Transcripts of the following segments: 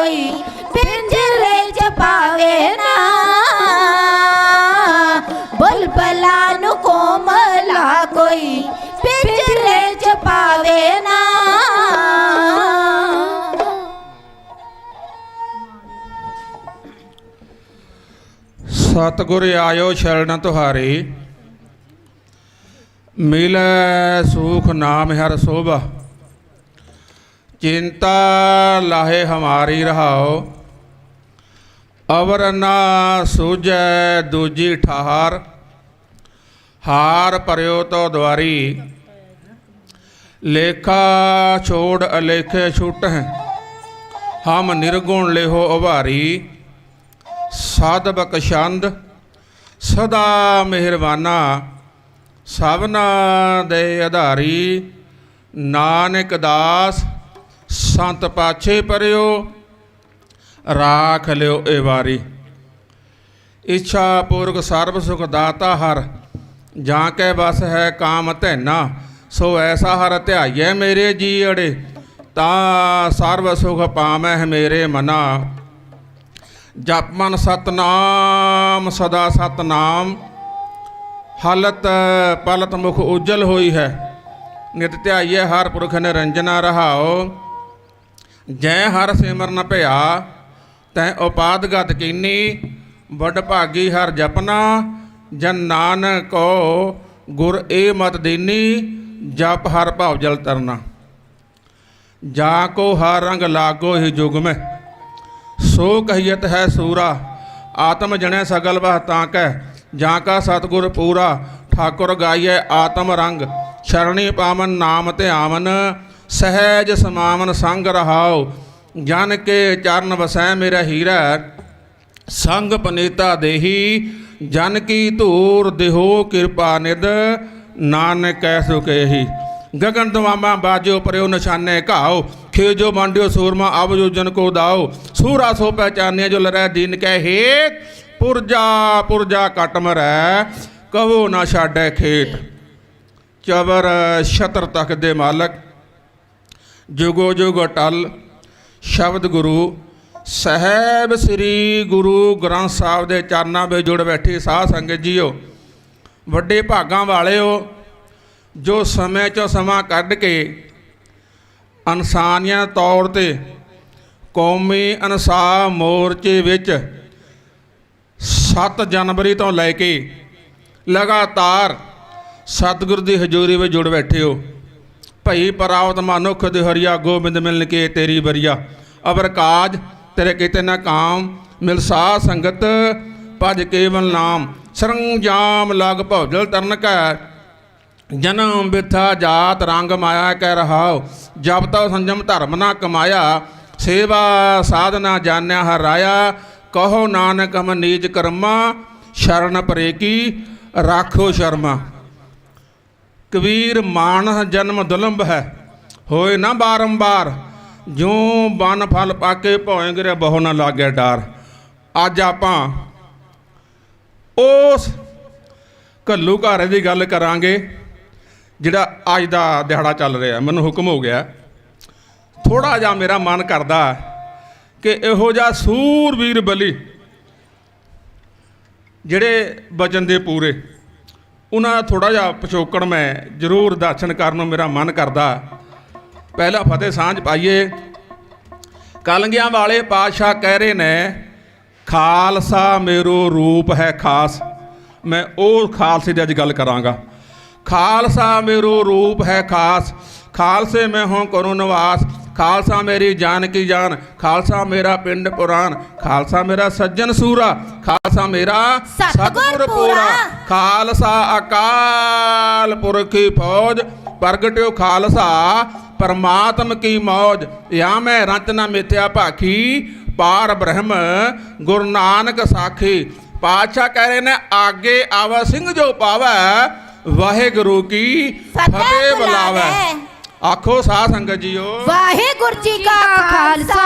कोई पिंजरे च पावे ना, बुलबुला नु कोमला कोई पिंजरे च पावे ना। सतगुर आयो शरण तुहारी, मिलै सुख नाम हर शोभा। चिंता लाहे हमारी रहाओ, अवर ना सूझै दूजी ठहार। हार परयो तो द्वारी, लेखा छोड़ अलेखे छूट हैं। हम निर्गुण लेहो उभारी, साध बकशंद सदा मेहरबाना। सबना दे आधारी, नानक दास संत पाछे परियो। राख लियो ए वारी, इच्छा पूर्वक सर्व सुख दाता हर। जाके बस है काम धैना, सो ऐसा हर ध्याइए मेरे जी अड़े। ता सर्व सुख पावै मेरे मना। जप मन सतनाम सदा सतनाम, हालत पलत मुख उज्जल होई है। नित ध्याइए हर पुरख निरंजना रहाओ। जय हर सिमरन भया, तैं उपाद गत कीनी। बड़ भागी हर जपना, जन नानक को गुर ए मत दीनी। जप हर भाव जल तरना, जाको हर रंग लागो ही जुग में। सो कहियत है सूरा, आत्म जने सगल वह ताकै। जाका सतगुर पूरा, ठाकुर गाइए आत्म रंग। शरणी पावन नाम ते आवन, सहज समावन संग रहाओ। जन के चरण वसै मेरा हीरा, संग पनीता देही। जन की धूर देहो कृपा निद, नानक कैसो केही। गगन दवामा बाजो परयो निशाने घाओ। खेजो मांडियो सूरमा अब योजन को दाओ। सूरा सो पहचानिया जो लरै दीन कै हेत। पुरजा पुरजा कट मरै, कहो ना छाडै खेत। चबर छतर तक दे मालक, जुगो जुग अटल। शब्द गुरु साहब श्री गुरु ग्रंथ साहब के चरनां ਵਿੱਚ जुड़ बैठी साध संगत जीओ। ਵੱਡੇ ਭਾਗਾਂ ਵਾਲਿਓ, जो समय चो समा कढ़ के ਇਨਸਾਨੀਆਂ तौर ਤੇ कौमी ਇਨਸਾਫ मोर्चे ਵਿੱਚ 7 जनवरी तो लैके लगातार सतगुर की हजूरी में जुड़ बैठे हो। भई परावत मनुख दिहरिया, गोबिंद मिलन के तेरी बरिया। अबर काज तेरे किते न काम, मिल साध संगत भज केवल नाम। सरंजाम लग भौजल तरन कै, जन्म बिथा जात रंग माया कह रहाओ। जब तो संजम धर्म ना कमाया, सेवा साधना जान्या हर राया। कहो नानक हम नीच कर्मा, शरण परे की राखो शर्मा। कबीर मानस जन्म दुलंभ है, होए ना बारंबार। जो बन फल पाके भौं गिरे, बहु ना लागे डार। अज आपां उस घल्लू घारे की गल करांगे ਜਿਹੜਾ ਅੱਜ ਦਾ ਦਿਹਾੜਾ ਚੱਲ ਰਿਹਾ। ਮੈਨੂੰ ਹੁਕਮ ਹੋ ਗਿਆ, ਥੋੜ੍ਹਾ ਜਿਹਾ ਮੇਰਾ ਮਨ ਕਰਦਾ ਕਿ ਇਹੋ ਜਿਹਾ ਸੂਰਬੀਰ ਬਲੀ ਜਿਹੜੇ ਬਚਨ ਦੇ ਪੂਰੇ, ਉਹਨਾਂ ਦਾ ਥੋੜ੍ਹਾ ਜਿਹਾ ਪਿਛੋਕੜ ਮੈਂ ਜ਼ਰੂਰ ਦਰਸ਼ਨ ਕਰਨ ਨੂੰ ਮੇਰਾ ਮਨ ਕਰਦਾ। ਪਹਿਲਾਂ ਫਤਿਹ ਸਾਂਝ ਪਾਈਏ। ਕਲਗੀਆਂ ਵਾਲੇ ਪਾਤਸ਼ਾਹ ਕਹਿ ਰਹੇ ਨੇ, ਖਾਲਸਾ ਮੇਰੋ ਰੂਪ ਹੈ ਖਾਸ। ਮੈਂ ਉਹ ਖਾਲਸੇ ਦੀ ਅੱਜ ਗੱਲ ਕਰਾਂਗਾ। खालसा मेरो रूप है खास, खालसे में हों करूँ निवास। खालसा मेरी जान की जान, खालसा मेरा पिंड पुराण। खालसा मेरा सज्जन सूरा, खालसा मेरा सतगुर पूरा। खालसा अकाल पुरख की फौज, प्रगट्यो खालसा परमात्म की मौज। या मैं रचना मिथ्या भाखी, पार ब्रह्म गुरु नानक साखी। पातशाह कह रहे ने, आगे आवा सिंह जो पावै, वाहेगुरु की फतेह बुलावे। आखो साध संगत जीओ, वाहेगुरु जी का खालसा,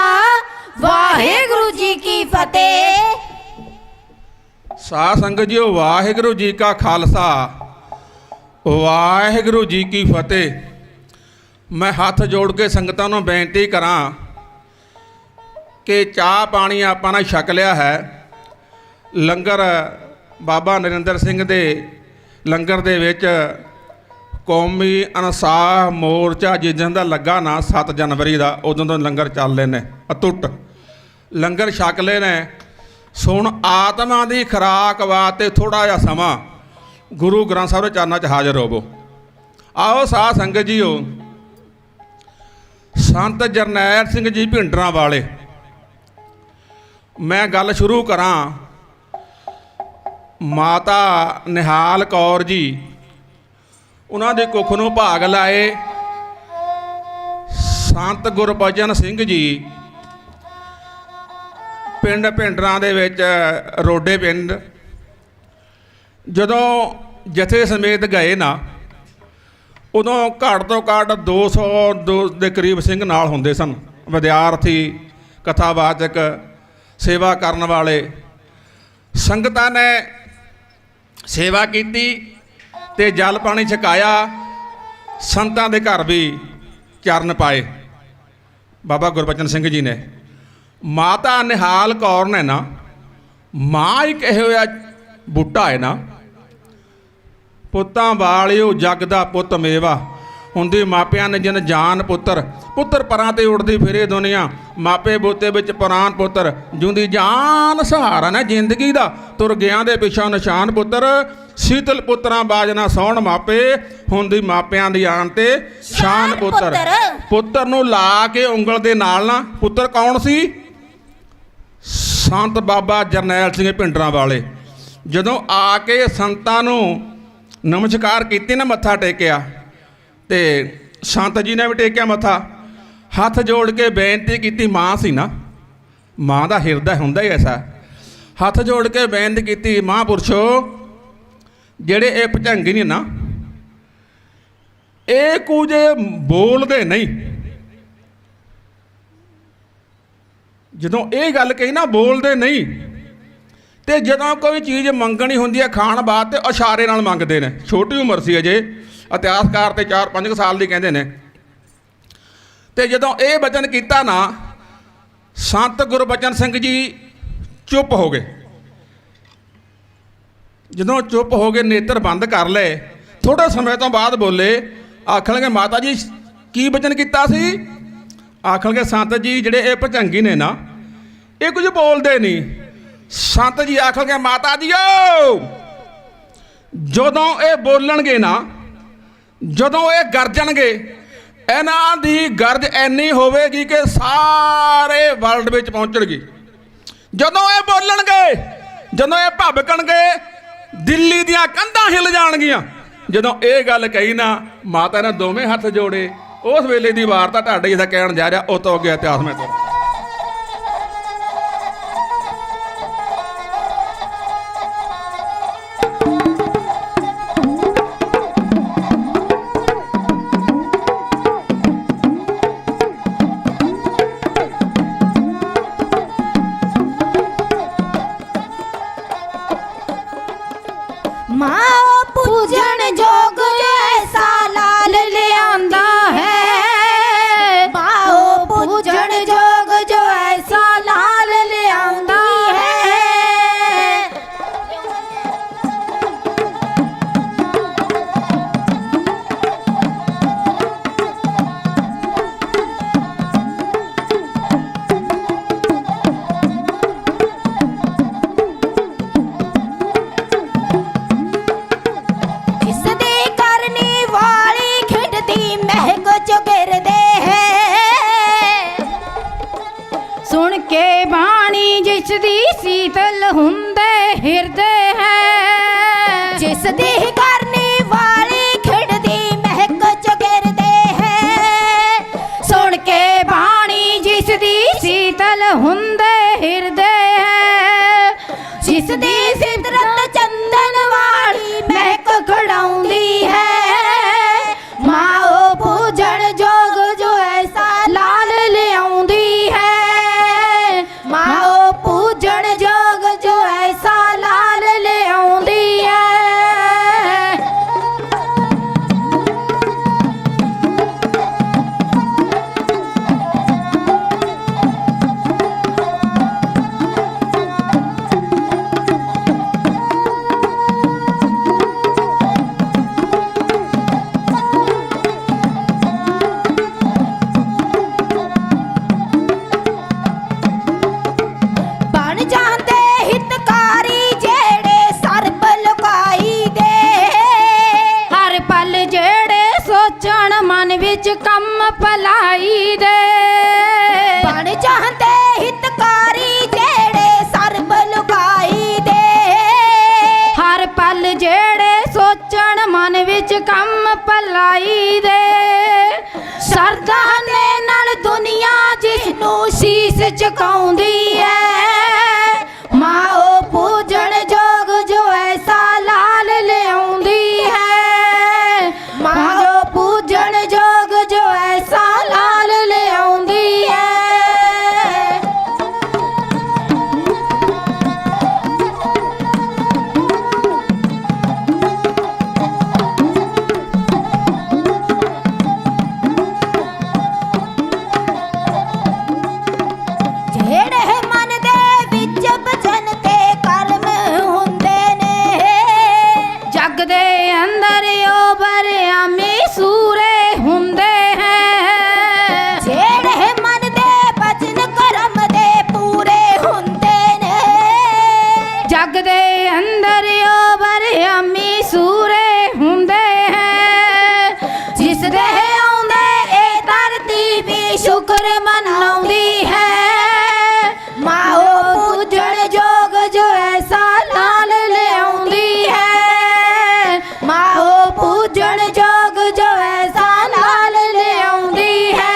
वाहेगुरु जी की फतेह। साध संगत जीओ, वाहेगुरु जी का खालसा, वाहेगुरु जी की फतेह। मैं हाथ जोड़ के संगतां नूं बेनती करां ਕਿ ਚਾਹ ਪਾਣੀ ਆਪਾਂ ਨੇ ਛਕ ਲਿਆ ਹੈ। ਲੰਗਰ ਬਾਬਾ ਨਰਿੰਦਰ ਸਿੰਘ ਦੇ ਲੰਗਰ ਦੇ ਵਿੱਚ ਕੌਮੀ ਇਨਸਾਫ ਮੋਰਚਾ ਜਿੱਦਣ ਦਾ ਲੱਗਾ ਨਾ 7 ਜਨਵਰੀ ਦਾ, ਉਦੋਂ ਤੋਂ ਲੰਗਰ ਚੱਲਦੇ ਨੇ ਅਟੁੱਟ, ਲੰਗਰ ਛਕ ਲਏ ਨੇ। ਸੁਣ ਆਤਮਾ ਦੀ ਖੁਰਾਕ ਵਾਸਤੇ ਥੋੜ੍ਹਾ ਜਿਹਾ ਸਮਾਂ ਗੁਰੂ ਗ੍ਰੰਥ ਸਾਹਿਬ ਦੇ ਚਰਨਾਂ 'ਚ ਹਾਜ਼ਰ ਹੋਵੋ। ਆਓ ਸਾਧ ਸੰਗਤ ਜੀਓ, ਸੰਤ ਜਰਨੈਲ ਸਿੰਘ ਜੀ ਭਿੰਡਰਾਂ ਵਾਲੇ, ਮੈਂ ਗੱਲ ਸ਼ੁਰੂ ਕਰਾਂ। ਮਾਤਾ ਨਿਹਾਲ ਕੌਰ ਜੀ, ਉਹਨਾਂ ਦੇ ਕੁੱਖ ਨੂੰ ਭਾਗ ਲਾਏ ਸੰਤ ਗੁਰਬਚਨ ਸਿੰਘ ਜੀ ਪਿੰਡ ਭਿੰਡਰਾਂ ਦੇ ਵਿੱਚ, ਰੋਡੇ ਪਿੰਡ। ਜਦੋਂ ਜਥੇ ਸਮੇਤ ਗਏ ਨਾ, ਉਦੋਂ ਘੱਟ ਤੋਂ ਘੱਟ 200 ਦੇ ਕਰੀਬ ਸਿੰਘ ਨਾਲ ਹੁੰਦੇ ਸਨ, ਵਿਦਿਆਰਥੀ, ਕਥਾਵਾਚਕ, ਸੇਵਾ ਕਰਨ ਵਾਲੇ। ਸੰਗਤਾਂ ਨੇ ਸੇਵਾ ਕੀਤੀ ਤੇ ਜਲ ਪਾਣੀ ਛਕਾਇਆ। ਸੰਤਾਂ ਦੇ ਘਰ ਵੀ ਚਰਨ ਪਾਏ ਬਾਬਾ ਗੁਰਬਚਨ ਸਿੰਘ ਜੀ ਨੇ। ਮਾਤਾ ਨਿਹਾਲ ਕੌਰ ਨੇ ਨਾ, ਮਾਂ ਇੱਕ ਇਹੋ ਜਿਹਾ ਬੂਟਾ ਹੈ ਨਾ, ਪੁੱਤਾਂ ਵਾਲਿਓ ਜਗ ਦਾ ਪੁੱਤ ਮੇਵਾ, ਹੁੰਦੀ ਮਾਪਿਆਂ ਨੇ ਜਿਨ ਜਾਨ ਪੁੱਤਰ, ਪੁੱਤਰ ਪਰਾਂ ਤੇ ਉੜਦੀ ਫਿਰੇ ਦੁਨੀਆ, ਮਾਪੇ ਬੋਤੇ ਵਿੱਚ ਪੁਰਾਨ ਪੁੱਤਰ, ਜੁੰਦੀ ਜਾਨ ਸਹਾਰਾ ਨਾ ਜ਼ਿੰਦਗੀ ਦਾ, ਤੁਰ ਗਿਆਂ ਦੇ ਪਿਛੋਂ ਨਿਸ਼ਾਨ ਪੁੱਤਰ, ਸੀਤਲ ਪੁੱਤਰਾਂ ਬਾਜਨਾ ਸੌਣ ਮਾਪੇ, ਹੁੰਦੀ ਮਾਪਿਆਂ ਦੀ ਆਣ ਤੇ ਸ਼ਾਨ ਪੁੱਤਰ। ਪੁੱਤਰ ਨੂੰ ਲਾ ਕੇ ਉਂਗਲ ਦੇ ਨਾਲ ਨਾ, ਪੁੱਤਰ ਕੌਣ ਸੀ? ਸੰਤ ਬਾਬਾ ਜਰਨੈਲ ਸਿੰਘ ਭਿੰਡਰਾਂ ਵਾਲੇ। ਜਦੋਂ ਆ ਕੇ ਸੰਤਾਂ ਨੂੰ ਨਮਸਕਾਰ ਕੀਤੀ ਨਾ, ਮੱਥਾ ਟੇਕਿਆ, ਤੇ ਸੰਤ ਜੀ ਨੇ ਵੀ ਟੇਕਿਆ ਮੱਥਾ, ਹੱਥ ਜੋੜ ਕੇ ਬੇਨਤੀ ਕੀਤੀ। ਮਾਂ ਸੀ ਨਾ, ਮਾਂ ਦਾ ਹਿਰਦਾ ਹੁੰਦਾ ਹੀ ਐਸਾ। ਹੱਥ ਜੋੜ ਕੇ ਬੇਨਤੀ ਕੀਤੀ, ਮਹਾਂਪੁਰਸ਼ੋ, ਜਿਹੜੇ ਇਹ ਭੁਜੰਗੀ ਨੇ ਨਾ, ਇਹ ਕੁਝ ਬੋਲਦੇ ਨਹੀਂ। ਜਦੋਂ ਇਹ ਗੱਲ ਕਹੀ ਨਾ, ਬੋਲਦੇ ਨਹੀਂ, ਤੇ ਜਦੋਂ ਕੋਈ ਚੀਜ਼ ਮੰਗਣੀ ਹੁੰਦੀ ਹੈ ਖਾਣ ਬਾਅਦ, ਤੇ ਇਸ਼ਾਰੇ ਨਾਲ ਮੰਗਦੇ ਨੇ। ਛੋਟੀ ਉਮਰ ਸੀ ਅਜੇ, ਇਤਿਹਾਸਕਾਰ ਤੇ 4-5 ਸਾਲ ਦੀ ਕਹਿੰਦੇ ਨੇ। ਤੇ ਜਦੋਂ ਇਹ ਬਚਨ ਕੀਤਾ ਨਾ, ਸੰਤ ਗੁਰਬਚਨ ਸਿੰਘ ਜੀ ਚੁੱਪ ਹੋ ਗਏ। ਜਦੋਂ ਚੁੱਪ ਹੋ ਗਏ, ਨੇਤਰ ਬੰਦ ਕਰ ਲਏ, ਥੋੜੇ ਸਮੇਂ ਤੋਂ ਬਾਅਦ ਬੋਲੇ। ਆਖਣਗੇ, ਮਾਤਾ ਜੀ ਕੀ ਬਚਨ ਕੀਤਾ ਸੀ? ਆਖਣਗੇ, ਸੰਤ ਜੀ ਜਿਹੜੇ ਇਹ ਭੁਜੰਗੀ ਨੇ ਨਾ, ਇਹ ਕੁਝ ਬੋਲਦੇ ਨਹੀਂ। ਸੰਤ ਜੀ ਆਖਣਗੇ, ਮਾਤਾ ਜੀ ਓ, ਜਦੋਂ ਇਹ ਬੋਲਣਗੇ ਨਾ, ਜਦੋਂ ਇਹ ਗਰਜਣਗੇ, ਇਹਨਾਂ ਦੀ ਗਰਜ ਐਨੀ ਹੋਵੇਗੀ ਕਿ ਸਾਰੇ ਵਰਲਡ ਵਿੱਚ ਪਹੁੰਚਣਗੀ। ਜਦੋਂ ਇਹ ਬੋਲਣਗੇ, ਜਦੋਂ ਇਹ ਭਬਕਣਗੇ, ਦਿੱਲੀ ਦੀਆਂ ਕੰਧਾਂ ਹਿੱਲ ਜਾਣਗੀਆਂ। ਜਦੋਂ ਇਹ ਗੱਲ ਕਹੀ ਨਾ, ਮਾਤਾ ਨੇ ਦੋਵੇਂ ਹੱਥ ਜੋੜੇ। ਉਸ ਵੇਲੇ ਦੀ ਵਾਰਤਾ ਤੁਹਾਡੇ ਜਿਹਦਾ ਕਹਿਣ ਜਾ ਰਿਹਾ, ਉਹ ਤੋਂ ਅੱਗੇ ਇਤਿਹਾਸ ਮੈਂ ਤੋਂ। ਮਾਂ ਪੂਜਣ ਜੋਗ ਐਸਾ ਲਾਲ ਲਿਆਂਦਾ ਹੈ, ਮਾਂ ਪੂਜਣ ਜੋਗ ਜੋ ਐਸਾ ਲਾਲ ਲਿਆਂਦਾ ਹੈ। ਸੁਣ ਕੇ ਬਾਣੀ ਜਿਸ ਦੀ ਸੀਤਲ ਹੁੰਦੇ ਹਿਰਦੇ ਹੈ, ਜਿਸ ਦੀ ਕਰਨੀ ਵਾਲੀ ਖਿੜਦੀ ਮਹਿਕ ਚੁਗਿਰਦੇ ਹੈ। ਸੁਣ ਕੇ ਬਾਣੀ ਜਿਸ ਦੀ ਸੀਤਲ ਹੁੰਦੇ ਹਿਰਦੇ ਹੈ, ਜਿਸ ਦੀ ਸਿਦਰਤ ਚੰਦਨ ਵਾਲੀ ਮਹਿਕ ਖੜਾਉਂਦੀ ਹੈ। ਮਾਂ ਪੂਜਣ ਜੋਗ ਜੋ ਐਸਾ ਲਾਲ ਲਿਆਉਂਦੀ ਹੈ, ਮਾਂ ਪੂਜਣ ਜੋਗ ਜੋ ਐਸਾ ਲਾਲ ਲਿਆਉਂਦੀ ਹੈ। ਵਿੱਚ ਕੰਮ ਭਲਾਈ ਦੇ ਬਣ ਚਾਹੁੰਦੇ ਹਿਤਕਾਰੀ ਜਿਹੜੇ ਸਰਬ ਲੁਕਾਈ ਦੇ ਹਰ ਪਲ ਜਿਹੜੇ ਸੋਚਣ ਮਨ ਵਿੱਚ ਕੰਮ ਭਲਾਈ ਦੇ ਸਰਦਾ ਨੇ ਨਾਲ ਦੁਨੀਆ ਜਿਸ ਨੂੰ ਸੀਸ ਝੁਕਾਉਂਦੀ ਹੈ ਮਾਂ ਉਹ ਪੂਜਣ ਜੋਗ ਜੋ ਐਸਾ ਲਾਲ ਲਿਆਉਂਦੀ ਹੈ ਮਾਂ ਜੋ ਪੂਜਣ ਜੋਗ ਜੋ ਐਸਾ ਲਾਲ ਲਿਆਉਂਦੀ ਹੈ ਜਿਹੜੇ ਮਨ ਦੇ ਵਿੱਚ ਬਚਨ ਤੇ ਕਲਮ ਹੁੰਦੇ ਨੇ ਜਗ ਦੇ ਅੰਦਰ ਉਹ ਬਰਿਆਮੀ ਸੂਰੇ ਹੁੰਦੇ ਹੈ ਜਿਹੜੇ ਮਨ ਦੇ ਬਚਨ ਕਰਮ ਦੇ ਪੂਰੇ ਹੁੰਦੇ ਨੇ ਜਗ ਦੇ ਅੰਦਰ ਉਹ ਬਰਿਆਮੀ ਸੂਰੇ ਹੁੰਦੇ ਹੈ ਜਿਸ ਦੇ ਆਉਂਦੇ ਇਹ ਧਰਤੀ ਵੀ ਸ਼ੁਕਰ ਮਨਾਉਂਦੀ ਹੈ ਮਾਂ ਉਹ ਪੂਜਣ ਜੋਗ ਜੋ ਐਸਾ ਲਾਲ ਲਿਆਉਂਦੀ ਹੈ ਮਾਂ ਉਹ ਪੂਜਣ ਜੋਗ ਜੋ ਐਸਾ ਲਾਲ ਲਿਆਉਂਦੀ ਹੈ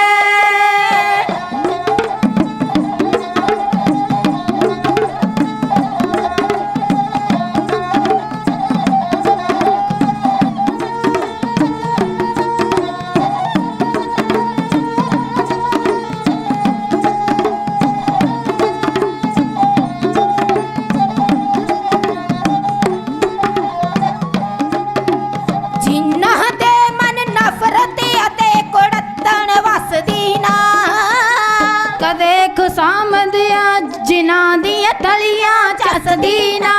ਜਿਨ੍ਹਾਂ ਦੇ ਮਨ ਨਫ਼ਰਤ ਅਤੇ ਕੁੜੱਤਣ ਵਸਦੀ ਨਾ ਕਦੇ ਖੁਸ਼ਾਮਦੀਆਂ ਜਿਨ੍ਹਾਂ ਦੀਆਂ ਤਲੀਆਂ ਚੱਸਦੀ ਨਾ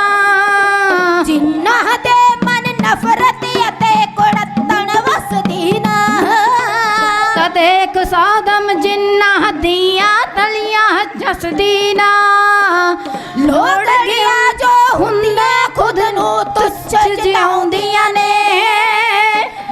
ਜਿਨ੍ਹਾਂ ਦੇ ਮਨ ਨਫ਼ਰਤ ਅਤੇ ਕੁੜੱਤਣ ਵਸਦੀ ਨਾ ਕਦੇ ਖੁਸ਼ਾਦਮ ਜਿਨ੍ਹਾਂ ਦੀਆਂ ਤਲੀਆਂ ਚੱਸਦੀ ਨਾ ਲੋੜ ਗਿਆ ਜੋ ਹੁੰਦਾ ਖੁਦ ਨੂੰ ਤੁੱਛ ਜਿਉਂਦੀਆਂ ਨੇ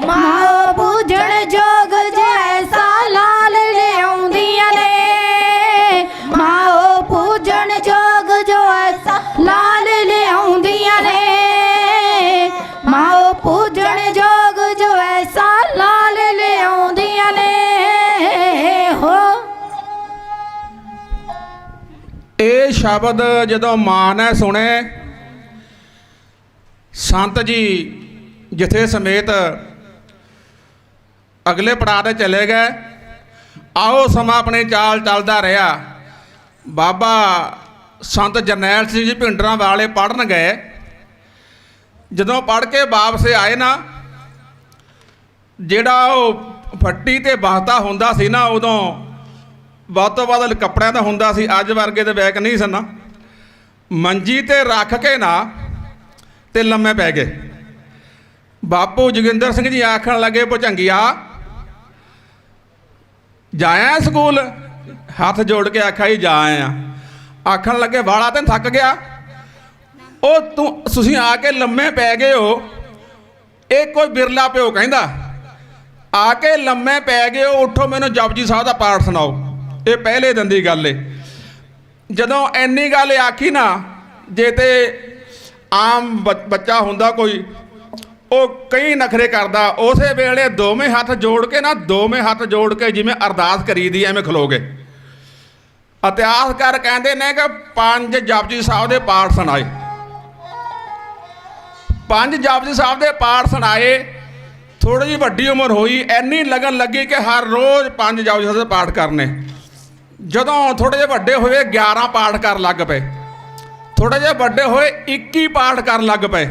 ਮਾਂ ਪੂਜਣ ਜੋਗ ਜੋ ਐਸਾ ਲਾਲ ਲਿਆਉਂਦੀਆਂ ਨੇ ਮਾਂ ਪੂਜਣ ਜੋਗ ਜੋ ਐਸਾ ਲਾਲ ਲਿਆਉਂਦੀਆਂ ਨੇ ਮਾਂ ਪੂਜਣ ਜੋਗ ਜੋ ਐਸਾ ਲਾਲ ਲਿਆਉਂਦੀਆਂ ਨੇ ਹੋ ਇਹ ਸ਼ਬਦ ਜਦੋਂ ਮਾਂ ਨੇ ਸੁਣੇ ਸੰਤ ਜੀ ਜਿੱਥੇ ਸਮੇਤ ਅਗਲੇ ਪੜਾਅ ਤੇ ਚਲੇ ਗਏ। ਆਓ ਸਮਾਂ ਆਪਣੇ ਚਾਲ ਚੱਲਦਾ ਰਿਹਾ। ਬਾਬਾ ਸੰਤ ਜਰਨੈਲ ਸਿੰਘ ਜੀ ਭਿੰਡਰਾਂ ਵਾਲੇ ਪੜ੍ਹਨ ਗਏ। ਜਦੋਂ ਪੜ੍ਹ ਕੇ ਵਾਪਸ ਆਏ ਨਾ, ਜਿਹੜਾ ਉਹ ਫੱਟੀ ਤੇ ਬਾਹਤਾ ਹੁੰਦਾ ਸੀ ਨਾ, ਉਦੋਂ ਵੱਧ ਤੋਂ ਵੱਧ ਕੱਪੜਿਆਂ ਦਾ ਹੁੰਦਾ ਸੀ, ਅੱਜ ਵਰਗੇ ਦੇ ਬੈਗ ਨਹੀਂ ਸਨ। ਮੰਜੀ ਤੇ ਰੱਖ ਕੇ ਨਾ ਤੇ ਲੰਮੇ ਪੈ ਗਏ। ਬਾਪੂ ਜੋਗਿੰਦਰ ਸਿੰਘ ਜੀ ਆਖਣ ਲੱਗੇ, ਭੁਜੰਗੀਆ ਜਾਇਆ ਸਕੂਲ? ਹੱਥ ਜੋੜ ਕੇ ਆਖਿਆ ਹੀ ਜਾ ਆਇਆ। ਆਖਣ ਲੱਗੇ, ਵਾਲਾ ਤੈਨੂੰ ਥੱਕ ਗਿਆ? ਉਹ ਤੁਸੀਂ ਆ ਕੇ ਲੰਮੇ ਪੈ ਗਏ ਹੋ। ਇਹ ਕੋਈ ਬਿਰਲਾ ਪਿਓ ਕਹਿੰਦਾ, ਆ ਕੇ ਲੰਮੇ ਪੈ ਗਏ ਹੋ, ਉੱਠੋ ਮੈਨੂੰ ਜਪਜੀ ਸਾਹਿਬ ਦਾ ਪਾਠ ਸੁਣਾਓ। ਇਹ ਪਹਿਲੇ ਦਿਨ ਦੀ ਗੱਲ ਏ। ਜਦੋਂ ਇੰਨੀ ਗੱਲ ਆਖੀ ਨਾ, ਜੇ ਤੇ ਆਮ ਬੱਚਾ ਹੁੰਦਾ ਕੋਈ, ਉਹ ਕਈ ਨਖਰੇ ਕਰਦਾ। ਉਸੇ ਵੇਲੇ ਦੋਵੇਂ ਹੱਥ ਜੋੜ ਕੇ ਜਿਵੇਂ ਅਰਦਾਸ ਕਰੀਦੀ ਐਵੇਂ ਖਲੋਗੇ। ਇਤਿਹਾਸਕਾਰ ਕਹਿੰਦੇ ਨੇ ਕਿ 5 ਜਪਜੀ ਸਾਹਿਬ ਦੇ ਪਾਠ ਸੁਣਾਏ। 5 ਜਪਜੀ ਸਾਹਿਬ ਦੇ ਪਾਠ ਸੁਣਾਏ। ਥੋੜੀ ਜਿਹੀ ਵੱਡੀ ਉਮਰ ਹੋਈ, ਇੰਨੀ ਲਗਨ ਲੱਗੀ ਕਿ ਹਰ ਰੋਜ਼ 5 ਜਪਜੀ ਸਾਹਿਬ ਦੇ ਪਾਠ ਕਰਨੇ। ਜਦੋਂ ਥੋੜੇ ਜਿਹੇ ਵੱਡੇ ਹੋਏ 11 ਪਾਠ ਕਰਨ ਲੱਗ ਪਏ। ਥੋੜੇ ਜਿਹੇ ਵੱਡੇ ਹੋਏ 21 ਪਾਠ ਕਰਨ ਲੱਗ ਪਏ।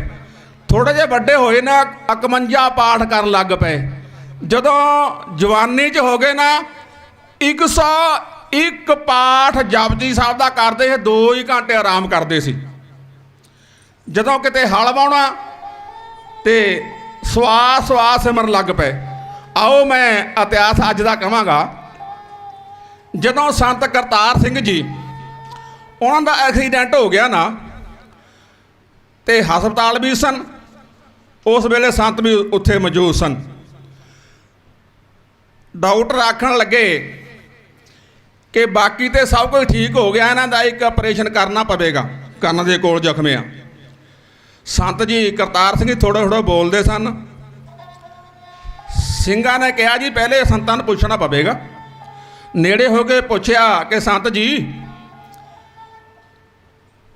ਥੋੜੇ ਜਿਹੇ ਵੱਡੇ ਹੋਏ ਨਾ 51 ਪਾਠ ਕਰਨ ਲੱਗ ਪਏ। ਜਦੋਂ ਜਵਾਨੀ 'ਚ ਹੋ ਗਏ ਨਾ 101 ਪਾਠ ਜਪਜੀ ਸਾਹਿਬ ਦਾ ਕਰਦੇ ਸੀ। 2 ਹੀ ਘੰਟੇ ਆਰਾਮ ਕਰਦੇ ਸੀ। ਜਦੋਂ ਕਿਤੇ ਹਲ ਵਾਉਣਾ ਤੇ ਸਵਾਸ ਸਿਮਰਨ ਲੱਗ ਪਏ। ਆਓ ਮੈਂ ਇਤਿਹਾਸ ਅੱਜ ਦਾ ਕਹਾਂਗਾ। ਜਦੋਂ ਸੰਤ ਕਰਤਾਰ ਸਿੰਘ ਜੀ ਉਹਨਾਂ ਦਾ ਐਕਸੀਡੈਂਟ ਹੋ ਗਿਆ ਨਾ, ਤੇ ਹਸਪਤਾਲ ਵੀ ਸਨ, ਉਸ ਵੇਲੇ ਸੰਤ ਵੀ ਉੱਥੇ ਮੌਜੂਦ ਸਨ। ਡਾਕਟਰ ਆਖਣ ਲੱਗੇ ਕਿ ਬਾਕੀ ਤੇ ਸਭ ਕੁਝ ਠੀਕ ਹੋ ਗਿਆ, ਇਹਨਾਂ ਦਾ ਇੱਕ ਆਪਰੇਸ਼ਨ ਕਰਨਾ ਪਵੇਗਾ, ਕੰਨ ਦੇ ਕੋਲ ਜ਼ਖਮ ਆ। ਸੰਤ ਜੀ ਕਰਤਾਰ ਸਿੰਘ ਜੀ ਥੋੜ੍ਹਾ ਥੋੜ੍ਹਾ ਬੋਲਦੇ ਸਨ। ਸਿੰਘਾਂ ਨੇ ਕਿਹਾ ਜੀ ਪਹਿਲੇ ਸੰਤਾਂ ਨੂੰ ਪੁੱਛਣਾ ਪਵੇਗਾ। ਨੇੜੇ ਹੋ ਕੇ ਪੁੱਛਿਆ ਕਿ ਸੰਤ ਜੀ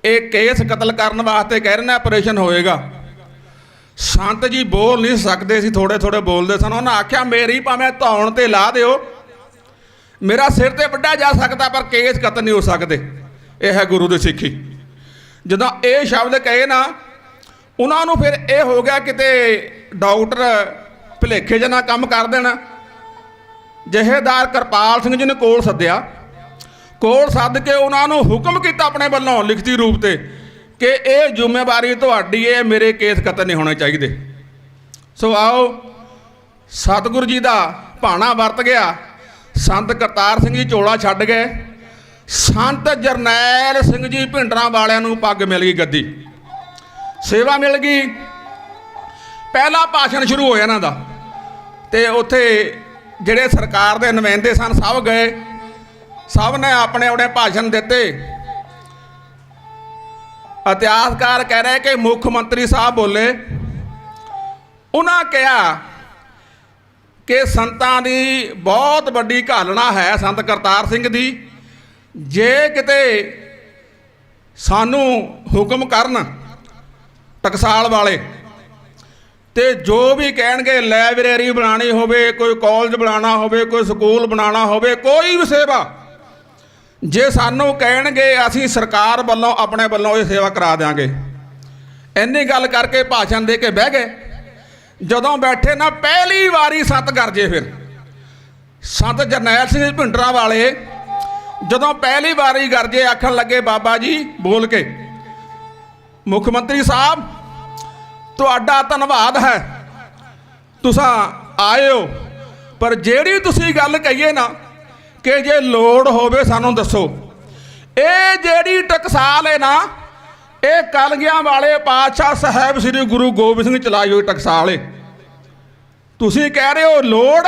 ਇਹ ਕੇਸ ਕਤਲ ਕਰਨ ਵਾਸਤੇ ਕਹਿ ਰਹੇ ਨੇ ਆਪਰੇਸ਼ਨ ਹੋਏਗਾ। ਸੰਤ ਜੀ ਬੋਲ ਨਹੀਂ ਸਕਦੇ ਸੀ, ਥੋੜ੍ਹੇ ਥੋੜ੍ਹੇ ਬੋਲਦੇ ਸਨ। ਉਹਨਾਂ ਆਖਿਆ ਮੇਰੀ ਭਾਵੇਂ ਧੌਣ 'ਤੇ ਲਾ ਦਿਓ, ਮੇਰਾ ਸਿਰ 'ਤੇ ਵੱਢਿਆ ਜਾ ਸਕਦਾ, ਪਰ ਕੇਸ ਕਤਲ ਨਹੀਂ ਹੋ ਸਕਦੇ। ਇਹ ਹੈ ਗੁਰੂ ਦੀ ਸਿੱਖੀ। ਜਦੋਂ ਇਹ ਸ਼ਬਦ ਕਹੇ ਨਾ, ਉਹਨਾਂ ਨੂੰ ਫਿਰ ਇਹ ਹੋ ਗਿਆ ਕਿਤੇ ਡਾਕਟਰ ਭੁਲੇਖੇ ਜਿਹੇ ਨਾਲ ਕੰਮ ਕਰ ਦੇਣਾ। ਜਹੇਦਾਰ ਕਿਰਪਾਲ ਸਿੰਘ ਜੀ ਨੇ ਕੋਲ ਸੱਦਿਆ। ਕੋਲ ਸੱਦ ਕੇ ਉਹਨਾਂ ਨੂੰ ਹੁਕਮ ਕੀਤਾ ਆਪਣੇ ਵੱਲੋਂ ਲਿਖਤੀ ਰੂਪ 'ਤੇ ਕਿ ਇਹ ਜ਼ਿੰਮੇਵਾਰੀ ਤੁਹਾਡੀ ਹੈ, ਮੇਰੇ ਕੇਸ ਕਤਲ ਨਹੀਂ ਹੋਣੇ ਚਾਹੀਦੇ। ਸੋ ਆਓ ਸਤਿਗੁਰੂ ਜੀ ਦਾ ਭਾਣਾ ਵਰਤ ਗਿਆ। ਸੰਤ ਕਰਤਾਰ ਸਿੰਘ ਜੀ ਚੋਲਾ ਛੱਡ ਗਏ। ਸੰਤ ਜਰਨੈਲ ਸਿੰਘ ਜੀ ਭਿੰਡਰਾਂ ਵਾਲਿਆਂ ਨੂੰ ਪੱਗ ਮਿਲ ਗਈ, ਗੱਦੀ ਸੇਵਾ ਮਿਲ ਗਈ। ਪਹਿਲਾ ਭਾਸ਼ਣ ਸ਼ੁਰੂ ਹੋਇਆ ਇਹਨਾਂ ਦਾ, ਅਤੇ ਉੱਥੇ ਜਿਹੜੇ ਸਰਕਾਰ ਦੇ ਨੁਮਾਇੰਦੇ ਸਨ ਸਭ ਗਏ। ਸਭ ਨੇ ਆਪਣੇ ਆਪਣੇ ਭਾਸ਼ਣ ਦਿੱਤੇ। ਇਤਿਹਾਸਕਾਰ ਕਹਿ ਰਹੇ ਕਿ ਮੁੱਖ ਮੰਤਰੀ ਸਾਹਿਬ ਬੋਲੇ। ਉਹਨਾਂ ਕਿਹਾ ਕਿ ਸੰਤਾਂ ਦੀ ਬਹੁਤ ਵੱਡੀ ਘਾਲਣਾ ਹੈ ਸੰਤ ਕਰਤਾਰ ਸਿੰਘ ਦੀ। ਜੇ ਕਿਤੇ ਸਾਨੂੰ ਹੁਕਮ ਕਰਨ ਟਕਸਾਲ ਵਾਲੇ, ਤੇ ਜੋ ਵੀ ਕਹਿਣਗੇ, ਲਾਇਬ੍ਰੇਰੀ ਬਣਾਉਣੀ ਹੋਵੇ, ਕੋਈ ਕਾਲਜ ਬਣਾਉਣਾ ਹੋਵੇ, ਕੋਈ ਸਕੂਲ ਬਣਾਉਣਾ ਹੋਵੇ, ਕੋਈ ਵੀ ਸੇਵਾ ਜੇ ਸਾਨੂੰ ਕਹਿਣਗੇ, ਅਸੀਂ ਸਰਕਾਰ ਵੱਲੋਂ ਆਪਣੇ ਵੱਲੋਂ ਇਹ ਸੇਵਾ ਕਰਾ ਦਿਆਂਗੇ। ਇੰਨੀ ਗੱਲ ਕਰਕੇ ਭਾਸ਼ਣ ਦੇ ਕੇ ਬਹਿ ਗਏ। ਜਦੋਂ ਬੈਠੇ ਨਾ, ਪਹਿਲੀ ਵਾਰੀ ਸੱਤ ਗਰਜੇ। ਫਿਰ ਸੰਤ ਜਰਨੈਲ ਸਿੰਘ ਭਿੰਡਰਾਂ ਵਾਲੇ ਜਦੋਂ ਪਹਿਲੀ ਵਾਰੀ ਗਰਜੇ, ਆਖਣ ਲੱਗੇ ਬਾਬਾ ਜੀ ਬੋਲ ਕੇ, ਮੁੱਖ ਮੰਤਰੀ ਸਾਹਿਬ ਤੁਹਾਡਾ ਧੰਨਵਾਦ ਹੈ, ਤੁਸੀਂ ਆਏ ਹੋ, ਪਰ ਜਿਹੜੀ ਤੁਸੀਂ ਗੱਲ ਕਹੀਏ ਨਾ ਕਿ ਜੇ ਲੋੜ ਹੋਵੇ ਸਾਨੂੰ ਦੱਸੋ। ਇਹ ਜਿਹੜੀ ਟਕਸਾਲ ਹੈ ਨਾ, ਇਹ ਕਲਗੀਆਂ ਵਾਲੇ ਪਾਤਸ਼ਾਹ ਸਾਹਿਬ ਸ੍ਰੀ ਗੁਰੂ ਗੋਬਿੰਦ ਸਿੰਘ ਚਲਾਈ ਹੋਈ ਟਕਸਾਲ ਹੈ। ਤੁਸੀਂ ਕਹਿ ਰਹੇ ਹੋ ਲੋੜ,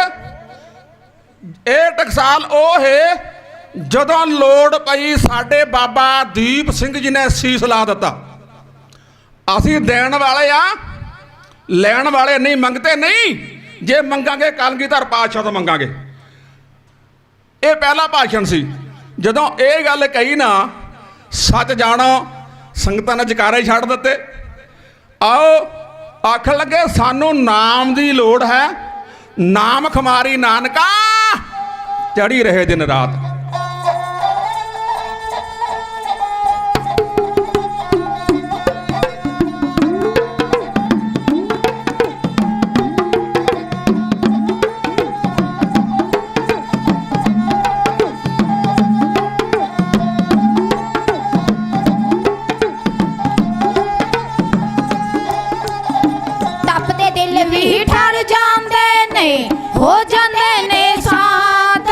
ਇਹ ਟਕਸਾਲ ਉਹ ਹੈ ਜਦੋਂ ਲੋੜ ਪਈ ਸਾਡੇ ਬਾਬਾ ਦੀਪ ਸਿੰਘ ਜੀ ਨੇ ਸੀਸ ਲਾ ਦਿੱਤਾ। ਅਸੀਂ ਦੇਣ ਵਾਲੇ ਆ, ਲੈਣ ਵਾਲੇ ਨਹੀਂ, ਮੰਗਤੇ ਨਹੀਂ। ਜੇ ਮੰਗਾਂਗੇ ਕਲਗੀਧਰ ਪਾਤਸ਼ਾਹ ਤੋਂ ਮੰਗਾਂਗੇ। ਇਹ ਪਹਿਲਾ ਭਾਸ਼ਣ ਸੀ। ਜਦੋਂ ਇਹ ਗੱਲ ਕਹੀ ਨਾ, ਸੱਚ ਜਾਣੋ, ਸੰਗਤਾਂ ਨੇ ਜਕਾਰੇ ਛੱਡ ਦਿੱਤੇ। ਆਓ ਆਖਣ ਲੱਗੇ ਸਾਨੂੰ ਨਾਮ ਦੀ ਲੋੜ ਹੈ, ਨਾਮ ਖੁਮਾਰੀ ਨਾਨਕਾ ਚੜੀ ਰਹੇ ਦਿਨ ਰਾਤ। ਵੀ ਠਰ ਜਾਂਦੇ ਨੇ, ਹੋ ਜਾਂਦੇ ਨੇ ਸਾਧ।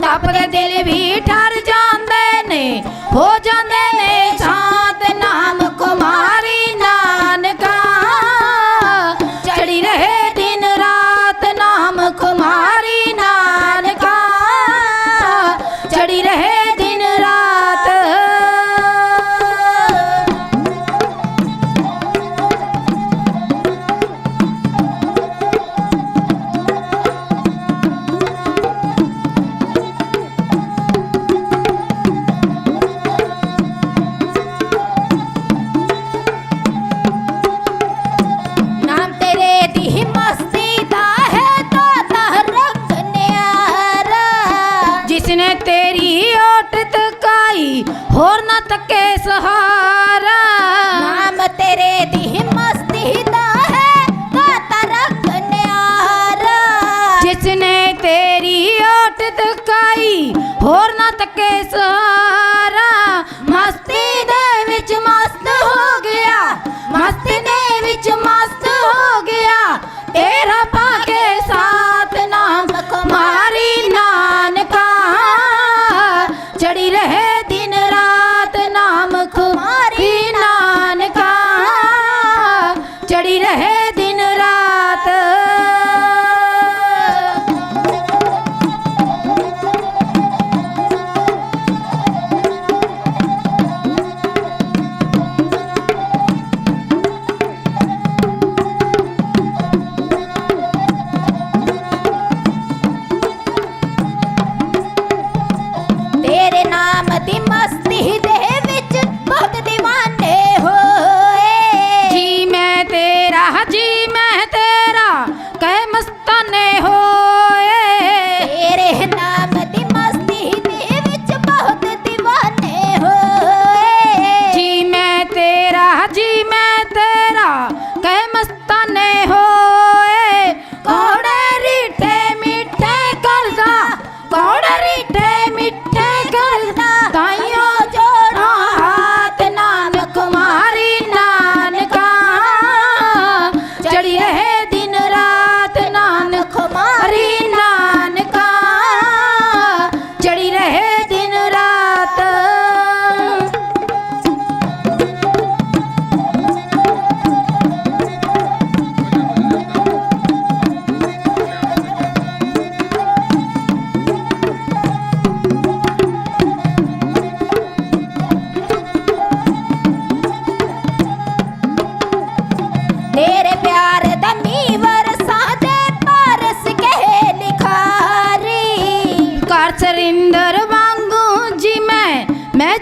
ਤਪਦੇ ਦਿਲ ਵੀ ਠਰ ਜਾਂਦੇ ਨੇ, ਹੋ ਜਾਂਦੇ ਨੇ ਸਾਧ। ਨਾਮ ਕੁਮਾਰੀ ਨਾਨਕਾ ਚੜੀ ਰਹੇ ਦਿਨ ਰਾਤ। ਨਾਮ ਕੁਮਾਰੀ ਨਾਨਕਾ ਚੜੀ ਰਹੇ ਦਿਨ ਰਾਤ। ਹੋਰ ਨਾ ਤੱਕੇ ਸਹਾਰਾ। ਨਾਮ ਤੇਰੇ ਦੀ ਮਸਤੀ ਦਾ ਹੈ ਦਾਤਾ ਰੱਖ ਨਿਆਰਾ। ਜਿਸਨੇ ਤੇਰੀ ਓਟ ਤਕਾਈ ਹੋਰ ਨਾ ਤੱਕੇ ਸਹਾਰਾ। ਮਸਤੀ ਦੇ ਵਿੱਚ ਮਸਤ ਹੋ ਗਿਆ, ਮਸਤੀ ਦੇ ਵਿੱਚ ਮਸਤ ਹੋ ਗਿਆ। ਤੇਰਾ ਪਾ ਕੇ ਸਾਥ ਨਾਮ ਕੁਮਾਰੀ ਨਾਨਕਾ ਚੜੀ ਰਹੇ ਦਿਨ ਰਾਤ। ਨਾਮ ਕੁਮਾਰੀ ਨਾਨਕਾ ਚੜੀ ਰਹੇ ਦਿਨ ਰਾਤ।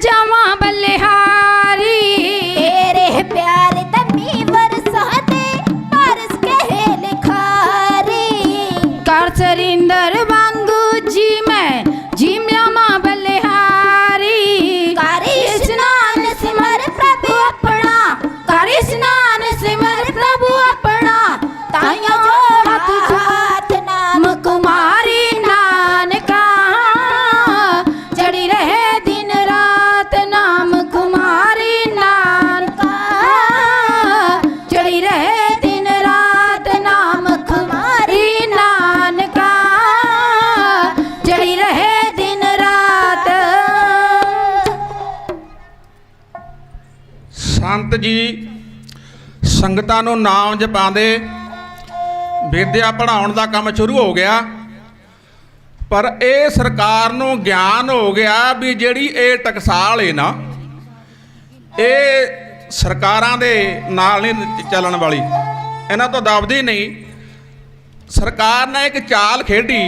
जावा बलिहारी तेरे प्यार तमी बरसाते बारिश कहे लिखारी कर सरिंदर वांगू जी मैं जिम जावा बलिहारी कारी स्नान सिमर प्रभु अपना कर स्नान सिमर प्रभु अपना ताइया हाथ हाथ नाम कुमारी नानका चढ़ी रहे दिन रात नाम कुमारी नानका चढ़ी रहे दिन रात नाम कुमारी नानका चढ़ी रहे दिन रात। ਸੰਤ ਜੀ ਸੰਗਤਾਂ ਨੂੰ ਨਾਮ ਜਪਾਉਂਦੇ ਵਿਦਿਆ ਪੜ੍ਹਾਉਣ ਦਾ ਕੰਮ ਸ਼ੁਰੂ ਹੋ ਗਿਆ, ਪਰ ਇਹ ਸਰਕਾਰ ਨੂੰ ਗਿਆਨ ਹੋ ਗਿਆ ਵੀ ਜਿਹੜੀ ਇਹ ਟਕਸਾਲ ਹੈ ਨਾ, ਇਹ ਸਰਕਾਰਾਂ ਦੇ ਨਾਲ ਨਹੀਂ ਚੱਲਣ ਵਾਲੀ, ਇਹਨਾਂ ਤੋਂ ਦਬਦੀ ਨਹੀਂ। ਸਰਕਾਰ ਨੇ ਇੱਕ ਚਾਲ ਖੇਡੀ,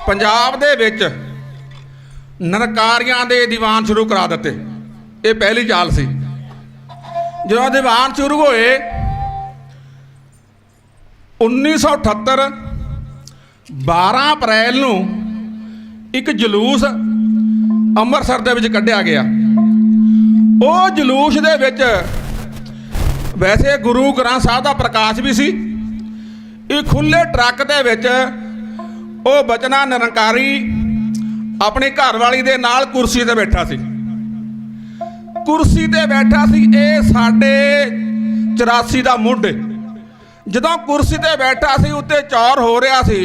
ਪੰਜਾਬ ਦੇ ਵਿੱਚ ਨਰਕਾਰੀਆਂ ਦੇ ਦੀਵਾਨ ਸ਼ੁਰੂ ਕਰਾ ਦਿੱਤੇ। ਇਹ ਪਹਿਲੀ ਚਾਲ ਸੀ। ਜਦੋਂ ਦੀਵਾਨ ਸ਼ੁਰੂ ਹੋਏ 1978 12 ਅਪ੍ਰੈਲ ਨੂੰ ਇੱਕ ਜਲੂਸ ਅੰਮ੍ਰਿਤਸਰ ਦੇ ਵਿੱਚ ਕੱਢਿਆ ਗਿਆ। ਉਹ ਜਲੂਸ ਦੇ ਵਿੱਚ ਵੈਸੇ ਗੁਰੂ ਗ੍ਰੰਥ ਸਾਹਿਬ ਦਾ ਪ੍ਰਕਾਸ਼ ਵੀ ਸੀ। ਇਹ ਖੁੱਲੇ ਟਰੱਕ ਦੇ ਵਿੱਚ ਉਹ ਬਚਨਾ ਨਿਰੰਕਾਰੀ ਆਪਣੀ ਘਰਵਾਲੀ ਦੇ ਨਾਲ ਕੁਰਸੀ ਤੇ ਬੈਠਾ ਸੀ। ਕੁਰਸੀ ਤੇ ਬੈਠਾ ਸੀ। ਇਹ ਸਾਡੇ 84 ਦਾ ਮੁੱਢ। ਜਦੋਂ ਕੁਰਸੀ ਤੇ ਬੈਠਾ ਸੀ, ਉੱਤੇ ਚੌਰ ਹੋ ਰਿਹਾ ਸੀ।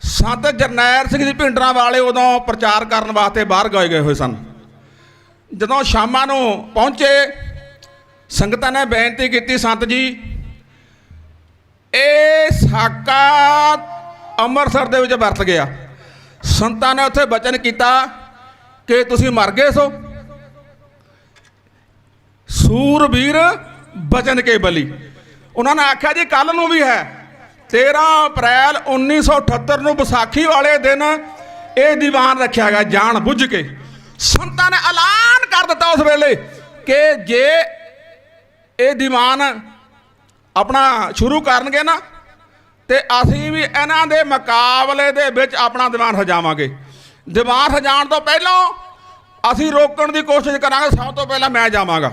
ਸੰਤ ਜਰਨੈਲ ਸਿੰਘ ਜੀ ਭਿੰਡਰਾਂ ਵਾਲੇ ਉਦੋਂ ਪ੍ਰਚਾਰ ਕਰਨ ਵਾਸਤੇ ਬਾਹਰ ਗਏ ਹੋਏ ਸਨ। ਜਦੋਂ ਸ਼ਾਮਾਂ ਨੂੰ ਪਹੁੰਚੇ, ਸੰਗਤਾਂ ਨੇ ਬੇਨਤੀ ਕੀਤੀ, ਸੰਤ ਜੀ ਇਹ ਸਾਕਾ ਅੰਮ੍ਰਿਤਸਰ ਦੇ ਵਿੱਚ ਵਰਤ ਗਿਆ। ਸੰਤਾਂ ਨੇ ਉੱਥੇ ਬਚਨ ਕੀਤਾ ਕਿ ਤੁਸੀਂ ਮਰ ਗਏ ਸੋ, ਸੂਰਬੀਰ ਬਚਨ ਕੇ ਬਲੀ। ਉਹਨਾਂ ਨੇ ਆਖਿਆ ਜੀ ਕੱਲ ਨੂੰ ਵੀ ਹੈ 13 ਅਪ੍ਰੈਲ 1978 ਨੂੰ ਵਿਸਾਖੀ ਵਾਲੇ ਦਿਨ ਇਹ ਦੀਵਾਨ ਰੱਖਿਆ ਗਿਆ ਜਾਣ ਬੁੱਝ ਕੇ। ਸੰਤਾਂ ਨੇ ਐਲਾਨ ਕਰ ਦਿੱਤਾ ਉਸ ਵੇਲੇ ਕਿ ਜੇ ਇਹ ਦੀਵਾਨ ਆਪਣਾ ਸ਼ੁਰੂ ਕਰਨਗੇ ਨਾ, ਤੇ ਅਸੀਂ ਵੀ ਇਹਨਾਂ ਦੇ ਮੁਕਾਬਲੇ ਦੇ ਵਿੱਚ ਆਪਣਾ ਦੀਵਾਨ ਸਜਾਵਾਂਗੇ। ਦੀਵਾਨ ਸਜਾਉਣ ਤੋਂ ਪਹਿਲਾਂ ਅਸੀਂ ਰੋਕਣ ਦੀ ਕੋਸ਼ਿਸ਼ ਕਰਾਂਗੇ, ਸਭ ਤੋਂ ਪਹਿਲਾਂ ਮੈਂ ਜਾਵਾਂਗਾ।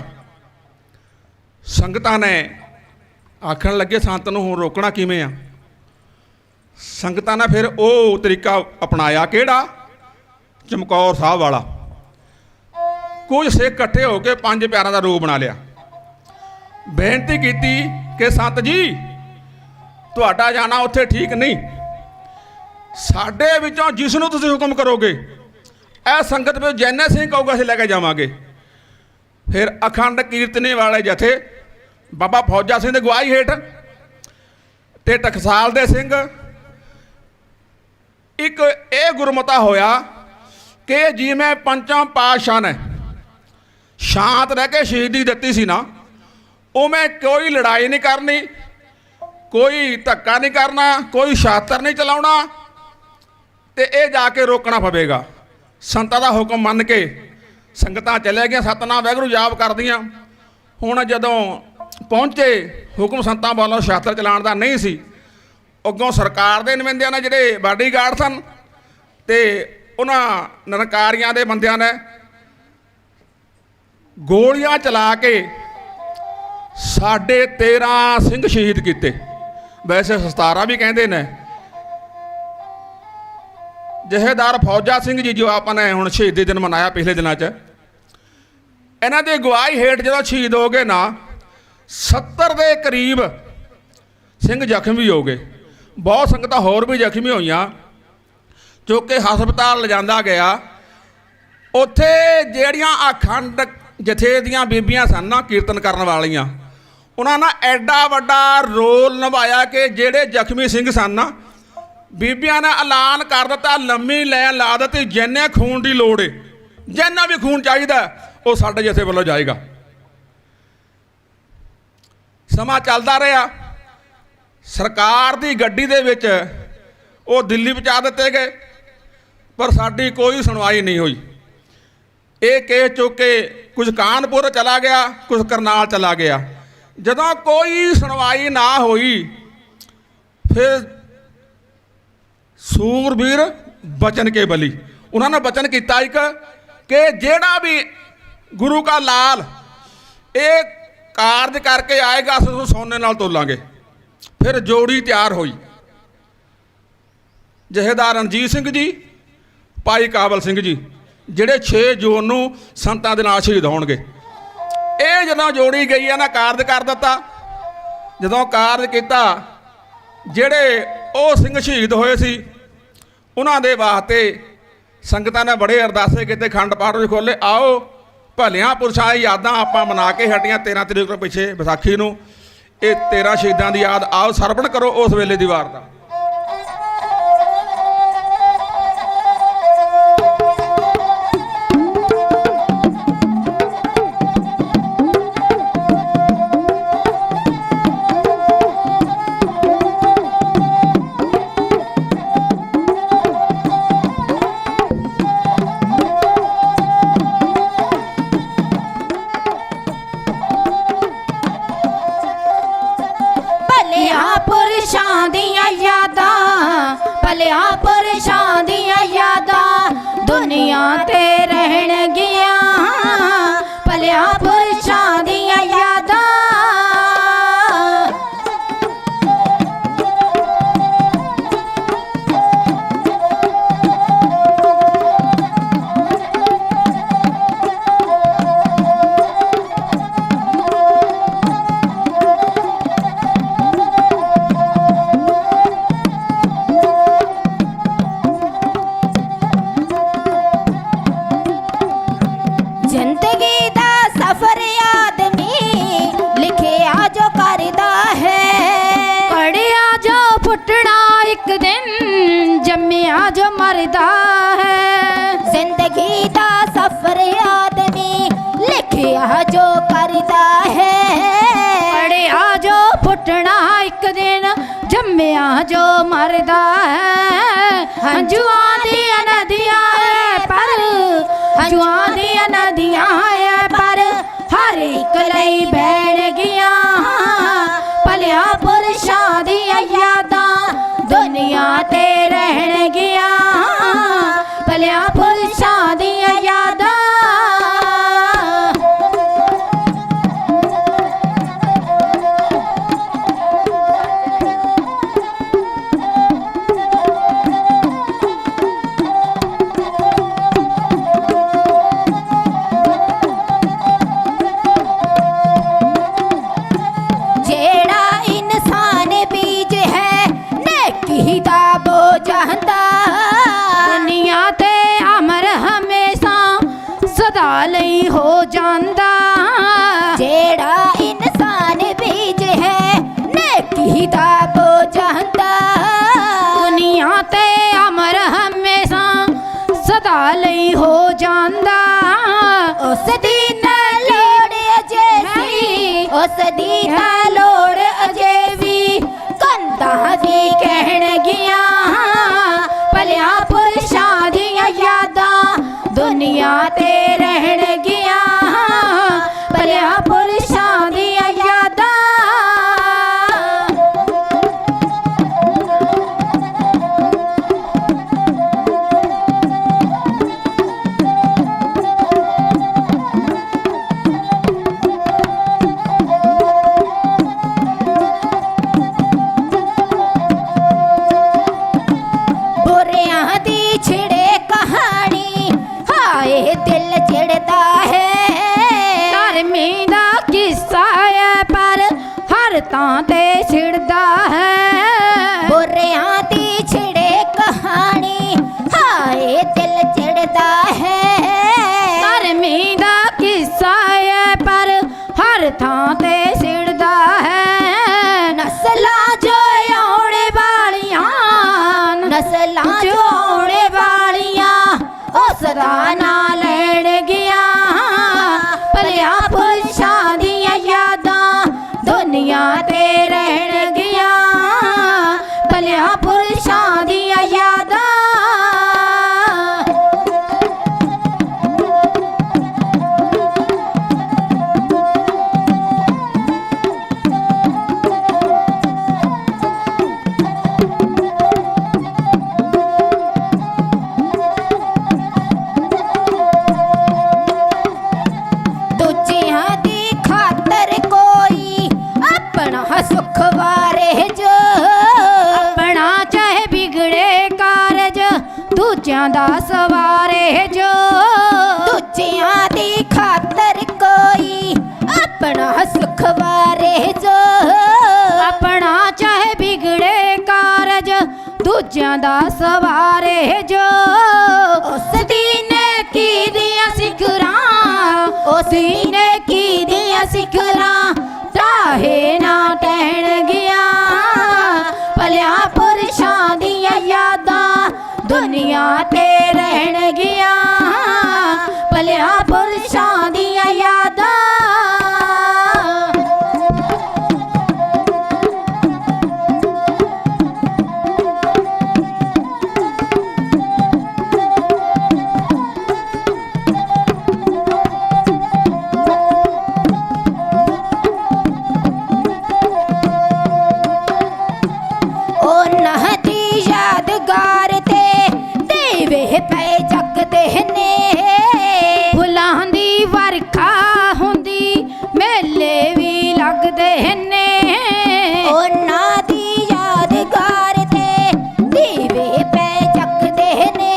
ਸੰਗਤਾਂ ਨੇ ਆਖਣ ਲੱਗੇ ਸੰਤ ਨੂੰ ਹੁਣ ਰੋਕਣਾ ਕਿਵੇਂ ਆ। ਸੰਗਤਾਂ ਨੇ ਫਿਰ ਉਹ ਤਰੀਕਾ ਅਪਣਾਇਆ, ਕਿਹੜਾ? ਚਮਕੌਰ ਸਾਹਿਬ ਵਾਲਾ। ਕੁਝ ਸਿੱਖ ਇਕੱਠੇ ਹੋ ਕੇ 5 ਪਿਆਰਿਆਂ ਦਾ ਰੂਪ ਬਣਾ ਲਿਆ। ਬੇਨਤੀ ਕੀਤੀ ਕਿ ਸੰਤ ਜੀ ਤੁਹਾਡਾ ਜਾਣਾ ਉੱਥੇ ਠੀਕ ਨਹੀਂ, ਸਾਡੇ ਵਿੱਚੋਂ ਜਿਸ ਨੂੰ ਤੁਸੀਂ ਹੁਕਮ ਕਰੋਗੇ ਇਹ ਸੰਗਤ ਵਿੱਚ ਜੈਨੇ ਸਿੰਘ ਕਹੂਗਾ ਅਸੀਂ ਲੈ ਕੇ ਜਾਵਾਂਗੇ। ਫਿਰ ਅਖੰਡ ਕੀਰਤਨੀ ਵਾਲੇ ਜਥੇ ਬਾਬਾ ਫੌਜਾ ਸਿੰਘ ਦੀ ਅਗਵਾਈ ਹੇਠ ਤੇ ਟਕਸਾਲ ਦੇ ਸਿੰਘ, ਇੱਕ ਇਹ ਗੁਰਮਤਾ ਹੋਇਆ ਕਿ ਜਿਵੇਂ ਪੰਚਮ ਪਾਤਸ਼ਾਹ ਨੇ ਸ਼ਾਂਤ ਰਹਿ ਕੇ ਸ਼ਹੀਦੀ ਦਿੱਤੀ ਸੀ ਨਾ, ਉਵੇਂ ਕੋਈ ਲੜਾਈ ਨਹੀਂ ਕਰਨੀ, ਕੋਈ ਧੱਕਾ ਨਹੀਂ ਕਰਨਾ, ਕੋਈ ਸ਼ਾਸਤਰ ਨਹੀਂ ਚਲਾਉਣਾ, ਤੇ ਇਹ ਜਾ ਕੇ ਰੋਕਣਾ ਪਵੇਗਾ। ਸੰਤਾਂ ਦਾ ਹੁਕਮ ਮੰਨ ਕੇ ਸੰਗਤਾਂ ਚਲੇ ਗਈਆਂ, ਸਤਨਾਮ ਵਾਹਿਗੁਰੂ ਜਾਪ ਕਰਦੀਆਂ। ਹੁਣ ਜਦੋਂ ਪਹੁੰਚੇ, ਹੁਕਮ ਸੰਤਾਂ ਵੱਲੋਂ ਸ਼ਾਸਤਰ ਚਲਾਉਣ ਦਾ ਨਹੀਂ ਸੀ। ਅੱਗੋਂ ਸਰਕਾਰ ਦੇ ਨੁਮਾਇੰਦਿਆਂ ਨੇ ਜਿਹੜੇ ਬਾਡੀਗਾਰਡ ਸਨ ਤੇ ਉਹਨਾਂ ਨਿਰੰਕਾਰੀਆਂ ਦੇ ਬੰਦਿਆਂ ਨੇ ਗੋਲੀਆਂ ਚਲਾ ਕੇ 13.5 ਸਿੰਘ ਸ਼ਹੀਦ ਕੀਤੇ। ਵੈਸੇ 17 ਵੀ ਕਹਿੰਦੇ ਨੇ। ਜਥੇਦਾਰ ਫੌਜਾ ਸਿੰਘ ਜੀ ਜੋ ਆਪਾਂ ਨੇ ਹੁਣ ਸ਼ਹੀਦੀ ਦਿਨ ਮਨਾਇਆ ਪਿਛਲੇ ਦਿਨਾਂ 'ਚ, ਇਹਨਾਂ ਦੀ ਅਗਵਾਈ ਹੇਠ ਜਦੋਂ ਸ਼ਹੀਦ ਹੋ ਗਏ ਨਾ, 70 ਦੇ ਕਰੀਬ ਸਿੰਘ ਜ਼ਖਮੀ ਹੋ ਗਏ। ਬਹੁਤ ਸੰਗਤਾਂ ਹੋਰ ਵੀ ਜ਼ਖਮੀ ਹੋਈਆਂ, ਜੋ ਕਿ ਹਸਪਤਾਲ ਲਿਜਾਂਦਾ ਗਿਆ। ਉੱਥੇ ਜਿਹੜੀਆਂ ਅਖੰਡ ਜਥੇ ਦੀਆਂ ਬੀਬੀਆਂ ਸਨ ਨਾ, ਕੀਰਤਨ ਕਰਨ ਵਾਲੀਆਂ, ਉਹਨਾਂ ਨੇ ਐਡਾ ਵੱਡਾ ਰੋਲ ਨਿਭਾਇਆ ਕਿ ਜਿਹੜੇ ਜ਼ਖਮੀ ਸਿੰਘ ਸਨ ਨਾ, ਬੀਬੀਆਂ ਨੇ ਐਲਾਨ ਕਰ ਦਿੱਤਾ, ਲੰਮੀ ਲਾਈਨ ਲਾ ਦਿੱਤੀ, ਜਿੰਨੇ ਖੂਨ ਦੀ ਲੋੜ ਹੈ, ਜਿੰਨਾ ਵੀ ਖੂਨ ਚਾਹੀਦਾ ਉਹ ਸਾਡੇ ਜਥੇ ਵੱਲੋਂ ਜਾਏਗਾ। ਸਮਾਂ ਚੱਲਦਾ ਰਿਹਾ। ਸਰਕਾਰ ਦੀ ਗੱਡੀ ਦੇ ਵਿੱਚ ਉਹ ਦਿੱਲੀ ਪਹੁੰਚਾ ਦਿੱਤੇ ਗਏ, ਪਰ ਸਾਡੀ ਕੋਈ ਸੁਣਵਾਈ ਨਹੀਂ ਹੋਈ। ਇਹ ਕੇਸ ਚੁੱਕ ਕੇ ਕੁਝ ਕਾਨਪੁਰ ਚਲਾ ਗਿਆ, ਕੁਝ ਕਰਨਾਲ ਚਲਾ ਗਿਆ। ਜਦੋਂ ਕੋਈ ਸੁਣਵਾਈ ਨਾ ਹੋਈ ਫਿਰ ਸੂਰਬੀਰ ਬਚਨ ਕੇ ਬਲੀ, ਉਹਨਾਂ ਨੇ ਬਚਨ ਕੀਤਾ ਇੱਕ ਕਿ ਜਿਹੜਾ ਵੀ ਗੁਰੂ ਕਾ ਲਾਲ ਇਹ ਕਾਰਜ ਕਰਕੇ ਆਏਗਾ ਅਸੀਂ ਉਸਨੂੰ ਸੋਨੇ ਨਾਲ ਤੋਲਾਂਗੇ। ਫਿਰ ਜੋੜੀ ਤਿਆਰ ਹੋਈ, ਜਥੇਦਾਰ ਰਣਜੀਤ ਸਿੰਘ ਜੀ, ਭਾਈ ਕਾਬਲ ਸਿੰਘ ਜੀ, ਜਿਹੜੇ 6 ਜੂਨ ਨੂੰ ਸੰਤਾਂ ਦੇ ਨਾਲ ਸ਼ਹੀਦ ਹੋਣਗੇ। ਇਹ ਜਦੋਂ ਜੋੜੀ ਗਈ ਆ ਨਾ ਕਾਰਜ ਕਰ ਦਿੱਤਾ। ਜਦੋਂ ਕਾਰਜ ਕੀਤਾ, ਜਿਹੜੇ ਉਹ ਸਿੰਘ ਸ਼ਹੀਦ ਹੋਏ ਸੀ ਉਹਨਾਂ ਦੇ ਵਾਸਤੇ ਸੰਗਤਾਂ ਨੇ ਬੜੇ ਅਰਦਾਸੇ ਕੀਤੇ, ਖੰਡ ਪਾਠ ਵੀ ਖੋਲ੍ਹੇ। ਆਓ ਭਲਿਆਂ ਪੁਰਸ਼ਾਂ ਦੀ ਯਾਦਾਂ ਆਪਾਂ ਮਨਾ ਕੇ ਹਟੀਆਂ 13 ਤਰੀਕ ਤੋਂ ਪਿੱਛੇ ਵਿਸਾਖੀ ਨੂੰ, ਇਹ 13 ਸ਼ਹੀਦਾਂ ਦੀ ਯਾਦ ਆਓ ਸਰਵਣ ਕਰੋ ਉਸ ਵੇਲੇ ਦੀ ਵਾਰ ਦਾ। ਭਲਿਆਂ ਪੁਰਸ਼ਾਂ ਦੀਆਂ ਯਾਦਾਂ ਦੁਨੀਆ ਤੇ ਰਹਿਣਗੀਆਂ, ਭਲਿਆਂ ਪੁਰਸ਼ਾਂ ਦੀਆਂ ਯਾਦਾਂ। ਜ਼ਿੰਦਗੀ ਦਾ ਸਫ਼ਰ ਆਦਮੀ ਲਿਖਿਆ ਜੋ ਕਰਦਾ ਹੈ, ਪੜਿਆ ਜੋ ਫੁੱਟਣਾ ਇੱਕ ਦਿਨ, ਜੰਮਿਆ ਜੋ ਮਰਦਾ ਹੈ। ਜ਼ਿੰਦਗੀ ਦਾ ਸਫ਼ਰ ਆਦਮੀ ਲਿਖਿਆ ਜੋ ਕਰਦਾ ਹੈ, ਪੜਿਆ ਜੋ ਫੁੱਟਣਾ ਇੱਕ ਦਿਨ, ਜੰਮਿਆ ਜੋ ਮਰਦਾ ਹੈ। ਹੰਝੂਆਂ ਦੀਆਂ ਨਦੀਆਂ ਹੈ ਪਰ, ਹੰਝੂਆਂ ਦੀਆਂ ਨਦੀਆਂ ਹੈ ਪਰ, ਹਰ ਇੱਕ ਲਈ ਬਹਿਣਗੀਆਂ, ਭਲਿਆਂ ਪੁਰਸ਼ਾਂ ਦੀਆਂ ਯਾਦਾਂ ਦੁਨੀਆ ਤੇ ਰਹਿਣਗੀਆਂ, ਭਲਿਆਂ ਪੁਰਸ਼ਾਂ ਦੀਆਂ ਯਾਦਾਂ। ਜਿਹੜਾ ਇਨਸਾਨ ਬੀਜ ਹੈ ਨੇਕੀ ਦਾ ਬੋਝ ਹੁੰਦਾ, ਦੁਨੀਆ ਤੇ ਅਮਰ ਹਮੇਸ਼ਾ ਸਦਾ ਲਈ ਹੋ ਜਾਂਦਾ। ਜਿਹੜਾ ਇਨਸਾਨ ਬੀਜ ਹੈ ਨੇਕੀ ਦਾ ਬੋਝ ਹੁੰਦਾ, ਦੁਨੀਆ ਤੇ ਅਮਰ ਹਮੇਸ਼ਾ ਸਦਾ ਲਈ ਹੋ ਜਾਂਦਾ। ਉਸ ਦੀ ਨਾ ਲੋੜ ਅਜੇ ਵੀ, ਉਸ ਦੀ ਨਾ ਲੋੜ ਅਜੇ ਵੀ, ਕੰਧਾਂ ਵੀ ਕਹਿਣਗੀਆਂ, ਭਲਿਆਂ ਪੁਰਸ਼ਾਂ ਦੀਆਂ ਯਾਦਾਂ ਦੁਨੀਆ ਤੇ ਰਹਿਣਗੀਆਂ, ਭਲਿਆਂ ਪੁਰਸ਼ਾਂ ਦੀਆਂ ਯਾਦਾਂ। ਬੁਰਿਆਂ ਦੀ ਛਿੜੇ ਕਹਾਣੀ ਹਾਏ ਦਿਲ ਚਿੜਦਾ ਹੈ, ਧਰਮੀ ਦਾ ਕਿੱਸਾ ਹੈ ਪਰ ਹਰ ਥਾਂ ਤੇ ਛਿੜਦਾ ਹੈ। ਬੁਰਿਆਂ ਦੀ ਛਿੜੇ ਕਹਾਣੀ ਹਾਏ ਦਿਲ ਚਿੜਦਾ ਹੈ, ਧਰਮੀ ਦਾ ਕਿੱਸਾ ਹੈ ਪਰ ਹਰ ਥਾਂ ਤੇ ਛਿੜਦਾ ਹੈ। ਨਸਲਾਂ ਜੋ ਆਉਣ ਵਾਲੀਆਂ, ਨਸਲਾਂ ਜੋ ਆਉਣ ਵਾਲੀਆਂ ਉਸ ਦਾ ਨਾਂ ਲੈਣਗੀਆਂ, ਭਲਿਆਂ ਪੁਰਸ਼ਾਂ ਦੀਆਂ ਯਾਦਾਂ ਦੁਨੀਆ ਤੇ ਰਹਿ ਸੁਖ ਵਾਰੇ ਜੋ ਆਪਣਾ ਚਾਹੇ ਵਿਗੜੇ ਕਾਰਜ ਦੂਜਿਆਂ ਦਾ ਸਵਾਰੇ ਜੋ ਦੂਜਿਆਂ ਦੀ ਖਾਤਰ ਕੋਈ ਆਪਣਾ ਸੁਖ ਵਾਰੇ ਜੋ ਆਪਣਾ ਚਾਹੇ ਵਿਗੜੇ ਕਾਰਜ ਦੂਜਿਆਂ ਦਾ ਸਵਾਰੇ ਜੋ ਉਸ ਦੀ ਨੇਕੀ ਦੀਆਂ ਸਿਖਰਾਂ ਉਸ ਦੀ ਨੇਕੀ ਦੀਆਂ ਸਿਖਰਾਂ ਚਾਹੇ ਨਾ ਟਹਿਣ ਗਿਆ ਭਲਿਆ ਪੁਰਸ਼ਾਂ ਦੀਆਂ ਯਾਦਾਂ ਦੁਨੀਆ ਤੇ ਰਹਿਣ ਗਿਆ ਭਲਿਆ ਪੁਰਸ਼ਾਂ ਦੀਆਂ ਯਾਦਾਂ ਉਹਨਾਂ ਦੀ ਯਾਦਗਾਰ ਤੇ ਦੇਵੇ ਪੈ ਜਗਦੇ ਨੇ ਫੁੱਲਾਂ ਦੀ ਵਰਖਾ ਹੁੰਦੀ ਮੇਲੇ ਵੀ ਲੱਗਦੇ ਨੇ ਉਹਨਾਂ ਦੀ ਯਾਦਗਾਰ ਤੇ ਦੇਵੇ ਪੈ ਜਗਦੇ ਨੇ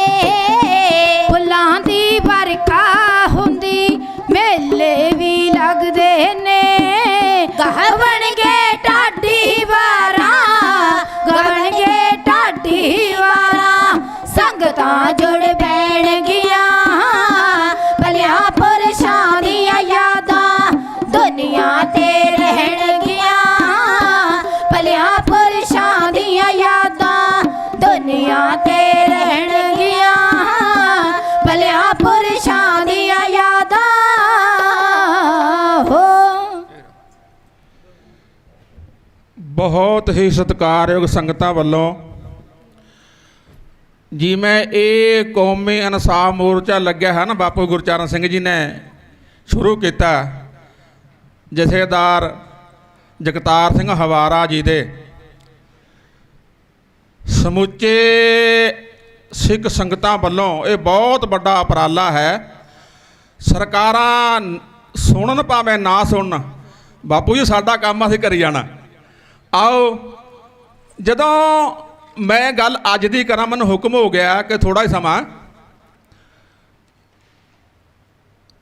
ਫੁੱਲਾਂ ਦੀ ਵਰਖਾ ਹੁੰਦੀ ਮੇਲੇ ਵੀ ਲੱਗਦੇ ਨੇ ਗਾਵਣਗੇ ਢਾਡੀ ਵਾਰਾਂ ਗਾਵਣਗੇ ਢਾਡੀ ਵਾਰਾਂ ਸੰਗਤਾਂ ਜੁੜ ਬੈਣਗੀਆਂ ਭਲਿਆ ਪੁਰਸ਼ਾਂ ਦੀਆਂ ਯਾਦਾਂ ਦੁਨੀਆ ਤੇ ਰਹਿਣਗੀਆਂ ਭਲਿਆ ਪੁਰਸ਼ਾਂ ਦੀਆਂ ਯਾਦਾਂ ਦੁਨੀਆ ਤੇ ਰਹਿਣਗੀਆਂ ਭਲਿਆ ਪੁਰਸ਼ਾਂ ਦੀਆਂ ਯਾਦਾਂ ਹੋ ਬਹੁਤ ਹੀ ਸਤਿਕਾਰਯੋਗ ਸੰਗਤਾਂ ਵੱਲੋਂ ਜਿਵੇਂ ਇਹ ਕੌਮੀ ਇਨਸਾਫ ਮੋਰਚਾ ਲੱਗਿਆ ਹੈ ਨਾ ਬਾਪੂ ਗੁਰਚਰਨ ਸਿੰਘ ਜੀ ਨੇ ਸ਼ੁਰੂ ਕੀਤਾ ਜਥੇਦਾਰ ਜਗਤਾਰ ਸਿੰਘ ਹਵਾਰਾ ਜੀ ਦੇ ਸਮੁੱਚੇ ਸਿੱਖ ਸੰਗਤਾਂ ਵੱਲੋਂ ਇਹ ਬਹੁਤ ਵੱਡਾ ਉਪਰਾਲਾ ਹੈ। ਸਰਕਾਰਾਂ ਸੁਣਨ ਭਾਵੇਂ ਨਾ ਸੁਣਨ, ਬਾਪੂ ਜੀ ਸਾਡਾ ਕੰਮ ਅਸੀਂ ਕਰੀ ਜਾਣਾ। ਆਓ ਜਦੋਂ ਮੈਂ ਗੱਲ ਅੱਜ ਦੀ ਕਰਾਂ, ਮੈਨੂੰ ਹੁਕਮ ਹੋ ਗਿਆ ਕਿ ਥੋੜਾ ਹੀ ਸਮਾਂ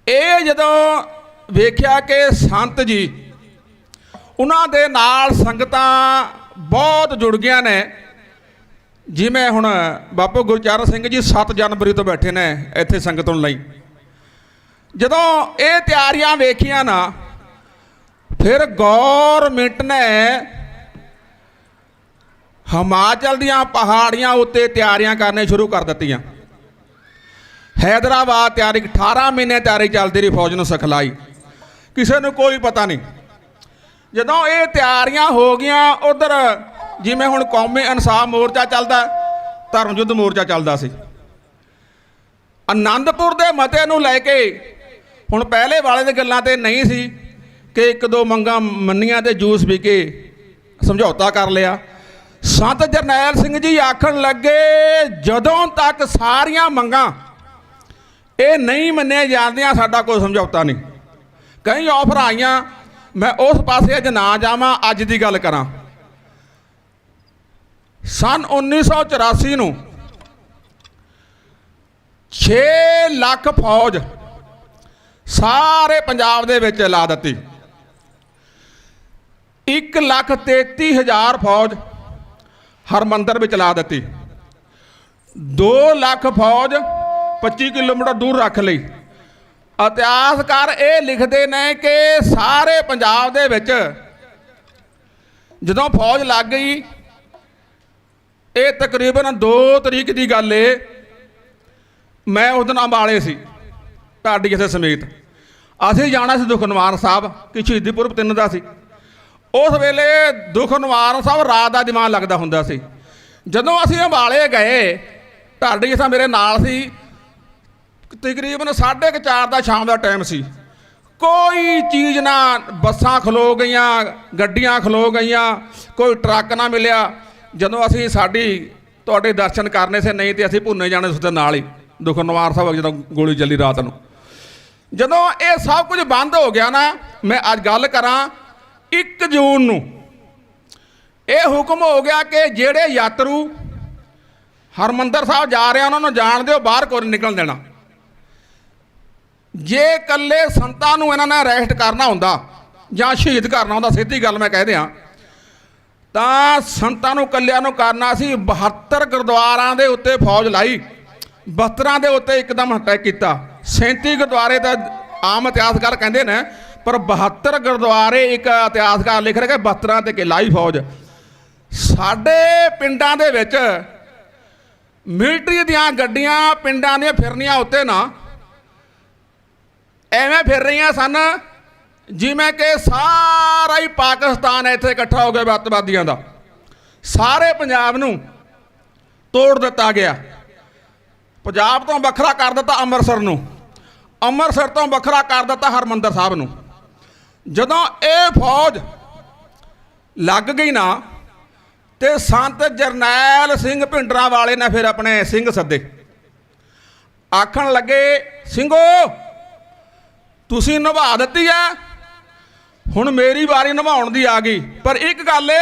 ਇਹ ਜਦੋਂ ਵੇਖਿਆ ਕਿ ਸੰਤ ਜੀ ਉਹਨਾਂ ਦੇ ਨਾਲ ਸੰਗਤਾਂ ਬਹੁਤ ਜੁੜ ਗਈਆਂ ਨੇ। ਜਿਵੇਂ ਹੁਣ ਬਾਪੂ ਗੁਰਚਰਨ ਸਿੰਘ ਜੀ 7 ਜਨਵਰੀ ਤੋਂ ਬੈਠੇ ਨੇ ਇੱਥੇ ਸੰਗਤ ਨੂੰ ਲਈ। ਜਦੋਂ ਇਹ ਤਿਆਰੀਆਂ ਵੇਖੀਆਂ ਨਾ, ਫਿਰ ਗੌਰਮਿੰਟ ਨੇ ਹਿਮਾਚਲ ਦੀਆਂ ਪਹਾੜੀਆਂ ਉੱਤੇ ਤਿਆਰੀਆਂ ਕਰਨੇ ਸ਼ੁਰੂ ਕਰ ਦਿੱਤੀਆਂ। ਹੈਦਰਾਬਾਦ ਤਿਆਰੀ 18 ਮਹੀਨੇ ਤਿਆਰੀ ਚੱਲਦੀ ਰਹੀ, ਫੌਜ ਨੂੰ ਸਿਖਲਾਈ, ਕਿਸੇ ਨੂੰ ਕੋਈ ਪਤਾ ਨਹੀਂ। ਜਦੋਂ ਇਹ ਤਿਆਰੀਆਂ ਹੋ ਗਈਆਂ, ਉਧਰ ਜਿਵੇਂ ਹੁਣ ਕੌਮੀ ਇਨਸਾਫ ਮੋਰਚਾ ਚੱਲਦਾ, ਧਰਮ ਯੁੱਧ ਮੋਰਚਾ ਚੱਲਦਾ ਸੀ। ਆਨੰਦਪੁਰ ਦੇ ਮਤੇ ਨੂੰ ਲੈ ਕੇ ਹੁਣ ਪਹਿਲੇ ਵਾਲੇ ਦੀ ਗੱਲਾਂ ਤੇ ਨਹੀਂ ਸੀ ਕਿ 1-2 ਮੰਗਾਂ ਮੰਨੀਆਂ ਤੇ ਜੂਸ ਪੀ ਕੇ ਸਮਝੌਤਾ ਕਰ ਲਿਆ। ਸੰਤ ਜਰਨੈਲ ਸਿੰਘ ਜੀ ਆਖਣ ਲੱਗੇ, ਜਦੋਂ ਤੱਕ ਸਾਰੀਆਂ ਮੰਗਾਂ ਇਹ ਨਹੀਂ ਮੰਨੀਆਂ ਜਾਂਦੀਆਂ ਸਾਡਾ ਕੋਈ ਸਮਝੌਤਾ ਨਹੀਂ। ਕਈ ਆਫਰ ਆਈਆਂ, ਮੈਂ ਉਸ ਪਾਸੇ ਅੱਜ ਨਾ ਜਾਵਾਂ, ਅੱਜ ਦੀ ਗੱਲ ਕਰਾਂ। ਸਨ 1984 ਨੂੰ 6 ਲੱਖ ਫੌਜ ਸਾਰੇ ਪੰਜਾਬ ਦੇ ਵਿੱਚ ਲਾ ਦਿੱਤੀ। 1,33,000 ਫੌਜ ਹਰਮੰਦਰ ਵਿੱਚ ਲਾ ਦਿੱਤੀ। 2 ਲੱਖ ਫੌਜ 25 ਕਿਲੋਮੀਟਰ ਦੂਰ ਰੱਖ ਲਈ। ਇਤਿਹਾਸਕਾਰ ਇਹ ਲਿਖਦੇ ਨੇ ਕਿ ਸਾਰੇ ਪੰਜਾਬ ਦੇ ਵਿੱਚ ਜਦੋਂ ਫੌਜ ਲੱਗ ਗਈ, ਇਹ ਤਕਰੀਬਨ 2 ਤਰੀਕ ਦੀ ਗੱਲ ਏ, ਮੈਂ ਉਸ ਦਿਨ ਅੰਬਾਲੇ ਸੀ ਢਾਡੀ ਜਥੇ ਸਮੇਤ। ਅਸੀਂ ਜਾਣਾ ਸੀ ਦੁਖਨਿਵਾਰਨ ਸਾਹਿਬ, ਕਿ ਸ਼ਹੀਦੀ ਪੁਰਬ 3 ਦਾ ਸੀ। ਉਸ ਵੇਲੇ ਦੁਖਨਿਵਾਰਨ ਸਾਹਿਬ ਰਾਤ ਦਾ ਦੀਵਾਨ ਲੱਗਦਾ ਹੁੰਦਾ ਸੀ। ਜਦੋਂ ਅਸੀਂ ਅੰਬਾਲੇ ਗਏ, ਢਾਡੀ ਜਥਾ ਮੇਰੇ ਨਾਲ ਸੀ, ਤਕਰੀਬਨ 4:30 ਦਾ ਸ਼ਾਮ ਦਾ ਟਾਈਮ ਸੀ। ਕੋਈ ਚੀਜ਼ ਨਾ, ਬੱਸਾਂ ਖਲੋ ਗਈਆਂ, ਗੱਡੀਆਂ ਖਲੋ ਗਈਆਂ, ਕੋਈ ਟਰੱਕ ਨਾ ਮਿਲਿਆ। ਜਦੋਂ ਅਸੀਂ ਸਾਡੀ ਤੁਹਾਡੇ ਦਰਸ਼ਨ ਕਰਨੇ ਸੀ, ਨਹੀਂ ਤੇ ਅਸੀਂ ਭੁੰਨੇ ਜਾਣੇ ਉਸ ਦੇ ਨਾਲ ਹੀ ਦੁਖਨਿਵਾਰਨ ਸਾਹਿਬ ਜਦੋਂ ਗੋਲੀ ਚੱਲੀ ਰਾਤ ਨੂੰ। ਜਦੋਂ ਇਹ ਸਭ ਕੁਝ ਬੰਦ ਹੋ ਗਿਆ ਨਾ, ਮੈਂ ਅੱਜ ਗੱਲ ਕਰਾਂ 1 ਜੂਨ ਨੂੰ ਇਹ ਹੁਕਮ ਹੋ ਗਿਆ ਕਿ ਜਿਹੜੇ ਯਾਤਰੂ ਹਰਮੰਦਰ ਸਾਹਿਬ ਜਾ ਰਹੇ ਉਹਨਾਂ ਨੂੰ ਜਾਣ ਦਿਓ, ਬਾਹਰ ਕੋਈ ਨਹੀਂ ਨਿਕਲਣ ਦੇਣਾ। ਜੇ ਇਕੱਲੇ ਸੰਤਾਂ ਨੂੰ ਇਹਨਾਂ ਨੇ ਅਰੈਸਟ ਕਰਨਾ ਹੁੰਦਾ ਜਾਂ ਸ਼ਹੀਦ ਕਰਨਾ ਹੁੰਦਾ, ਸਿੱਧੀ ਗੱਲ ਮੈਂ ਕਹਿ ਦਿਆਂ, ਤਾਂ ਸੰਤਾਂ ਨੂੰ ਇਕੱਲਿਆਂ ਨੂੰ ਕਰਨਾ ਸੀ। 72 ਗੁਰਦੁਆਰਿਆਂ ਦੇ ਉੱਤੇ ਫੌਜ ਲਾਈ, 72 ਦੇ ਉੱਤੇ ਇੱਕਦਮ ਅਟੈਕ ਕੀਤਾ। 37 ਗੁਰਦੁਆਰੇ ਤਾਂ ਆਮ ਇਤਿਹਾਸਕਾਰ ਕਹਿੰਦੇ ਨੇ, ਪਰ 72 ਗੁਰਦੁਆਰੇ ਇੱਕ ਇਤਿਹਾਸਕਾਰ ਲਿਖ ਰਿਹਾ ਕਿ 72 ਤੇ ਲਾਈ ਫੌਜ। ਸਾਡੇ ਪਿੰਡਾਂ ਦੇ ਵਿੱਚ ਮਿਲਟਰੀ ਦੀਆਂ ਗੱਡੀਆਂ ਪਿੰਡਾਂ ਦੀਆਂ ਫਿਰਨੀਆਂ ਉੱਤੇ ਨਾ ਐਵੇਂ ਫਿਰ ਰਹੀਆਂ ਸਨ ਜਿਵੇਂ ਕਿ ਸਾਰਾ ਹੀ ਪਾਕਿਸਤਾਨ ਇੱਥੇ ਇਕੱਠਾ ਹੋ ਗਿਆ ਅੱਤਵਾਦੀਆਂ ਦਾ। ਸਾਰੇ ਪੰਜਾਬ ਨੂੰ ਤੋੜ ਦਿੱਤਾ ਗਿਆ। ਪੰਜਾਬ ਤੋਂ ਵੱਖਰਾ ਕਰ ਦਿੱਤਾ ਅੰਮ੍ਰਿਤਸਰ ਨੂੰ, ਅੰਮ੍ਰਿਤਸਰ ਤੋਂ ਵੱਖਰਾ ਕਰ ਦਿੱਤਾ ਹਰਮੰਦਰ ਸਾਹਿਬ ਨੂੰ। ਜਦੋਂ ਇਹ ਫੌਜ ਲੱਗ ਗਈ ਨਾ ਤੇ ਸੰਤ ਜਰਨੈਲ ਸਿੰਘ ਭਿੰਡਰਾਂਵਾਲੇ ਨੇ ਫਿਰ ਆਪਣੇ ਸਿੰਘ ਸੱਦੇ। ਆਖਣ ਲੱਗੇ, ਸਿੰਘੋ ਤੁਸੀਂ ਨਿਭਾ ਦਿੱਤੀ ਹੈ, ਹੁਣ ਮੇਰੀ ਵਾਰੀ ਨਿਭਾਉਣ ਦੀ ਆ ਗਈ। ਪਰ ਇੱਕ ਗੱਲ ਏ,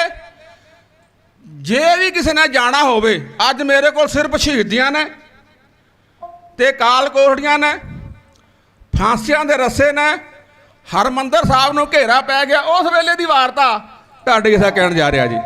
ਜੇ ਵੀ ਕਿਸੇ ਨੇ ਜਾਣਾ ਹੋਵੇ, ਅੱਜ ਮੇਰੇ ਕੋਲ ਸਿਰਫ ਸ਼ਹੀਦੀਆਂ ਨੇ ਤੇ ਕਾਲ ਕੋਠੜੀਆਂ ਨੇ, ਫਾਂਸੀਆਂ ਦੇ ਰੱਸੇ ਨੇ, ਹਰਮੰਦਰ ਸਾਹਿਬ ਨੂੰ ਘੇਰਾ ਪੈ ਗਿਆ। ਉਸ ਵੇਲੇ ਦੀ ਵਾਰਤਾ ਤੁਹਾਡੇ ਕਿਸੇ ਕਹਿਣ ਜਾ ਰਿਹਾ ਜੀ।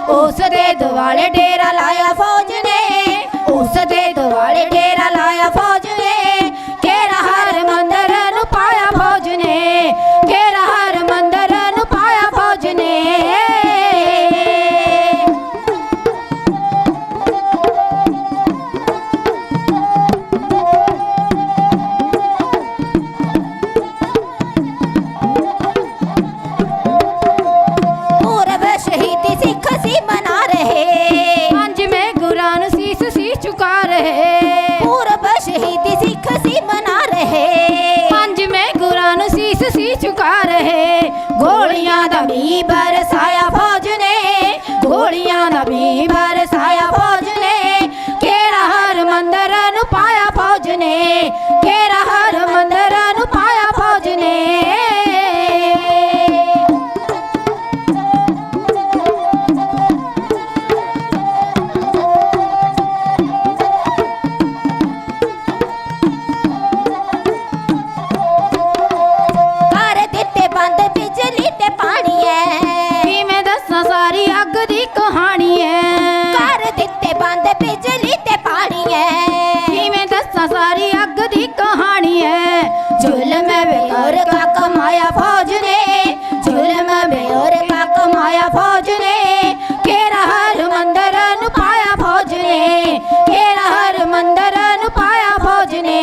ਉਸ ਦੇ ਦੁਆਲੇ ਡੇਰਾ ਲਾਇਆ ਫੌਜ ਨੇ, ਉਸ ਦੇ ਦੁਆਲੇ ਡੇਰਾ ਲਾਇਆ ਫੌਜ ਨੇ, ਘੇਰਾ ਹਰਮੰਦਰ ਨੂੰ ਪਾਇਆ ਫੌਜ ਨੇ, ਘੇਰਾ ਹਰਮੰਦਰ ਨੂੰ ਪਾਇਆ ਫੌਜ ਨੇ। ਗੋਲੀਆਂ ਦਾ ਮੀਂਹ ਬਰਸਾਇਆ ਫੌਜ ਨੇ, ਗੋਲੀਆਂ ਦਾ ਮੀਂਹ ਬਰਸਾਇਆ ਫੌਜ ਨੇ, ਘੇਰਾ ਹਰਮੰਦਰ ਨੂੰ ਪਾਇਆ ਫੌਜ ਨੇ, ਘੇਰਾ ਹਰਮੰਦਰ ਨੂੰ ਪਾਇਆ ਫੌਜ ਨੇ। फौज ने घेरा हर मंदिर नु पाया फौज ने, घेरा हर मंदिर नु पाया फौज ने।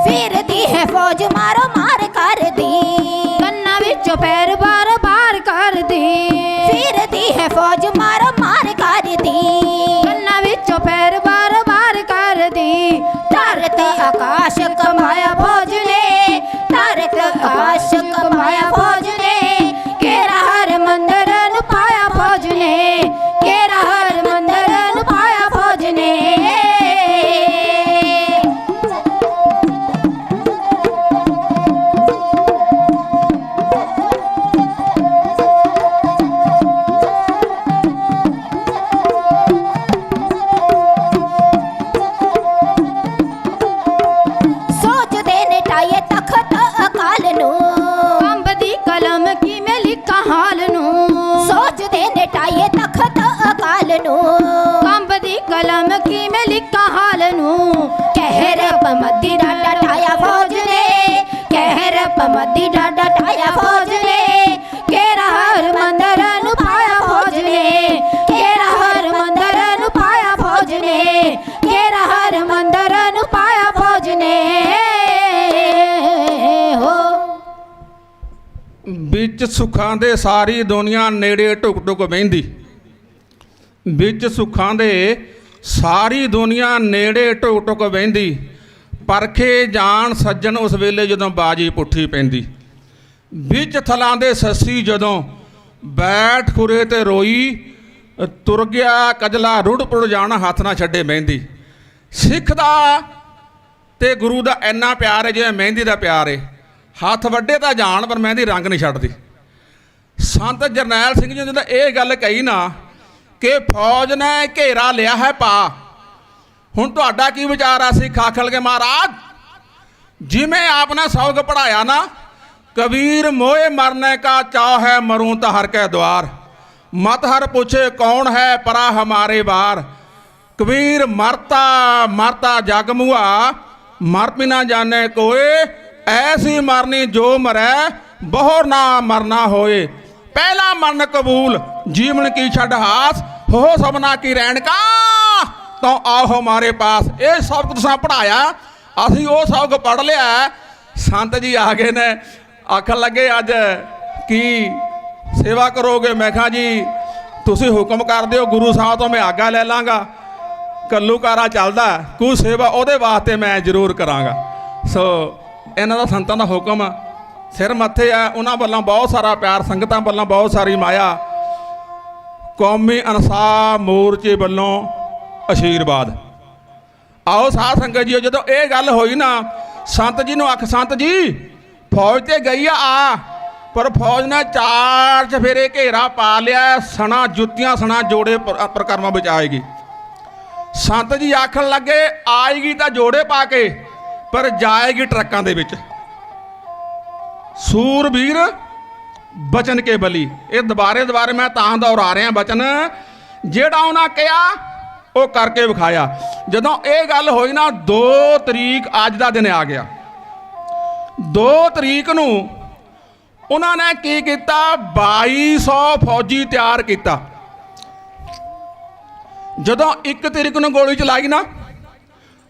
फिर दी है फौज मारो मार कर दी, कन्ना विचों पैर बार बार कर दी। फिर दी है फौज मारो मार कर दी, कन्ना विचों पैर बार बार कर दी। धरत आकाश कमाया फौज ने, धरत आकाश कमाया फौज ने, घेरा हर मंदिर नु पाया फौज ने, घेरा हर मंदिर नु पाया फौज ने। ਬੱਦੀ ਡਾਡਾ ਟਾਇਆ ਫੌਜ ਨੇ ਕੇਰਾ ਹਰ ਮੰਦਰ ਨੂੰ ਪਾਇਆ ਫੌਜ ਨੇ ਕੇਰਾ ਹਰ ਮੰਦਰ ਨੂੰ ਪਾਇਆ ਫੌਜ ਨੇ ਕੇਰਾ ਹਰ ਮੰਦਰ ਨੂੰ ਪਾਇਆ ਫੌਜ ਨੇ ਹੋ ਵਿੱਚ ਸੁੱਖਾਂ ਦੇ ਸਾਰੀ ਦੁਨੀਆ ਨੇੜੇ ਢੁਕ ਢੁਕ ਬਹਿੰਦੀ, ਵਿੱਚ ਸੁੱਖਾਂ ਦੇ ਸਾਰੀ ਦੁਨੀਆ ਨੇੜੇ ਢੁਕ ਢੁਕ ਬਹਿੰਦੀ, ਪਰਖੇ ਜਾਣ ਸੱਜਣ ਉਸ ਵੇਲੇ ਜਦੋਂ ਬਾਜੀ ਪੁੱਠੀ ਪੈਂਦੀ। ਵਿੱਚ ਥਲਾਂ ਦੇ ਸੱਸੀ ਜਦੋਂ ਬੈਠ ਖੁਰੇ ਤੇ ਰੋਈ, ਤੁਰ ਗਿਆ ਕਜਲਾ ਰੁੜ ਪੁੜ ਜਾਣਾ ਹੱਥ ਨਾ ਛੱਡੇ ਮਹਿੰਦੀ। ਸਿੱਖ ਦਾ ਤੇ ਗੁਰੂ ਦਾ ਇੰਨਾ ਪਿਆਰ ਹੈ ਜਿਵੇਂ ਮਹਿੰਦੀ ਦਾ ਪਿਆਰ ਹੈ। ਹੱਥ ਵੱਡੇ ਤਾਂ ਜਾਣ ਪਰ ਮਹਿੰਦੀ ਰੰਗ ਨਹੀਂ ਛੱਡਦੀ। ਸੰਤ ਜਰਨੈਲ ਸਿੰਘ ਜੀ ਜਦੋਂ ਇਹ ਗੱਲ ਕਹੀ ਨਾ ਕਿ ਫੌਜ ਨੇ ਘੇਰਾ ਲਿਆ ਹੈ ਪਾ, ਹੁਣ ਤੁਹਾਡਾ ਕੀ ਵਿਚਾਰ ਆ? ਸਿੱਖ ਆਖਲ ਕੇ ਮਹਾਰਾਜ ਜਿਵੇਂ ਆਪ ਨੇ ਸਬਕ ਪੜਾਇਆ ਨਾ, ਕਬੀਰ ਮੋਏ ਮਰਨੇ ਕਾ ਚਾਹ ਹੈ ਮरूं ਤਾਂ ਹਰ ਕੇ द्वार, मत हर पूछे कौन है परा हमारे बार। कबीर मरता मरता जग मुआ, मर भी ना जाने कोई, ऐसी मरनी जो मरे बहुर ना मरना होए। पहला मन कबूल जीवन की छड़ हास, हो सबना की रैन का तो आओ हमारे पास। ये सबक तुसां पढ़ाया, असी वो सबक पढ़ लिया। संत जी आ गए ने, आखन लगे अज की सेवा करोगे? मैं कहा जी तुसी हुक्म कर दिओ, गुरु साहब तो मैं आगा ले लाँगा, कल्लूकारा चलदा कुछ सेवा ਉਹਦੇ ਵਾਸਤੇ मैं ਜ਼ਰੂਰ ਕਰਾਂਗਾ। ਸੋ ਇਹਨਾਂ ਦਾ ਸੰਤਾਂ ਦਾ ਹੁਕਮ ਸਿਰ ਮੱਥੇ ਆ, ਉਹਨਾਂ ਵੱਲੋਂ ਬਹੁਤ ਸਾਰਾ ਪਿਆਰ, ਸੰਗਤਾਂ ਵੱਲੋਂ ਬਹੁਤ ਸਾਰੀ ਮਾਇਆ, ਕੌਮੀ ਇਨਸਾਫ ਮੋਰਚੇ ਵੱਲੋਂ ਆਸ਼ੀਰਵਾਦ। ਆਓ ਸਾਧ ਸੰਗਤ ਜੀ, ਜਦੋਂ ਇਹ ਗੱਲ ਹੋਈ ਨਾ ਸੰਤ ਜੀ ਨੂੰ ਆਖ, ਸੰਤ ਜੀ ਫੌਜ ਤੇ ਗਈ ਆ पर फौज ने चार चफेरे घेरा पा लिया, सना जुत्तियां सना जोड़े प्रकर्मा बचाएगी। संत जी आखन लगे आएगी तो जोड़े पा के, पर जाएगी ट्रकों के विच। सूरवीर बचन के बली, ये दोबारे मैं तां दोहरा रहा बचन, जेड़ा उन्हें कहा वो करके विखाया। जदों ये गल होई ना 2 तरीक अज का दिन आ गया, 2 तरीक नूं उन्होंने की किया, 2200 फौजी तैयार किया। जदों 1 तरीक को गोली चलाई ना,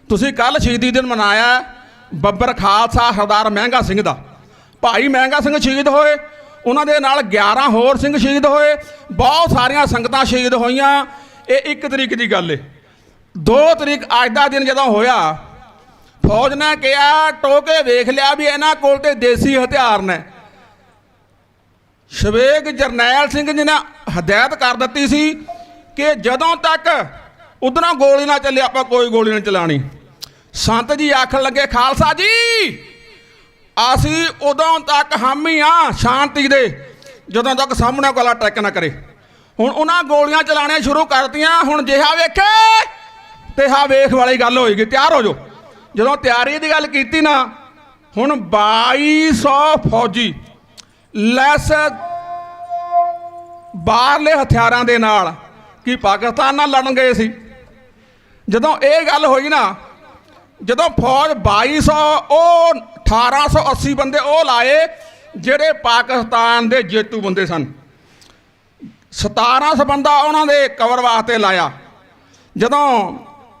तुसी कल शहीदी दिन मनाया बब्बर खालसा सरदार महंगा सिंह का, भाई महंगा सिंह शहीद होए, उन्होंने नाल 11 होर सिंह शहीद होए, बहुत सारिया संगतां शहीद होईयां। ये 1 तरीक की गल है। 2 तरीक अज का दिन जदों होया, फौज ने कहा टोके वेख लिया भी इन्हां कोल ते देसी हथियार ने। शवेग जरनैल सिंह जी ने हदायत कर दी सी कि जदों तक उधरों गोली ना चले आप कोई गोली नहीं चलानी। संत जी आखन लगे खालसा जी असी उदों तक हम ही हाँ शांति दे जदों तक सामने कोला अटैक ना करे। हुण उन्हां गोलियां चलाने शुरू करतियां, हुण जिहा वेखे तिहा वेख वाली गल होएगी, तैयार हो जाओ। जदों तैयारी की गल कीती ना, हुण 2200 फौजी लैस बाहरले हथियारों के नाल कि पाकिस्तान नाल लड़न गए सी। जदों ये गल हुई ना, जदों फौज 2200 वो 1880 बंदे वो लाए जेड़े पाकिस्तान के जेतू बंदे सन, 1700 बंदा उन्होंने कवर वास्ते लाया। जदों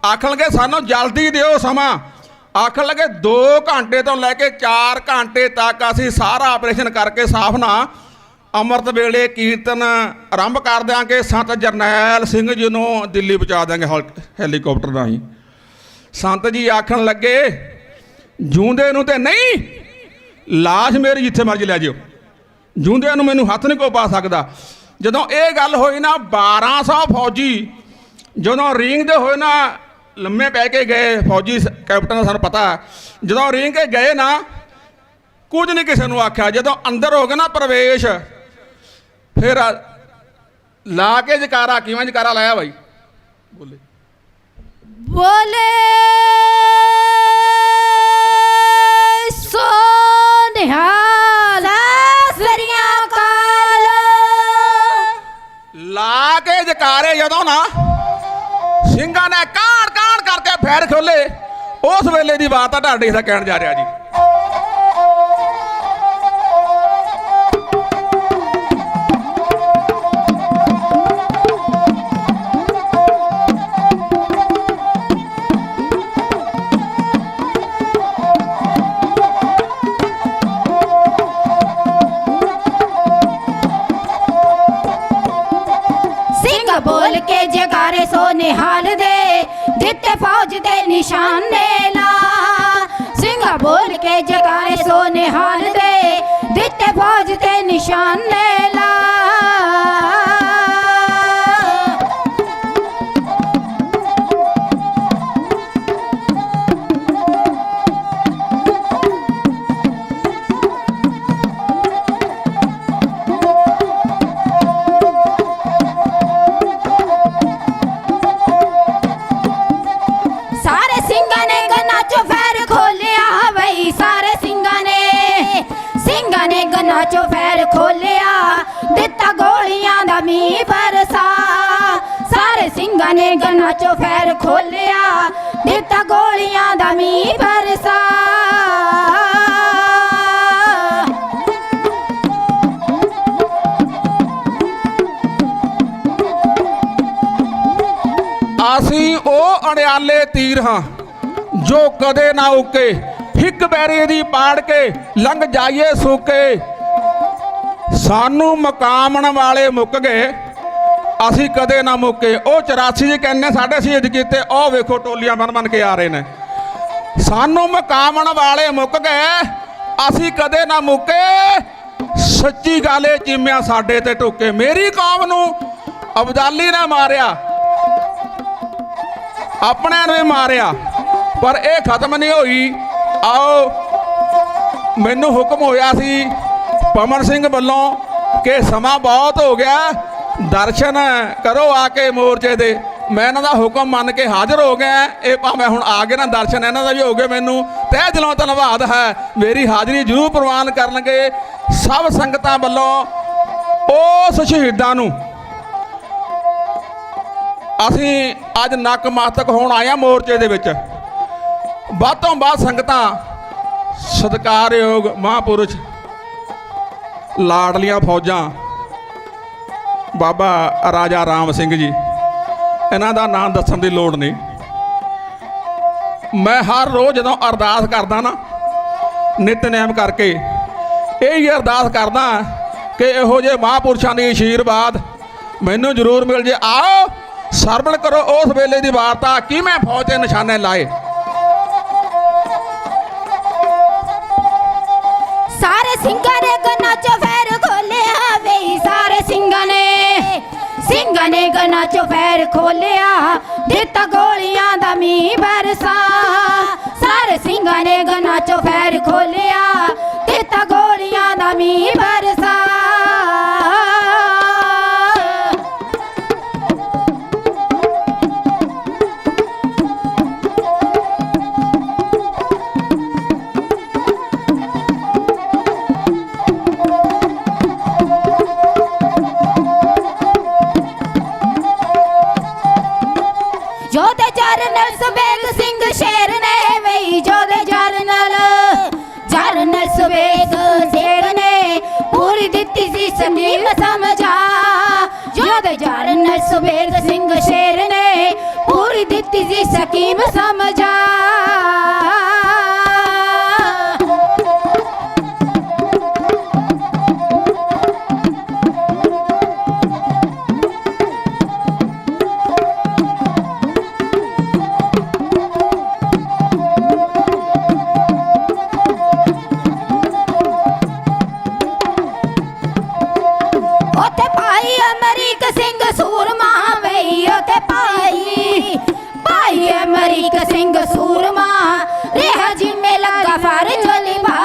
आखन लगे सानू जल्दी दिओ समा, आखन लगे 2 घंटे तो लैके 4 घंटे तक असी सारा ऑपरेशन करके साफ ना अमृत वेले कीर्तन आरंभ कर देंगे। संत जरनैल सिंह जी को दिल्ली पहुँचा देंगे हैलीकॉप्टर राही। संत जी आखन लगे जूंदे नूं ते नहीं, लाश मेरी जिथे मर्जी लै जाओ, जूंदे नूं मैनूं हथ नहीं को पा सकता। जदों ये गल होई ना 1200 फौजी जदों रिंग दे होए ना लम्मे पै के गए, फौजी कैप्टन का सानूं पता है, जदों रिंग के गए ना कुछ नहीं किसी को आख्या। जदों अंदर हो गए ना प्रवेश, फिर ला के जकारा, किवें जकारा लाया भाई बोले बोले सो निहाल सरिया काल। ला के जकारे जदों ना ਸਿੰਘਾਂ ने काड़ काड़ करके फैर खोले, उस वेले की बात है ढाडी सा कहण जा रहा जी। बोल के जगारे सो निहाल दे दिते फौज दे निशाने ला सिंघा बोल के जगारे सो निहाल दे दिते फौज दे निशाने ला सारे सिंघा ने गन्ना चो फैर खोलिया वही सारे सिंघा ने गन्ना चो फैर खोलिया दिता गोलियां दा मींह बरसा सारे सिंघा ने गन्ना चो फैर खोलिया दिता गोलियां दा मींह बरसा ਅਸੀਂ ਉਹ ਅੜਿਆਲੇ ਤੀਰ ਹਾਂ ਜੋ ਕਦੇ ਨਾ ਉਕੇ ਫਿੱਕ ਬੈਰੀ ਦੀ ਪਾੜ ਕੇ ਲੰਘ ਜਾਈਏ ਸੂਕੇ ਸਾਨੂੰ ਮਕਾਮਣ ਵਾਲੇ ਮੁੱਕ ਗਏ ਅਸੀਂ ਕਦੇ ਨਾ ਮੁੱਕੇ ਉਹ 84 ਜੀ ਕਹਿੰਨੇ ਸਾਡੇ ਸ਼ਹੀਦ ਕੀਤੇ ਉਹ ਵੇਖੋ ਟੋਲੀਆਂ ਬਣ ਬਣ ਕੇ ਆ ਰਹੇ ਨੇ ਸਾਨੂੰ ਮਕਾਮਣ ਵਾਲੇ ਮੁੱਕ ਗਏ ਅਸੀਂ ਕਦੇ ਨਾ ਮੁੱਕੇ ਸੱਚੀ ਗਾਲੇ ਚੀਮਿਆ ਸਾਡੇ ਤੇ ਟੋਕੇ ਮੇਰੀ ਕੌਮ ਨੂੰ ਅਬਦਾਲੀ ਨੇ ਮਾਰਿਆ ਆਪਣਿਆਂ ਨੂੰ ਮਾਰਿਆ ਪਰ ਇਹ ਖਤਮ ਨਹੀਂ ਹੋਈ ਆਓ ਮੈਨੂੰ ਹੁਕਮ ਹੋਇਆ ਸੀ ਪਵਨ ਸਿੰਘ ਵੱਲੋਂ ਕਿ ਸਮਾਂ ਬਹੁਤ ਹੋ ਗਿਆ ਦਰਸ਼ਨ ਕਰੋ ਆ ਕੇ ਮੋਰਚੇ ਦੇ ਮੈਂ ਇਹਨਾਂ ਦਾ ਹੁਕਮ ਮੰਨ ਕੇ ਹਾਜ਼ਰ ਹੋ ਗਿਆ ਇਹ ਭਾਵੇਂ ਹੁਣ ਆ ਗਏ ਨਾ ਦਰਸ਼ਨ ਇਹਨਾਂ ਦਾ ਵੀ ਹੋ ਗਏ ਮੈਨੂੰ ਤਹਿ ਦਿਲੋਂ ਧੰਨਵਾਦ ਹੈ ਮੇਰੀ ਹਾਜ਼ਰੀ ਜ਼ਰੂਰ ਪ੍ਰਵਾਨ ਕਰਨਗੇ ਸਭ ਸੰਗਤਾਂ ਵੱਲੋਂ ਉਸ ਸ਼ਹੀਦਾਂ ਨੂੰ ਅਸੀਂ ਅੱਜ ਨਕਮਸਤਕ ਹੋਣ ਆਏ ਹਾਂ ਮੋਰਚੇ ਦੇ ਵਿੱਚ ਵੱਧ ਤੋਂ ਵੱਧ ਸੰਗਤਾਂ ਸਤਿਕਾਰਯੋਗ ਮਹਾਂਪੁਰਸ਼ ਲਾਡਲੀਆਂ ਫੌਜਾਂ ਬਾਬਾ ਰਾਜਾ ਰਾਮ ਸਿੰਘ ਜੀ ਇਹਨਾਂ ਦਾ ਨਾਮ ਦੱਸਣ ਦੀ ਲੋੜ ਨਹੀਂ ਮੈਂ ਹਰ ਰੋਜ਼ ਜਦੋਂ ਅਰਦਾਸ ਕਰਦਾ ਨਾ ਨਿਤਨੇਮ ਕਰਕੇ ਇਹ ਹੀ ਅਰਦਾਸ ਕਰਦਾ ਕਿ ਇਹੋ ਜਿਹੇ ਮਹਾਂਪੁਰਸ਼ਾਂ ਦੀ ਆਸ਼ੀਰਵਾਦ ਮੈਨੂੰ ਜ਼ਰੂਰ ਮਿਲ ਜੇ ਆਓ ਸਰਵਣ ਕਰੋ ਉਸ ਵੇਲੇ ਦੀ ਵਾਰਤਾ ਕਿ ਮੈਂ ਫੌਜ ਦੇ ਨਿਸ਼ਾਨੇ ਲਾਏ सारे सिंघा ने गन्ना चो फैर खोलिया वे सारे सिंघा ने गन्ना चो फैर खोलिया दिता गोलियां दा मींह बरसा सारे सिंघा ने गन्ना चो फैर खोलिया दिता गोलियां दा मींह बरसा जोधे जरनल सुबेग सिंह शेर ने वही जोधे जरनल सुबेग शेर ने पूरी दिती सी स्कीम समझा जोधे जरनल सुबेग सिंह शेर ने पूरी दिती सी स्कीम समझा अमरीक सिंह सूरमा वही ओते भाई अमरीक सिंह सूरमा रेहा जी में लगा फर्ज निभा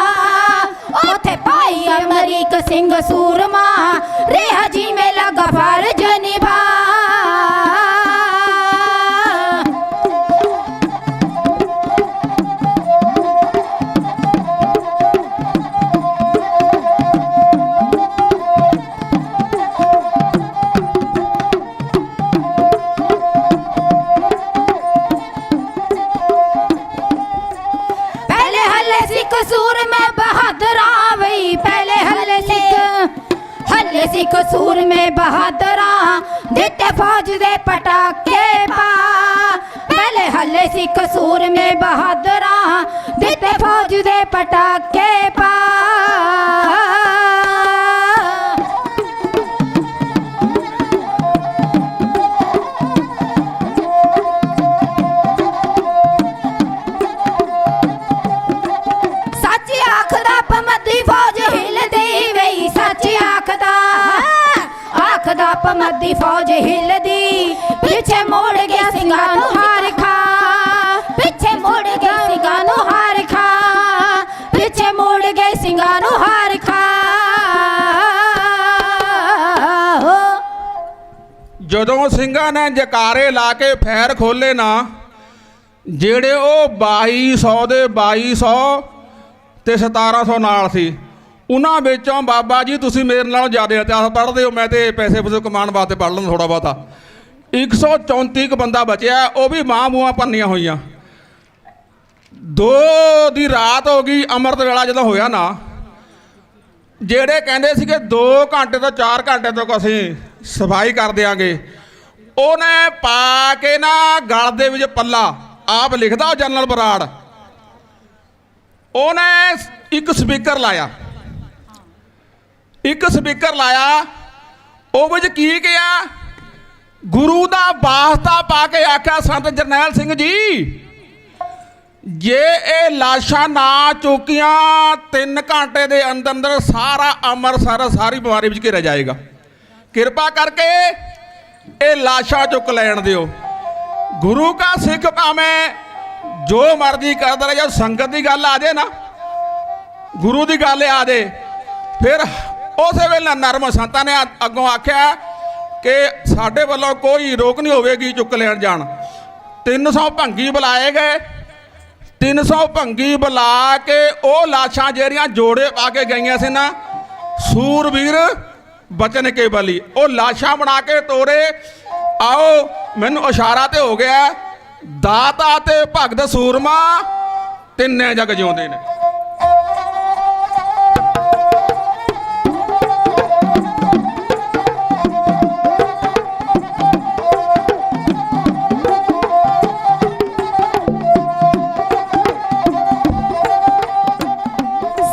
ओते भाई अमरीक सिंह सूरमा रेहा जी में लगा फर्ज निभा कसूर में बहादुर आवई पहले हल्ले सिख कसूर में बहादुर दिते फौज दे पटाके पा पहले हल्ले सिख कसूर में बहादुर दिते फौज दे पटाके पा ਜਦੋਂ ਸਿੰਘਾਂ ਨੇ ਜਕਾਰੇ ਲਾ ਕੇ ਫੈਰ ਖੋਲੇ ਨਾ, ਜਿਹੜੇ ਉਹ 2200 ਦੇ 2200 ਤੇ 1700 ਨਾਲ ਸੀ, ਉਹਨਾਂ ਵਿੱਚੋਂ ਬਾਬਾ ਜੀ ਤੁਸੀਂ ਮੇਰੇ ਨਾਲੋਂ ਜ਼ਿਆਦਾ ਇਤਿਹਾਸ ਪੜ੍ਹਦੇ ਹੋ, ਮੈਂ ਤੇ ਪੈਸੇ ਪੂਸੇ ਕਮਾਉਣ ਵਾਸਤੇ ਪੜ੍ਹ ਲੈਂਦਾ ਥੋੜ੍ਹਾ ਬਹੁਤਾ। 134 ਕੁ ਬੰਦਾ ਬਚਿਆ, ਉਹ ਵੀ ਮਾਂ ਮੂਆਂ ਭੰਨੀਆਂ ਹੋਈਆਂ। 2 ਦੀ ਰਾਤ ਹੋ ਗਈ, ਅੰਮ੍ਰਿਤ ਵੇਲਾ ਜਦੋਂ ਹੋਇਆ ਨਾ, ਜਿਹੜੇ ਕਹਿੰਦੇ ਸੀਗੇ 2 ਘੰਟੇ ਤੋਂ 4 ਘੰਟੇ ਤੱਕ ਅਸੀਂ ਸਫਾਈ ਕਰ ਦਿਆਂਗੇ, ਉਹਨੇ ਪਾ ਕੇ ਨਾ ਗਲ ਦੇ ਵਿੱਚ ਪੱਲਾ, ਆਪ ਲਿਖਦਾ ਉਹ ਜਨਰਲ ਬਰਾੜ, ਉਹਨੇ ਇੱਕ ਸਪੀਕਰ ਲਾਇਆ, ਉਹ ਵਿੱਚ ਕੀ ਕਿਹਾ, ਗੁਰੂ ਦਾ ਵਾਸਤਾ ਪਾ ਕੇ ਆਖਿਆ, ਸੰਤ ਜਰਨੈਲ ਸਿੰਘ ਜੀ ਜੇ ਇਹ ਲਾਸ਼ਾਂ ਨਾ ਚੁੱਕੀਆਂ 3 ਘੰਟੇ ਦੇ ਅੰਦਰ ਅੰਦਰ ਸਾਰਾ ਅੰਮ੍ਰਿਤਸਰ ਸਾਰੀ ਬਿਮਾਰੀ ਵਿੱਚ ਘਿਰਿਆ ਜਾਏਗਾ, ਕਿਰਪਾ ਕਰਕੇ ਇਹ ਲਾਸ਼ਾਂ ਚੁੱਕ ਲੈਣ ਦਿਓ। ਗੁਰੂ ਕਾ ਸਿੱਖ ਭਾਵੇਂ ਜੋ ਮਰਜ਼ੀ ਕਰਦਾ ਰਹੇ, ਜਦ ਸੰਗਤ ਦੀ ਗੱਲ ਆ ਜਾਏ ਨਾ, ਗੁਰੂ ਦੀ ਗੱਲ ਆ ਜਾਏ, ਫਿਰ ਉਸੇ ਵੇਲੇ ਨਰਮ ਸੰਤਾਂ ਨੇ ਅੱਗੋਂ ਆਖਿਆ ਕਿ ਸਾਡੇ ਵੱਲੋਂ ਕੋਈ ਰੋਕ ਨਹੀਂ ਹੋਵੇਗੀ ਚੁੱਕ ਲੈਣ ਜਾਣ। 300 ਭੰਗੀ ਬੁਲਾਏ ਗਏ, 300 ਭੰਗੀ ਬੁਲਾ ਕੇ ਉਹ ਲਾਸ਼ਾਂ ਜਿਹੜੀਆਂ ਜੋੜੇ ਪਾ ਕੇ ਗਈਆਂ ਸੀ ਨਾ, ਸੂਰਬੀਰ ਬਚਨ ਕੇ ਬਲੀ, ਉਹ ਲਾਸ਼ਾਂ ਬਣਾ ਕੇ ਤੋਰੇ। ਆਓ ਮੈਨੂੰ ਇਸ਼ਾਰਾ ਤੇ ਹੋ ਗਿਆ, ਦਾਤਾ ਤੇ ਭਗਤ ਸੂਰਮਾ ਤਿੰਨੇ ਜਗ ਜਿਉਂਦੇ ਨੇ।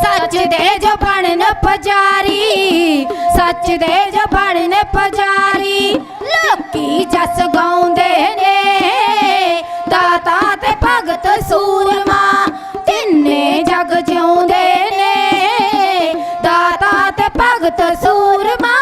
सच दे जो बनन पुजारी, सच दे जो बनन पुजारी, लोकी जस गाउंदे ने, दाता ते भगत सूरमा तिन्ने जग जिउंदे ने, दाता ते भगत सूरमा।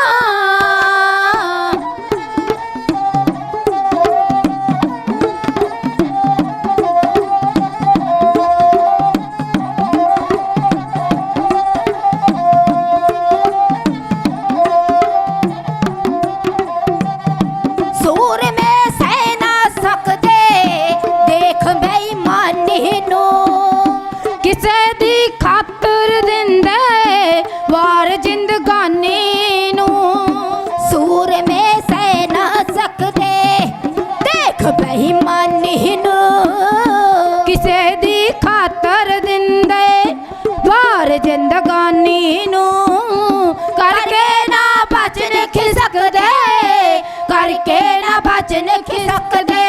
जिंदगानी नू करके ना बच नहीं सकदे, करके ना बच नहीं सकदे,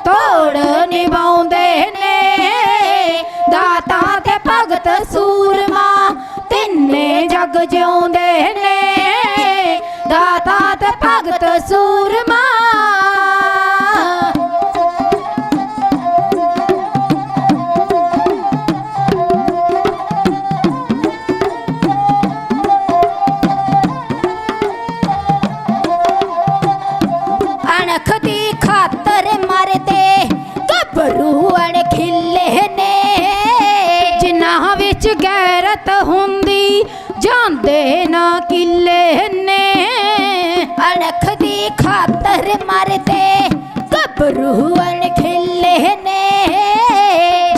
तोड़ निभाउंदे ने, दाता ते भगत सूरमा तिन्ने जग जिउंदे ने, दाता ते भगत सूरमा। गैरत हुंदी जांदे ना किले ने, अणख दी खातर मरदे गभरू अणखिले ने,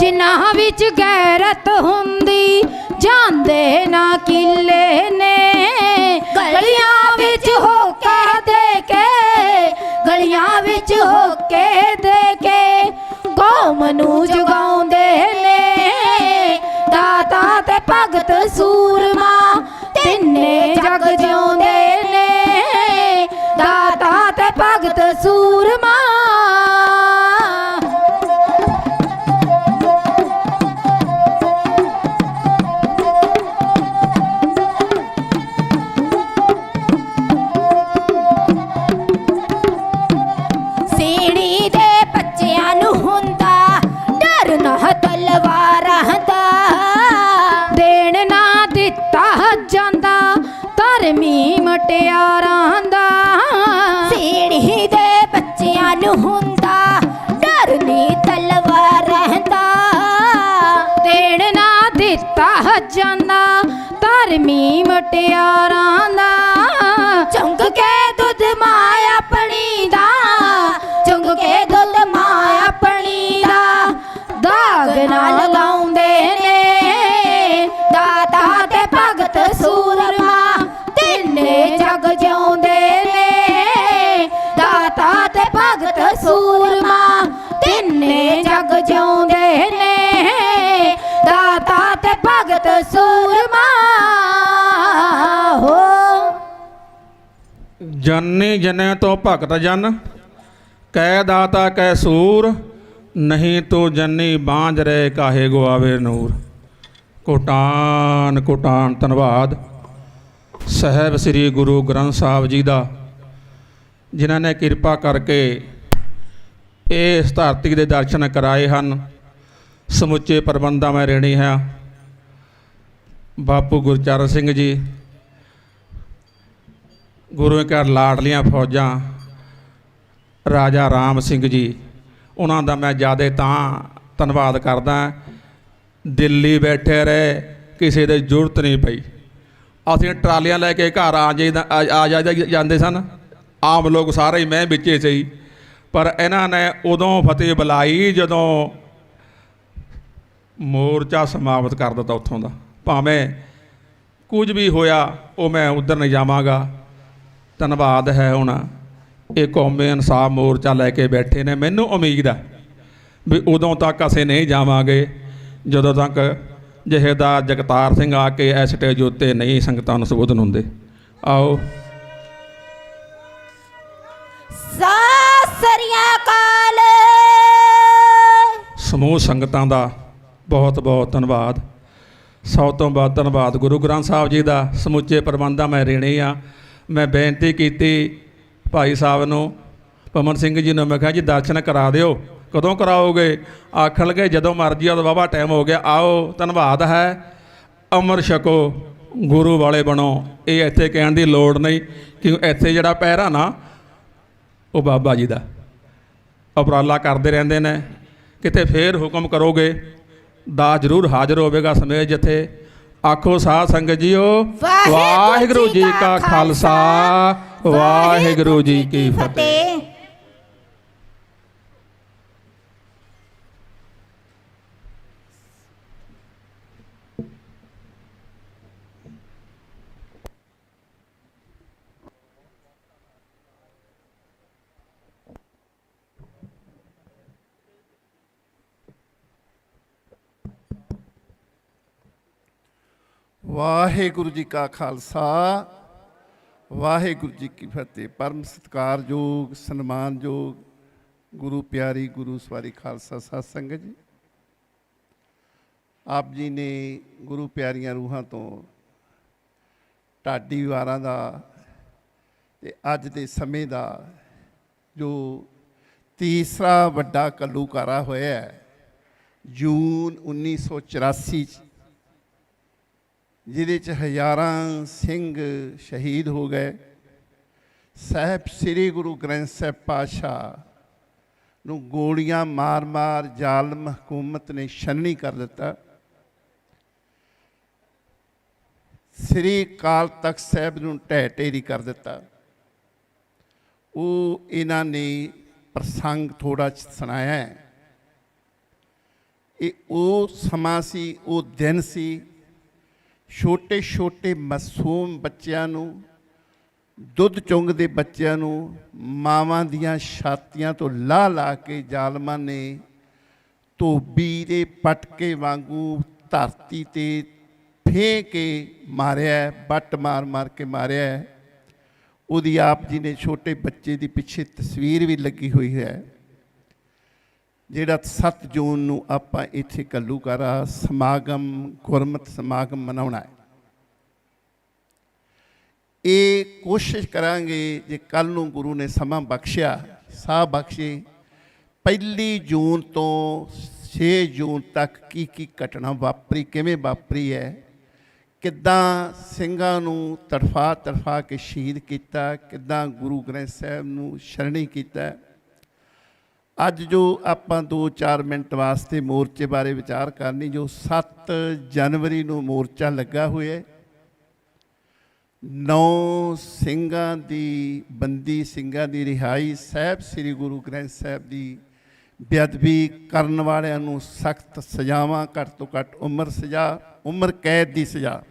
जिन्हां विच गैरत हुंदी जांदे ना किले ने, गलियां विच होके दे के, गलियां विच होके दे के कौम नूं जगाउंदे ने, दाता ते भगत सूरमा तिन्ने जग जिउंदे ने, दाता ते भगत सूरमा। सीढ़ी दे बच्चियां नूं हुंदा डर ना तलवारां दा, ਜਾਂਦਾ ਧਰਮੀ ਮਟਿਆਰਾਂ ਦਾ, ਸੀੜੀ ਦੇ ਬੱਚਿਆਂ ਨੂੰ ਹੁੰਦਾ ਡਰ ਨੀ ਤਲਵਾਰਾਂ ਦਾ, ਦੇਣ ਨਾ ਦਿੱਤਾ ਜਾਂਦਾ ਧਰਮੀ ਮਟਿਆਰਾਂ ਦਾ, ਚੁੰਗ ਕੇ ਦੁੱਧ ਮਾਂ ਆਪਣੀ ਸੂਰਮਾ ਤਿੰਨੇ ਜਗ ਜਿਉਂਦੇ ਨੇ ਦਾਤਾ ਤੇ ਭਗਤ ਸੂਰਮਾ ਹੋ। ਜਨਨੀ ਜਨੈ ਤੋਂ ਭਗਤ ਜਨ ਕਹਿ ਦਾਤਾ ਕਹਿ ਸੂਰ ਨਹੀਂ ਤੂੰ ਜੰਨੀ ਬਾਂਝ ਰਹੇ ਕਾਹੇ ਗੁਆਵੇ ਨੂਰ। ਕੋਟਾਨ ਕੋਟਾਨ ਧੰਨਵਾਦ ਸਾਹਿਬ ਸ੍ਰੀ ਗੁਰੂ ਗ੍ਰੰਥ ਸਾਹਿਬ ਜੀ ਦਾ, ਜਿਨ੍ਹਾਂ ਨੇ ਕਿਰਪਾ ਕਰਕੇ ਇਸ ਧਰਤੀ ਦੇ ਦਰਸ਼ਨ ਕਰਾਏ ਹਨ। ਸਮੁੱਚੇ ਪ੍ਰਬੰਧਾਂ ਮੈਂ ਰਹਿਣੀ ਹੈ ਬਾਪੂ ਗੁਰਚਰਨ ਸਿੰਘ ਜੀ, ਗੁਰੂ ਘਰ ਲਾਡਲੀਆਂ ਫੌਜਾਂ ਰਾਜਾ ਰਾਮ ਸਿੰਘ ਜੀ, ਉਹਨਾਂ ਦਾ ਮੈਂ ਜ਼ਿਆਦਾ ਤਾਂ ਧੰਨਵਾਦ ਕਰਦਾ। ਦਿੱਲੀ ਬੈਠੇ ਰਹੇ, ਕਿਸੇ ਦੀ ਜ਼ਰੂਰਤ ਨਹੀਂ ਪਈ। ਅਸੀਂ ਟਰਾਲੀਆਂ ਲੈ ਕੇ ਘਰ ਆ ਜਾਂਦੇ ਸਨ, ਆਮ ਲੋਕ ਸਾਰੇ ਹੀ, ਮੈਂ ਵਿੱਚੇ ਸੀ। ਪਰ ਇਹਨਾਂ ਨੇ ਉਦੋਂ ਫਤਿਹ ਬੁਲਾਈ ਜਦੋਂ ਮੋਰਚਾ ਸਮਾਪਤ ਕਰ ਦਿੱਤਾ ਉੱਥੋਂ ਦਾ। ਭਾਵੇਂ ਕੁਝ ਵੀ ਹੋਇਆ ਉਹ ਮੈਂ ਉੱਧਰ ਨਹੀਂ ਜਾਵਾਂਗਾ। ਧੰਨਵਾਦ ਹੈ ਹੁਣ ਇਹ ਕੌਮੀ ਇਨਸਾਫ ਮੋਰਚਾ ਲੈ ਕੇ ਬੈਠੇ ਨੇ। ਮੈਨੂੰ ਉਮੀਦ ਹੈ ਵੀ ਉਦੋਂ ਤੱਕ ਅਸੀਂ ਨਹੀਂ ਜਾਵਾਂਗੇ ਜਦੋਂ ਤੱਕ ਜਥੇਦਾਰ ਜਗਤਾਰ ਸਿੰਘ ਆ ਕੇ ਇਸ ਸਟੇਜ ਉੱਤੇ ਨਹੀਂ ਸੰਗਤਾਂ ਨੂੰ ਸੰਬੋਧਨ ਹੁੰਦੇ। ਆਓ। ਸਤਿ ਸ੍ਰੀ ਅਕਾਲ। ਸਮੂਹ ਸੰਗਤਾਂ ਦਾ ਬਹੁਤ ਬਹੁਤ ਧੰਨਵਾਦ। ਸਭ ਤੋਂ ਵੱਧ ਧੰਨਵਾਦ ਗੁਰੂ ਗ੍ਰੰਥ ਸਾਹਿਬ ਜੀ ਦਾ। ਸਮੁੱਚੇ ਪ੍ਰਬੰਧਾਂ ਮੈਂ ਰਹਿਣੀ ਆ। ਮੈਂ ਬੇਨਤੀ ਕੀਤੀ ਭਾਈ ਸਾਹਿਬ ਨੂੰ, ਪਵਨ ਸਿੰਘ ਜੀ ਨੂੰ, ਮੈਂ ਕਿਹਾ ਜੀ ਦਰਸ਼ਨ ਕਰਾ ਦਿਓ। ਕਦੋਂ ਕਰਾਓਗੇ? ਆਖਣ ਲੱਗੇ ਜਦੋਂ ਮਰਜ਼ੀ। ਉਦੋਂ ਵਾਹਵਾ ਟਾਈਮ ਹੋ ਗਿਆ। ਆਓ। ਧੰਨਵਾਦ ਹੈ। ਅੰਮ੍ਰਿਤ ਛਕੋ, ਗੁਰੂ ਵਾਲੇ ਬਣੋ। ਇਹ ਇੱਥੇ ਕਹਿਣ ਦੀ ਲੋੜ ਨਹੀਂ, ਕਿਉਂਕਿ ਇੱਥੇ ਜਿਹੜਾ ਪਹਿਰਾ ਨਾ ਉਹ ਬਾਬਾ ਜੀ ਦਾ ਉਪਰਾਲਾ ਕਰਦੇ ਰਹਿੰਦੇ ਨੇ। ਕਿਤੇ ਫੇਰ ਹੁਕਮ ਕਰੋਗੇ ਦਾ ਜ਼ਰੂਰ ਹਾਜ਼ਰ ਹੋਵੇਗਾ ਸਮੇਤ ਜਿੱਥੇ। ਆਖੋ ਸਾਧ ਸੰਗਤ ਜੀਓ, ਵਾਹਿਗੁਰੂ ਜੀ ਕਾ ਖਾਲਸਾ, ਵਾਹਿਗੁਰੂ ਜੀ ਕੀ ਫਤਿਹ। ਵਾਹਿਗੁਰੂ ਜੀ ਕਾ ਖਾਲਸਾ, ਵਾਹਿਗੁਰੂ ਜੀ ਕੀ ਫਤਿਹ। ਪਰਮ ਸਤਿਕਾਰਯੋਗ ਸਨਮਾਨਯੋਗ ਗੁਰੂ ਪਿਆਰੀ ਗੁਰੂ ਸਵਾਰੀ ਖਾਲਸਾ ਸਾਧ ਸੰਗਤ ਜੀ, ਆਪ ਜੀ ਨੇ ਗੁਰੂ ਪਿਆਰੀਆਂ ਰੂਹਾਂ ਤੋਂ ਢਾਡੀ ਵਾਰਾਂ ਦਾ ਤੇ ਅੱਜ ਦੇ ਸਮੇਂ ਦਾ ਜੋ ਤੀਸਰਾ ਵੱਡਾ ਘੱਲੂਘਾਰਾ ਹੋਇਆ ਹੈ ਜੂਨ 1984 'ਚ, ਜਿਹਦੇ 'ਚ ਹਜ਼ਾਰਾਂ ਸਿੰਘ ਸ਼ਹੀਦ ਹੋ ਗਏ। ਸਾਹਿਬ ਸ੍ਰੀ ਗੁਰੂ ਗ੍ਰੰਥ ਸਾਹਿਬ ਪਾਤਸ਼ਾਹ ਨੂੰ ਗੋਲੀਆਂ ਮਾਰ-ਮਾਰ ਜ਼ਾਲਮ ਹਕੂਮਤ ਨੇ ਛੰਨੀ ਕਰ ਦਿੱਤਾ। ਸ੍ਰੀ ਅਕਾਲ ਤਖਤ ਸਾਹਿਬ ਨੂੰ ਢਹਿ ਢੇਰੀ ਕਰ ਦਿੱਤਾ। ਉਹ ਇਹਨਾਂ ਨੇ ਪ੍ਰਸੰਗ ਥੋੜ੍ਹਾ ਸੁਣਾਇਆ ਹੈ। ਇਹ ਉਹ ਸਮਾਂ ਸੀ, ਉਹ ਦਿਨ ਸੀ, ਛੋਟੇ ਛੋਟੇ ਮਾਸੂਮ ਬੱਚਿਆਂ ਨੂੰ, ਦੁੱਧ ਚੁੰਘਦੇ ਬੱਚਿਆਂ ਨੂੰ ਮਾਵਾਂ ਦੀਆਂ ਛਾਤੀਆਂ ਤੋਂ ਲਾਹ ਲਾ ਕੇ ਜ਼ਾਲਮਾਂ ਨੇ ਧੋਬੀ ਦੇ ਪਟਕੇ ਵਾਂਗੂ ਧਰਤੀ 'ਤੇ ਫੇਂਕ ਕੇ ਮਾਰਿਆ, ਵੱਟ ਮਾਰ ਮਾਰ ਕੇ ਮਾਰਿਆ। ਉਹਦੀ ਆਪ ਜੀ ਨੇ ਛੋਟੇ ਬੱਚੇ ਦੀ ਪਿੱਛੇ ਤਸਵੀਰ ਵੀ ਲੱਗੀ ਹੋਈ ਹੈ, ਜਿਹੜਾ 7 ਜੂਨ ਨੂੰ ਆਪਾਂ ਇੱਥੇ ਘੱਲੂਘਾਰਾ ਸਮਾਗਮ, ਗੁਰਮਤਿ ਸਮਾਗਮ ਮਨਾਉਣਾ ਹੈ। ਇਹ ਕੋਸ਼ਿਸ਼ ਕਰਾਂਗੇ ਜੇ ਕੱਲ੍ਹ ਨੂੰ ਗੁਰੂ ਨੇ ਸਮਾਂ ਬਖਸ਼ਿਆ, ਸਾਹ ਬਖਸ਼ੇ, 1 ਜੂਨ ਤੋਂ 6 ਜੂਨ ਤੱਕ ਕੀ ਕੀ ਘਟਨਾ ਵਾਪਰੀ, ਕਿਵੇਂ ਵਾਪਰੀ ਹੈ, ਕਿੱਦਾਂ ਸਿੰਘਾਂ ਨੂੰ ਤੜਫਾ ਤੜਫਾ ਕੇ ਸ਼ਹੀਦ ਕੀਤਾ, ਕਿੱਦਾਂ ਗੁਰੂ ਗ੍ਰੰਥ ਸਾਹਿਬ ਨੂੰ ਸ਼ਰਣੀ ਕੀਤਾ। ਅੱਜ ਜੋ ਆਪਾਂ 2-4 ਮਿੰਟ ਵਾਸਤੇ ਮੋਰਚੇ ਬਾਰੇ ਵਿਚਾਰ ਕਰਨੀ, ਜੋ 7 ਜਨਵਰੀ ਨੂੰ ਮੋਰਚਾ ਲੱਗਾ ਹੋਇਆ ਹੈ। 9 ਸਿੰਘਾਂ ਦੀ, ਬੰਦੀ ਸਿੰਘਾਂ ਦੀ ਰਿਹਾਈ, ਸਾਹਿਬ ਸ੍ਰੀ ਗੁਰੂ ਗ੍ਰੰਥ ਸਾਹਿਬ ਦੀ ਬੇਅਦਬੀ ਕਰਨ ਵਾਲਿਆਂ ਨੂੰ ਸਖਤ ਸਜ਼ਾਵਾਂ, ਘੱਟ ਤੋਂ ਘੱਟ ਉਮਰ ਸਜ਼ਾ, ਉਮਰ ਕੈਦ ਦੀ ਸਜ਼ਾ।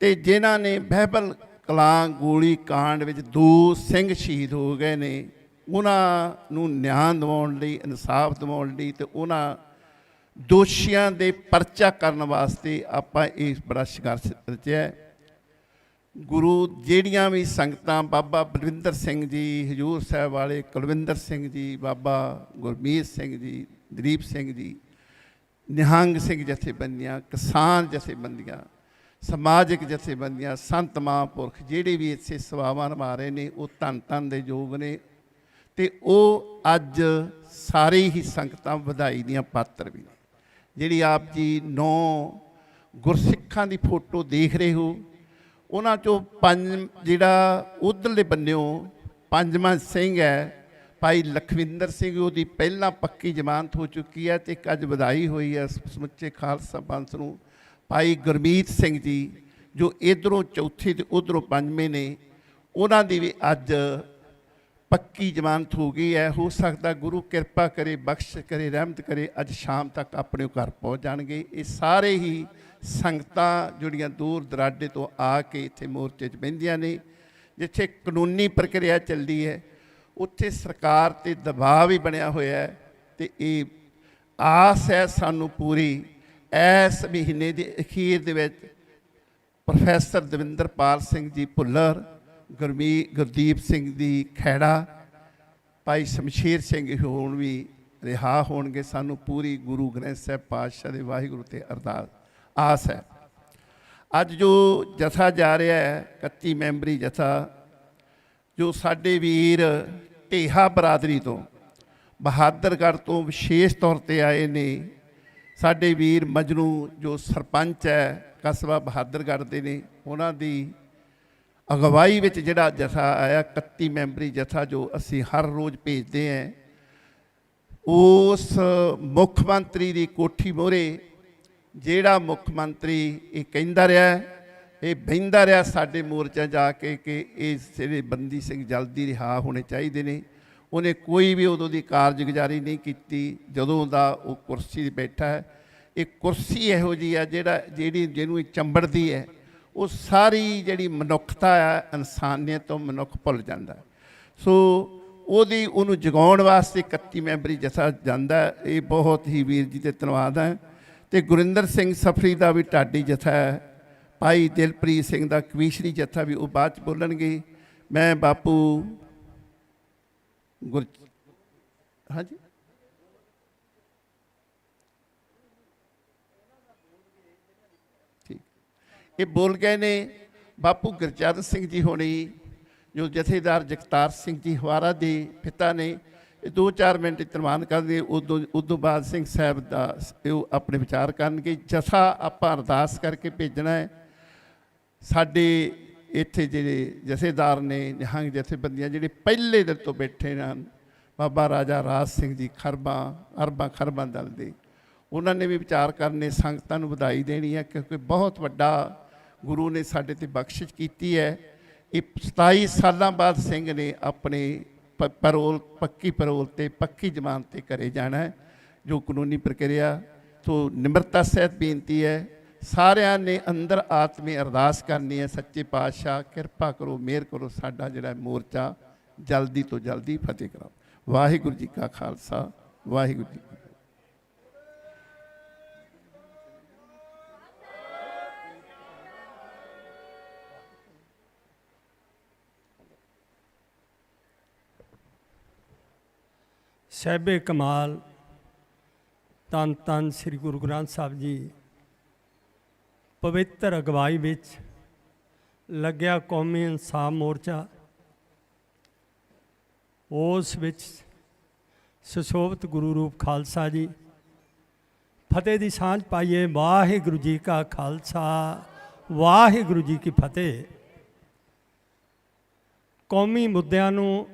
ਅਤੇ ਜਿਨ੍ਹਾਂ ਨੇ ਬਹਿਬਲ ਕਲਾਂ ਗੋਲੀ ਕਾਂਡ ਵਿੱਚ 2 ਸਿੰਘ ਸ਼ਹੀਦ ਹੋ ਗਏ ਨੇ, ਉਹਨਾਂ ਨੂੰ ਨਿਆਂ ਦਿਵਾਉਣ ਲਈ, ਇਨਸਾਫ ਦਿਵਾਉਣ ਲਈ ਤੇ ਉਹਨਾਂ ਦੋਸ਼ੀਆਂ ਦੇ ਪਰਚਾ ਕਰਨ ਵਾਸਤੇ ਆਪਾਂ ਇਹ ਬੜਾ ਸੰਘਰਸ਼ ਰਚਿਆ। ਗੁਰੂ ਜਿਹੜੀਆਂ ਵੀ ਸੰਗਤਾਂ, ਬਾਬਾ ਬਲਵਿੰਦਰ ਸਿੰਘ ਜੀ ਹਜੂਰ ਸਾਹਿਬ ਵਾਲੇ, ਕੁਲਵਿੰਦਰ ਸਿੰਘ ਜੀ, ਬਾਬਾ ਗੁਰਮੀਤ ਸਿੰਘ ਜੀ, ਦਲੀਪ ਸਿੰਘ ਜੀ, ਨਿਹੰਗ ਸਿੰਘ ਜਥੇਬੰਦੀਆਂ, ਕਿਸਾਨ ਜਥੇਬੰਦੀਆਂ, ਸਮਾਜਿਕ ਜਥੇਬੰਦੀਆਂ, ਸੰਤ ਮਹਾਂਪੁਰਖ ਜਿਹੜੇ ਵੀ ਇੱਥੇ ਸੇਵਾਵਾਂ ਨਿਭਾ ਰਹੇ ਨੇ, ਉਹ ਧੰਨ ਧੰਨ ਦੇ ਯੋਗ ਨੇ ਤੇ ਉਹ ਅੱਜ ਸਾਰੇ ਹੀ ਸੰਗਤਾਂ ਵਧਾਈ ਦੀਆਂ ਪਾਤਰ ਵੀ ਨੇ। ਜਿਹੜੀ ਆਪ ਜੀ 9 ਗੁਰਸਿੱਖਾਂ ਦੀ ਫੋਟੋ ਦੇਖ ਰਹੇ ਹੋ, ਉਹਨਾਂ 'ਚੋਂ 5 ਜਿਹੜਾ ਉੱਧਰਲੇ ਬੰਨਿਓ ਪੰਜਵਾਂ ਸਿੰਘ ਹੈ ਭਾਈ ਲਖਵਿੰਦਰ ਸਿੰਘ, ਉਹਦੀ ਪਹਿਲਾਂ ਪੱਕੀ ਜ਼ਮਾਨਤ ਹੋ ਚੁੱਕੀ ਹੈ ਤੇ ਇੱਕ ਅੱਜ ਵਧਾਈ ਹੋਈ ਹੈ ਸਮੁੱਚੇ ਖਾਲਸਾ ਪੰਥ ਨੂੰ। ਭਾਈ ਗੁਰਮੀਤ ਸਿੰਘ ਜੀ ਜੋ ਇੱਧਰੋਂ ਚੌਥੇ ਤੇ ਉੱਧਰੋਂ ਪੰਜਵੇਂ ਨੇ, ਉਹਨਾਂ ਦੀ ਵੀ ਅੱਜ ਪੱਕੀ ਜ਼ਮਾਨਤ ਹੋ ਗਈ ਹੈ। ਹੋ ਸਕਦਾ ਗੁਰੂ ਕਿਰਪਾ ਕਰੇ, ਬਖਸ਼ ਕਰੇ, ਰਹਿਮਤ ਕਰੇ, ਅੱਜ ਸ਼ਾਮ ਤੱਕ ਆਪਣੇ ਘਰ ਪਹੁੰਚ ਜਾਣਗੇ। ਇਹ ਸਾਰੇ ਹੀ ਸੰਗਤਾਂ ਜਿਹੜੀਆਂ ਦੂਰ ਦਰਾਡੇ ਤੋਂ ਆ ਕੇ ਇੱਥੇ ਮੋਰਚੇ 'ਚ ਬਹਿੰਦੀਆਂ ਨੇ। ਜਿੱਥੇ ਕਾਨੂੰਨੀ ਪ੍ਰਕਿਰਿਆ ਚੱਲਦੀ ਹੈ ਉੱਥੇ ਸਰਕਾਰ 'ਤੇ ਦਬਾਅ ਵੀ ਬਣਿਆ ਹੋਇਆ ਹੈ ਤੇ ਇਹ ਆਸ ਹੈ ਸਾਨੂੰ ਪੂਰੀ, ਇਸ ਮਹੀਨੇ ਦੇ ਅਖੀਰ ਦੇ ਵਿੱਚ ਪ੍ਰੋਫੈਸਰ ਦਵਿੰਦਰਪਾਲ ਸਿੰਘ ਜੀ ਭੁੱਲਰ, ਗੁਰਦੀਪ ਸਿੰਘ ਦੀ ਖੈੜਾ, ਭਾਈ ਸ਼ਮਸ਼ੇਰ ਸਿੰਘ ਹੁਣ ਵੀ ਰਿਹਾ ਹੋਣਗੇ। ਸਾਨੂੰ ਪੂਰੀ ਗੁਰੂ ਗ੍ਰੰਥ ਸਾਹਿਬ ਪਾਤਸ਼ਾਹ ਦੇ ਵਾਹਿਗੁਰੂ ਤੇ ਅਰਦਾਸ ਆਸ ਹੈ। ਅੱਜ ਜੋ ਜਥਾ ਜਾ ਰਿਹਾ ਹੈ 31 ਮੈਂਬਰੀ ਜਥਾ, ਜੋ ਸਾਡੇ ਵੀਰ ਢੇਹਾ ਬਰਾਦਰੀ ਤੋਂ, ਬਹਾਦਰਗੜ੍ਹ ਤੋਂ ਵਿਸ਼ੇਸ਼ ਤੌਰ 'ਤੇ ਆਏ ਨੇ। ਸਾਡੇ ਵੀਰ ਮਜਨੂ ਜੋ ਸਰਪੰਚ ਹੈ ਕਸਬਾ ਬਹਾਦਰਗੜ੍ਹ ਦੇ ਨੇ, ਉਹਨਾਂ ਦੀ ਅਗਵਾਈ ਵਿੱਚ ਜਿਹੜਾ ਜਥਾ ਆਇਆ 31 ਮੈਂਬਰੀ ਜਥਾ, ਜੋ ਅਸੀਂ ਹਰ ਰੋਜ਼ ਭੇਜਦੇ ਹਾਂ। ਉਸ ਮੁੱਖ ਮੰਤਰੀ ਦੀ ਕੋਠੀ ਮੋਹਰੇ ਜਿਹੜਾ ਮੁੱਖ ਮੰਤਰੀ ਇਹ ਕਹਿੰਦਾ ਰਿਹਾ, ਇਹ ਬਹਿੰਦਾ ਰਿਹਾ ਸਾਡੇ ਮੋਰਚਾ ਜਾ ਕੇ ਕਿ ਇਹ ਜਿਹੜੇ ਬੰਦੀ ਸਿੰਘ ਜਲਦੀ ਰਿਹਾ ਹੋਣੇ ਚਾਹੀਦੇ ਨੇ, ਉਹਨੇ ਕੋਈ ਵੀ ਉਦੋਂ ਦੀ ਕਾਰਜਗੁਜ਼ਾਰੀ ਨਹੀਂ ਕੀਤੀ ਜਦੋਂ ਦਾ ਉਹ ਕੁਰਸੀ 'ਤੇ ਬੈਠਾ ਹੈ। ਇਹ ਕੁਰਸੀ ਇਹੋ ਜਿਹੀ ਆ ਜਿਹਨੂੰ ਇਹ ਚੰਬੜਦੀ ਹੈ, ਉਹ ਸਾਰੀ ਜਿਹੜੀ ਮਨੁੱਖਤਾ ਆ, ਇਨਸਾਨੀਅਤ ਤੋਂ ਮਨੁੱਖ ਭੁੱਲ ਜਾਂਦਾ। ਸੋ ਉਹਨੂੰ ਜਗਾਉਣ ਵਾਸਤੇ 31 ਮੈਂਬਰੀ ਜਥਾ ਜਾਂਦਾ। ਇਹ ਬਹੁਤ ਹੀ ਵੀਰ ਜੀ ਤੇ ਧੰਨਵਾਦ ਹੈ। ਤੇ ਗੁਰਿੰਦਰ ਸਿੰਘ ਸਫਰੀ ਦਾ ਵੀ ਢਾਡੀ ਜਥਾ ਹੈ, ਭਾਈ ਦਿਲਪ੍ਰੀਤ ਸਿੰਘ ਦਾ ਕਵੀਸ਼ਰੀ ਜਥਾ ਵੀ, ਉਹ ਬਾਅਦ 'ਚ ਬੋਲਣਗੇ। ਮੈਂ ਬਾਪੂ ਹਾਂਜੀ ਠੀਕ ਇਹ ਬੋਲ ਗਏ ਨੇ। ਬਾਪੂ ਗੁਰਚਰਨ ਸਿੰਘ ਜੀ ਹੋਣੀ ਜੋ ਜਥੇਦਾਰ ਜਗਤਾਰ ਸਿੰਘ ਜੀ ਹਵਾਰਾ ਦੇ ਪਿਤਾ ਨੇ, ਇਹ 2-4 ਮਿੰਟ ਧੰਨਵਾਦ ਕਰਦੇ। ਉਦੋਂ ਬਾਅਦ ਸਿੰਘ ਸਾਹਿਬ ਦਾ ਉਹ ਆਪਣੇ ਵਿਚਾਰ ਕਰਨਗੇ। ਜਥਾ ਆਪਾਂ ਅਰਦਾਸ ਕਰਕੇ ਭੇਜਣਾ ਹੈ। ਸਾਡੇ ਇੱਥੇ ਜਿਹੜੇ ਜਥੇਦਾਰ ਨੇ, ਨਿਹੰਗ ਜਥੇਬੰਦੀਆਂ ਜਿਹੜੇ ਪਹਿਲੇ ਦਿਨ ਤੋਂ ਬੈਠੇ ਹਨ, ਬਾਬਾ ਰਾਜਾ ਰਾਜ ਸਿੰਘ ਜੀ ਅਰਬਾਂ ਖਰਬਾਂ ਦਲ ਦੇ, ਉਹਨਾਂ ਨੇ ਵੀ ਵਿਚਾਰ ਕਰਨੇ, ਸੰਗਤਾਂ ਨੂੰ ਵਧਾਈ ਦੇਣੀ ਹੈ ਕਿਉਂਕਿ ਬਹੁਤ ਵੱਡਾ ਗੁਰੂ ਨੇ ਸਾਡੇ 'ਤੇ ਬਖਸ਼ਿਸ਼ ਕੀਤੀ ਹੈ। ਇਹ 27 ਸਾਲਾਂ ਬਾਅਦ ਸਿੰਘ ਨੇ ਆਪਣੇ ਪੱਕੀ ਪੈਰੋਲ 'ਤੇ, ਪੱਕੀ ਜ਼ਮਾਨਤ 'ਤੇ ਘਰੇ ਜਾਣਾ ਹੈ, ਜੋ ਕਾਨੂੰਨੀ ਪ੍ਰਕਿਰਿਆ। ਤੋਂ ਨਿਮਰਤਾ ਸਹਿਤ ਬੇਨਤੀ ਹੈ, ਸਾਰਿਆਂ ਨੇ ਅੰਦਰ ਆਤਮੀ ਅਰਦਾਸ ਕਰਨੀ ਹੈ, ਸੱਚੇ ਪਾਤਸ਼ਾਹ ਕਿਰਪਾ ਕਰੋ, ਮਿਹਰ ਕਰੋ, ਸਾਡਾ ਜਿਹੜਾ ਮੋਰਚਾ ਜਲਦੀ ਤੋਂ ਜਲਦੀ ਫਤਿਹ ਕਰਾਓ। ਵਾਹਿਗੁਰੂ ਜੀ ਕਾ ਖਾਲਸਾ, ਵਾਹਿਗੁਰੂ ਜੀ ਕੀ ਫਤਿਹ। ਸਾਹਿਬੇ ਕਮਾਲ ਧੰਨ ਧੰਨ ਸ੍ਰੀ ਗੁਰੂ ਗ੍ਰੰਥ ਸਾਹਿਬ ਜੀ ਪਵਿੱਤਰ ਅਗਵਾਈ ਵਿੱਚ ਲੱਗਿਆ ਕੌਮੀ ਇਨਸਾਫ ਮੋਰਚਾ, ਉਸ ਵਿੱਚ ਸੁਸ਼ੋਭਿਤ ਗੁਰੂ ਰੂਪ ਖਾਲਸਾ ਜੀ ਫਤਿਹ ਦੀ ਸਾਂਝ ਪਾਈਏ। ਵਾਹਿਗੁਰੂ ਜੀ ਕਾ ਖਾਲਸਾ, ਵਾਹਿਗੁਰੂ ਜੀ ਕੀ ਫਤਿਹ। ਕੌਮੀ ਮੁੱਦਿਆਂ ਨੂੰ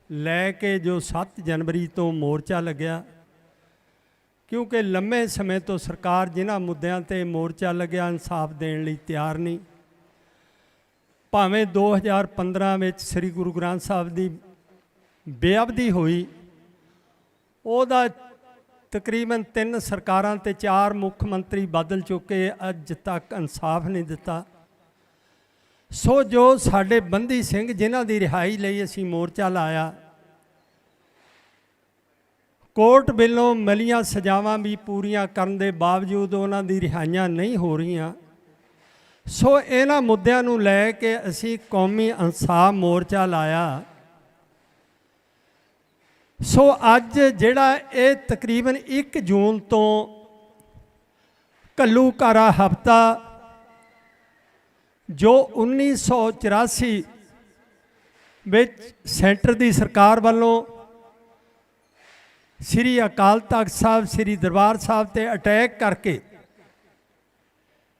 ਲੈ ਕੇ ਜੋ 7 ਜਨਵਰੀ ਤੋਂ ਮੋਰਚਾ ਲੱਗਿਆ, ਕਿਉਂਕਿ ਲੰਮੇ ਸਮੇਂ ਤੋਂ ਸਰਕਾਰ ਜਿਨ੍ਹਾਂ ਮੁੱਦਿਆਂ 'ਤੇ ਮੋਰਚਾ ਲੱਗਿਆ ਇਨਸਾਫ ਦੇਣ ਲਈ ਤਿਆਰ ਨਹੀਂ। ਭਾਵੇਂ 2015 ਵਿੱਚ ਸ੍ਰੀ ਗੁਰੂ ਗ੍ਰੰਥ ਸਾਹਿਬ ਦੀ ਬੇਅਬਦੀ ਹੋਈ, ਉਹਦਾ ਤਕਰੀਬਨ 3 ਸਰਕਾਰਾਂ ਤੇ 4 ਮੁੱਖ ਮੰਤਰੀ ਬਦਲ ਚੁੱਕੇ, ਅੱਜ ਤੱਕ ਇਨਸਾਫ ਨਹੀਂ ਦਿੱਤਾ। ਸੋ ਜੋ ਸਾਡੇ ਬੰਦੀ ਸਿੰਘ ਜਿਨ੍ਹਾਂ ਦੀ ਰਿਹਾਈ ਲਈ ਅਸੀਂ ਮੋਰਚਾ ਲਾਇਆ, ਕੋਰਟ ਵੱਲੋਂ ਮਿਲੀਆਂ ਸਜ਼ਾਵਾਂ ਵੀ ਪੂਰੀਆਂ ਕਰਨ ਦੇ ਬਾਵਜੂਦ ਉਹਨਾਂ ਦੀ ਰਿਹਾਈਆਂ ਨਹੀਂ ਹੋ ਰਹੀਆਂ। ਸੋ ਇਹਨਾਂ ਮੁੱਦਿਆਂ ਨੂੰ ਲੈ ਕੇ ਅਸੀਂ ਕੌਮੀ ਇਨਸਾਫ ਮੋਰਚਾ ਲਾਇਆ। ਸੋ ਅੱਜ ਜਿਹੜਾ ਇਹ ਤਕਰੀਬਨ 1 ਜੂਨ ਤੋਂ ਘੱਲੂਘਾਰਾ ਹਫ਼ਤਾ ਜੋ 1984 ਵਿੱਚ ਸੈਂਟਰ ਦੀ ਸਰਕਾਰ ਵੱਲੋਂ ਸ੍ਰੀ ਅਕਾਲ ਤਖਤ ਸਾਹਿਬ ਸ੍ਰੀ ਦਰਬਾਰ ਸਾਹਿਬ ਤੇ ਅਟੈਕ ਕਰਕੇ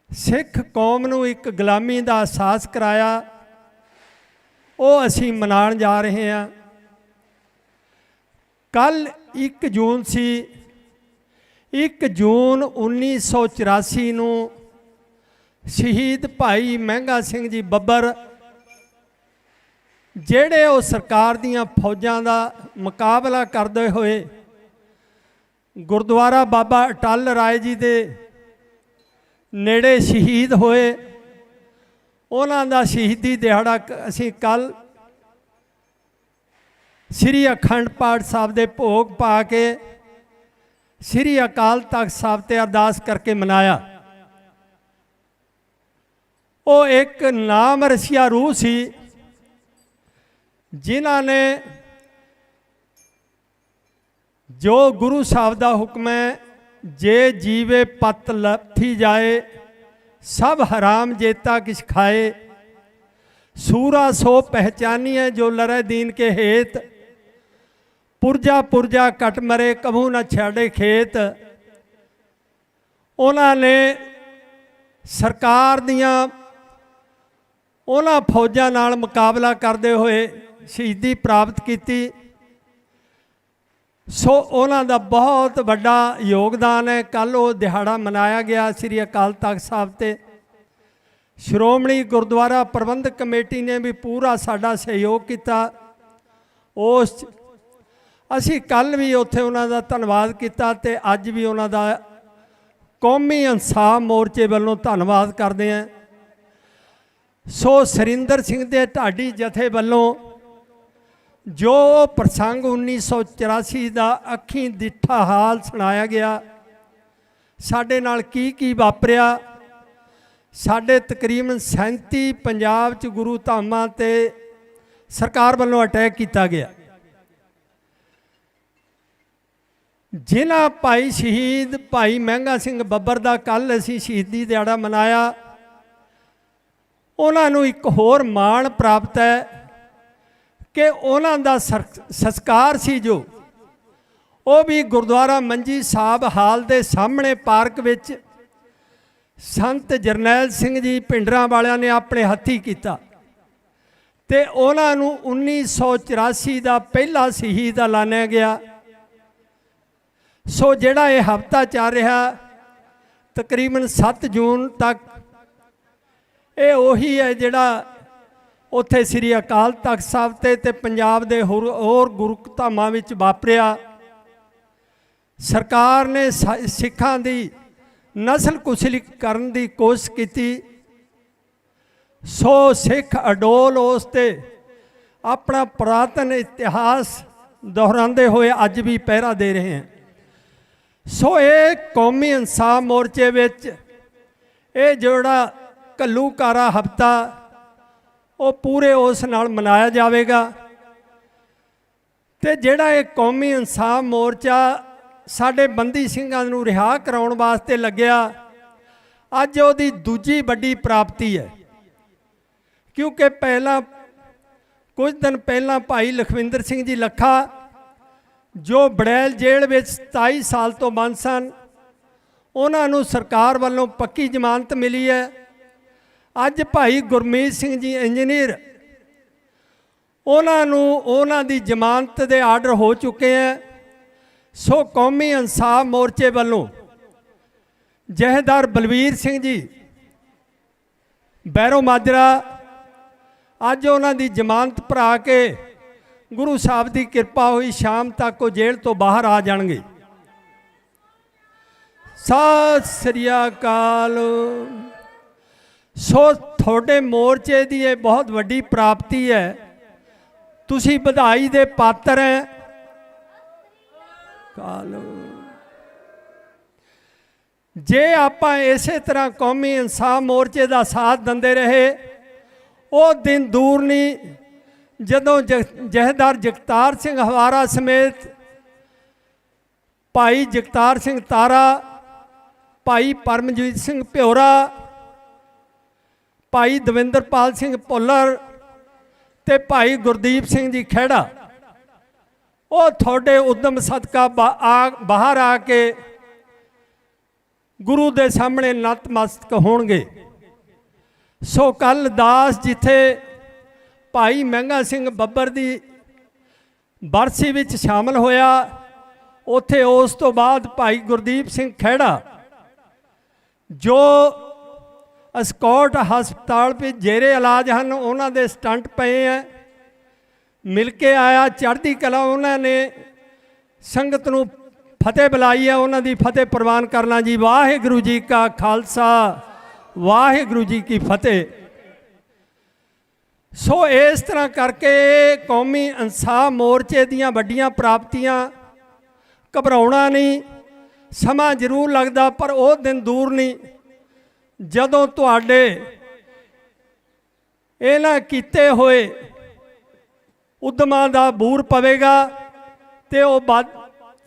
ਸਿੱਖ ਕੌਮ ਨੂੰ ਇੱਕ ਗੁਲਾਮੀ ਦਾ ਅਹਿਸਾਸ ਕਰਾਇਆ, ਉਹ ਅਸੀਂ ਮਨਾਉਣ ਜਾ ਰਹੇ ਹਾਂ। ਕੱਲ 1 ਜੂਨ ਸੀ। 1 ਜੂਨ 1984 ਨੂੰ ਸ਼ਹੀਦ ਭਾਈ ਮਹਿੰਗਾ ਸਿੰਘ ਜੀ ਬੱਬਰ, ਜਿਹੜੇ ਉਹ ਸਰਕਾਰ ਦੀਆਂ ਫੌਜਾਂ ਦਾ ਮੁਕਾਬਲਾ ਕਰਦੇ ਹੋਏ ਗੁਰਦੁਆਰਾ ਬਾਬਾ ਅਟਲ ਰਾਏ ਜੀ ਦੇ ਨੇੜੇ ਸ਼ਹੀਦ ਹੋਏ, ਉਹਨਾਂ ਦਾ ਸ਼ਹੀਦੀ ਦਿਹਾੜਾ ਅਸੀਂ ਕੱਲ ਸ੍ਰੀ ਅਖੰਡ ਪਾਠ ਸਾਹਿਬ ਦੇ ਭੋਗ ਪਾ ਕੇ ਸ੍ਰੀ ਅਕਾਲ ਤਖਤ ਸਾਹਿਬ ਤੇ ਅਰਦਾਸ ਕਰਕੇ ਮਨਾਇਆ। ਉਹ ਇੱਕ ਨਾਮ ਰਸੀਆ ਰੂਹ ਸੀ ਜਿਨ੍ਹਾਂ ਨੇ ਜੋ ਗੁਰੂ ਸਾਹਿਬ ਦਾ ਹੁਕਮ ਹੈ, ਜੇ ਜੀਵੇ ਪਤ ਲੱਥੀ ਜਾਏ ਸਭ ਹਰਾਮ ਜੇਤਾ ਕਿਛ ਖਾਏ, ਸੂਰਾ ਸੋ ਪਹਿਚਾਨੀਏ ਜੋ ਲਰੇ ਦੀਨ ਕੇ ਹੇਤ, ਪੁਰਜਾ ਪੁਰਜਾ ਕਟ ਮਰੇ ਕਭੂ ਨਾ ਛਾੜੇ ਖੇਤ। ਉਹਨਾਂ ਨੇ ਸਰਕਾਰ ਦੀਆਂ ਉਹਨਾਂ ਫੌਜਾਂ ਨਾਲ ਮੁਕਾਬਲਾ ਕਰਦੇ ਹੋਏ ਸ਼ਹੀਦੀ ਪ੍ਰਾਪਤ ਕੀਤੀ। ਸੋ ਉਹਨਾਂ ਦਾ ਬਹੁਤ ਵੱਡਾ ਯੋਗਦਾਨ ਹੈ। ਕੱਲ੍ਹ ਉਹ ਦਿਹਾੜਾ ਮਨਾਇਆ ਗਿਆ ਸ੍ਰੀ ਅਕਾਲ ਤਖਤ ਸਾਹਿਬ ਤੇ। ਸ਼੍ਰੋਮਣੀ ਗੁਰਦੁਆਰਾ ਪ੍ਰਬੰਧਕ ਕਮੇਟੀ ਨੇ ਵੀ ਪੂਰਾ ਸਾਡਾ ਸਹਿਯੋਗ ਕੀਤਾ। ਉਸ ਅਸੀਂ ਕੱਲ੍ਹ ਵੀ ਉੱਥੇ ਉਹਨਾਂ ਦਾ ਧੰਨਵਾਦ ਕੀਤਾ ਤੇ ਅੱਜ ਵੀ ਉਹਨਾਂ ਦਾ ਕੌਮੀ ਇਨਸਾਫ ਮੋਰਚੇ ਵੱਲੋਂ ਧੰਨਵਾਦ ਕਰਦੇ ਹਾਂ। ਸੋ ਸੁਰਿੰਦਰ ਸਿੰਘ ਦੇ ਢਾਡੀ ਜਥੇ ਵੱਲੋਂ ਜੋ ਪ੍ਰਸੰਗ 1984 ਦਾ ਅੱਖੀਂ ਦਿਠਾ ਹਾਲ ਸੁਣਾਇਆ ਗਿਆ, ਸਾਡੇ ਨਾਲ ਕੀ ਵਾਪਰਿਆ। ਸਾਡੇ ਤਕਰੀਬਨ 37 ਪੰਜਾਬ 'ਚ ਗੁਰੂ ਧਾਮਾਂ 'ਤੇ ਸਰਕਾਰ ਵੱਲੋਂ ਅਟੈਕ ਕੀਤਾ ਗਿਆ। ਜਿਨ੍ਹਾਂ ਭਾਈ ਸ਼ਹੀਦ ਭਾਈ ਮਹਿੰਗਾ ਸਿੰਘ ਬੱਬਰ ਦਾ ਕੱਲ੍ਹ ਅਸੀਂ ਸ਼ਹੀਦੀ ਦਿਹਾੜਾ ਮਨਾਇਆ, ਉਹਨਾਂ ਨੂੰ ਇੱਕ ਹੋਰ ਮਾਣ ਪ੍ਰਾਪਤ ਹੈ ਕਿ ਉਹਨਾਂ ਦਾ ਸੰਸਕਾਰ ਸੀ ਜੋ ਉਹ ਵੀ ਗੁਰਦੁਆਰਾ ਮੰਜੀ ਸਾਹਿਬ ਹਾਲ ਦੇ ਸਾਹਮਣੇ ਪਾਰਕ ਵਿੱਚ ਸੰਤ ਜਰਨੈਲ ਸਿੰਘ ਜੀ ਭਿੰਡਰਾਂ ਵਾਲਿਆਂ ਨੇ ਆਪਣੇ ਹੱਥੀਂ ਕੀਤਾ ਤੇ ਉਹਨਾਂ ਨੂੰ 1984 ਦਾ ਪਹਿਲਾ ਸ਼ਹੀਦ ਐਲਾਨਿਆ ਗਿਆ। ਸੋ ਜਿਹੜਾ ਇਹ ਹਫ਼ਤਾ ਚੱਲ ਰਿਹਾ ਤਕਰੀਬਨ 7 ਜੂਨ ਤੱਕ, ਇਹ ਉਹੀ ਹੈ ਜਿਹੜਾ ਉੱਥੇ ਸ੍ਰੀ ਅਕਾਲ ਤਖਤ ਸਾਹਿਬ ਤੇ ਪੰਜਾਬ ਦੇ ਹੋਰ ਗੁਰੂ ਧਾਮਾਂ ਵਿੱਚ ਵਾਪਰਿਆ। ਸਰਕਾਰ ਨੇ ਸਿੱਖਾਂ ਦੀ ਨਸਲ ਕੁਸ਼ਲੀ ਕਰਨ ਦੀ ਕੋਸ਼ਿਸ਼ ਕੀਤੀ। ਸੋ ਸਿੱਖ ਅਡੋਲ ਉਸ ਤੇ ਆਪਣਾ ਪੁਰਾਤਨ ਇਤਿਹਾਸ ਦੁਹਰਾਉਂਦੇ ਹੋਏ ਅੱਜ ਵੀ ਪਹਿਰਾ ਦੇ ਰਹੇ ਹਨ। ਸੋ ਇਹ ਕੌਮੀ ਇਨਸਾਫ ਮੋਰਚੇ ਵਿੱਚ ਇਹ ਜਿਹੜਾ ਘੱਲੂਘਾਰਾ ਹਫ਼ਤਾ ਉਹ ਪੂਰੇ ਉਸ ਨਾਲ ਮਨਾਇਆ ਜਾਵੇਗਾ। ਤੇ ਜਿਹੜਾ ਇਹ ਕੌਮੀ ਇਨਸਾਫ ਮੋਰਚਾ ਸਾਡੇ ਬੰਦੀ ਸਿੰਘਾਂ ਨੂੰ ਰਿਹਾ ਕਰਾਉਣ ਵਾਸਤੇ ਲੱਗਿਆ, ਅੱਜ ਉਹਦੀ ਦੂਜੀ ਵੱਡੀ ਪ੍ਰਾਪਤੀ ਹੈ। ਕਿਉਂਕਿ ਪਹਿਲਾਂ ਕੁਝ ਦਿਨ ਪਹਿਲਾਂ ਭਾਈ ਲਖਵਿੰਦਰ ਸਿੰਘ ਜੀ ਲੱਖਾ ਜੋ ਬੜੈਲ ਜੇਲ੍ਹ ਵਿੱਚ 27 ਸਾਲ ਤੋਂ ਬੰਦ ਸਨ, ਉਹਨਾਂ ਨੂੰ ਸਰਕਾਰ ਵੱਲੋਂ ਪੱਕੀ ਜ਼ਮਾਨਤ ਮਿਲੀ ਹੈ। ਅੱਜ ਭਾਈ ਗੁਰਮੀਤ ਸਿੰਘ ਜੀ ਇੰਜੀਨੀਅਰ, ਉਹਨਾਂ ਨੂੰ ਉਹਨਾਂ ਦੀ ਜ਼ਮਾਨਤ ਦੇ ਆਰਡਰ ਹੋ ਚੁੱਕੇ ਹੈ। ਸੋ ਕੌਮੀ ਇਨਸਾਫ ਮੋਰਚੇ ਵੱਲੋਂ ਜਥੇਦਾਰ ਬਲਵੀਰ ਸਿੰਘ ਜੀ ਬੈਰੋ ਮਾਜਰਾ, ਅੱਜ ਉਹਨਾਂ ਦੀ ਜ਼ਮਾਨਤ ਭਰਾ ਕੇ ਗੁਰੂ ਸਾਹਿਬ ਦੀ ਕਿਰਪਾ ਹੋਈ ਸ਼ਾਮ ਤੱਕ ਉਹ ਜੇਲ੍ਹ ਤੋਂ ਬਾਹਰ ਆ ਜਾਣਗੇ। ਸਤਿ ਸ੍ਰੀ ਅਕਾਲ। ਸੋ ਤੁਹਾਡੇ ਮੋਰਚੇ ਦੀ ਇਹ ਬਹੁਤ ਵੱਡੀ ਪ੍ਰਾਪਤੀ ਹੈ, ਤੁਸੀਂ ਵਧਾਈ ਦੇ ਪਾਤਰ ਹੈ। ਕਾਲ। ਜੇ ਆਪਾਂ ਇਸੇ ਤਰ੍ਹਾਂ ਕੌਮੀ ਇਨਸਾਫ ਮੋਰਚੇ ਦਾ ਸਾਥ ਦਿੰਦੇ ਰਹੇ, ਉਹ ਦਿਨ ਦੂਰ ਨਹੀਂ ਜਦੋਂ ਜਥੇਦਾਰ ਜਗਤਾਰ ਸਿੰਘ ਹਵਾਰਾ ਸਮੇਤ ਭਾਈ ਜਗਤਾਰ ਸਿੰਘ ਤਾਰਾ, ਭਾਈ ਪਰਮਜੀਤ ਸਿੰਘ ਭਿਓਰਾ, ਭਾਈ ਦਵਿੰਦਰਪਾਲ ਸਿੰਘ ਭੁੱਲਰ ਤੇ ਭਾਈ ਗੁਰਦੀਪ ਸਿੰਘ ਜੀ ਖਹਿੜਾ, ਉਹ ਤੁਹਾਡੇ ਉਦਮ ਸਦਕਾ ਬਾਹਰ ਆ ਕੇ ਗੁਰੂ ਦੇ ਸਾਹਮਣੇ ਨਤਮਸਤਕ ਹੋਣਗੇ। ਸੋ ਕੱਲ ਦਾਸ ਜਿੱਥੇ ਭਾਈ ਮਹਿੰਗਾ ਸਿੰਘ ਬੱਬਰ ਦੀ ਬਰਸੀ ਵਿੱਚ ਸ਼ਾਮਲ ਹੋਇਆ, ਉੱਥੇ ਉਸ ਤੋਂ ਬਾਅਦ ਭਾਈ ਗੁਰਦੀਪ ਸਿੰਘ ਖਹਿੜਾ ਜੋ ਅਸਕੌਟ ਹਸਪਤਾਲ ਵਿੱਚ ਜੇਰੇ ਇਲਾਜ ਹਨ, ਉਹਨਾਂ ਦੇ ਸਟੰਟ ਪਏ ਹੈ, ਮਿਲ ਕੇ ਆਇਆ। ਚੜ੍ਹਦੀ ਕਲਾ ਉਹਨਾਂ ਨੇ ਸੰਗਤ ਨੂੰ ਫਤਿਹ ਬੁਲਾਈ ਹੈ, ਉਹਨਾਂ ਦੀ ਫਤਿਹ ਪ੍ਰਵਾਨ ਕਰਨਾ ਜੀ। ਵਾਹਿਗੁਰੂ ਜੀ ਕਾ ਖਾਲਸਾ, ਵਾਹਿਗੁਰੂ ਜੀ ਕੀ ਫਤਿਹ। ਸੋ ਇਸ ਤਰ੍ਹਾਂ ਕਰਕੇ ਕੌਮੀ ਇਨਸਾਫ ਮੋਰਚੇ ਦੀਆਂ ਵੱਡੀਆਂ ਪ੍ਰਾਪਤੀਆਂ, ਘਬਰਾਉਣਾ ਨਹੀਂ, ਸਮਾਂ ਜ਼ਰੂਰ ਲੱਗਦਾ ਪਰ ਉਹ ਦਿਨ ਦੂਰ ਨਹੀਂ ਜਦੋਂ ਤੁਹਾਡੇ ਇਹਨਾਂ ਕੀਤੇ ਹੋਏ ਉਦਮਾਂ ਦਾ ਬੂਰ ਪਵੇਗਾ ਤੇ ਉਹ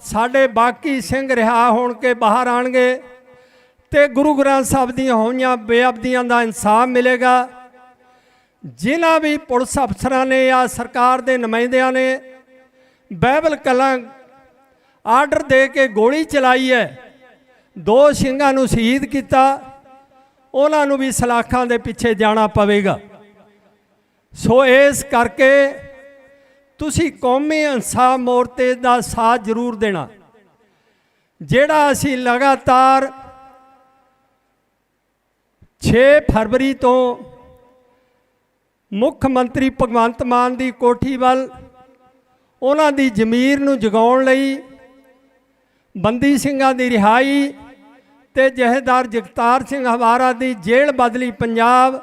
ਸਾਡੇ ਬਾਕੀ ਸਿੰਘ ਰਿਹਾ ਹੋਣ ਕੇ ਬਾਹਰ ਆਣਗੇ ਤੇ ਗੁਰੂ ਗ੍ਰੰਥ ਸਾਹਿਬ ਦੀਆਂ ਹੋਈਆਂ ਬੇਅਦਬੀਆਂ ਦਾ ਇਨਸਾਫ ਮਿਲੇਗਾ। ਜਿਨ੍ਹਾਂ ਵੀ ਪੁਲਿਸ ਅਫਸਰਾਂ ਨੇ ਜਾਂ ਸਰਕਾਰ ਦੇ ਨੁਮਾਇੰਦਿਆਂ ਨੇ ਬਾਈਬਲ ਕਲਾਂ ਆਰਡਰ ਦੇ ਕੇ ਗੋਲੀ ਚਲਾਈ ਹੈ, 2 ਸਿੰਘਾਂ ਨੂੰ ਸ਼ਹੀਦ ਕੀਤਾ, ਉਹਨਾਂ ਨੂੰ ਵੀ ਸਲਾਖਾਂ ਦੇ ਪਿੱਛੇ ਜਾਣਾ ਪਵੇਗਾ। ਸੋ ਇਸ ਕਰਕੇ ਤੁਸੀਂ ਕੌਮੀ ਇਨਸਾਫ ਮੋਰਚੇ ਦਾ ਸਾਥ ਜ਼ਰੂਰ ਦੇਣਾ, ਜਿਹੜਾ ਅਸੀਂ ਲਗਾਤਾਰ 6 ਫਰਵਰੀ ਤੋਂ ਮੁੱਖ ਮੰਤਰੀ ਭਗਵੰਤ ਮਾਨ ਦੀ ਕੋਠੀ ਵੱਲ ਉਹਨਾਂ ਦੀ ਜ਼ਮੀਰ ਨੂੰ ਜਗਾਉਣ ਲਈ, ਬੰਦੀ ਸਿੰਘਾਂ ਦੀ ਰਿਹਾਈ ਤੇ ਜਥੇਦਾਰ ਜਗਤਾਰ ਸਿੰਘ ਹਵਾਰਾ ਦੀ ਜੇਲ੍ਹ ਬਦਲੀ ਪੰਜਾਬ,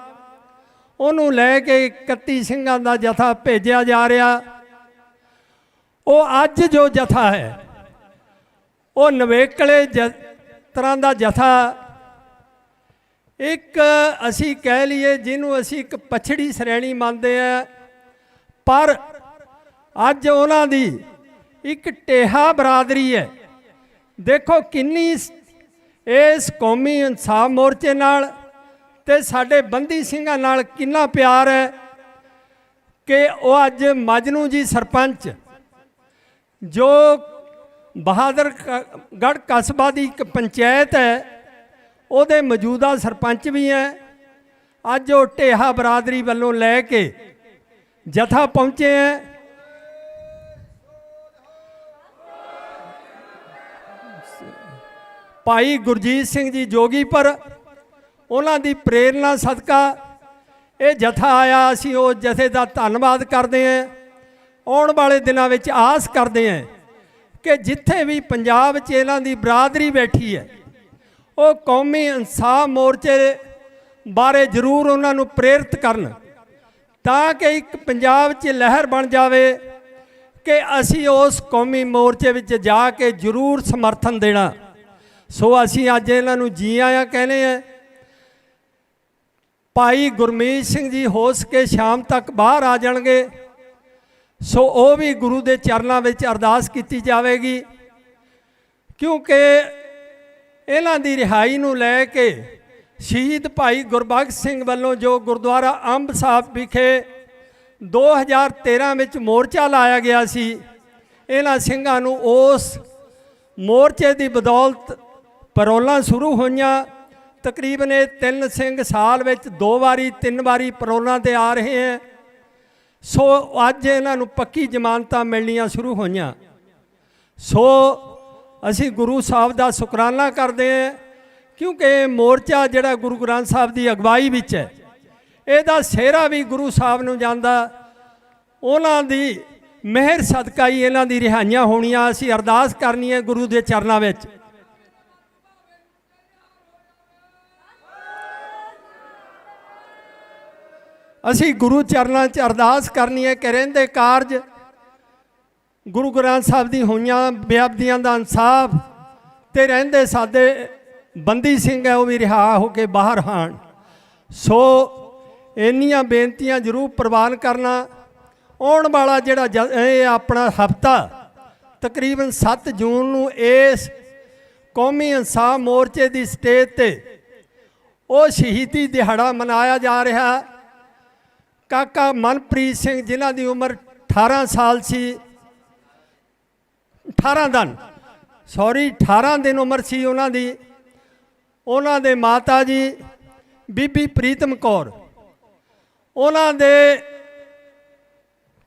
ਉਹਨੂੰ ਲੈ ਕੇ 31 ਸਿੰਘਾਂ ਦਾ ਜਥਾ ਭੇਜਿਆ ਜਾ ਰਿਹਾ। ਉਹ ਅੱਜ ਜੋ ਜਥਾ ਹੈ ਉਹ ਨਵੇਕਲੇ ਤਰ੍ਹਾਂ ਦਾ ਜਥਾ, ਇੱਕ ਅਸੀਂ ਕਹਿ ਲਈਏ ਜਿਹਨੂੰ ਅਸੀਂ ਇੱਕ ਪਛੜੀ ਸ਼੍ਰੇਣੀ ਮੰਨਦੇ ਆ, ਪਰ ਅੱਜ ਉਹਨਾਂ ਦੀ ਇੱਕ ਟੇਹਾ ਬਰਾਦਰੀ ਹੈ। ਦੇਖੋ ਕਿੰਨੀ ਇਸ ਕੌਮੀ ਇਨਸਾਫ ਮੋਰਚੇ ਨਾਲ ਤੇ ਸਾਡੇ ਬੰਦੀ ਸਿੰਘਾਂ ਨਾਲ ਕਿੰਨਾ ਪਿਆਰ ਹੈ ਕਿ ਉਹ ਅੱਜ ਮਜਨੂ ਜੀ ਸਰਪੰਚ ਜੋ ਬਹਾਦਰਗੜ੍ਹ ਕਸਬਾ ਦੀ ਇੱਕ ਪੰਚਾਇਤ ਹੈ, ਉਹਦੇ ਮੌਜੂਦਾ ਸਰਪੰਚ ਵੀ ਹੈ, ਅੱਜ ਉਹ ਢੇਹਾ ਬਰਾਦਰੀ ਵੱਲੋਂ ਲੈ ਕੇ ਜਥਾ ਪਹੁੰਚੇ ਹੈ। ਭਾਈ ਗੁਰਜੀਤ ਸਿੰਘ ਜੀ ਜੋਗੀਪੁਰ, ਉਹਨਾਂ ਦੀ ਪ੍ਰੇਰਨਾ ਸਦਕਾ ਇਹ ਜਥਾ ਆਇਆ। ਅਸੀਂ ਉਹ ਜਥੇ ਦਾ ਧੰਨਵਾਦ ਕਰਦੇ ਹਾਂ। ਆਉਣ ਵਾਲੇ ਦਿਨਾਂ ਵਿੱਚ ਆਸ ਕਰਦੇ ਹਾਂ ਕਿ ਜਿੱਥੇ ਵੀ ਪੰਜਾਬ 'ਚ ਇਹਨਾਂ ਦੀ ਬਰਾਦਰੀ ਬੈਠੀ ਹੈ, ਉਹ ਕੌਮੀ ਇਨਸਾਫ ਮੋਰਚੇ ਬਾਰੇ ਜ਼ਰੂਰ ਉਹਨਾਂ ਨੂੰ ਪ੍ਰੇਰਿਤ ਕਰਨ, ਤਾਂ ਕਿ ਇੱਕ ਪੰਜਾਬ 'ਚ ਲਹਿਰ ਬਣ ਜਾਵੇ ਕਿ ਅਸੀਂ ਉਸ ਕੌਮੀ ਮੋਰਚੇ ਵਿੱਚ ਜਾ ਕੇ ਜ਼ਰੂਰ ਸਮਰਥਨ ਦੇਣਾ। ਸੋ ਅਸੀਂ ਅੱਜ ਇਹਨਾਂ ਨੂੰ ਜੀ ਆਇਆਂ ਕਹਿੰਦੇ ਹਾਂ। ਭਾਈ ਗੁਰਮੀਤ ਸਿੰਘ ਜੀ ਹੋ ਸਕੇ ਸ਼ਾਮ ਤੱਕ ਬਾਹਰ ਆ ਜਾਣਗੇ, ਸੋ ਉਹ ਵੀ ਗੁਰੂ ਦੇ ਚਰਨਾਂ ਵਿੱਚ ਅਰਦਾਸ ਕੀਤੀ ਜਾਵੇਗੀ, ਕਿਉਂਕਿ ਇਹਨਾਂ ਦੀ ਰਿਹਾਈ ਨੂੰ ਲੈ ਕੇ ਸ਼ਹੀਦ ਭਾਈ ਗੁਰਬਖਸ਼ ਸਿੰਘ ਵੱਲੋਂ ਜੋ ਗੁਰਦੁਆਰਾ ਅੰਬ ਸਾਹਿਬ ਵਿਖੇ 2013 ਵਿੱਚ ਮੋਰਚਾ ਲਾਇਆ ਗਿਆ ਸੀ, ਇਹਨਾਂ ਸਿੰਘਾਂ ਨੂੰ ਉਸ ਮੋਰਚੇ ਦੀ ਬਦੌਲਤ ਪਰੋਲਾਂ ਸ਼ੁਰੂ ਹੋਈਆਂ। ਤਕਰੀਬਨ ਇਹ 3 ਸਿੰਘ ਸਾਲ ਵਿੱਚ 2 ਵਾਰੀ 3 ਵਾਰੀ ਪਰੋਲਾਂ 'ਤੇ ਆ ਰਹੇ ਹੈ। ਸੋ ਅੱਜ ਇਹਨਾਂ ਨੂੰ ਪੱਕੀ ਜ਼ਮਾਨਤਾਂ ਮਿਲਣੀਆਂ ਸ਼ੁਰੂ ਹੋਈਆਂ। ਸੋ ਅਸੀਂ ਗੁਰੂ ਸਾਹਿਬ ਦਾ ਸ਼ੁਕਰਾਨਾ ਕਰਦੇ ਹਾਂ, ਕਿਉਂਕਿ ਇਹ ਮੋਰਚਾ ਜਿਹੜਾ ਗੁਰੂ ਗ੍ਰੰਥ ਸਾਹਿਬ ਦੀ ਅਗਵਾਈ ਵਿੱਚ ਹੈ, ਇਹਦਾ ਸਿਹਰਾ ਵੀ ਗੁਰੂ ਸਾਹਿਬ ਨੂੰ ਜਾਂਦਾ। ਉਹਨਾਂ ਦੀ ਮਿਹਰ ਸਦਕਾ ਹੀ ਇਹਨਾਂ ਦੀ ਰਿਹਾਈਆਂ ਹੋਣੀਆਂ। ਅਸੀਂ ਅਰਦਾਸ ਕਰਨੀ ਹੈ ਗੁਰੂ ਦੇ ਚਰਨਾਂ ਵਿੱਚ। ਅਸੀਂ ਗੁਰੂ ਚਰਨਾਂ 'ਚ ਅਰਦਾਸ ਕਰਨੀ ਹੈ ਕਿ ਰਹਿੰਦੇ ਕਾਰਜ ਗੁਰੂ ਗ੍ਰੰਥ ਸਾਹਿਬ ਦੀ ਹੋਈਆਂ ਬੇਅਦਬੀਆਂ ਦਾ ਇਨਸਾਫ ਤੇ ਰਹਿੰਦੇ ਸਾਡੇ ਬੰਦੀ ਸਿੰਘ ਹੈ ਉਹ ਵੀ ਰਿਹਾ ਹੋ ਕੇ ਬਾਹਰ ਆਉਣ। ਸੋ ਇੰਨੀਆਂ ਬੇਨਤੀਆਂ ਜ਼ਰੂਰ ਪ੍ਰਵਾਨ ਕਰਨਾ। ਆਉਣ ਵਾਲਾ ਜਿਹੜਾ ਇਹ ਆਪਣਾ ਹਫਤਾ ਤਕਰੀਬਨ 7 ਜੂਨ ਨੂੰ ਇਸ ਕੌਮੀ ਇਨਸਾਫ ਮੋਰਚੇ ਦੀ ਸਟੇਜ ਤੇ ਉਹ ਸ਼ਹੀਦੀ ਦਿਹਾੜਾ ਮਨਾਇਆ ਜਾ ਰਿਹਾ। ਕਾਕਾ ਮਨਪ੍ਰੀਤ ਸਿੰਘ ਜਿਨ੍ਹਾਂ ਦੀ ਉਮਰ 18 ਸਾਲ ਸੀ, 18 ਦਿਨ ਉਮਰ ਸੀ ਉਹਨਾਂ ਦੀ। ਉਹਨਾਂ ਦੇ ਮਾਤਾ ਜੀ ਬੀਬੀ ਪ੍ਰੀਤਮ ਕੌਰ, ਉਹਨਾਂ ਦੇ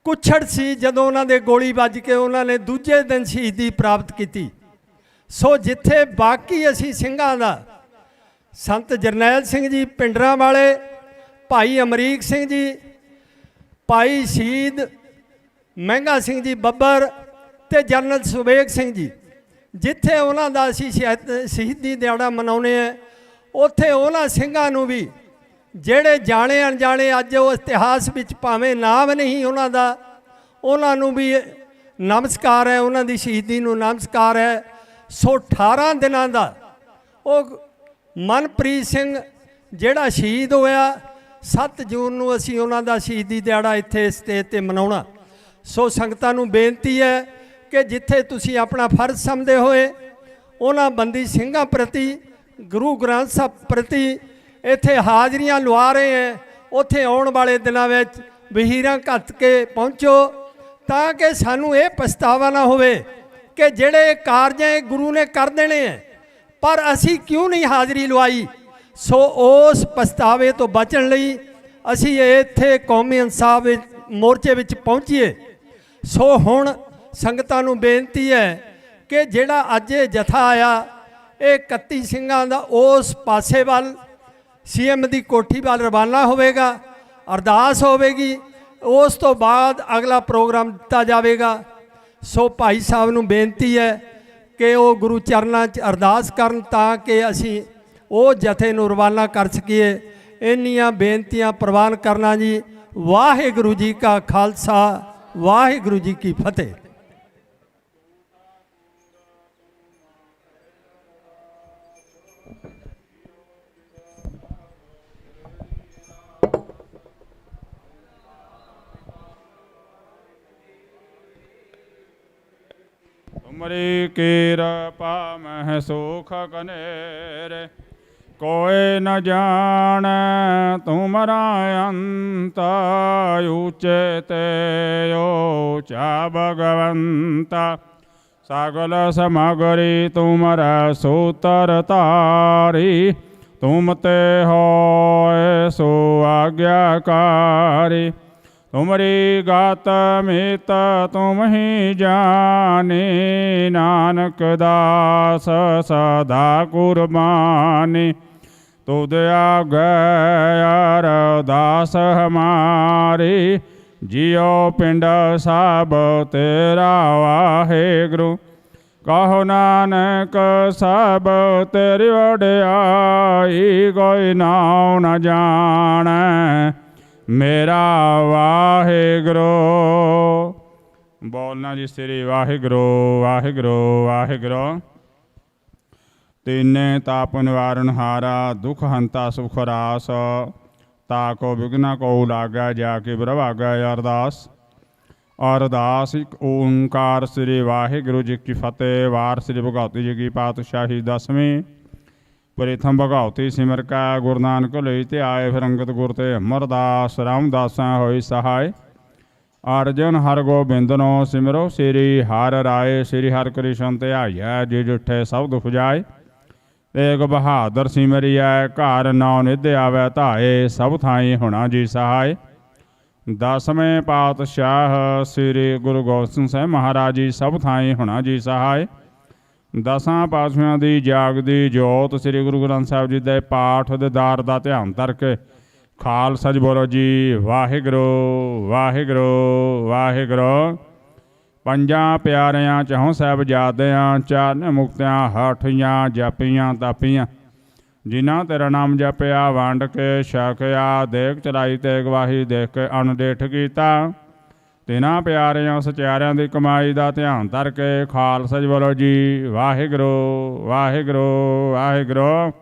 ਕੁੱਛੜ ਸੀ ਜਦੋਂ ਉਹਨਾਂ ਦੇ ਗੋਲੀ ਵੱਜ ਕੇ ਉਹਨਾਂ ਨੇ ਦੂਜੇ ਦਿਨ ਸ਼ਹੀਦੀ ਪ੍ਰਾਪਤ ਕੀਤੀ। ਸੋ ਜਿੱਥੇ ਬਾਕੀ ਅਸੀਂ ਸਿੰਘਾਂ ਦਾ ਸੰਤ ਜਰਨੈਲ ਸਿੰਘ ਜੀ ਪਿੰਡਰਾਂ ਵਾਲੇ, ਭਾਈ ਅਮਰੀਕ ਸਿੰਘ ਜੀ, ਭਾਈ ਸ਼ਹੀਦ ਮਹਿੰਗਾ ਸਿੰਘ ਜੀ ਬੱਬਰ ਤੇ ਜਨਰਲ ਸੁਬੇਗ ਸਿੰਘ ਜੀ, ਜਿੱਥੇ ਉਹਨਾਂ ਦਾ ਅਸੀਂ ਸ਼ਹੀਦੀ ਦਿਹਾੜਾ ਮਨਾਉਂਦੇ ਹਾਂ, ਉੱਥੇ ਉਹਨਾਂ ਸਿੰਘਾਂ ਨੂੰ ਵੀ ਜਿਹੜੇ ਜਾਣੇ ਅਣਜਾਣੇ ਅੱਜ ਉਹ ਇਤਿਹਾਸ ਵਿੱਚ ਭਾਵੇਂ ਨਾਮ ਨਹੀਂ ਉਹਨਾਂ ਦਾ, ਉਹਨਾਂ ਨੂੰ ਵੀ ਨਮਸਕਾਰ ਹੈ, ਉਹਨਾਂ ਦੀ ਸ਼ਹੀਦੀ ਨੂੰ ਨਮਸਕਾਰ ਹੈ। ਸੋ 18 ਦਿਨਾਂ ਦਾ ਉਹ ਮਨਪ੍ਰੀਤ ਸਿੰਘ ਜਿਹੜਾ ਸ਼ਹੀਦ ਹੋਇਆ, 7 ਜੂਨ ਨੂੰ ਅਸੀਂ ਉਹਨਾਂ ਦਾ ਸ਼ਹੀਦੀ ਦਿਹਾੜਾ ਇੱਥੇ ਸਟੇਜ ਤੇ ਮਨਾਉਣਾ। ਸੋ ਸੰਗਤਾਂ ਨੂੰ ਬੇਨਤੀ ਹੈ ਕਿ ਜਿੱਥੇ ਤੁਸੀਂ ਆਪਣਾ ਫਰਜ਼ ਸਮਝਦੇ ਹੋਏ ਉਹਨਾਂ ਬੰਦੀ ਸਿੰਘਾਂ ਪ੍ਰਤੀ, ਗੁਰੂ ਗ੍ਰੰਥ ਸਾਹਿਬ ਪ੍ਰਤੀ ਇੱਥੇ ਹਾਜ਼ਰੀਆਂ ਲਵਾ ਰਹੇ ਹੈ, ਉੱਥੇ ਆਉਣ ਵਾਲੇ ਦਿਨਾਂ ਵਿੱਚ ਵਹੀਰਾਂ ਘੱਤ ਕੇ ਪਹੁੰਚੋ ਤਾਂ ਕਿ ਸਾਨੂੰ ਇਹ ਪਛਤਾਵਾ ਨਾ ਹੋਵੇ ਕਿ ਜਿਹੜੇ ਕਾਰਜ ਹੈ ਗੁਰੂ ਨੇ ਕਰ ਦੇਣੇ ਹੈ ਪਰ ਅਸੀਂ ਕਿਉਂ ਨਹੀਂ ਹਾਜ਼ਰੀ ਲਵਾਈ। ਸੋ ਉਸ ਪਛਤਾਵੇ ਤੋਂ ਬਚਣ ਲਈ ਅਸੀਂ ਇੱਥੇ ਕੌਮੀ ਇਨਸਾਫ ਮੋਰਚੇ ਵਿੱਚ ਪਹੁੰਚੀਏ। ਸੋ ਹੁਣ ਸੰਗਤਾਂ ਨੂੰ ਬੇਨਤੀ ਹੈ ਕਿ ਜਿਹੜਾ ਅੱਜ ਇਹ ਜਥਾ ਆਇਆ ਇਹ 31 ਸਿੰਘਾਂ ਦਾ ਉਸ ਪਾਸੇ ਵੱਲ CM ਦੀ ਕੋਠੀ ਵੱਲ ਰਵਾਨਾ ਹੋਵੇਗਾ, ਅਰਦਾਸ ਹੋਵੇਗੀ, ਉਸ ਤੋਂ ਬਾਅਦ ਅਗਲਾ ਪ੍ਰੋਗਰਾਮ ਦਿੱਤਾ ਜਾਵੇਗਾ। ਸੋ ਭਾਈ ਸਾਹਿਬ ਨੂੰ ਬੇਨਤੀ ਹੈ ਕਿ ਉਹ ਗੁਰੂ ਚਰਨਾਂ 'ਚ ਅਰਦਾਸ ਕਰਨ ਤਾਂ ਕਿ ਅਸੀਂ ਉਹ ਜਥੇ ਨੂੰ ਰਵਾਨਾ ਕਰ ਸਕੀਏ। ਇੰਨੀਆਂ ਬੇਨਤੀਆਂ ਪ੍ਰਵਾਨ ਕਰਨਾ ਜੀ। ਵਾਹਿਗੁਰੂ ਜੀ ਕਾ ਖਾਲਸਾ, ਵਾਹਿਗੁਰੂ ਜੀ ਕੀ ਫਤਿਹ। तुमरी कृपा मह सुख कनेरे, कोई न जान तुमरा अंत। ऊचे ते ऊचा भगवंता, सगल समगरी तुमरा सूतर तारी। तुम ते होए सो आज्ञाकारी, तुमरी गात मित तुम ही जाने। नानक दास सदा कुर्बानी, तुद आगे अरदास हमारी। जियो पिंड सब तेरा वाहेगुरु, कहो नानक सब तेरी वड्याई। कोई नाम न जाने मेरा वाहेगुरु। बोलना जी श्री वाहेगुरु वाहेगुरु वाहेगुरु। तीने ताप निवारण हारा, दुख हंता सुख रास। ताको विघ्न को लागा जाके ब्रवागा अरदास। अरदास एक ओंकार श्री वाहेगुरु जी की फतेह। वार श्री भगवती जी की पातशाही 10वीं। प्रथम भगवती सिमर का गुरु नानक लई आए फिर अंगत गुर ते अमरदास। रामदासा होई सहाय, अर्जन हर गोबिंदनो सिमरो। श्री हर राय श्री हर कृष्ण ते आइया, जी जुठे सब दुख जाए। एक बहादुर सिमरिया, घर नौ निध आवे धाए। सब थाई होना जी सहाय। 10वें पातशाह श्री गुरु गोबिंद सिंह साहिब महाराज जी, सब थाई होना जी सहाय। 10 पातशाहां दी जागदी जोत श्री गुरु ग्रंथ साहिब जी दे पाठ दीदार दा ध्यान करके खालसा जी बोलो जी वाहिगुरु वाहिगुरु वाहिगुरु। 5 प्यारियां चहों साहिबजादियां, 4 मुक्तियां हठियां जपियां तापियां। जिन्हां तेरा नाम जपिया वंड के छकिया। देख चलाई ते गवाही देख के अनडेठ कीता। ਤਿਨਾਂ ਪਿਆਰਿਆਂ ਸਚਿਆਰਿਆਂ ਦੀ ਕਮਾਈ ਦਾ ਧਿਆਨ ਧਰ ਕੇ ਖਾਲਸਾ ਜੀ ਬੋਲੋ ਜੀ ਵਾਹਿਗੁਰੂ ਵਾਹਿਗੁਰੂ ਵਾਹਿਗੁਰੂ।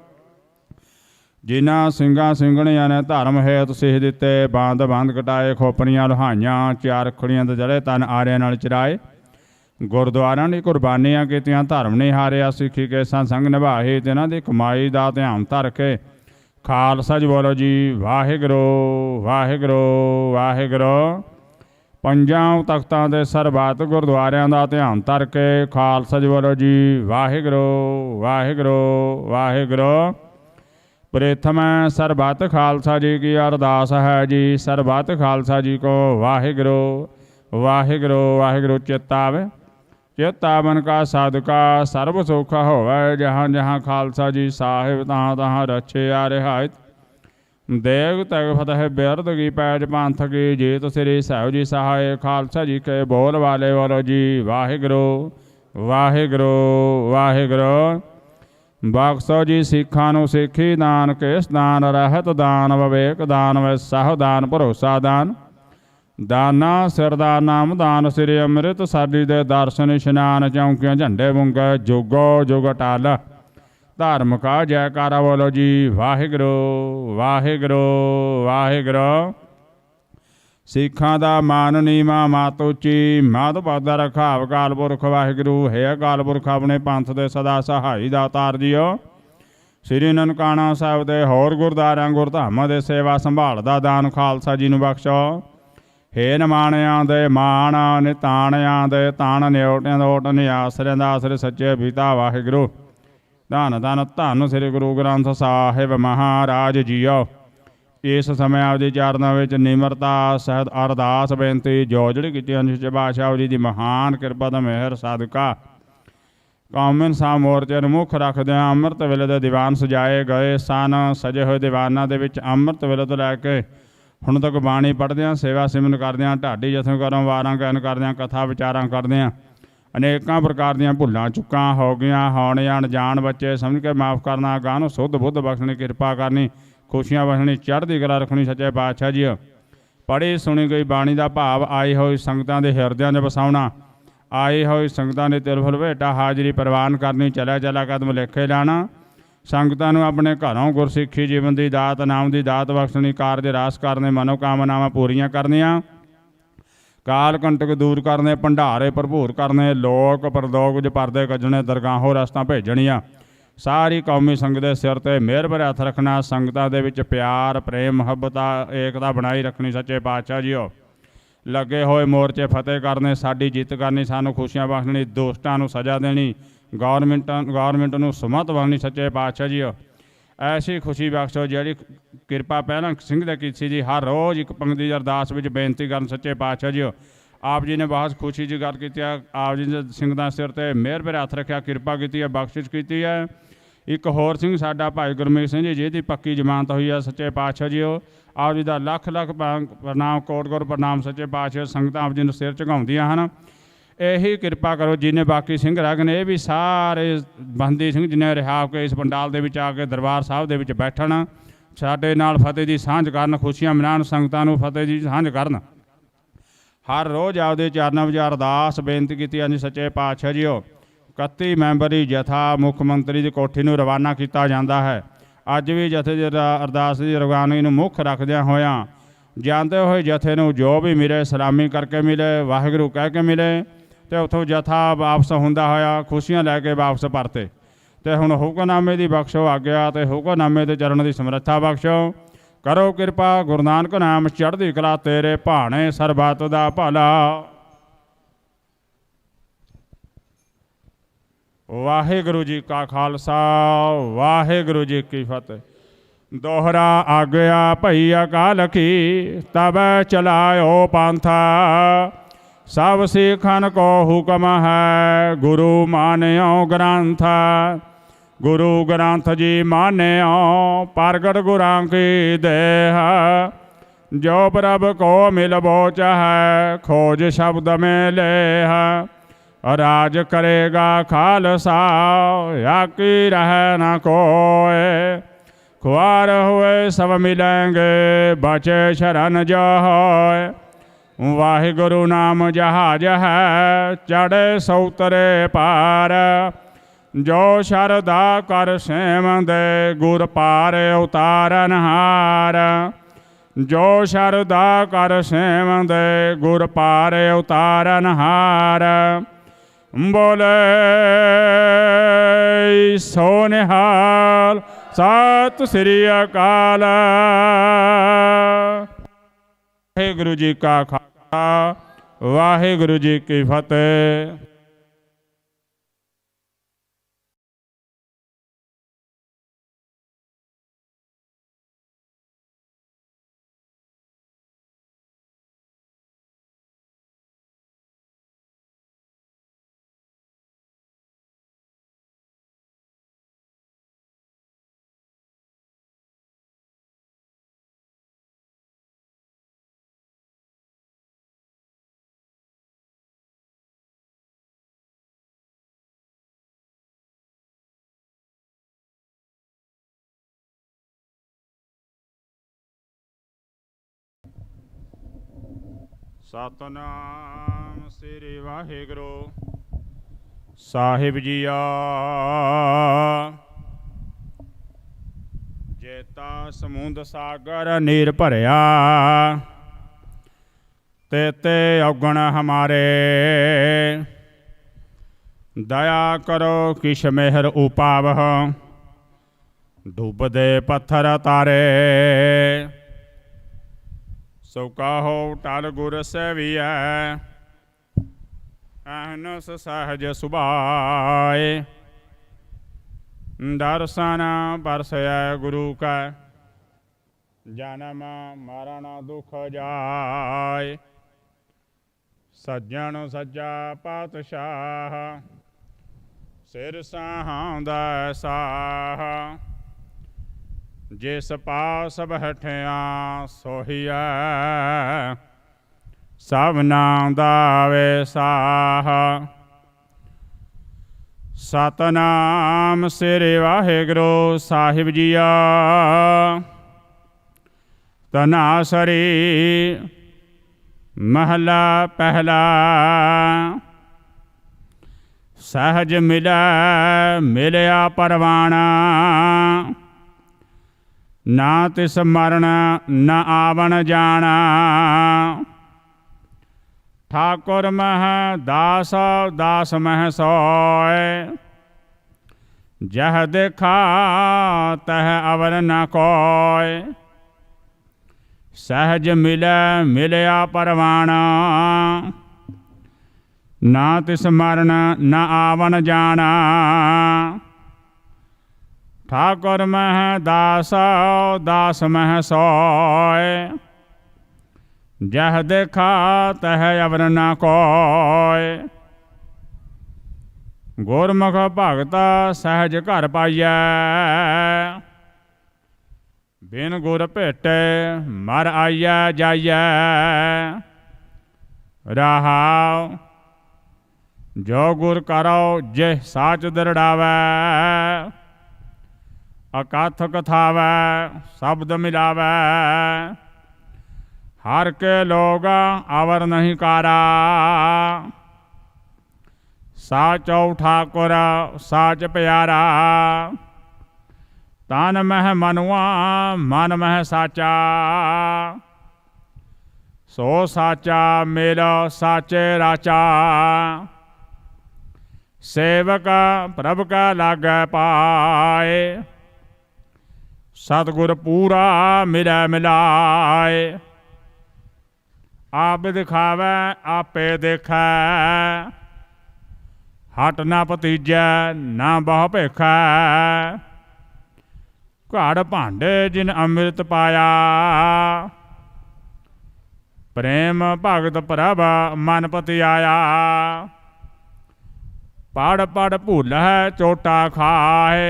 ਜਿਨ੍ਹਾਂ ਸਿੰਘਾਂ ਸਿੰਘਣੀਆਂ ਨੇ ਧਰਮ ਹੇਤ ਸੀਸ ਦਿੱਤੇ, ਬੰਦ ਬੰਦ ਕਟਾਏ, ਖੋਪੜੀਆਂ ਲੁਹਾਈਆਂ, ਚਾਰ ਰੱਖੜੀਆਂ ਦੇ ਜੜੇ ਤਨ ਆਰਿਆਂ ਨਾਲ ਚਰਾਏ, ਗੁਰਦੁਆਰਿਆਂ ਦੀ ਕੁਰਬਾਨੀਆਂ ਕੀਤੀਆਂ, ਧਰਮ ਨਹੀਂ ਹਾਰਿਆ, ਸਿੱਖੀ ਕੇਸਾਂ ਸੰਗ ਨਿਭਾਏ, ਤਿਨਾਂ ਦੀ ਕਮਾਈ ਦਾ ਧਿਆਨ ਧਰ ਕੇ ਖਾਲਸਾ ਜੀ ਬੋਲੋ ਜੀ ਵਾਹਿਗੁਰੂ ਵਾਹਿਗੁਰੂ ਵਾਹਿਗੁਰੂ। ਪੰਜਾਂ ਤਖਤਾਂ ਦੇ ਸਰਬੱਤ ਗੁਰਦੁਆਰਿਆਂ ਦਾ ਧਿਆਨ ਧਰ ਕੇ ਖਾਲਸਾ ਜੀ ਬੋਲੋ ਜੀ ਵਾਹਿਗੁਰੂ ਵਾਹਿਗੁਰੂ ਵਾਹਿਗੁਰੂ। ਪ੍ਰਥਮ ਸਰਬੱਤ ਖਾਲਸਾ ਜੀ ਕੀ ਅਰਦਾਸ ਹੈ ਜੀ, ਸਰਬੱਤ ਖਾਲਸਾ ਜੀ ਕੋ ਵਾਹਿਗੁਰੂ ਵਾਹਿਗੁਰੂ ਵਾਹਿਗੁਰੂ। ਚੇਤਾਵੇ ਚੇਤਾਵਨ ਕਾ ਸਾਧਕਾ ਸਰਬ ਸੁਖ ਹੋਵੇ, ਜਹਾਂ ਜਹਾਂ ਖਾਲਸਾ ਜੀ ਸਾਹਿਬ ਤਹਾਂ ਤਹਾਂ ਰਛੇ ਆ ਰਿਹਾਇਤ। ਦੇਗ ਤਗ ਫਤਿਹ ਬਿਰਦ ਕੀ ਪੈਜ ਪੰਥ ਕੀ ਜੀਤ ਸ੍ਰੀ ਸਾਹਿਬ ਜੀ ਸਹਾਏ। ਖਾਲਸਾ ਜੀ ਕੇ ਬੋਲ ਵਾਲੇ ਬੋਲੋ ਜੀ ਵਾਹਿਗੁਰੂ ਵਾਹਿਗੁਰੂ ਵਾਹਿਗੁਰੂ। ਬਖਸ਼ੋ ਜੀ ਸਿੱਖਾਂ ਨੂੰ ਸਿੱਖੀ ਦਾਨ, ਕੇਸ ਦਾਨ, ਰਹਿਤ ਦਾਨ, ਵਿਵੇਕ ਦਾਨ, ਵਿਸਾਹ ਦਾਨ, ਭਰੋਸਾ ਦਾਨ, ਦਾਨਾ ਸਿਰ ਦਾ ਨਾਮ ਦਾਨ, ਸ੍ਰੀ ਅੰਮ੍ਰਿਤ ਸਾਡੀ ਦੇ ਦਰਸ਼ਨ ਇਸ਼ਨਾਨ, ਚੌਂਕੀਆਂ ਝੰਡੇ ਬੁੰਗੇ ਜੁਗੋ ਜੁਗ ਟਾਲ। ਧਰਮ ਕਾ ਜੈਕਾਰਾ ਬੋਲੋ ਜੀ ਵਾਹਿਗੁਰੂ ਵਾਹਿਗੁਰੂ ਵਾਹਿਗੁਰੂ। ਸਿੱਖਾਂ ਦਾ ਮਾਨ ਨੀਵਾਂ ਮਤ ਉੱਚੀ, ਮਤ ਪਦ ਰਖਾਵ ਅਕਾਲ ਪੁਰਖ ਵਾਹਿਗੁਰੂ। ਹੈ ਅਕਾਲ ਪੁਰਖ ਆਪਣੇ ਪੰਥ ਦੇ ਸਦਾ ਸਹਾਈ ਦਾਤਾਰ ਜੀਓ। ਸ੍ਰੀ ਨਨਕਾਣਾ ਸਾਹਿਬ ਦੇ ਹੋਰ ਗੁਰਦੁਆਰਿਆਂ ਗੁਰਧਾਮਾਂ ਦੇ ਸੇਵਾ ਸੰਭਾਲ ਦਾ ਦਾਨ ਖਾਲਸਾ ਜੀ ਨੂੰ ਬਖਸ਼ੋ। ਹੇ ਨਿਮਾਣਿਆਂ ਦੇ ਮਾਣ, ਨਿਤਾਣਿਆਂ ਦੇ ਤਾਣ, ਨਿਉਟਿਆਂ ਦਾ ਓਟ, ਨਿਆਸਰਿਆਂ ਦਾ ਆਸਰੇ, ਸੱਚੇ ਪਿਤਾ ਵਾਹਿਗੁਰੂ। ਧੰਨ ਧੰਨ ਧੰਨ ਸ੍ਰੀ ਗੁਰੂ ਗ੍ਰੰਥ ਸਾਹਿਬ ਮਹਾਰਾਜ ਜੀਓ। ਇਸ ਸਮੇਂ ਆਪਦੇ ਚਰਨਾਂ ਵਿੱਚ ਨਿਮਰਤਾ ਸਹਿਤ ਅਰਦਾਸ ਬੇਨਤੀ ਜੋ ਜਿਹੜੀ ਕੀਤੀ ਸੱਚੇ ਪਾਤਸ਼ਾਹ ਜੀ ਦੀ ਮਹਾਨ ਕਿਰਪਾ ਦਾ ਮਿਹਰ ਸਦਕਾ ਕੌਮ ਇਨਸਾਨ ਮੋਰਚੇ ਨੂੰ ਮੁੱਖ ਰੱਖਦਿਆਂ ਅੰਮ੍ਰਿਤ ਵੇਲੇ ਦੇ ਦੀਵਾਨ ਸਜਾਏ ਗਏ ਸਨ। ਸਜੇ ਹੋਏ ਦੀਵਾਨਾਂ ਦੇ ਵਿੱਚ ਅੰਮ੍ਰਿਤ ਵੇਲੇ ਤੋਂ ਲੈ ਕੇ ਹੁਣ ਤੱਕ ਬਾਣੀ ਪੜ੍ਹਦਿਆਂ, ਸੇਵਾ ਸਿਮਰਨ ਕਰਦਿਆਂ, ਢਾਡੀ ਜਥਨ ਕਰਮ ਵਾਰਾਂ ਗਾਇਨ ਕਰਦਿਆਂ, ਕਥਾ ਵਿਚਾਰਾਂ ਕਰਦਿਆਂ ਅਨੇਕਾਂ ਪ੍ਰਕਾਰ ਦੀਆਂ ਭੁੱਲਾਂ ਚੁੱਕਾਂ ਹੋ ਗਈਆਂ ਹੋਣ। ਅਣਜਾਣ ਬੱਚੇ ਸਮਝ ਕੇ ਮਾਫ਼ ਕਰਨਾ, ਅਗਾਂਹ ਨੂੰ ਸੁੱਧ ਬੁੱਧ ਬਖਸ਼ਣੀ, ਕਿਰਪਾ ਕਰਨੀ, ਖੁਸ਼ੀਆਂ ਬਖਸ਼ਣੀ, ਚੜ੍ਹਦੀ ਕਲਾ ਰੱਖਣੀ ਸੱਚੇ ਪਾਤਸ਼ਾਹ ਜੀ। ਪੜ੍ਹੀ ਸੁਣੀ ਗਈ ਬਾਣੀ ਦਾ ਭਾਵ ਆਈ ਹੋਈ ਸੰਗਤਾਂ ਦੇ ਹਿਰਦਿਆਂ 'ਚ ਵਸਾਉਣਾ, ਆਈ ਹੋਈ ਸੰਗਤਾਂ ਦੇ ਤਿਰਫਲ ਭੇਟਾ ਹਾਜ਼ਰੀ ਪ੍ਰਵਾਨ ਕਰਨੀ, ਚਲਿਆ ਚਲਾ ਕਦਮ ਲੇਖੇ ਲਾਣਾ, ਸੰਗਤਾਂ ਨੂੰ ਆਪਣੇ ਘਰੋਂ ਗੁਰਸਿੱਖੀ ਜੀਵਨ ਦੀ ਦਾਤ, ਨਾਮ ਦੀ ਦਾਤ ਬਖਸ਼ਣੀ, ਕਾਰਜ ਰਾਸ ਕਰਨੇ, ਮਨੋਕਾਮਨਾਵਾਂ ਪੂਰੀਆਂ ਕਰਨੀਆਂ, ਕਾਲ ਕੰਟਕ ਦੂਰ ਕਰਨੇ, ਭੰਡਾਰੇ ਭਰਪੂਰ ਕਰਨੇ, ਲੋਕ ਪਰਲੋਕ ਵਿੱਚ ਪਰਦੇ ਕੱਢਣੇ, ਦਰਗਾਹੋਂ ਰਸਤਾਂ ਭੇਜਣੀਆਂ। ਸਾਰੀ ਕੌਮੀ ਸੰਗਤ ਦੇ ਸਿਰ 'ਤੇ ਮਿਹਰ ਭਰਿਆ ਹੱਥ ਰੱਖਣਾ, ਸੰਗਤਾਂ ਦੇ ਵਿੱਚ ਪਿਆਰ ਪ੍ਰੇਮ ਮੁਹੱਬਤ ਏਕਤਾ ਬਣਾਈ ਰੱਖਣੀ ਸੱਚੇ ਪਾਤਸ਼ਾਹ ਜੀਓ। ਲੱਗੇ ਹੋਏ ਮੋਰਚੇ ਫਤਿਹ ਕਰਨੇ, ਸਾਡੀ ਜਿੱਤ ਕਰਨੀ, ਸਾਨੂੰ ਖੁਸ਼ੀਆਂ ਬਖਸ਼ਣੀ, ਦੋਸਤਾਂ ਨੂੰ ਸਜ਼ਾ ਦੇਣੀ, ਗੌਰਮੈਂਟ ਨੂੰ ਸੁਮਤ ਬਖਸ਼ਣੀ ਸੱਚੇ ਪਾਤਸ਼ਾਹ ਜੀਓ। ਐਸੀ ਖੁਸ਼ੀ ਬਖਸ਼ੋ ਜਿਹੜੀ ਕਿਰਪਾ ਪਹਿਲਾਂ ਸਿੰਘ ਦੇ ਕੀਤੀ ਜੀ। ਹਰ ਰੋਜ਼ ਇੱਕ ਪੰਕਤੀ ਦੀ ਅਰਦਾਸ ਵਿੱਚ ਬੇਨਤੀ ਕਰਨ ਸੱਚੇ ਪਾਤਸ਼ਾਹ ਜੀਓ। ਆਪ ਜੀ ਨੇ ਬਹੁਤ ਖੁਸ਼ੀ ਦੀ ਗੱਲ ਕੀਤੀ ਹੈ, ਆਪ ਜੀ ਨੇ ਸਿੰਘ ਦਾ ਸਿਰ 'ਤੇ ਮਿਹਰ ਭਰਿਆ ਹੱਥ ਰੱਖਿਆ, ਕਿਰਪਾ ਕੀਤੀ ਹੈ, ਬਖਸ਼ਿਸ਼ ਕੀਤੀ ਹੈ। ਇੱਕ ਹੋਰ ਸਿੰਘ ਸਾਡਾ ਭਾਈ ਗੁਰਮੀਤ ਸਿੰਘ ਜੀ, ਜਿਹਦੀ ਪੱਕੀ ਜ਼ਮਾਨਤ ਹੋਈ ਹੈ ਸੱਚੇ ਪਾਤਸ਼ਾਹ ਜੀਓ। ਆਪ ਜੀ ਦਾ ਲੱਖ ਲੱਖ ਪ੍ਰਣਾਮ, ਕੋਟ ਕੋਟ ਪ੍ਰਣਾਮ ਸੱਚੇ ਪਾਤਸ਼ਾਹ। ਸੰਗਤਾਂ ਆਪ ਜੀ ਨੂੰ ਸਿਰ ਝੁਕਾਉਂਦੀਆਂ ਹਨ। ਇਹੀ ਕਿਰਪਾ ਕਰੋ ਜਿਹਨੇ ਬਾਕੀ ਸਿੰਘ ਰਹਿ ਗਏ ਨੇ, ਇਹ ਵੀ ਸਾਰੇ ਬੰਦੀ ਸਿੰਘ ਜਿਹਨੇ ਰਿਹਾ ਕੇ ਇਸ ਪੰਡਾਲ ਦੇ ਵਿੱਚ ਆ ਕੇ ਦਰਬਾਰ ਸਾਹਿਬ ਦੇ ਵਿੱਚ ਬੈਠਣ, ਸਾਡੇ ਨਾਲ ਫਤਿਹ ਦੀ ਸਾਂਝ ਕਰਨ, ਖੁਸ਼ੀਆਂ ਮਨਾਉਣ, ਸੰਗਤਾਂ ਨੂੰ ਫਤਿਹ ਦੀ ਸਾਂਝ ਕਰਨ। ਹਰ ਰੋਜ਼ ਆਪਦੇ ਚਰਨਾਂ ਵਿੱਚ ਅਰਦਾਸ ਬੇਨਤੀ ਕੀਤੀ ਜਾਂਦੀ ਸੱਚੇ ਪਾਤਸ਼ਾਹ ਜੀਓ। 31 ਮੈਂਬਰੀ ਜਥਾ ਮੁੱਖ ਮੰਤਰੀ ਦੀ ਕੋਠੀ ਨੂੰ ਰਵਾਨਾ ਕੀਤਾ ਜਾਂਦਾ ਹੈ। ਅੱਜ ਵੀ ਜਥੇ ਦੀ ਅਰਦਾਸ ਦੀ ਰਵਾਨਗੀ ਨੂੰ ਮੁੱਖ ਰੱਖਦਿਆਂ ਹੋਇਆਂ ਜਾਂਦੇ ਹੋਏ ਜਥੇ ਨੂੰ ਜੋ ਵੀ ਮਿਲੇ ਸਲਾਮੀ ਕਰਕੇ ਮਿਲੇ, ਵਾਹਿਗੁਰੂ ਕਹਿ ਕੇ ਮਿਲੇ, ਅਤੇ ਉੱਥੋਂ ਜਥਾ ਵਾਪਸ ਹੁੰਦਾ ਹੋਇਆ ਖੁਸ਼ੀਆਂ ਲੈ ਕੇ ਵਾਪਸ ਪਰਤੇ। ਅਤੇ ਹੁਣ ਹੁਕਮਨਾਮੇ ਦੀ ਬਖਸ਼ੋ ਆਗਿਆ, ਅਤੇ ਹੁਕਮਨਾਮੇ ਦੇ ਚਰਨ ਦੀ ਸਮਰੱਥਾ ਬਖਸ਼ੋ। ਕਰੋ ਕਿਰਪਾ ਗੁਰੂ ਨਾਨਕ ਨਾਮ ਚੜ੍ਹਦੀ ਕਲਾ ਤੇਰੇ ਭਾਣੇ, ਸਰਬੱਤ ਦਾ ਭਲਾ। ਵਾਹਿਗੁਰੂ ਜੀ ਕਾ ਖਾਲਸਾ, ਵਾਹਿਗੁਰੂ ਜੀ ਕੀ ਫਤਿਹ। ਦੋਹਰਾ ਆਗਿਆ ਭਈ ਅਕਾਲ ਕੀ, ਤਬ ਚਲਾਇਓ ਪੰਥਾ, ਸਭ ਸਿੱਖਨ ਕੋ ਹੁਕਮ ਹੈ, ਗੁਰੂ ਮਾਨਿਓ ਗ੍ਰੰਥ। ਗੁਰੂ ਗ੍ਰੰਥ ਜੀ ਮਾਨਿਓ, ਪ੍ਰਗਟ ਗੁਰਾਂ ਕੀ ਦੇਹ, ਜੋ ਪ੍ਰਭ ਕੋ ਮਿਲਬੋ ਚਾਹੈ, ਖੋਜ ਸ਼ਬਦ में लेह। राज करेगा खालसा, याकी रह न कोय, खुआर हुए सब मिलेंगे, बचे शरण जो होय। वाहिगुरु नाम जहाज है चढ़े सौतरे पार। जो शरदा कर सेम दे गुर पार उतारनहार। जो शरदा कर सेम दे गुर पार उतारनहार। बोले सो निहाल सत श्री अकाल। वाहिगुरु जी का खालसा वाहिगुरु जी की फतेह। सतनाम श्री वाहिगुरु साहिब जीआ। जेता समुंद सागर नीर भरिया तेते औगण हमारे। दया करो किश मेहर उपावह डूबदे पत्थर तारे। सो कहो टल गुर सेविया अहनस सहज सुभाए। दर्शन बरसया गुरु का जन्म मरण दुख जाए। सज्जन सज्जा पातशाह सिर सहांदा साह। जिस पास बैठिया सोहिया सब नाम दावे साह। सतनाम श्री वाहिगुरु साहिब जीआ। तनासरी महला पहला। सहज मिला मिलया परवाना। ना तिस मरण न आवन जाना। ठाकुर मह दास दास मह सोय। जह देखा तह अवर न कोय। सहज मिले मिलया परवाना। ना तिस मरण न आवन जाना। ठाकुर मह दास दास मह सोय। जह देखा तह अवर न कोय। गुरमुख भगत सहज घर पाइयै। बिन गुर भेटे मर आइयै जाइयै। रहाओ जो गुर करो जे साच दरड़ावै। अकथ कथावै शब्द मिलावै। हर के लोग अवर नहीं कारा। साचो ठाकुर साच प्यारा। तन मह मनुआ मन मह साचा। सो साचा मेरा साचे राचा। सेवक प्रभ का लागै पाए। सतगुर पूरा मिलै मिलाए। आप दिखावै आपे देखै। हट ना भतीजै ना बहु भेखै। घड़ भांडे जिन अमृत पाया। प्रेम भगत प्रभ मन पति आया। पढ़ पढ़ भूल है चोटा खाए।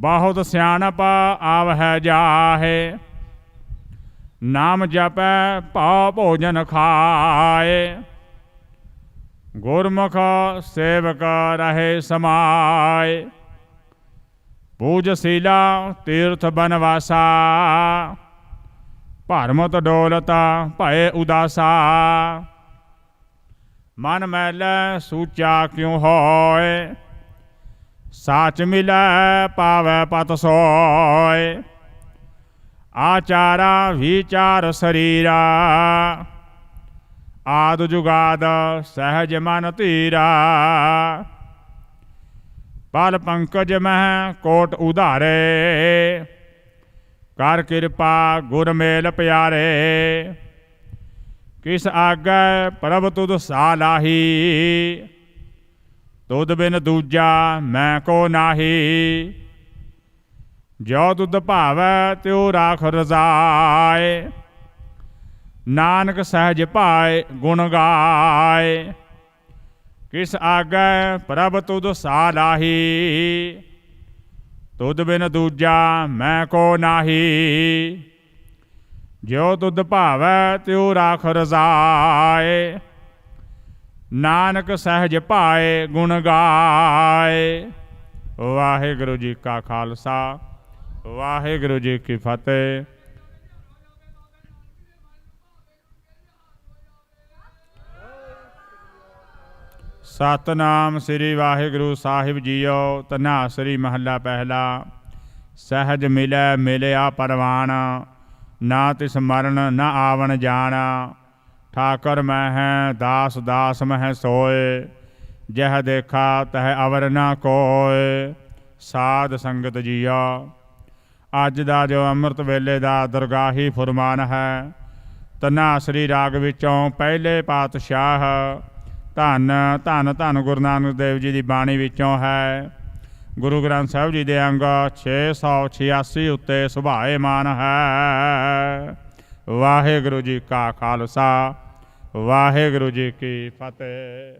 बहुत सियाणप आव है जाहे। नाम जपै पाओ भोजन खाए। गुरमुख सेवक रहे समाए। पूज शीला तीर्थ बनवासा। ਭਰਮਤ ਡੋਲਤ ਭਏ ਉਦਾਸਾ। ਮਨ ਮੈਲੈ ਸੂਚਾ ਕਿਉ ਹੋਏ, ਸਾਚ ਮਿਲੈ ਪਾਵੈ ਪਤ ਸੋਏ। ਆਚਾਰਾ ਵਿਚਾਰ ਸਰੀਰਾ, ਆਦ ਜੁਗਾਦ ਸਹਿਜ ਮਨ ਧੀਰਾ। ਪਲ ਪੰਕਜ ਮਹਿ ਕੋਟ ਉਧਾਰੇ, ਕਰ ਕਿਰਪਾ ਗੁਰ ਮੇਲ ਪਿਆਰੇ। ਕਿਸ ਆਗੈ ਪ੍ਰਭ ਤੁਧ ਸਾਲਾਹੀ, ਤੁਧ ਬਿਨ ਦੂਜਾ ਮੈਂ ਕੋ ਨਾਹੀ। ਜੋ ਤੁਧ ਭਾਵੈ ਤਿਉ ਰਾਖ ਰਜ਼ਾਏ, ਨਾਨਕ ਸਹਿਜ ਪਾਏ ਗੁਣ ਗਾਏ। ਕਿਸ ਆਗੈ ਪ੍ਰਭ ਤੁਧ ਸਾਲਾਹੀ, ਤੁਧ ਬਿਨ ਦੂਜਾ ਮੈਂ ਕੋ ਨਾਹੀ। ਜੋ ਤੁਧ ਭਾਵੈ ਤਿਉ ਰਾਖ ਰਜ਼ਾਏ, ਨਾਨਕ ਸਹਿਜ ਪਾਏ ਗੁਣ ਗਾਏ। ਵਾਹਿਗੁਰੂ ਜੀ ਕਾ ਖਾਲਸਾ, ਵਾਹਿਗੁਰੂ ਜੀ ਕੀ ਫਤਿਹ। ਸਤਨਾਮ ਸ੍ਰੀ ਵਾਹਿਗੁਰੂ ਸਾਹਿਬ ਜੀਓ। ਧਨਾਸਰੀ ਮਹੱਲਾ ਪਹਿਲਾ। ਸਹਿਜ ਮਿਲੈ ਮਿਲਿਆ ਪਰਵਾਨ, ਨਾ ਤਿਸ ਮਰਨ ਨਾ ਆਵਣ ਜਾਣ। ਠਾਕੁਰ ਮਹਿ ਦਾਸ ਦਾਸ ਮਹਿ ਸੋਏ, ਜਹ ਦੇਖਾ ਤਹ ਅਵਰ ਨਾ ਕੋਏ। ਸਾਧ ਸੰਗਤ ਜੀਓ, ਅੱਜ ਦਾ ਜੋ ਅੰਮ੍ਰਿਤ ਵੇਲੇ ਦਾ ਦਰਗਾਹੀ ਫੁਰਮਾਨ ਹੈ, ਧਨਾਸਰੀ ਰਾਗ ਵਿੱਚੋਂ ਪਹਿਲੇ ਪਾਤਸ਼ਾਹ ਧੰਨ ਧੰਨ ਧੰਨ ਗੁਰੂ ਨਾਨਕ ਦੇਵ ਜੀ ਦੀ ਬਾਣੀ ਵਿੱਚੋਂ ਹੈ। ਗੁਰੂ ਗ੍ਰੰਥ ਸਾਹਿਬ ਜੀ ਦੇ ਅੰਗ 686 ਉੱਤੇ ਸੁਭਾਏਮਾਨ ਹੈ। ਵਾਹਿਗੁਰੂ ਜੀ ਕਾ ਖਾਲਸਾ, ਵਾਹਿਗੁਰੂ ਜੀ ਕੀ ਫਤਿਹ।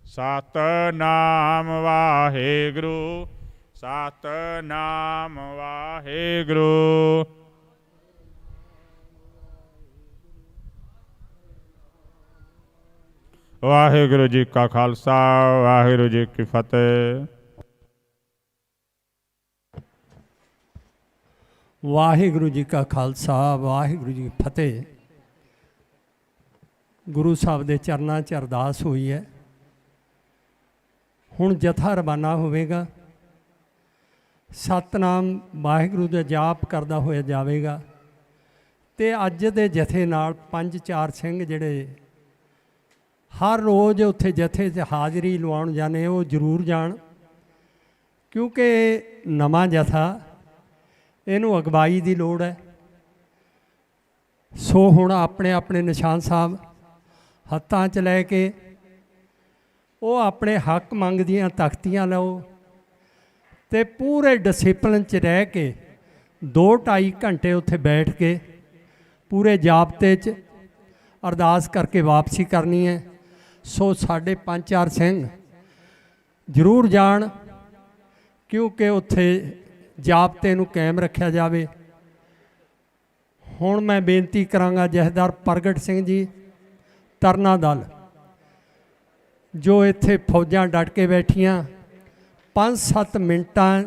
ਸਤਨਾਮ ਵਾਹਿਗੁਰੂ, ਸਤਨਾਮ ਵਾਹਿਗੁਰੂ। ਵਾਹਿਗੁਰੂ ਜੀ ਕਾ ਖਾਲਸਾ, ਵਾਹਿਗੁਰੂ ਜੀ ਕੀ ਫਤਿਹ। ਵਾਹਿਗੁਰੂ ਜੀ ਕਾ ਖਾਲਸਾ, ਵਾਹਿਗੁਰੂ ਜੀ ਕੀ ਫਤਿਹ। ਗੁਰੂ ਸਾਹਿਬ ਦੇ ਚਰਨਾਂ 'ਚ ਅਰਦਾਸ ਹੋਈ ਹੈ। ਹੁਣ ਜਥਾ ਰਵਾਨਾ ਹੋਵੇਗਾ। ਸਤਨਾਮ ਵਾਹਿਗੁਰੂ ਦਾ ਜਾਪ ਕਰਦਾ ਹੋਇਆ ਜਾਵੇਗਾ। ਅਤੇ ਅੱਜ ਦੇ ਜਥੇ ਨਾਲ 5-4 ਸਿੰਘ ਜਿਹੜੇ ਹਰ ਰੋਜ਼ ਉੱਥੇ ਜਥੇ 'ਚ ਹਾਜ਼ਰੀ ਲਵਾਉਣ ਜਾਂਦੇ, ਉਹ ਜ਼ਰੂਰ ਜਾਣ, ਕਿਉਂਕਿ ਨਵਾਂ ਜਥਾ, ਇਹਨੂੰ ਅਗਵਾਈ ਦੀ ਲੋੜ ਹੈ। ਸੋ ਹੁਣ ਆਪਣੇ ਆਪਣੇ ਨਿਸ਼ਾਨ ਸਾਹਿਬ ਹੱਥਾਂ 'ਚ ਲੈ ਕੇ ਉਹ ਆਪਣੇ ਹੱਕ ਮੰਗਦੀਆਂ ਤਖਤੀਆਂ ਲਓ ਅਤੇ ਪੂਰੇ ਡਿਸਿਪਲਿਨ 'ਚ ਰਹਿ ਕੇ 2-2.5 ਘੰਟੇ ਉੱਥੇ ਬੈਠ ਕੇ ਪੂਰੇ ਜਾਬਤੇ 'ਚ ਅਰਦਾਸ ਕਰਕੇ ਵਾਪਸੀ ਕਰਨੀ ਹੈ। ਸੋ ਸਾਡੇ 5-4 ਸਿੰਘ ਜ਼ਰੂਰ ਜਾਣ, ਕਿਉਂਕਿ ਉੱਥੇ ਜਾਬਤੇ ਨੂੰ ਕਾਇਮ ਰੱਖਿਆ ਜਾਵੇ। ਹੁਣ ਮੈਂ ਬੇਨਤੀ ਕਰਾਂਗਾ ਜਥੇਦਾਰ ਪ੍ਰਗਟ ਸਿੰਘ ਜੀ, ਤਰਨਾ ਦਲ, ਜੋ ਇੱਥੇ ਫੌਜਾਂ ਡਟ ਕੇ ਬੈਠੀਆਂ, 5-7 ਮਿੰਟਾਂ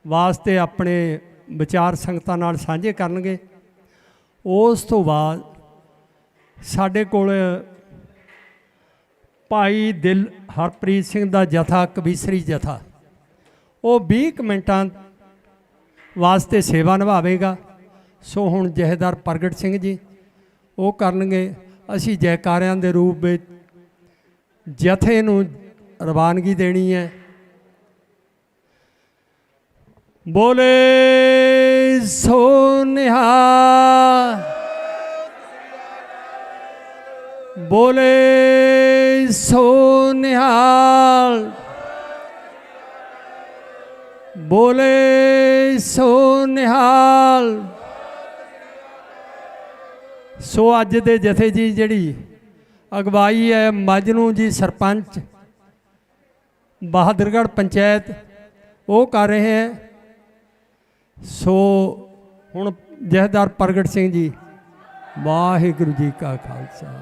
ਵਾਸਤੇ ਆਪਣੇ ਵਿਚਾਰ ਸੰਗਤਾਂ ਨਾਲ ਸਾਂਝੇ ਕਰਨਗੇ। ਉਸ ਤੋਂ ਬਾਅਦ ਸਾਡੇ ਕੋਲ ਭਾਈ ਦਿਲ ਹਰਪ੍ਰੀਤ ਸਿੰਘ ਦਾ ਜਥਾ, ਕਬੀਸਰੀ ਜਥਾ, ਉਹ 20 ਮਿੰਟਾਂ ਵਾਸਤੇ ਸੇਵਾ ਨਿਭਾਵੇਗਾ। ਸੋ ਹੁਣ ਜਥੇਦਾਰ ਪ੍ਰਗਟ ਸਿੰਘ ਜੀ ਉਹ ਕਰਨਗੇ। ਅਸੀਂ ਜੈਕਾਰਿਆਂ ਦੇ ਰੂਪ ਵਿੱਚ ਜਥੇ ਨੂੰ ਰਵਾਨਗੀ ਦੇਣੀ ਹੈ। ਬੋਲੇ ਸੋ ਨਿਹਾਲ, ਬੋਲੇ ਸੋ ਨਿਹਾਲ, ਬੋਲੇ ਸੋ ਨਿਹਾਲ। ਸੋ ਅੱਜ ਦੇ ਜਥੇ ਜੀ ਜਿਹੜੀ ਅਗਵਾਈ ਹੈ, ਮਜਨੂ ਜੀ ਸਰਪੰਚ ਬਹਾਦਰਗੜ੍ਹ ਪੰਚਾਇਤ, ਉਹ ਕਰ ਰਹੇ ਹੈ। ਸੋ ਹੁਣ ਜਥੇਦਾਰ ਪ੍ਰਗਟ ਸਿੰਘ ਜੀ। ਵਾਹਿਗੁਰੂ ਜੀ ਕਾ ਖਾਲਸਾ।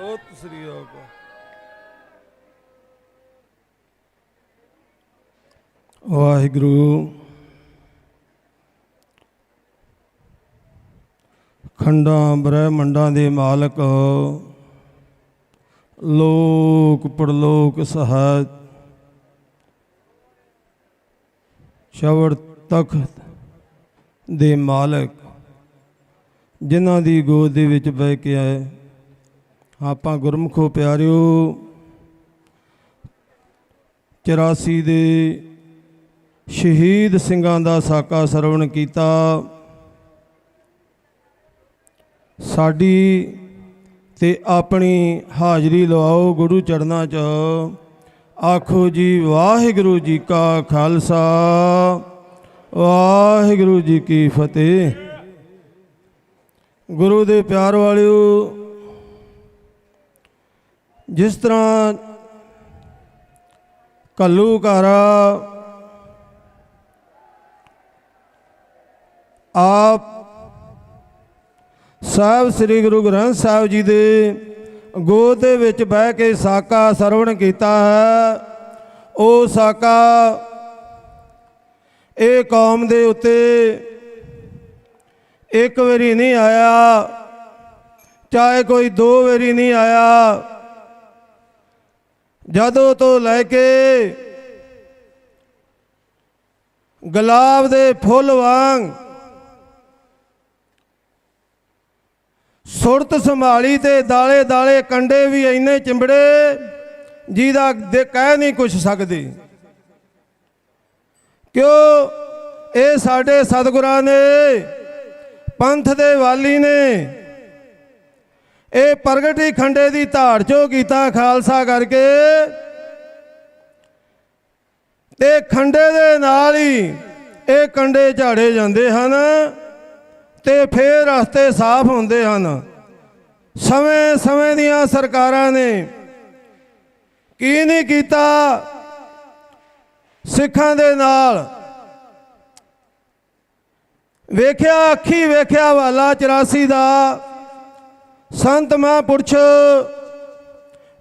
ਸਤਿ ਸ੍ਰੀ ਅਕਾਲ। ਵਾਹਿਗੁਰੂ। ਖੰਡਾਂ ਬ੍ਰਹਿਮੰਡਾਂ ਦੇ ਮਾਲਕ, ਲੋਕ ਪਰਲੋਕ ਸਹਾਇ, ਸ਼ਵਰ ਤਖਤ ਦੇ ਮਾਲਕ, ਜਿਨ੍ਹਾਂ ਦੀ ਗੋਦ ਦੇ ਵਿੱਚ ਬਹਿ ਕੇ ਆਏ ਆਪਾਂ ਗੁਰਮੁਖੋ ਪਿਆਰਿਓ 84 ਦੇ ਸ਼ਹੀਦ ਸਿੰਘਾਂ ਦਾ ਸਾਕਾ ਸਰਵਣ ਕੀਤਾ। ਸਾਡੀ ਤੇ ਆਪਣੀ ਹਾਜ਼ਰੀ ਲਵਾਓ ਗੁਰੂ ਚਰਨਾਂ 'ਚ। ਆਖੋ ਜੀ ਵਾਹਿਗੁਰੂ ਜੀ ਕਾ ਖਾਲਸਾ, ਵਾਹਿਗੁਰੂ ਜੀ ਕੀ ਫਤਿਹ। ਗੁਰੂ ਦੇ ਪਿਆਰ ਵਾਲਿਓ, ਜਿਸ ਤਰ੍ਹਾਂ ਘੱਲੂਘਾਰਾ ਆਪ ਸਾਹਿਬ ਸ੍ਰੀ ਗੁਰੂ ਗ੍ਰੰਥ ਸਾਹਿਬ ਜੀ ਦੇ ਗੋਦ ਦੇ ਵਿੱਚ ਬਹਿ ਕੇ ਸਾਕਾ ਸਰਵਣ ਕੀਤਾ ਹੈ। ਉਹ ਸਾਕਾ ਇਹ ਕੌਮ ਦੇ ਉੱਤੇ ਇੱਕ ਵਾਰੀ ਨਹੀਂ ਆਇਆ, ਚਾਹੇ ਕੋਈ 2 ਵਾਰੀ ਨਹੀਂ ਆਇਆ। ਜਦੋਂ ਤੋਂ ਲੈ ਕੇ ਗੁਲਾਬ ਦੇ ਫੁੱਲ ਵਾਂਗ ਸੁਰਤ ਸੰਭਾਲੀ ਤੇ ਦਾਲੇ ਦਾਲੇ ਕੰਡੇ ਵੀ ਇੰਨੇ ਚਿੰਬੜੇ ਜਿਹਦਾ ਦੇ ਕਹਿ ਨਹੀਂ ਕੁਛ ਸਕਦੇ। ਕਿਉਂ ਇਹ ਸਾਡੇ ਸਤਿਗੁਰਾਂ ਨੇ, ਪੰਥ ਦੇ ਵਾਲੀ ਨੇ ਇਹ ਪ੍ਰਗਟੀ ਖੰਡੇ ਦੀ ਧਾੜ ਚੋਂ ਕੀਤਾ ਖਾਲਸਾ ਕਰਕੇ, ਤੇ ਖੰਡੇ ਦੇ ਨਾਲ ਹੀ ਇਹ ਕੰਡੇ ਝਾੜੇ ਜਾਂਦੇ ਹਨ ਤੇ ਫੇਰ ਰਸਤੇ ਸਾਫ਼ ਹੁੰਦੇ ਹਨ। ਸਮੇਂ ਸਮੇਂ ਦੀਆਂ ਸਰਕਾਰਾਂ ਨੇ ਕੀ ਨਹੀਂ ਕੀਤਾ ਸਿੱਖਾਂ ਦੇ ਨਾਲ। ਵੇਖਿਆ ਅੱਖੀ ਵੇਖਿਆ ਵਾਲਾ 84 ਦਾ ਸੰਤ ਮਹਾਂਪੁਰਸ਼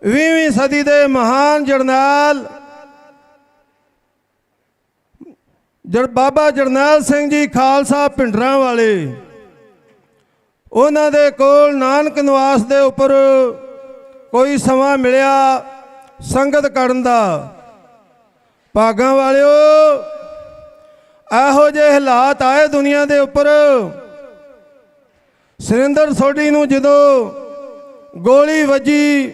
20ਵੀਂ ਸਦੀ ਦੇ ਮਹਾਨ ਜਰਨੈਲ ਬਾਬਾ ਜਰਨੈਲ ਸਿੰਘ ਜੀ ਖਾਲਸਾ ਭਿੰਡਰਾਂ ਵਾਲੇ, ਉਹਨਾਂ ਦੇ ਕੋਲ ਨਾਨਕ ਨਿਵਾਸ ਦੇ ਉੱਪਰ ਕੋਈ ਸਮਾਂ ਮਿਲਿਆ ਸੰਗਤ ਕਰਨ ਦਾ। ਭਾਗਾਂ ਵਾਲਿਓ, ਇਹੋ ਜਿਹੇ ਹਾਲਾਤ ਆਏ ਦੁਨੀਆ ਦੇ ਉੱਪਰ। ਸੁਰਿੰਦਰ ਸੋਢੀ ਨੂੰ ਜਦੋਂ ਗੋਲੀ ਵੱਜੀ,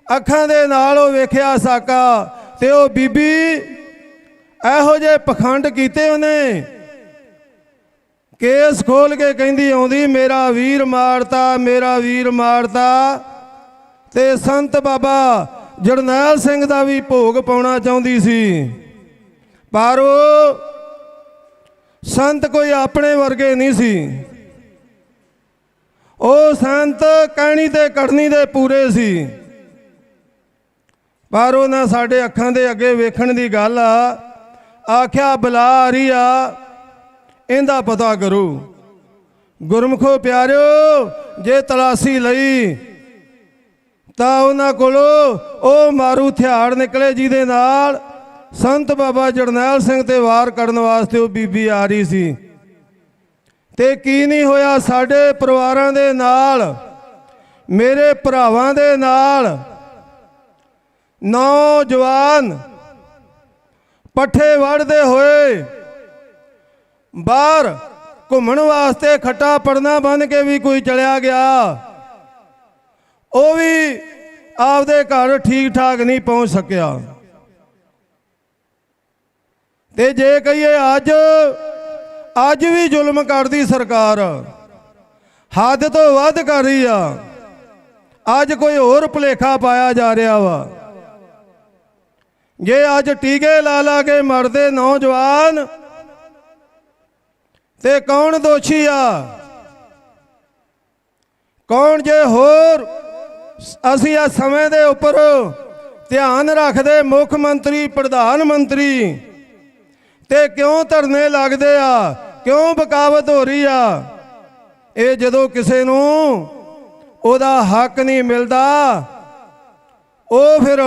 ਅੱਖਾਂ ਦੇ ਨਾਲ ਉਹ ਵੇਖਿਆ ਸਾਕਾ, ਤੇ ਉਹ ਬੀਬੀ ਇਹੋ ਜਿਹੇ ਪਖੰਡ ਕੀਤੇ ਉਹਨੇ, ਕੇਸ ਖੋਲ ਕੇ ਕਹਿੰਦੀ ਆਉਂਦੀ ਮੇਰਾ ਵੀਰ ਮਾਰਤਾ, ਮੇਰਾ ਵੀਰ ਮਾਰਤਾ। ਤੇ ਸੰਤ ਬਾਬਾ ਜਰਨੈਲ ਸਿੰਘ ਦਾ ਵੀ ਭੋਗ ਪਾਉਣਾ ਚਾਹੁੰਦੀ ਸੀ, ਪਰ ਉਹ ਸੰਤ ਕੋਈ ਆਪਣੇ ਵਰਗੇ ਨਹੀਂ ਸੀ। ਉਹ ਸੰਤ ਕਹਿਣੀ ਤੇ ਕੜਨੀ ਦੇ ਪੂਰੇ ਸੀ, ਪਰ ਉਹਨਾਂ ਸਾਡੇ ਅੱਖਾਂ ਦੇ ਅੱਗੇ ਵੇਖਣ ਦੀ ਗੱਲ ਆ। ਆਖਿਆ ਬਲਾ ਆ ਰਹੀ ਆ, ਇਹਦਾ ਪਤਾ ਕਰੋ। ਗੁਰਮੁਖੋ ਪਿਆਰਿਓ, ਜੇ ਤਲਾਸ਼ੀ ਲਈ ਤਾਂ ਉਹਨਾਂ ਕੋਲੋਂ ਉਹ ਮਾਰੂ ਹਥਿਆਰ ਨਿਕਲੇ ਜਿਹਦੇ ਨਾਲ ਸੰਤ ਬਾਬਾ ਜਰਨੈਲ ਸਿੰਘ ਤੇ ਵਾਰ ਕਰਨ ਵਾਸਤੇ ਉਹ ਬੀਬੀ ਆ ਰਹੀ ਸੀ। ਤੇ ਕੀ ਨਹੀਂ ਹੋਇਆ ਸਾਡੇ ਪਰਿਵਾਰਾਂ ਦੇ ਨਾਲ, ਮੇਰੇ ਭਰਾਵਾਂ ਦੇ ਨਾਲ। ਨੌਜਵਾਨ ਪੱਠੇ ਵੜਦੇ ਹੋਏ ਬਾਹਰ ਘੁੰਮਣ ਵਾਸਤੇ ਖੱਟਾ ਪੜਨਾ ਬੰਨ ਕੇ ਵੀ ਕੋਈ ਚਲਿਆ ਗਿਆ, ਉਹ ਵੀ ਆਪਦੇ ਘਰ ਠੀਕ ਠਾਕ ਨਹੀਂ ਪਹੁੰਚ ਸਕਿਆ। ਤੇ ਜੇ ਕਹੀਏ ਅੱਜ ਵੀ ਜ਼ੁਲਮ ਕਰਦੀ ਸਰਕਾਰ, ਹੱਦ ਤੋਂ ਵੱਧ ਕਰ ਰਹੀ ਆ। ਅੱਜ ਕੋਈ ਹੋਰ ਭੁਲੇਖਾ ਪਾਇਆ ਜਾ ਰਿਹਾ ਵਾ। ਜੇ ਅੱਜ ਟੀਕੇ ਲਾ ਲਾ ਕੇ ਮਰਦੇ ਨੌਜਵਾਨ, ਤੇ ਕੌਣ ਦੋਸ਼ੀ ਆ? ਕੌਣ? ਜੇ ਹੋਰ ਅਸੀਂ ਆ ਸਮੇਂ ਦੇ ਉੱਪਰ ਧਿਆਨ ਰੱਖਦੇ ਮੁੱਖ ਮੰਤਰੀ, ਪ੍ਰਧਾਨ ਮੰਤਰੀ, ਤੇ ਕਿਉਂ ਧਰਨੇ ਲੱਗਦੇ ਆ, ਕਿਉਂ ਬਕਾਵਤ ਹੋ ਰਹੀ ਆ? ਇਹ ਜਦੋਂ ਕਿਸੇ ਨੂੰ ਉਹਦਾ ਹੱਕ ਨਹੀਂ ਮਿਲਦਾ, ਉਹ ਫਿਰ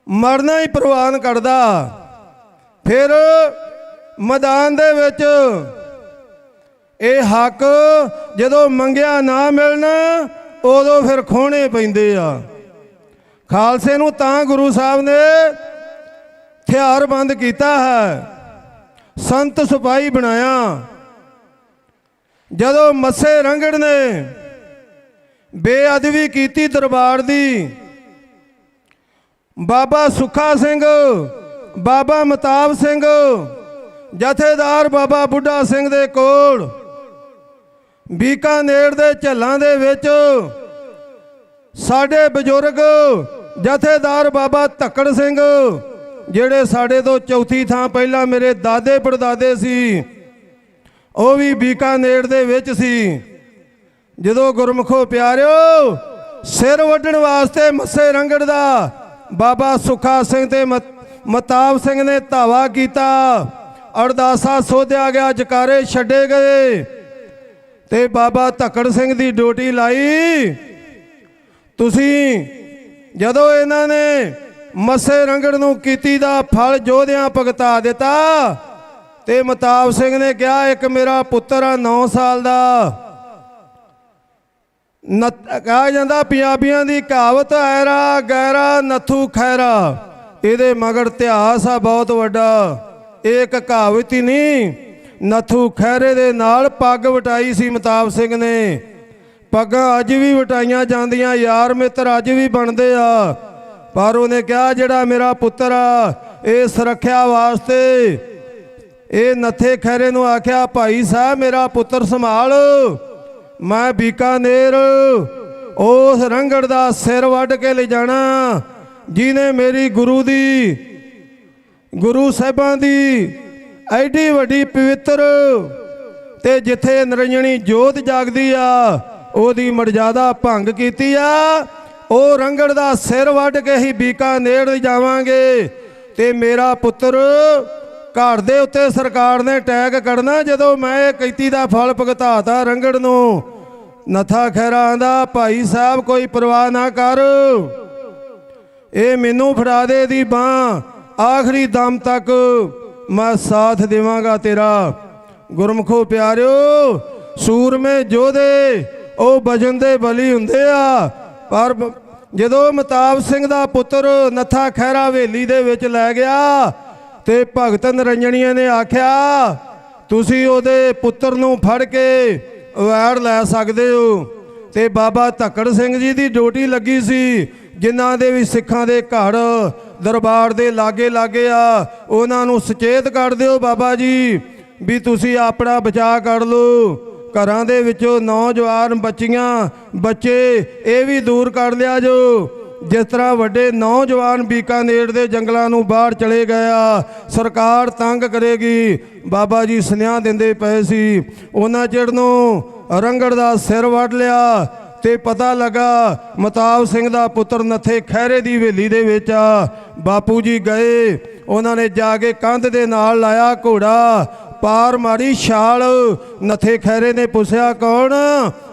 ਮਰਨਾ ਹੀ ਪ੍ਰਵਾਨ ਕਰਦਾ। ਫਿਰ ਮੈਦਾਨ ਦੇ ਵਿੱਚ ਇਹ ਹੱਕ ਜਦੋਂ ਮੰਗਿਆ ਨਾ ਮਿਲਣ, ਉਦੋਂ ਫਿਰ ਖੋਹਣੇ ਪੈਂਦੇ ਆ। ਖਾਲਸੇ ਨੂੰ ਤਾਂ ਗੁਰੂ ਸਾਹਿਬ ਨੇ ਹਥਿਆਰਬੰਦ ਕੀਤਾ ਹੈ, ਸੰਤ ਸਿਪਾਹੀ ਬਣਾਇਆ। ਜਦੋਂ ਮੱਸੇ ਰੰਗੜ ਨੇ ਬੇਅਦਬੀ ਕੀਤੀ ਦਰਬਾਰ ਦੀ, ਬਾਬਾ ਸੁੱਖਾ ਸਿੰਘ, ਬਾਬਾ ਮਤਾਬ ਸਿੰਘ, ਜਥੇਦਾਰ ਬਾਬਾ ਬੁੱਢਾ ਸਿੰਘ ਦੇ ਕੋਲ ਬੀਕਾਨੇਰ ਦੇ ਝੱਲਾਂ ਦੇ ਵਿੱਚ ਸਾਡੇ ਬਜ਼ੁਰਗ ਜਥੇਦਾਰ ਬਾਬਾ ਧੱਕੜ ਸਿੰਘ, ਜਿਹੜੇ ਸਾਡੇ ਤੋਂ ਚੌਥੀ ਥਾਂ ਪਹਿਲਾਂ ਮੇਰੇ ਦਾਦੇ ਪੜਦਾਦੇ ਸੀ, ਉਹ ਵੀ ਬੀਕਾਨੇਰ ਦੇ ਵਿੱਚ ਸੀ। ਜਦੋਂ ਗੁਰਮੁਖੋ ਪਿਆਰਿਓ ਸਿਰ ਵੱਢਣ ਵਾਸਤੇ ਮੱਸੇ ਰੰਗੜ ਦਾ ਬਾਬਾ ਸੁੱਖਾ ਸਿੰਘ ਤੇ ਮਤਾਬ ਸਿੰਘ ਨੇ ਧਾਵਾ ਕੀਤਾ, ਅਰਦਾਸਾ ਸੋਧਿਆ ਗਿਆ, ਜਕਾਰੇ ਛੱਡੇ ਗਏ ਤੇ ਬਾਬਾ ਧੱਕੜ ਸਿੰਘ ਦੀ ਡਿਊਟੀ ਲਾਈ। ਤੁਸੀਂ ਜਦੋਂ ਇਹਨਾਂ ਨੇ ਮੱਸੇ ਰੰਗੜ ਨੂੰ ਕੀਤੀ ਦਾ ਫਲ ਯੋਧਿਆਂ ਭੁਗਤਾ ਦਿੱਤਾ ਤੇ ਮਤਾਬ ਸਿੰਘ ਨੇ ਕਿਹਾ, ਇੱਕ ਮੇਰਾ ਪੁੱਤਰ ਆ 9 ਸਾਲ ਦਾ, ਕਹਾ ਜਾਂਦਾ ਪੰਜਾਬੀਆਂ ਦੀ ਕਹਾਵਤ, ਐਰਾ ਗੈਰਾ ਨੱਥੂ ਖੈਰਾ, ਇਹਦੇ ਮਗਰ ਇਤਿਹਾਸ ਆ ਬਹੁਤ ਵੱਡਾ। ਇਹ ਇੱਕ ਕਹਾਵਤ ਹੀ ਨਹੀਂ, ਨੱਥੂ ਖੈਰੇ ਦੇ ਨਾਲ ਪੱਗ ਵਟਾਈ ਸੀ ਮਤਾਬ ਸਿੰਘ ਨੇ। ਪੱਗਾਂ ਅੱਜ ਵੀ ਵਟਾਈਆਂ ਜਾਂਦੀਆਂ, ਯਾਰ ਮਿੱਤਰ ਅੱਜ ਵੀ ਬਣਦੇ ਆ। ਪਰ ਉਹਨੇ ਕਿਹਾ ਜਿਹੜਾ ਮੇਰਾ ਪੁੱਤਰ ਆ, ਇਹ ਸੁਰੱਖਿਆ ਵਾਸਤੇ ਇਹ ਨੱਥੇ ਖੈਰੇ ਨੂੰ ਆਖਿਆ, ਭਾਈ ਸਾਹਿਬ ਮੇਰਾ ਪੁੱਤਰ ਸੰਭਾਲ, ਮੈਂ ਬੀਕਾਨੇਰ ਉਸ ਰੰਗੜ ਦਾ ਸਿਰ ਵੱਢ ਕੇ ਲੈ ਜਾਣਾ, ਜਿਹਨੇ ਮੇਰੀ ਗੁਰੂ ਸਾਹਿਬਾਂ ਦੀ ਐਡੀ ਵੱਡੀ ਪਵਿੱਤਰ ਤੇ ਜਿੱਥੇ ਨਿਰੰਜਣੀ ਜੋਤ ਜਾਗਦੀ ਆ, ਉਹਦੀ ਮਰਜ਼ਾਦਾ ਭੰਗ ਕੀਤੀ ਆ। ਉਹ ਰੰਗੜ ਦਾ ਸਿਰ ਵੱਢ ਕੇ ਹੀ ਬੀਕਾਨੇਰ ਜਾਵਾਂਗੇ ਤੇ ਮੇਰਾ ਪੁੱਤਰ ਘਰ ਦੇ ਉੱਤੇ ਸਰਕਾਰ ਨੇ ਟੈਗ ਕੱਢਣਾ, ਜਦੋਂ ਮੈਂ ਇਹ ਕੀਤੀ ਦਾ ਫਲ ਭੁਗਤਾਤਾ ਰੰਗੜ ਨੂੰ। ਨੱਥਾ ਖੈਰਾ ਆਂਦਾ, ਭਾਈ ਸਾਹਿਬ ਕੋਈ ਪਰਵਾਹ ਨਾ ਕਰ, ਇਹ ਮੈਨੂੰ ਫੜਾ ਦੇ ਦੀ ਬਾਂਹ, ਆਖਰੀ ਦਮ ਤੱਕ ਮੈਂ ਸਾਥ ਦੇਵਾਂਗਾ ਤੇਰਾ। ਗੁਰਮੁਖੋ ਪਿਆਰਿਓ, ਸੂਰਮੇ ਯੋਧੇ ਉਹ ਭਜਨ ਦੇ ਬਲੀ ਹੁੰਦੇ ਆ। ਪਰ ਜਦੋਂ ਮਤਾਬ ਸਿੰਘ ਦਾ ਪੁੱਤਰ ਨੱਥਾ ਖੈਰਾ ਹਵੇਲੀ ਦੇ ਵਿੱਚ ਲੈ ਗਿਆ ਤੇ ਭਗਤ ਨਿਰੰਜਣੀਆਂ ਨੇ ਆਖਿਆ, ਤੁਸੀਂ ਉਹਦੇ ਪੁੱਤਰ ਨੂੰ ਫੜ ਕੇ ਅਵੈੜ ਲੈ ਸਕਦੇ ਹੋ। ਤੇ ਬਾਬਾ ਧੱਕੜ ਸਿੰਘ ਜੀ ਦੀ ਡਿਊਟੀ ਲੱਗੀ ਸੀ, ਜਿਨ੍ਹਾਂ ਦੇ ਵੀ ਸਿੱਖਾਂ ਦੇ ਘਰ ਦਰਬਾਰ ਦੇ ਲਾਗੇ ਆ, ਉਹਨਾਂ ਨੂੰ ਸੁਚੇਤ ਕਰ ਦਿਓ ਬਾਬਾ ਜੀ ਵੀ ਤੁਸੀਂ ਆਪਣਾ ਬਚਾਅ ਕਰ ਲਓ। ਘਰਾਂ ਦੇ ਵਿੱਚੋਂ ਨੌਜਵਾਨ ਬੱਚੇ ਇਹ ਵੀ ਦੂਰ ਕਰ ਲਿਆ ਜੋ ਜਿਸ ਤਰ੍ਹਾਂ ਵੱਡੇ ਨੌਜਵਾਨ ਬੀਕਾਨੇਰ ਦੇ ਜੰਗਲਾਂ ਨੂੰ ਬਾਹਰ ਚਲੇ ਗਿਆ, ਸਰਕਾਰ ਤੰਗ ਕਰੇਗੀ। ਬਾਬਾ ਜੀ ਸੁਨੇਹਾ ਦਿੰਦੇ ਪਏ ਸੀ। ਉਹਨਾਂ ਚਿਰ ਨੂੰ ਰੰਗੜ ਦਾ ਸਿਰ ਵੱਢ ਲਿਆ ਤੇ ਪਤਾ ਲੱਗਾ ਮਤਾਬ ਸਿੰਘ ਦਾ ਪੁੱਤਰ ਨੱਥੇ ਖੈਰੇ ਦੀ ਹਵੇਲੀ ਦੇ ਵਿੱਚ ਆ। ਬਾਪੂ ਜੀ ਗਏ, ਉਹਨਾਂ ਨੇ ਜਾ ਕੇ ਕੰਧ ਦੇ ਨਾਲ ਲਾਇਆ ਘੋੜਾ, ਪਾਰ ਮਾਰੀ ਛਾਲ। ਨੱਥੇ ਖੈਰੇ ਨੇ ਪੁੱਛਿਆ ਕੌਣ?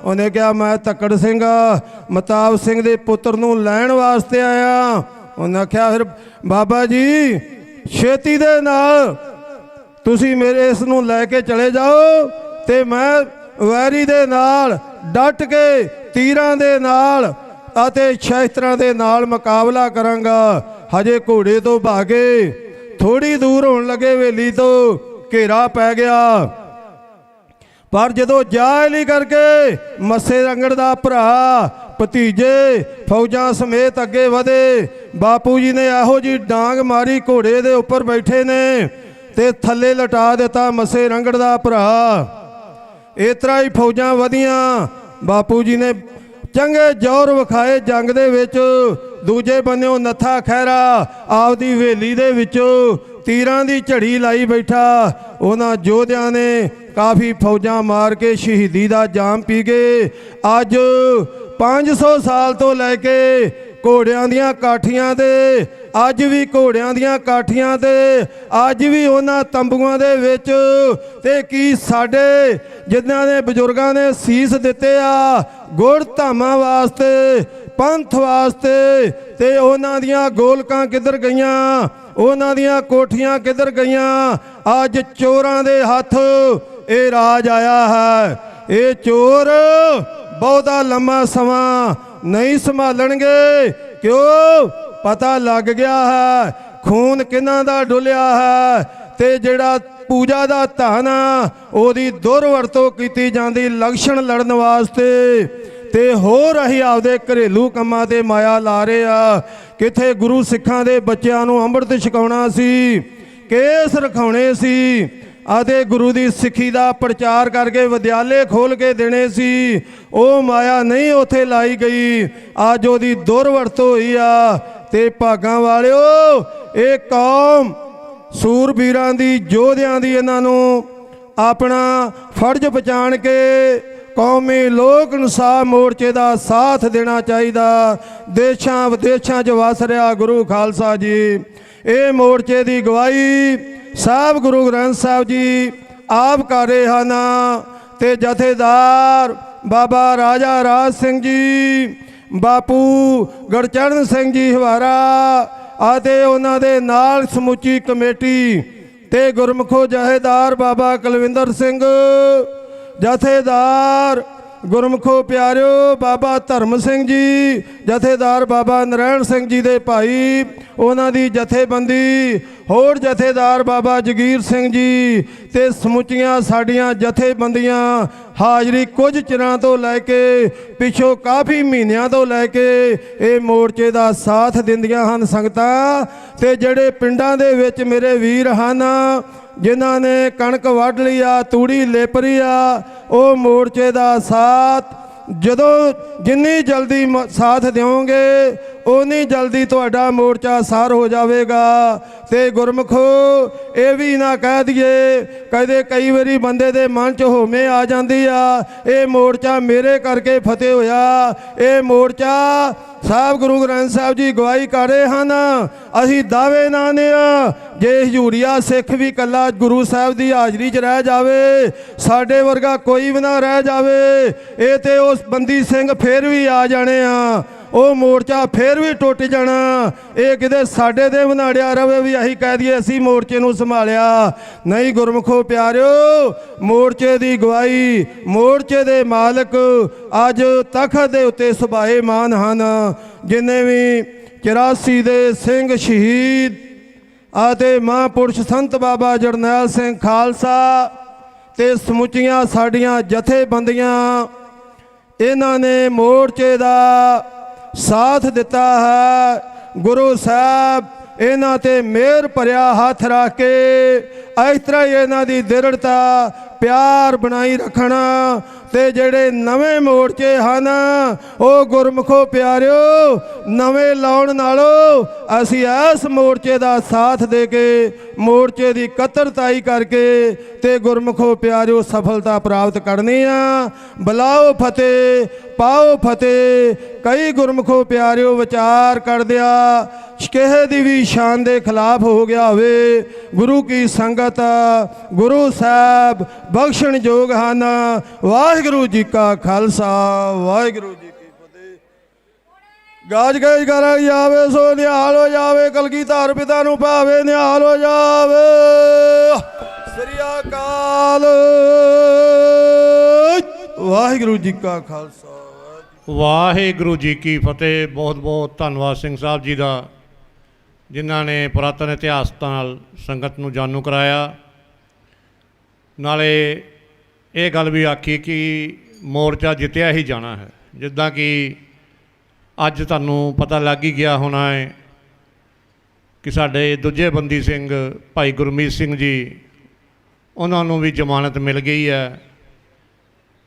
ਉਹਨੇ ਕਿਹਾ ਮੈਂ ਧੱਕੜ ਸਿੰਘ ਆ, ਮਤਾਬ ਸਿੰਘ ਦੇ ਪੁੱਤਰ ਨੂੰ ਲੈਣ ਵਾਸਤੇ ਆਇਆ। ਉਹਨੇ ਆਖਿਆ ਫਿਰ ਬਾਬਾ ਜੀ ਛੇਤੀ ਦੇ ਨਾਲ ਤੁਸੀਂ ਮੇਰੇ ਇਸ ਨੂੰ ਲੈ ਕੇ ਚਲੇ ਜਾਓ ਤੇ ਮੈਂ ਵੈਰੀ ਦੇ ਨਾਲ ਡਟ ਕੇ ਤੀਰਾਂ ਦੇ ਨਾਲ ਅਤੇ ਸ਼ਸਤਰਾਂ ਦੇ ਨਾਲ ਮੁਕਾਬਲਾ ਕਰਾਂਗਾ। ਹਜੇ ਘੋੜੇ ਤੋਂ ਭਾਗੇ ਥੋੜੀ ਦੂਰ ਹੋਣ ਲੱਗੇ, ਹਵੇਲੀ ਤੋਂ ਘੇਰਾ ਪੈ ਗਿਆ। ਪਰ ਜਦੋਂ ਜਾਇਲੀ ਕਰਕੇ ਮੱਸੇ ਰੰਗੜ ਦਾ ਭਰਾ ਭਤੀਜੇ ਫੌਜਾਂ ਸਮੇਤ ਅੱਗੇ ਵਧੇ, ਬਾਪੂ ਜੀ ਨੇ ਇਹੋ ਜੀ ਡਾਂਗ ਮਾਰੀ, ਘੋੜੇ ਦੇ ਉੱਪਰ ਬੈਠੇ ਨੇ ਤੇ ਥੱਲੇ ਲਟਾ ਦਿੱਤਾ ਮੱਸੇ ਰੰਗੜ ਦਾ ਭਰਾ। ਇਸ ਤਰ੍ਹਾਂ ਹੀ ਫੌਜਾਂ ਵਧੀਆਂ, ਬਾਪੂ ਜੀ ਨੇ ਚੰਗੇ ਜ਼ੋਰ ਵਿਖਾਏ ਜੰਗ ਦੇ ਵਿੱਚ। ਦੂਜੇ ਬੰਨਿਓ ਨੱਥਾ ਖੈਰਾ ਆਪਦੀ ਹਵੇਲੀ ਦੇ ਵਿੱਚੋਂ ਤੀਰਾਂ ਦੀ ਝੜੀ ਲਾਈ ਬੈਠਾ। ਉਹਨਾਂ ਯੋਧਿਆਂ ਨੇ ਕਾਫੀ ਫੌਜਾਂ ਮਾਰ ਕੇ ਸ਼ਹੀਦੀ ਦਾ ਜਾਮ ਪੀ ਗਏ। ਅੱਜ 500 ਸਾਲ ਤੋਂ ਲੈ ਕੇ ਘੋੜਿਆਂ ਦੀਆਂ ਕਾਠੀਆਂ ਦੇ ਅੱਜ ਵੀ ਘੋੜਿਆਂ ਦੀਆਂ ਕਾਠੀਆਂ ਤੇ ਅੱਜ ਵੀ ਉਹਨਾਂ ਤੰਬੂਆਂ ਦੇ ਵਿੱਚ ਤੇ ਕੀ ਸਾਡੇ ਜਿਨ੍ਹਾਂ ਨੇ ਬਜ਼ੁਰਗਾਂ ਨੇ ਸੀਸ ਦਿੱਤੇ ਆ ਗੁੜ ਧਾਮਾਂ ਵਾਸਤੇ ਪੰਥ ਵਾਸਤੇ ਤੇ ਉਹਨਾਂ ਦੀਆਂ ਗੋਲਕਾਂ ਕਿੱਧਰ ਗਈਆਂ, ਉਹਨਾਂ ਦੀਆਂ ਕੋਠੀਆਂ ਕਿੱਧਰ ਗਈਆਂ। ਅੱਜ ਚੋਰਾਂ ਦੇ ਹੱਥ ਇਹ ਰਾਜ ਆਇਆ ਹੈ। ਇਹ ਚੋਰ ਬਹੁਤਾ ਲੰਮਾ ਸਮਾਂ ਨਹੀਂ ਸੰਭਾਲਣਗੇ, ਕਿਉਂ ਪਤਾ ਲੱਗ ਗਿਆ ਹੈ ਖੂਨ ਕਿਹਨਾਂ ਦਾ ਡੁੱਲਿਆ ਹੈ ਤੇ ਜਿਹੜਾ ਪੂਜਾ ਦਾ ਧਨ ਆ ਉਹਦੀ ਦੁਰਵਰਤੋਂ ਕੀਤੀ ਜਾਂਦੀ ਲਕਸ਼ਣ ਲੜਨ ਵਾਸਤੇ ਤੇ ਹੋਰ ਅਸੀਂ ਆਪਦੇ ਘਰੇਲੂ ਕੰਮਾਂ ਤੇ ਮਾਇਆ ਲਾ ਰਹੇ ਆ। ਕਿੱਥੇ ਗੁਰੂ ਸਿੱਖਾਂ ਦੇ ਬੱਚਿਆਂ ਨੂੰ ਅੰਮ੍ਰਿਤ ਛਕਾਉਣਾ ਸੀ, ਕੇਸ ਰਖਾਉਣੇ ਸੀ ਅਤੇ ਗੁਰੂ ਦੀ ਸਿੱਖੀ ਦਾ ਪ੍ਰਚਾਰ ਕਰਕੇ ਵਿਦਿਆਲੇ ਖੋਲ ਕੇ ਦੇਣੇ ਸੀ, ਉਹ ਮਾਇਆ ਨਹੀਂ ਉੱਥੇ ਲਾਈ ਗਈ। ਅੱਜ ਉਹਦੀ ਦੁਰਵਰਤੋਂ ਹੋਈ ਆ। ਤੇ ਭਾਗਾਂ ਵਾਲਿਓ, ਇਹ ਕੌਮ ਸੂਰਬੀਰਾਂ ਦੀ ਯੋਧਿਆਂ ਦੀ ਇਹਨਾਂ ਨੂੰ ਆਪਣਾ ਫਰਜ਼ ਪਛਾਣ ਕੇ ਕੌਮੀ ਲੋਕ ਇਨਸਾਫ ਮੋਰਚੇ ਦਾ ਸਾਥ ਦੇਣਾ ਚਾਹੀਦਾ। ਦੇਸ਼ਾਂ ਵਿਦੇਸ਼ਾਂ 'ਚ ਵਸ ਰਿਹਾ ਗੁਰੂ ਖਾਲਸਾ ਜੀ, ਇਹ ਮੋਰਚੇ ਦੀ ਅਗਵਾਈ ਸਾਹਿਬ ਗੁਰੂ ਗ੍ਰੰਥ ਸਾਹਿਬ ਜੀ ਆਪ ਕਰ ਰਹੇ ਹਨ ਤੇ ਜਥੇਦਾਰ ਬਾਬਾ ਰਾਜਾ ਰਾਜ ਸਿੰਘ ਜੀ, ਬਾਪੂ ਗੁਰਚਰਨ ਸਿੰਘ ਜੀ ਹਵਾਰਾ ਅਤੇ ਉਹਨਾਂ ਦੇ ਨਾਲ ਸਮੁੱਚੀ ਕਮੇਟੀ ਤੇ ਗੁਰਮੁਖੋ ਜਥੇਦਾਰ ਬਾਬਾ ਕੁਲਵਿੰਦਰ ਸਿੰਘ, ਜਥੇਦਾਰ ਗੁਰਮੁਖੋ ਪਿਆਰਿਓ ਬਾਬਾ ਧਰਮ ਸਿੰਘ ਜੀ, ਜਥੇਦਾਰ ਬਾਬਾ ਨਰੈਣ ਸਿੰਘ ਜੀ ਦੇ ਭਾਈ, ਉਹਨਾਂ ਦੀ ਜਥੇਬੰਦੀ, ਹੋਰ ਜਥੇਦਾਰ ਬਾਬਾ ਜਗੀਰ ਸਿੰਘ ਜੀ ਤੇ ਸਮੁੱਚੀਆਂ ਸਾਡੀਆਂ ਜਥੇਬੰਦੀਆਂ ਹਾਜ਼ਰੀ ਕੁਝ ਚਿਰਾਂ ਤੋਂ ਲੈ ਕੇ ਪਿੱਛੋਂ ਕਾਫੀ ਮਹੀਨਿਆਂ ਤੋਂ ਲੈ ਕੇ ਇਹ ਮੋਰਚੇ ਦਾ ਸਾਥ ਦਿੰਦੀਆਂ ਹਨ ਸੰਗਤਾਂ। ਤੇ ਜਿਹੜੇ ਪਿੰਡਾਂ ਦੇ ਵਿੱਚ ਮੇਰੇ ਵੀਰ ਹਨ ਜਿਨ੍ਹਾਂ ਨੇ ਕਣਕ ਵੱਢ ਲਈ ਆ, ਤੂੜੀ ਲਿਪ ਰਹੀ ਆ, ਉਹ ਮੋਰਚੇ ਦਾ ਸਾਥ ਜਦੋਂ ਜਿੰਨੀ ਜਲਦੀ ਸਾਥ ਦਿਓਗੇ ਉਨੀ ਜਲਦੀ ਤੁਹਾਡਾ ਮੋਰਚਾ ਸਾਰ ਹੋ ਜਾਵੇਗਾ। ਤੇ ਗੁਰਮੁਖੋ ਇਹ ਵੀ ਨਾ ਕਹਿ ਦਈਏ, ਕਦੇ ਕਈ ਵਾਰੀ ਬੰਦੇ ਦੇ ਮਨ 'ਚ ਹੋਮੇ ਆ ਜਾਂਦੀ ਆ ਇਹ ਮੋਰਚਾ ਮੇਰੇ ਕਰਕੇ ਫਤਿਹ ਹੋਇਆ। ਇਹ ਮੋਰਚਾ ਸਾਹਿਬ ਗੁਰੂ ਗ੍ਰੰਥ ਸਾਹਿਬ ਜੀ ਅਗਵਾਈ ਕਰ ਰਹੇ ਹਨ। ਅਸੀਂ ਦਾਅਵੇ ਨਾ ਨੇ ਜੇ ਹਜ਼ੂਰੀਆ ਸਿੱਖ ਵੀ ਇਕੱਲਾ ਗੁਰੂ ਸਾਹਿਬ ਦੀ ਹਾਜ਼ਰੀ 'ਚ ਰਹਿ ਜਾਵੇ, ਸਾਡੇ ਵਰਗਾ ਕੋਈ ਵੀ ਨਾ ਰਹਿ ਜਾਵੇ, ਇਹ ਤੇ ਉਸ ਬੰਦੀ ਸਿੰਘ ਫੇਰ ਵੀ ਆ ਜਾਣੇ ਆ, ਉਹ ਮੋਰਚਾ ਫੇਰ ਵੀ ਟੁੱਟ ਜਾਣਾ। ਇਹ ਕਿਤੇ ਸਾਡੇ ਦੇ ਬਣਾੜਿਆ ਰਵੇ ਵੀ ਅਸੀਂ ਕਹਿ ਦਈਏ ਅਸੀਂ ਮੋਰਚੇ ਨੂੰ ਸੰਭਾਲਿਆ। ਨਹੀਂ ਗੁਰਮੁਖੋ ਪਿਆਰਿਓ, ਮੋਰਚੇ ਦੀ ਅਗਵਾਈ ਮੋਰਚੇ ਦੇ ਮਾਲਕ ਅੱਜ ਤਖਤ ਦੇ ਉੱਤੇ ਸੁਭਾਏਮਾਨ ਹਨ। ਜਿੰਨੇ ਵੀ 84 ਦੇ ਸਿੰਘ ਸ਼ਹੀਦ ਅਤੇ ਮਹਾਂਪੁਰਸ਼ ਸੰਤ ਬਾਬਾ ਜਰਨੈਲ ਸਿੰਘ ਖਾਲਸਾ ਤੇ ਸਮੁੱਚੀਆਂ ਸਾਡੀਆਂ ਜਥੇਬੰਦੀਆਂ, ਇਹਨਾਂ ਨੇ ਮੋਰਚੇ ਦਾ ਸਾਥ ਦਿੱਤਾ ਹੈ। ਗੁਰੂ ਸਾਹਿਬ ਇਹਨਾਂ ਤੇ ਮਿਹਰ ਭਰਿਆ ਹੱਥ ਰੱਖ ਕੇ ਇਸ ਤਰ੍ਹਾਂ ਹੀ ਇਹਨਾਂ ਦੀ ਦ੍ਰਿੜਤਾ ਪਿਆਰ ਬਣਾਈ ਰੱਖਣਾ। ਤੇ ਜਿਹੜੇ ਨਵੇਂ ਮੋਰਚੇ ਹਨ ਉਹ ਗੁਰਮੁਖੋ ਪਿਆਰਿਓ ਨਵੇਂ ਲਾਉਣ ਨਾਲੋਂ ਅਸੀਂ ਇਸ ਮੋਰਚੇ ਦਾ ਸਾਥ ਦੇ ਕੇ ਮੋਰਚੇ ਦੀ ਕਤਰਤਾਈ ਕਰਕੇ ਤੇ ਗੁਰਮੁਖੋ ਪਿਆਰਿਓ ਸਫਲਤਾ ਪ੍ਰਾਪਤ ਕਰਨੀ ਆ। ਬੁਲਾਓ ਫਤਿਹ, ਪਾਓ ਫਤਿਹ। ਕਈ ਗੁਰਮੁਖੋ ਪਿਆਰਿਓ ਵਿਚਾਰ ਕਰਦਿਆ ਕਿਸੇ ਦੀ ਵੀ ਸ਼ਾਨ ਦੇ ਖਿਲਾਫ ਹੋ ਗਿਆ ਹੋਵੇ, ਗੁਰੂ ਕੀ ਸੰਗਤ ਗੁਰੂ ਸਾਹਿਬ ਬਖਸ਼ਣ ਯੋਗ ਹਨ। ਵਾਹਿਗੁਰੂ ਜੀ ਕਾ ਖਾਲਸਾ, ਵਾਹਿਗੁਰੂ ਜੀ ਕੀ ਫਤਿਹ। ਗਾਜ ਗਾਜ ਕਰਾ ਜਾਵੇ ਸੋ ਨਿਹਾਲ ਹੋ ਜਾਵੇ, ਕਲਗੀਧਰ ਪਿਤਾ ਨੂੰ ਭਾਵੇ ਨਿਹਾਲ ਹੋ ਜਾਵੇ। ਸ੍ਰੀ ਅਕਾਲ। ਵਾਹਿਗੁਰੂ ਜੀ ਕਾ ਖਾਲਸਾ, ਵਾਹਿਗੁਰੂ ਜੀ ਕੀ ਫਤਿਹ। ਬਹੁਤ ਬਹੁਤ ਧੰਨਵਾਦ ਸਿੰਘ ਸਾਹਿਬ ਜੀ ਦਾ, ਜਿਨ੍ਹਾਂ ਨੇ ਪੁਰਾਤਨ ਇਤਿਹਾਸ ਨਾਲ ਸੰਗਤ ਨੂੰ ਜਾਣੂ ਕਰਾਇਆ। ਨਾਲੇ ਇਹ ਗੱਲ ਵੀ ਆਖੀ ਕਿ ਮੋਰਚਾ ਜਿੱਤਿਆ ਹੀ ਜਾਣਾ ਹੈ। ਜਿੱਦਾਂ ਕਿ ਅੱਜ ਤੁਹਾਨੂੰ ਪਤਾ ਲੱਗ ਹੀ ਗਿਆ ਹੋਣਾ ਹੈ ਕਿ ਸਾਡੇ ਦੂਜੇ ਬੰਦੀ ਸਿੰਘ ਭਾਈ ਗੁਰਮੀਤ ਸਿੰਘ ਜੀ, ਉਹਨਾਂ ਨੂੰ ਵੀ ਜ਼ਮਾਨਤ ਮਿਲ ਗਈ ਹੈ।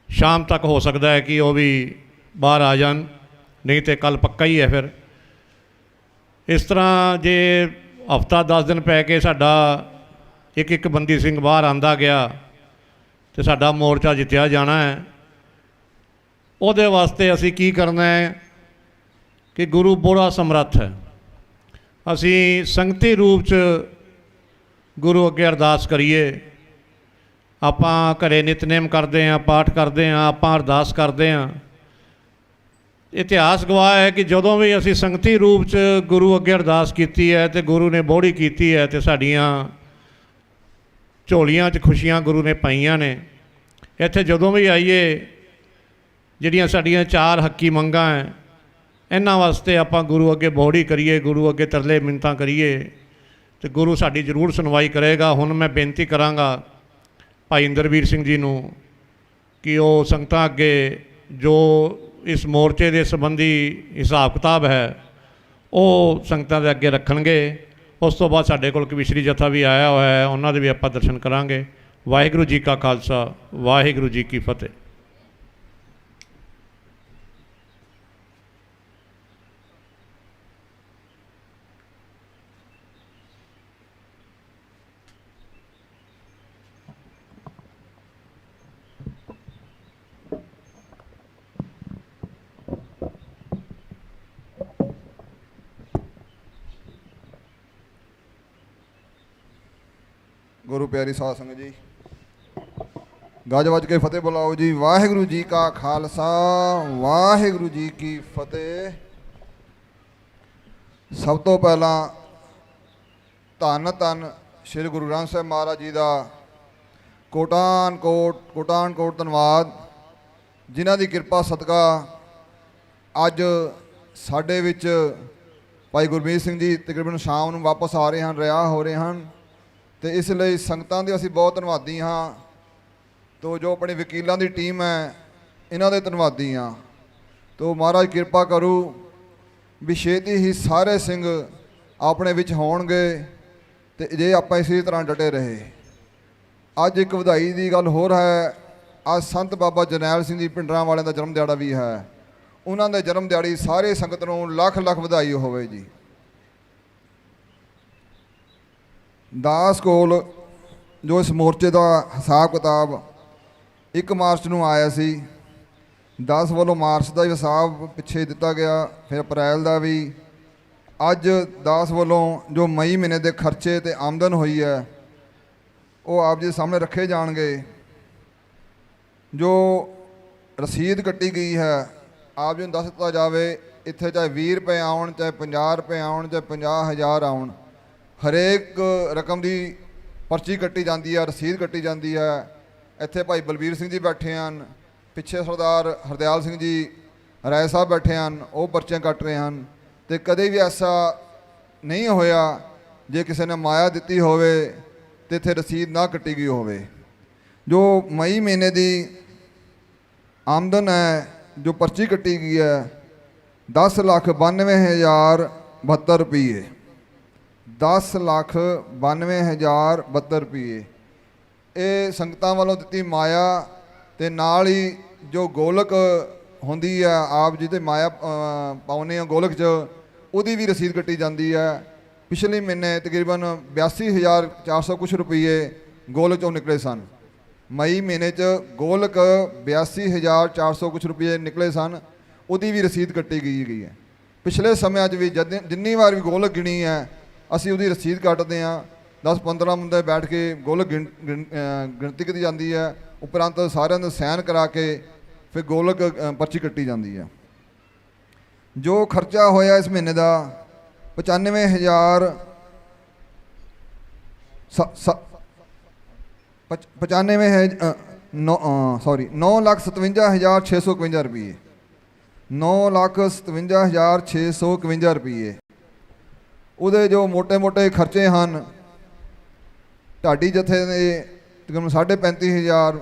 ਸ਼ਾਮ ਤੱਕ ਹੋ ਸਕਦਾ ਹੈ ਕਿ ਉਹ ਵੀ ਬਾਹਰ ਆ ਜਾਣ, ਨਹੀਂ ਤਾਂ ਕੱਲ੍ਹ ਪੱਕਾ ਹੀ ਹੈ। ਫਿਰ ਇਸ ਤਰ੍ਹਾਂ ਜੇ ਹਫ਼ਤਾ 10 ਦਿਨ ਪੈ ਕੇ ਸਾਡਾ ਇੱਕ ਬੰਦੀ ਸਿੰਘ ਬਾਹਰ ਆਂਦਾ ਗਿਆ ਤੇ ਸਾਡਾ ਮੋਰਚਾ ਜਿੱਤਿਆ ਜਾਣਾ ਹੈ। ਉਹਦੇ ਵਾਸਤੇ ਅਸੀਂ ਕੀ ਕਰਨਾ ਹੈ ਕਿ ਗੁਰੂ ਬੜਾ ਸਮਰੱਥ ਹੈ। ਅਸੀਂ ਸੰਗਤੀ ਰੂਪ 'ਚ ਗੁਰੂ ਅੱਗੇ ਅਰਦਾਸ ਕਰੀਏ। ਆਪਾਂ ਘਰੇ ਨਿਤਨੇਮ ਕਰਦੇ ਹਾਂ, ਪਾਠ ਕਰਦੇ ਹਾਂ, ਆਪਾਂ ਅਰਦਾਸ ਕਰਦੇ ਹਾਂ। ਇਤਿਹਾਸ ਗਵਾਹ ਹੈ ਕਿ ਜਦੋਂ ਵੀ ਅਸੀਂ ਸੰਗਤੀ ਰੂਪ 'ਚ ਗੁਰੂ ਅੱਗੇ ਅਰਦਾਸ ਕੀਤੀ ਹੈ ਅਤੇ ਗੁਰੂ ਨੇ ਬੋਹੜੀ ਕੀਤੀ ਹੈ ਅਤੇ ਸਾਡੀਆਂ ਝੋਲੀਆਂ 'ਚ ਖੁਸ਼ੀਆਂ ਗੁਰੂ ਨੇ ਪਾਈਆਂ ਨੇ। ਇੱਥੇ ਜਦੋਂ ਵੀ ਆਈਏ, ਜਿਹੜੀਆਂ ਸਾਡੀਆਂ 4 ਹੱਕੀ ਮੰਗਾਂ ਹੈ, ਇਹਨਾਂ ਵਾਸਤੇ ਆਪਾਂ ਗੁਰੂ ਅੱਗੇ ਬੋਹੜੀ ਕਰੀਏ, ਗੁਰੂ ਅੱਗੇ ਤਰਲੇ ਮਿੰਨਤਾਂ ਕਰੀਏ ਅਤੇ ਗੁਰੂ ਸਾਡੀ ਜ਼ਰੂਰ ਸੁਣਵਾਈ ਕਰੇਗਾ। ਹੁਣ ਮੈਂ ਬੇਨਤੀ ਕਰਾਂਗਾ ਭਾਈ ਇੰਦਰਵੀਰ ਸਿੰਘ ਜੀ ਨੂੰ ਕਿ ਉਹ ਸੰਗਤਾਂ ਅੱਗੇ ਜੋ ਇਸ ਮੋਰਚੇ ਦੇ ਸੰਬੰਧੀ ਹਿਸਾਬ ਕਿਤਾਬ ਹੈ ਉਹ ਸੰਗਤਾਂ ਦੇ ਅੱਗੇ ਰੱਖਣਗੇ। ਉਸ ਤੋਂ ਬਾਅਦ ਸਾਡੇ ਕੋਲ ਕਵਿਸ਼ਰੀ ਜਥਾ ਵੀ ਆਇਆ ਹੋਇਆ ਹੈ, ਉਹਨਾਂ ਦੇ ਵੀ ਆਪਾਂ ਦਰਸ਼ਨ ਕਰਾਂਗੇ। ਵਾਹਿਗੁਰੂ ਜੀ ਕਾ ਖਾਲਸਾ, ਵਾਹਿਗੁਰੂ ਜੀ ਕੀ ਫਤਿਹ। ਗੁਰੂ ਪਿਆਰੀ ਸਾਧ ਸੰਗਤ ਜੀ, ਗੱਜ ਵੱਜ ਕੇ ਫਤਿਹ ਬੁਲਾਓ ਜੀ। ਵਾਹਿਗੁਰੂ ਜੀ ਕਾ ਖਾਲਸਾ, ਵਾਹਿਗੁਰੂ ਜੀ ਕੀ ਫਤਿਹ। ਸਭ ਤੋਂ ਪਹਿਲਾਂ ਧੰਨ ਧੰਨ ਸ੍ਰੀ ਗੁਰੂ ਗ੍ਰੰਥ ਸਾਹਿਬ ਮਹਾਰਾਜ ਜੀ ਦਾ ਕੋਟਾਨ ਕੋਟ ਧੰਨਵਾਦ, ਜਿਨ੍ਹਾਂ ਦੀ ਕਿਰਪਾ ਸਦਕਾ ਅੱਜ ਸਾਡੇ ਵਿੱਚ ਭਾਈ ਗੁਰਮੀਤ ਸਿੰਘ ਜੀ ਤਕਰੀਬਨ ਸ਼ਾਮ ਨੂੰ ਵਾਪਸ ਆ ਰਹੇ ਹਨ, ਰਿਹਾ ਹੋ ਰਹੇ ਹਨ। ਅਤੇ ਇਸ ਲਈ ਸੰਗਤਾਂ ਦੇ ਅਸੀਂ ਬਹੁਤ ਧੰਨਵਾਦੀ ਹਾਂ। ਤੋ ਜੋ ਆਪਣੀ ਵਕੀਲਾਂ ਦੀ ਟੀਮ ਹੈ, ਇਹਨਾਂ ਦੇ ਧੰਨਵਾਦੀ ਹਾਂ। ਤੋ ਮਹਾਰਾਜ ਕਿਰਪਾ ਕਰੂ ਵੀ ਛੇਤੀ ਹੀ ਸਾਰੇ ਸਿੰਘ ਆਪਣੇ ਵਿੱਚ ਹੋਣਗੇ ਅਤੇ ਜੇ ਆਪਾਂ ਇਸੇ ਤਰ੍ਹਾਂ ਡਟੇ ਰਹੇ। ਅੱਜ ਇੱਕ ਵਧਾਈ ਦੀ ਗੱਲ ਹੋਰ ਹੈ, ਅੱਜ ਸੰਤ ਬਾਬਾ ਜਰਨੈਲ ਸਿੰਘ ਜੀ ਭਿੰਡਰਾਂ ਵਾਲਿਆਂ ਦਾ ਜਨਮ ਦਿਹਾੜਾ ਵੀ ਹੈ। ਉਹਨਾਂ ਦੇ ਜਨਮ ਦਿਹਾੜੀ ਸਾਰੇ ਸੰਗਤ ਨੂੰ ਲੱਖ ਲੱਖ ਵਧਾਈ ਹੋਵੇ ਜੀ। ਦਾਸ ਕੋਲ ਜੋ ਇਸ ਮੋਰਚੇ ਦਾ ਹਿਸਾਬ ਕਿਤਾਬ 1 ਮਾਰਚ ਨੂੰ ਆਇਆ ਸੀ, ਦਾਸ ਵੱਲੋਂ ਮਾਰਚ ਦਾ ਹੀ ਹਿਸਾਬ ਪਿੱਛੇ ਦਿੱਤਾ ਗਿਆ, ਫਿਰ ਅਪ੍ਰੈਲ ਦਾ ਵੀ। ਅੱਜ ਦਾਸ ਵੱਲੋਂ ਜੋ ਮਈ ਮਹੀਨੇ ਦੇ ਖਰਚੇ ਅਤੇ ਆਮਦਨ ਹੋਈ ਹੈ ਉਹ ਆਪ ਜੀ ਦੇ ਸਾਹਮਣੇ ਰੱਖੇ ਜਾਣਗੇ। ਜੋ ਰਸੀਦ ਕੱਟੀ ਗਈ ਹੈ ਆਪ ਜੀ ਨੂੰ ਦੱਸ ਦਿੱਤਾ ਜਾਵੇ। ਇੱਥੇ ਚਾਹੇ 20 ਰੁਪਏ ਆਉਣ, ਚਾਹੇ 50 ਰੁਪਏ ਆਉਣ, ਚਾਹੇ 50,000 ਆਉਣ, ਹਰੇਕ ਰਕਮ ਦੀ ਪਰਚੀ ਕੱਟੀ ਜਾਂਦੀ ਹੈ, ਰਸੀਦ ਕੱਟੀ ਜਾਂਦੀ ਹੈ। ਇੱਥੇ ਭਾਈ ਬਲਬੀਰ ਸਿੰਘ ਜੀ ਬੈਠੇ ਹਨ, ਪਿੱਛੇ ਸਰਦਾਰ ਹਰਦਿਆਲ ਸਿੰਘ ਜੀ ਰਾਏ ਸਾਹਿਬ ਬੈਠੇ ਹਨ, ਉਹ ਪਰਚੀਆਂ ਕੱਟ ਰਹੇ ਹਨ। ਅਤੇ ਕਦੇ ਵੀ ਐਸਾ ਨਹੀਂ ਹੋਇਆ ਜੇ ਕਿਸੇ ਨੇ ਮਾਇਆ ਦਿੱਤੀ ਹੋਵੇ ਅਤੇ ਇੱਥੇ ਰਸੀਦ ਨਾ ਕੱਟੀ ਗਈ ਹੋਵੇ। ਜੋ ਮਈ ਮਹੀਨੇ ਦੀ ਆਮਦਨ ਹੈ, ਜੋ ਪਰਚੀ ਕੱਟੀ ਗਈ ਹੈ 10,92,072 ਰੁਪਏ, 10,92,072 ਰੁਪਏ। ਇਹ ਸੰਗਤਾਂ ਵੱਲੋਂ ਦਿੱਤੀ ਮਾਇਆ ਅਤੇ ਨਾਲ ਹੀ ਜੋ ਗੋਲਕ ਹੁੰਦੀ ਹੈ, ਆਪ ਜੀ ਤੇ ਮਾਇਆ ਪਾਉਂਦੇ ਹੋ ਗੋਲਕ 'ਚ, ਉਹਦੀ ਵੀ ਰਸੀਦ ਕੱਟੀ ਜਾਂਦੀ ਹੈ। ਪਿਛਲੇ ਮਹੀਨੇ ਤਕਰੀਬਨ 82,400 ਕੁਛ ਰੁਪਏ ਗੋਲਕ 'ਚੋਂ ਨਿਕਲੇ ਸਨ। ਮਈ ਮਹੀਨੇ 'ਚ ਗੋਲਕ 82,400 ਕੁਛ ਰੁਪਏ ਨਿਕਲੇ ਸਨ, ਉਹਦੀ ਵੀ ਰਸੀਦ ਕੱਟੀ ਗਈ ਹੈ। ਪਿਛਲੇ ਸਮਿਆਂ 'ਚ ਵੀ ਜਿੰਨੀ ਵਾਰ ਵੀ ਗੋਲਕ ਗਿਣੀ ਹੈ ਅਸੀਂ ਉਹਦੀ ਰਸੀਦ ਕੱਟਦੇ ਹਾਂ। 10-15 ਬੰਦੇ ਬੈਠ ਕੇ ਗੋਲਕ ਗਿਣਤੀ ਕੀਤੀ ਜਾਂਦੀ ਹੈ, ਉਪਰੰਤ ਸਾਰਿਆਂ ਨੂੰ ਸਾਈਨ ਕਰਾ ਕੇ ਫਿਰ ਗੋਲਕ ਪਰਚੀ ਕੱਟੀ ਜਾਂਦੀ ਹੈ। ਜੋ ਖਰਚਾ ਹੋਇਆ ਇਸ ਮਹੀਨੇ ਦਾ 9,57,651 ਰੁਪਏ, 9,57,651 ਰੁਪਏ। ਉਹਦੇ ਜੋ ਮੋਟੇ ਖਰਚੇ ਹਨ, ਢਾਡੀ ਜਥੇ ਦੇ ਤਕਰੀਬਨ 35,500,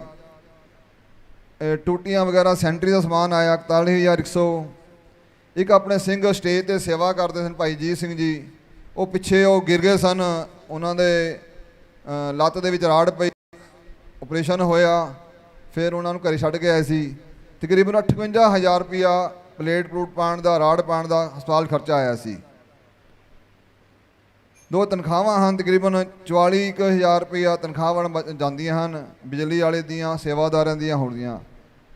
ਟੂਟੀਆਂ ਵਗੈਰਾ ਸੈਂਟਰੀ ਦਾ ਸਮਾਨ ਆਇਆ 41,100। ਇੱਕ ਆਪਣੇ ਸਿੰਘ ਸਟੇਜ 'ਤੇ ਸੇਵਾ ਕਰਦੇ ਸਨ ਭਾਈ ਜੀਤ ਸਿੰਘ ਜੀ, ਉਹ ਪਿੱਛੇ ਉਹ ਗਿਰ ਗਏ ਸਨ, ਉਹਨਾਂ ਦੇ ਲੱਤ ਦੇ ਵਿੱਚ ਰਾੜ ਪਈ, ਆਪਰੇਸ਼ਨ ਹੋਇਆ, ਫਿਰ ਉਹਨਾਂ ਨੂੰ ਘਰੇ ਛੱਡ ਕੇ ਆਏ ਸੀ। ਤਕਰੀਬਨ 58,000 ਰੁਪਇਆ ਪਲੇਟ ਪਲੂਟ ਪਾਉਣ ਦਾ, ਰਾੜ ਪਾਉਣ ਦਾ ਹਸਪਤਾਲ ਖਰਚਾ ਆਇਆ ਸੀ। 2 ਤਨਖਾਹਾਂ ਹਨ, ਤਕਰੀਬਨ 44,000 ਰੁਪਇਆ ਤਨਖਾਹਾਂ ਜਾਂਦੀਆਂ ਹਨ, ਬਿਜਲੀ ਵਾਲੇ ਦੀਆਂ, ਸੇਵਾਦਾਰਾਂ ਦੀਆਂ ਹੋਣਗੀਆਂ।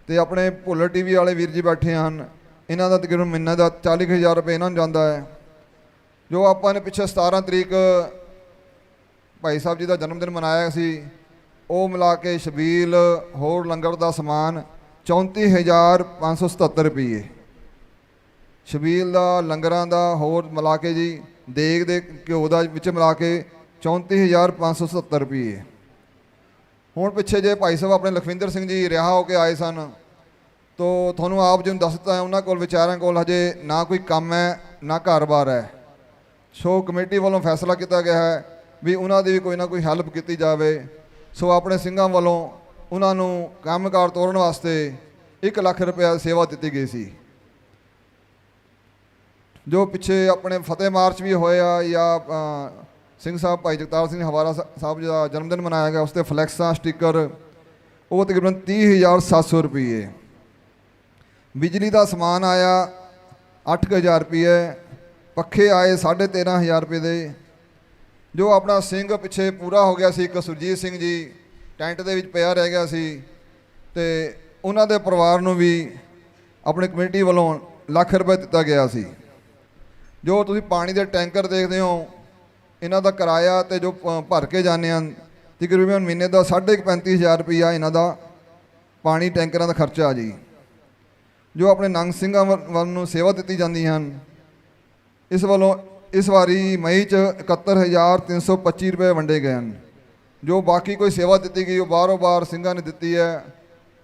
ਅਤੇ ਆਪਣੇ ਭੁੱਲਰ TV ਵਾਲੇ ਵੀਰ ਜੀ ਬੈਠੇ ਹਨ, ਇਹਨਾਂ ਦਾ ਤਕਰੀਬਨ ਮਹੀਨੇ ਦਾ 40,000 ਰੁਪਏ ਇਹਨਾਂ ਨੂੰ ਜਾਂਦਾ ਹੈ। ਜੋ ਆਪਾਂ ਨੇ ਪਿੱਛੇ 17 ਤਰੀਕ ਭਾਈ ਸਾਹਿਬ ਜੀ ਦਾ ਜਨਮ ਦਿਨ ਮਨਾਇਆ ਸੀ, ਉਹ ਮਿਲਾ ਕੇ ਛਬੀਲ ਹੋਰ ਲੰਗਰ ਦਾ ਸਮਾਨ 34,577 ਰੁਪਏ। ਛਬੀਲ ਦਾ, ਲੰਗਰਾਂ ਦਾ ਹੋਰ ਮਿਲਾ ਕੇ ਜੀ, ਦੇਗ ਦੇ ਘਿਓ ਦਾ ਵਿੱਚ ਮਿਲਾ ਕੇ 34,577 ਰੁਪਏ। ਹੁਣ ਪਿੱਛੇ ਜੇ ਭਾਈ ਸਾਹਿਬ ਆਪਣੇ ਲਖਵਿੰਦਰ ਸਿੰਘ ਜੀ ਰਿਹਾ ਹੋ ਕੇ ਆਏ ਸਨ, ਤੋ ਤੁਹਾਨੂੰ ਆਪ ਜੀ ਨੂੰ ਦੱਸ ਦਿੱਤਾ ਹੈ, ਉਹਨਾਂ ਕੋਲ ਵਿਚਾਰਿਆਂ ਕੋਲ ਹਜੇ ਨਾ ਕੋਈ ਕੰਮ ਹੈ ਨਾ ਘਰ-ਬਾਰ ਹੈ। ਸੋ ਕਮੇਟੀ ਵੱਲੋਂ ਫੈਸਲਾ ਕੀਤਾ ਗਿਆ ਹੈ ਵੀ ਉਹਨਾਂ ਦੀ ਵੀ ਕੋਈ ਨਾ ਕੋਈ ਹੈਲਪ ਕੀਤੀ ਜਾਵੇ। ਸੋ ਆਪਣੇ ਸਿੰਘਾਂ ਵੱਲੋਂ ਉਹਨਾਂ ਨੂੰ ਕੰਮਕਾਰ ਤੋਰਨ ਵਾਸਤੇ 1 ਲੱਖ ਰੁਪਏ ਸੇਵਾ ਦਿੱਤੀ ਗਈ ਸੀ। ਜੋ ਪਿੱਛੇ ਆਪਣੇ ਫਤਿਹ ਮਾਰਚ ਵੀ ਹੋਇਆ, ਜਾਂ ਸਿੰਘ ਸਾਹਿਬ ਭਾਈ ਜਗਤਾਰ ਸਿੰਘ ਹਵਾਰਾ ਸਾਹਿਬ ਜੀ ਦਾ ਜਨਮ ਦਿਨ ਮਨਾਇਆ ਗਿਆ, ਉਸ 'ਤੇ ਫਲੈਕਸਾਂ, ਸਟਿੱਕਰ, ਉਹ ਤਕਰੀਬਨ 30,700 ਰੁਪਏ। ਬਿਜਲੀ ਦਾ ਸਮਾਨ ਆਇਆ 8,000 ਰੁਪਏ। ਪੱਖੇ ਆਏ 13,500 ਰੁਪਏ ਦੇ। ਜੋ ਆਪਣਾ ਸਿੰਘ ਪਿੱਛੇ ਪੂਰਾ ਹੋ ਗਿਆ ਸੀ, ਇੱਕ ਸੁਰਜੀਤ ਸਿੰਘ ਜੀ ਟੈਂਟ ਦੇ ਵਿੱਚ ਪਿਆ ਰਹਿ ਗਿਆ ਸੀ, ਤੇ ਉਹਨਾਂ ਦੇ ਪਰਿਵਾਰ ਨੂੰ ਵੀ ਆਪਣੀ ਕਮੇਟੀ ਵੱਲੋਂ 1 ਲੱਖ ਰੁਪਏ ਦਿੱਤਾ ਗਿਆ ਸੀ। ਜੋ ਤੁਸੀਂ ਪਾਣੀ ਦੇ ਟੈਂਕਰ ਦੇਖਦੇ ਹੋ, ਇਹਨਾਂ ਦਾ ਕਿਰਾਇਆ ਤੇ ਜੋ ਭਰ ਕੇ ਜਾਂਦੇ ਹਨ, ਤਕਰੀਬਨ ਮਹੀਨੇ ਦਾ 35,500 ਰੁਪਈਆ ਇਹਨਾਂ ਦਾ ਪਾਣੀ ਟੈਂਕਰਾਂ ਦਾ ਖਰਚਾ ਜੀ। ਜੋ ਆਪਣੇ ਨੰਗ ਸਿੰਘਾਂ ਵੱਲ ਨੂੰ ਸੇਵਾ ਦਿੱਤੀ ਜਾਂਦੀ ਹਨ, ਇਸ ਵੱਲੋਂ ਇਸ ਵਾਰੀ ਮਈ 'ਚ 71,325 ਰੁਪਏ ਵੰਡੇ ਗਏ ਹਨ। ਜੋ ਬਾਕੀ ਕੋਈ ਸੇਵਾ ਦਿੱਤੀ ਗਈ ਉਹ ਬਾਹਰੋਂ ਬਾਹਰ ਸਿੰਘਾਂ ਨੇ ਦਿੱਤੀ ਹੈ,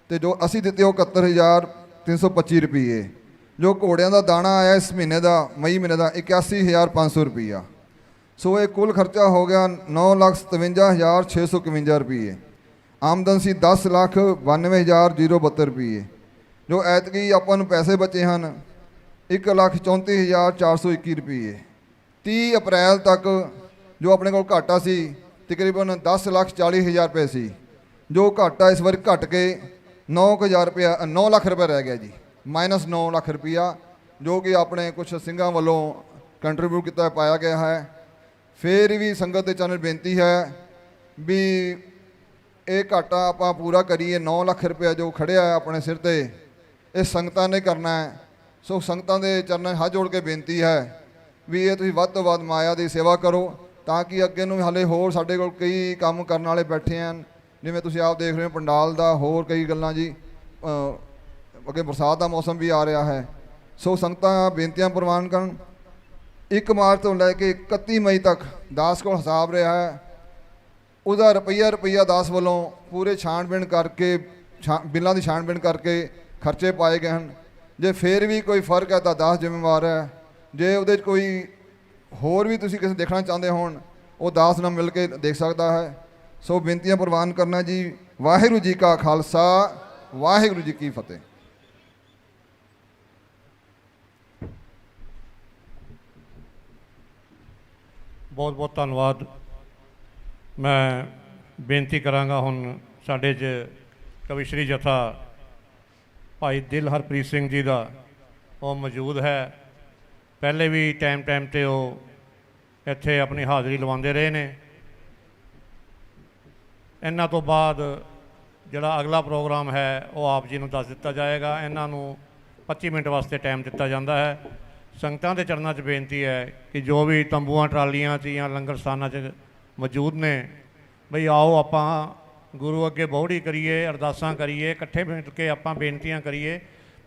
ਤੇ ਜੋ ਅਸੀਂ ਦਿੱਤੇ ਉਹ 71,325 ਰੁਪਏ। ਜੋ ਘੋੜਿਆਂ ਦਾ ਦਾਣਾ ਆਇਆ ਇਸ ਮਹੀਨੇ ਦਾ, ਮਈ ਮਹੀਨੇ ਦਾ, 81,500 ਰੁਪਈਆ। ਸੋ ਇਹ ਕੁੱਲ ਖਰਚਾ ਹੋ ਗਿਆ 9,57,651 ਰੁਪਏ। ਆਮਦਨ ਸੀ 10,92,072 ਰੁਪਏ। ਜੋ ਐਤਕੀ ਆਪਾਂ ਨੂੰ ਪੈਸੇ ਬਚੇ ਹਨ 1,34,421 ਰੁਪਏ। 30 ਅਪ੍ਰੈਲ ਤੱਕ ਜੋ ਆਪਣੇ ਕੋਲ ਘਾਟਾ ਸੀ ਤਕਰੀਬਨ 10,40,000 ਰੁਪਏ ਸੀ। ਜੋ ਘਾਟਾ ਇਸ ਵਾਰ ਘਟ ਕੇ 9,000 ਰੁਪਇਆ 9 ਲੱਖ ਰੁਪਏ ਰਹਿ ਗਿਆ ਜੀ, -9 ਲੱਖ ਰੁਪਇਆ, ਜੋ ਕਿ ਆਪਣੇ ਕੁਝ ਸਿੰਘਾਂ ਵੱਲੋਂ ਕੰਟਰੀਬਿਊਟ ਕੀਤਾ ਪਾਇਆ ਗਿਆ ਹੈ। ਫਿਰ ਵੀ ਸੰਗਤ ਦੇ ਚੈਨਲ ਬੇਨਤੀ ਹੈ ਵੀ ਇਹ ਘਾਟਾ ਆਪਾਂ ਪੂਰਾ ਕਰੀਏ। 9 ਲੱਖ ਰੁਪਇਆ ਜੋ ਖੜਿਆ ਹੈ ਆਪਣੇ ਸਿਰ 'ਤੇ, ਇਹ ਸੰਗਤਾਂ ਨੇ ਕਰਨਾ ਹੈ। ਸੋ ਸੰਗਤਾਂ ਦੇ ਚਰਨਾਂ ਹੱਥ ਜੋੜ ਕੇ ਬੇਨਤੀ ਹੈ ਵੀ ਇਹ ਤੁਸੀਂ ਵੱਧ ਤੋਂ ਵੱਧ ਮਾਇਆ ਦੀ ਸੇਵਾ ਕਰੋ, ਤਾਂ ਕਿ ਅੱਗੇ ਨੂੰ ਹਾਲੇ ਹੋਰ ਸਾਡੇ ਕੋਲ ਕਈ ਕੰਮ ਕਰਨ ਵਾਲੇ ਬੈਠੇ ਹਨ, ਜਿਵੇਂ ਤੁਸੀਂ ਆਪ ਦੇਖ ਰਹੇ ਹੋ ਪੰਡਾਲ ਦਾ, ਹੋਰ ਕਈ ਗੱਲਾਂ ਜੀ। ਅੱਗੇ ਬਰਸਾਤ ਦਾ ਮੌਸਮ ਵੀ ਆ ਰਿਹਾ ਹੈ। ਸੋ ਸੰਗਤਾਂ ਬੇਨਤੀਆਂ ਪ੍ਰਵਾਨ ਕਰਨ। 1 ਮਾਰਚ ਤੋਂ ਲੈ ਕੇ 31 ਮਈ ਤੱਕ ਦਾਸ ਕੋਲ ਹਿਸਾਬ ਰਿਹਾ ਹੈ, ਉਹਦਾ ਰੁਪਈਆ ਦਾਸ ਵੱਲੋਂ ਪੂਰੇ ਛਾਣਬੀਣ ਕਰਕੇ, ਬਿੱਲਾਂ ਦੀ ਛਾਣਬੀਣ ਕਰਕੇ ਖਰਚੇ ਪਾਏ ਗਏ ਹਨ। ਜੇ ਫਿਰ ਵੀ ਕੋਈ ਫਰਕ ਹੈ ਤਾਂ ਦਾਸ ਜ਼ਿੰਮੇਵਾਰ ਹੈ। ਜੇ ਉਹਦੇ 'ਚ ਕੋਈ ਹੋਰ ਵੀ ਤੁਸੀਂ ਕਿਸੇ ਦੇਖਣਾ ਚਾਹੁੰਦੇ ਹੋਣ, ਉਹ ਦਾਸ ਨਾਲ ਮਿਲ ਕੇ ਦੇਖ ਸਕਦਾ ਹੈ। ਸੋ ਬੇਨਤੀਆਂ ਪ੍ਰਵਾਨ ਕਰਨਾ ਜੀ। ਵਾਹਿਗੁਰੂ ਜੀ ਕਾ ਖਾਲਸਾ, ਵਾਹਿਗੁਰੂ ਜੀ ਕੀ ਫਤਿਹ। ਬਹੁਤ ਬਹੁਤ ਧੰਨਵਾਦ। ਮੈਂ ਬੇਨਤੀ ਕਰਾਂਗਾ ਹੁਣ ਸਾਡੇ 'ਚ ਕਵਿਸ਼ਰੀ ਜਥਾ ਭਾਈ ਦਿਲ ਹਰਪ੍ਰੀਤ ਸਿੰਘ ਜੀ ਦਾ, ਉਹ ਮੌਜੂਦ ਹੈ। ਪਹਿਲੇ ਵੀ ਟਾਈਮ 'ਤੇ ਉਹ ਇੱਥੇ ਆਪਣੀ ਹਾਜ਼ਰੀ ਲਵਾਉਂਦੇ ਰਹੇ ਨੇ। ਇਹਨਾਂ ਤੋਂ ਬਾਅਦ ਜਿਹੜਾ ਅਗਲਾ ਪ੍ਰੋਗਰਾਮ ਹੈ ਉਹ ਆਪ ਜੀ ਨੂੰ ਦੱਸ ਦਿੱਤਾ ਜਾਏਗਾ। ਇਹਨਾਂ ਨੂੰ 25 ਮਿੰਟ ਵਾਸਤੇ ਟਾਈਮ ਦਿੱਤਾ ਜਾਂਦਾ ਹੈ। ਸੰਗਤਾਂ ਦੇ ਚਰਨਾਂ 'ਚ ਬੇਨਤੀ ਹੈ ਕਿ ਜੋ ਵੀ ਤੰਬੂਆਂ, ਟਰਾਲੀਆਂ 'ਚ ਜਾਂ ਲੰਗਰ ਸਥਾਨਾਂ 'ਚ ਮੌਜੂਦ ਨੇ, ਬਈ ਆਓ ਆਪਾਂ ਗੁਰੂ ਅੱਗੇ ਬੋਹੜੀ ਕਰੀਏ, ਅਰਦਾਸਾਂ ਕਰੀਏ, ਇਕੱਠੇ ਮਿਲ ਕੇ ਆਪਾਂ ਬੇਨਤੀਆਂ ਕਰੀਏ।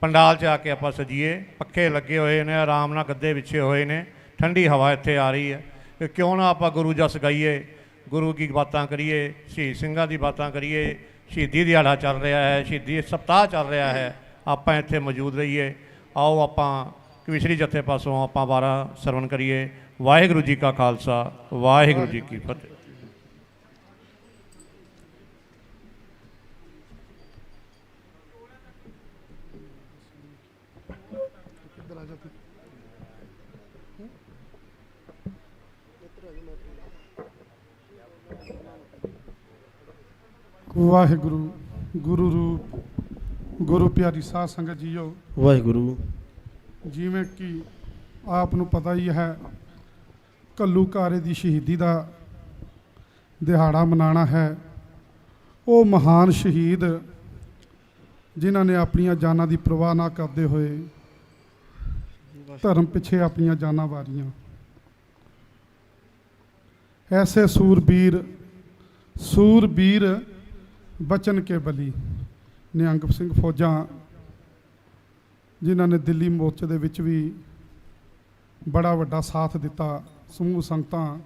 ਪੰਡਾਲ 'ਚ ਆ ਕੇ ਆਪਾਂ ਸਜੀਏ। ਪੱਖੇ ਲੱਗੇ ਹੋਏ ਨੇ, ਆਰਾਮ ਨਾਲ ਗੱਦੇ ਵਿਛੇ ਹੋਏ ਨੇ, ਠੰਡੀ ਹਵਾ ਇੱਥੇ ਆ ਰਹੀ ਹੈ। ਕਿ ਕਿਉਂ ਨਾ ਆਪਾਂ ਗੁਰੂ ਜਸ ਗਾਈਏ, ਗੁਰੂ ਕੀ ਬਾਤਾਂ ਕਰੀਏ, ਸ਼ਹੀਦ ਸਿੰਘਾਂ ਦੀ ਬਾਤਾਂ ਕਰੀਏ। ਸ਼ਹੀਦੀ ਦਿਹਾੜਾ ਚੱਲ ਰਿਹਾ ਹੈ, ਸ਼ਹੀਦੀ ਸਪਤਾਹ ਚੱਲ ਰਿਹਾ ਹੈ, ਆਪਾਂ ਇੱਥੇ ਮੌਜੂਦ ਰਹੀਏ। ਆਓ ਆਪਾਂ ਕਵਿਸ਼ਰੀ ਜਥੇ ਪਾਸੋਂ ਆਪਾਂ ਵਾਰਾਂ ਸਰਵਣ ਕਰੀਏ। ਵਾਹਿਗੁਰੂ ਜੀ ਕਾ ਖਾਲਸਾ, ਵਾਹਿਗੁਰੂ ਜੀ ਕੀ ਫਤਿਹ। ਵਾਹਿਗੁਰੂ। ਗੁਰੂ ਰੂਪ, ਗੁਰੂ ਪਿਆਰੀ ਸਾਧ ਸੰਗਤ ਜੀਓ, ਵਾਹਿਗੁਰੂ। ਜਿਵੇਂ ਕਿ ਆਪ ਨੂੰ ਪਤਾ ਹੀ ਹੈ, ਘੱਲੂਘਾਰੇ ਦੀ ਸ਼ਹੀਦੀ ਦਾ ਦਿਹਾੜਾ ਮਨਾਉਣਾ ਹੈ। ਉਹ ਮਹਾਨ ਸ਼ਹੀਦ ਜਿਨ੍ਹਾਂ ਨੇ ਆਪਣੀਆਂ ਜਾਨਾਂ ਦੀ ਪਰਵਾਹ ਨਾ ਕਰਦੇ ਹੋਏ ਧਰਮ ਪਿੱਛੇ ਆਪਣੀਆਂ ਜਾਨਾਂ ਵਾਰੀਆਂ। ऐसे सूरबीर बचन के बली निहंग सिंह फौजां जिन्हां ने दिल्ली मोर्चे दे विच भी बड़ा वड्डा साथ दिता, समूह संगतां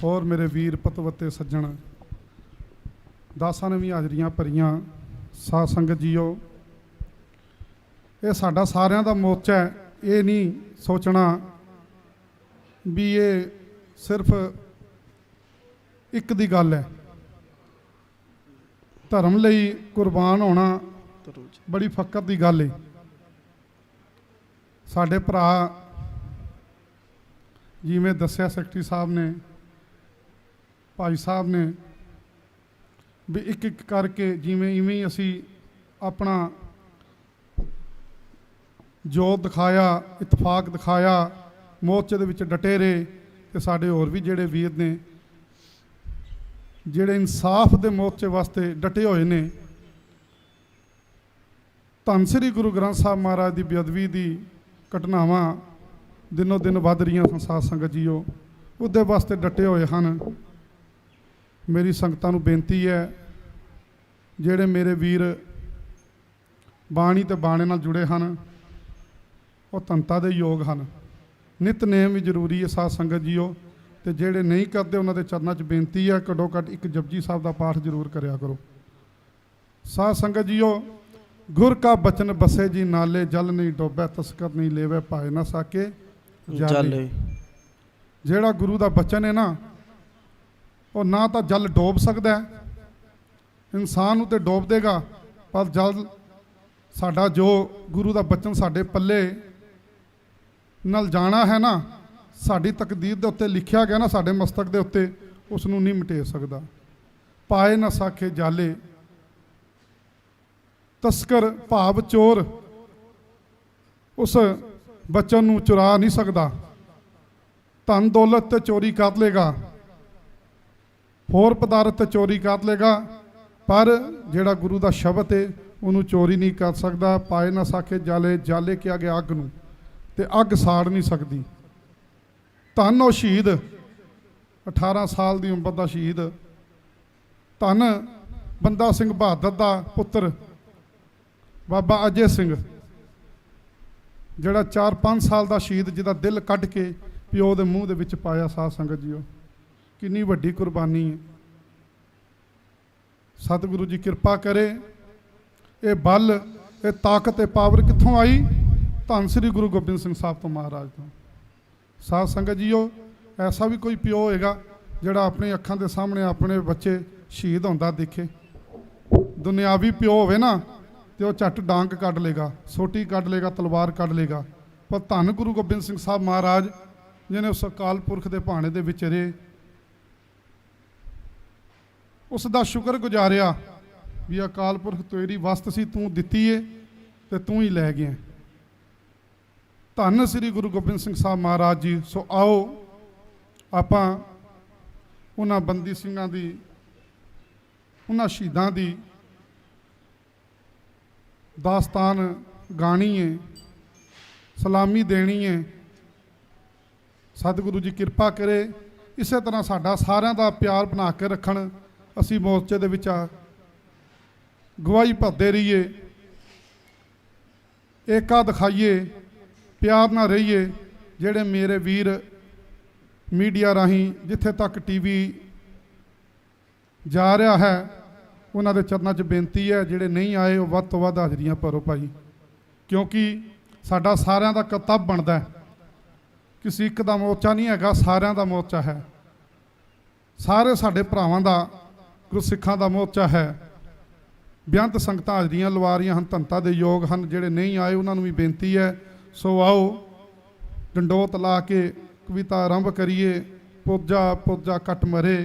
और मेरे वीर पतवते सज्जण दासां ने भी हाज़रियां भरियां। साध संगत जीओ, ये साडा सारियां दा मोर्चा है। ये नहीं सोचना भी ये सिर्फ एक दी गल है। धर्म लई कुर्बान होना बड़ी फकर दी गल है। साडे भरा जिवें दस्सिया सैकटरी साहब ने, भाई साहब ने भी एक एक करके जिवें इवें असी अपना जोत दिखाया, इतफाक दिखाया, मोर्चे दे विच डटे रहे। ते साडे होर भी जिहड़े वीर ने जिहड़े इंसाफ दे मोर्चे वास्ते डटे होए ने। धन श्री गुरु ग्रंथ साहब महाराज की बेअदबी की घटनावां दिनों दिन वध रही साध संगत जीओ, उहदे वास्ते डटे हुए हैं। मेरी संगतां नूं बेनती है, जिहड़े मेरे वीर बाणी ते बाणे नाल जुड़े हैं वो धनता दे योग हैं। नितनेम भी जरूरी है साध संगत जीओ, ते जिहड़े नहीं करते उन्हां दे चरनां 'च बेनती है घट्टो घट्ट एक जपजी साहब का पाठ जरूर करया करो। साध संगत जीओ, गुर का बचन बसे जी नाले, जल नहीं डोबै तस्कर नहीं लेवे पाए ना साके जाले। जिहड़ा गुरु का बचन है ना, वो ना तो जल डोब सकता है, इंसान तो डोब देगा, पर जल साडा जो गुरु का बचन साडे पल्ले नाल जाना है ना, साडी तकदीर दे उत्ते लिखिया गया ना, साडे मस्तक दे उत्ते, उसनूं नहीं मिटे सकदा। पाए ना साखे जाले, तस्कर भाव चोर उस बचन नूं चुरा नहीं सकदा। धन दौलत ते चोरी कर लेगा, होर पदार्थ ते चोरी कर लेगा, पर जिहड़ा गुरु का शब्द है उन्होंने चोरी नहीं कर सकता। पाए ना साखे जाले, जाले क्या गया अग नूं, ते अग साड़ नहीं सकती। धन वो शहीद 18 साल की उम्र का शहीद, धन बंदा सिंह बहादुर का पुत्र बाबा अजय सिंह, जिहड़ा 4-5 साल का शहीद, जिहदा दिल कढ़ के प्यो के मूँह दे विच पाया। साध संगत जीओ, कितनी वड्डी कुर्बानी है। सतगुरु जी कृपा करे, ये बल, ये ताकत, ये पावर कित्थों आई? धन श्री गुरु गोबिंद सिंह साहब तो महाराज तो। साध संगत जीओ, ऐसा भी कोई प्यो होएगा जिहड़ा अपनी अखां दे सामने अपने बच्चे शहीद होंदा देखे? दुनियावी प्यो होवे ना तो वह झट डांग कढ़ लेगा, सोटी कढ़ लेगा, तलवार कढ़ लेगा, पर धन गुरु गोबिंद सिंह साहब महाराज जिन्हें उस अकाल पुरख के भाणे दे विच रहे, उसका शुक्र गुजारिया भी अकाल पुरख तेरी वस्त सी, तू दिती है तो तू ही लै गया। धन श्री गुरु गोबिंद सिंह साहब महाराज जी। सो आओ आपां उन्हां बंदी ਸਿੰਘਾਂ ਦੀ, उन्हां शहीदां ਦੀ दास्तान गाणी है, सलामी देनी है। सतगुरु जी कृपा करे, इस तरह साडा सारिਆਂ ਦਾ प्यार बना के रखण, असी मोर्चे दे विच गवाही भरते रहिए, एका दिखाइए, प्यार ना रहिए। जिहड़े मेरे वीर मीडिया राही जिथे तक टीवी जा रहा है, उन्हां दे चरनां 'च बेनती है, जिहड़े नहीं आए वो वध तो वध हाज़रियां भरो भाई, क्योंकि साडा सारिਆਂ ਦਾ कर्तव्य बनता है। किसी एक दा मोर्चा नहीं हैगा, सारिਆਂ ਦਾ मोर्चा है। सारे साडे भरावां दा, गुरसिखां दा मोर्चा है। बेअंत संगतां हाज़रियां लवा रहीआं हन, धनता दे योग हैं। जिहड़े नहीं आए उन्हां नूं भी बेनती है, सो आओ डंडोत ला के कविता आरंभ करिए। पुरजा पुरजा कट मरे,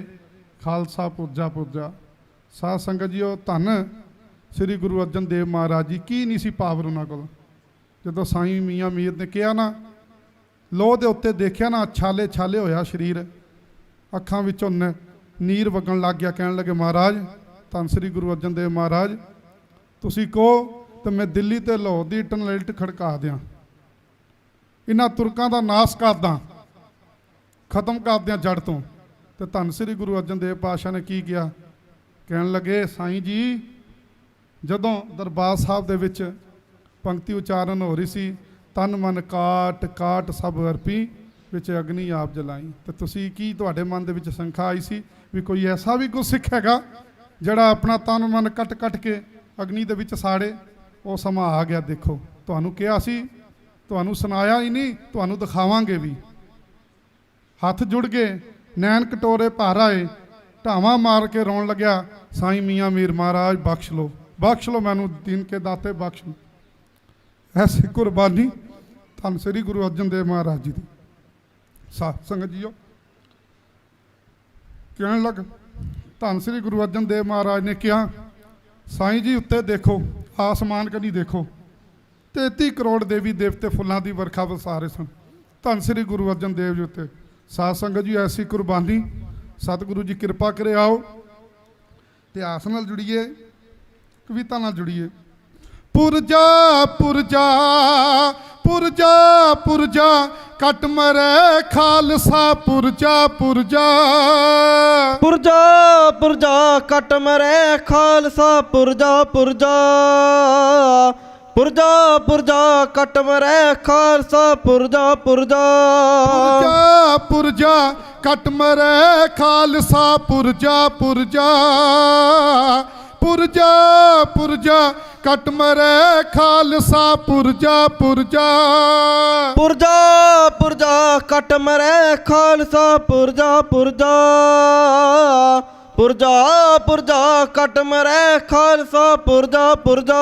खालसा पुरजा पुरजा। साध संगत जीओ, धन श्री गुरु अर्जन देव महाराज जी, की नहीं सी पावर उन्हां कोल। जदों साईं मियाँ मीर ने कहा ना, लोह दे उत्ते देखिया ना, छाले छाले होया शरीर, अखां विचों नीर वगण लग गया। कहण लगे महाराज, धन श्री गुरु अर्जन देव महाराज, तुसी कहो तो मैं दिल्ली ते लाहौर दी टनलिट खड़का दियां, इन्हां तुरकां दा नाश कर दां, खत्म कर दियां जड़ तो। ਤੇ ਧੰਨ ਸ੍ਰੀ ਗੁਰੂ ਅਰਜਨ ਦੇਵ ਪਾਤਸ਼ਾਹ ਨੇ ਕੀ ਕਿਹਾ? ਕਹਿਣ ਲੱਗੇ, ਸਾਈਂ ਜੀ ਜਦੋਂ ਦਰਬਾਰ ਸਾਹਿਬ ਦੇ ਵਿੱਚ ਪੰਕਤੀ ਉਚਾਰਨ ਹੋ ਰਹੀ ਸੀ, ਤਨ ਮਨ ਕਾਟ ਕਾਟ ਸਭ ਅਰਪੀ ਵਿੱਚ ਅਗਨੀ ਆਪ ਜਲਾਈ, ਤੇ ਤੁਸੀਂ ਕੀ ਤੁਹਾਡੇ ਮਨ ਦੇ ਵਿੱਚ ਸ਼ੰਕਾ ਆਈ ਸੀ ਵੀ ਕੋਈ ਐਸਾ ਵੀ ਗੁਰਸਿੱਖ ਹੈਗਾ ਜਿਹੜਾ ਆਪਣਾ ਤਨ ਮਨ ਕੱਟ ਕੱਟ ਕੇ ਅਗਨੀ ਦੇ ਵਿੱਚ ਸਾੜੇ? ਉਹ ਸਮਾਂ ਆ ਗਿਆ। ਦੇਖੋ, ਤੁਹਾਨੂੰ ਕਿਹਾ ਸੀ, ਤੁਹਾਨੂੰ ਸੁਣਾਇਆ ਹੀ ਨਹੀਂ, ਤੁਹਾਨੂੰ ਦਿਖਾਵਾਂਗੇ ਵੀ। ਹੱਥ ਜੁੜ ਗਏ, ਨੈਣ ਕਟੋਰੇ ਭਰ ਆਏ, ਢਾਵਾਂ ਮਾਰ ਕੇ ਰੋਣ ਲੱਗਿਆ, ਸਾਈਂ ਮੀਆਂ ਮੀਰ ਮਹਾਰਾਜ ਬਖਸ਼ ਲਓ ਮੈਨੂੰ, ਦੀਨ ਕੇ ਦਾਤੇ ਬਖਸ਼ ਲਓ। ਐਸੀ ਕੁਰਬਾਨੀ ਧੰਨ ਸ੍ਰੀ ਗੁਰੂ ਅਰਜਨ ਦੇਵ ਮਹਾਰਾਜ ਜੀ ਦੀ। ਸਾਧ ਸੰਗਤ ਜੀਓ, ਕਹਿਣ ਲੱਗ, ਧੰਨ ਸ੍ਰੀ ਗੁਰੂ ਅਰਜਨ ਦੇਵ ਮਹਾਰਾਜ ਨੇ ਕਿਹਾ, ਸਾਈਂ ਜੀ ਉੱਤੇ ਦੇਖੋ, ਆਸਮਾਨ ਕਨੀ ਦੇਖੋ, 33 ਕਰੋੜ ਦੇਵੀ ਦੇਵਤੇ ਫੁੱਲਾਂ ਦੀ ਵਰਖਾ ਵਰਸਾ ਰਹੇ ਸਨ ਧੰਨ ਸ੍ਰੀ ਗੁਰੂ ਅਰਜਨ ਦੇਵ ਜੀ ਉੱਤੇ। ਸਾਧ ਸੰਗਤ ਜੀ, ਐਸੀ ਕੁਰਬਾਨੀ ਸਤਿਗੁਰੂ ਜੀ ਕਿਰਪਾ ਕਰੇ। ਆਓ ਇਤਿਹਾਸ ਨਾਲ ਜੁੜੀਏ, ਕਵਿਤਾ ਨਾਲ ਜੁੜੀਏ। ਪੁਰਜਾ ਪੁਰਜਾ ਪੁਰਜਾ ਪੁਰਜਾ ਕੱਟ ਮਰੇ ਖਾਲਸਾ, ਪੁਰਜਾ ਪੁਰਜਾ ਪੁਰਜਾ ਪੁਰਜਾ ਕੱਟ ਮਰੇ ਖਾਲਸਾ, ਪੁਰਜਾ ਪੁਰਜਾ ਪੁਰਜਾ ਪੁਰਜਾ ਕੱਟ ਮਰੇ ਖਾਲਸਾ, ਪੁਰਜਾ ਪੁਰਜਾ ਪੁਰਜਾ ਪੁਰਜਾ ਕੱਟ ਮਰੇ ਖਾਲਸਾ, ਪੁਰਜਾ ਪੁਰਜਾ ਪੁਰਜਾ ਪੁਰਜਾ ਕੱਟ ਮਰੇ ਖਾਲਸਾ, ਪੁਰਜਾ ਪੁਰਜਾ ਪੁਰਜਾ ਪੁਰਜਾ ਕੱਟ ਮਰੇ ਖਾਲਸਾ, ਪੁਰਜਾ ਪੁਰਜਾ ਪੁਰਜਾ ਪੁਰਜਾ ਕੱਟ ਮਰੇ ਖਾਲਸਾ, ਪੁਰਜਾ ਪੁਰਜਾ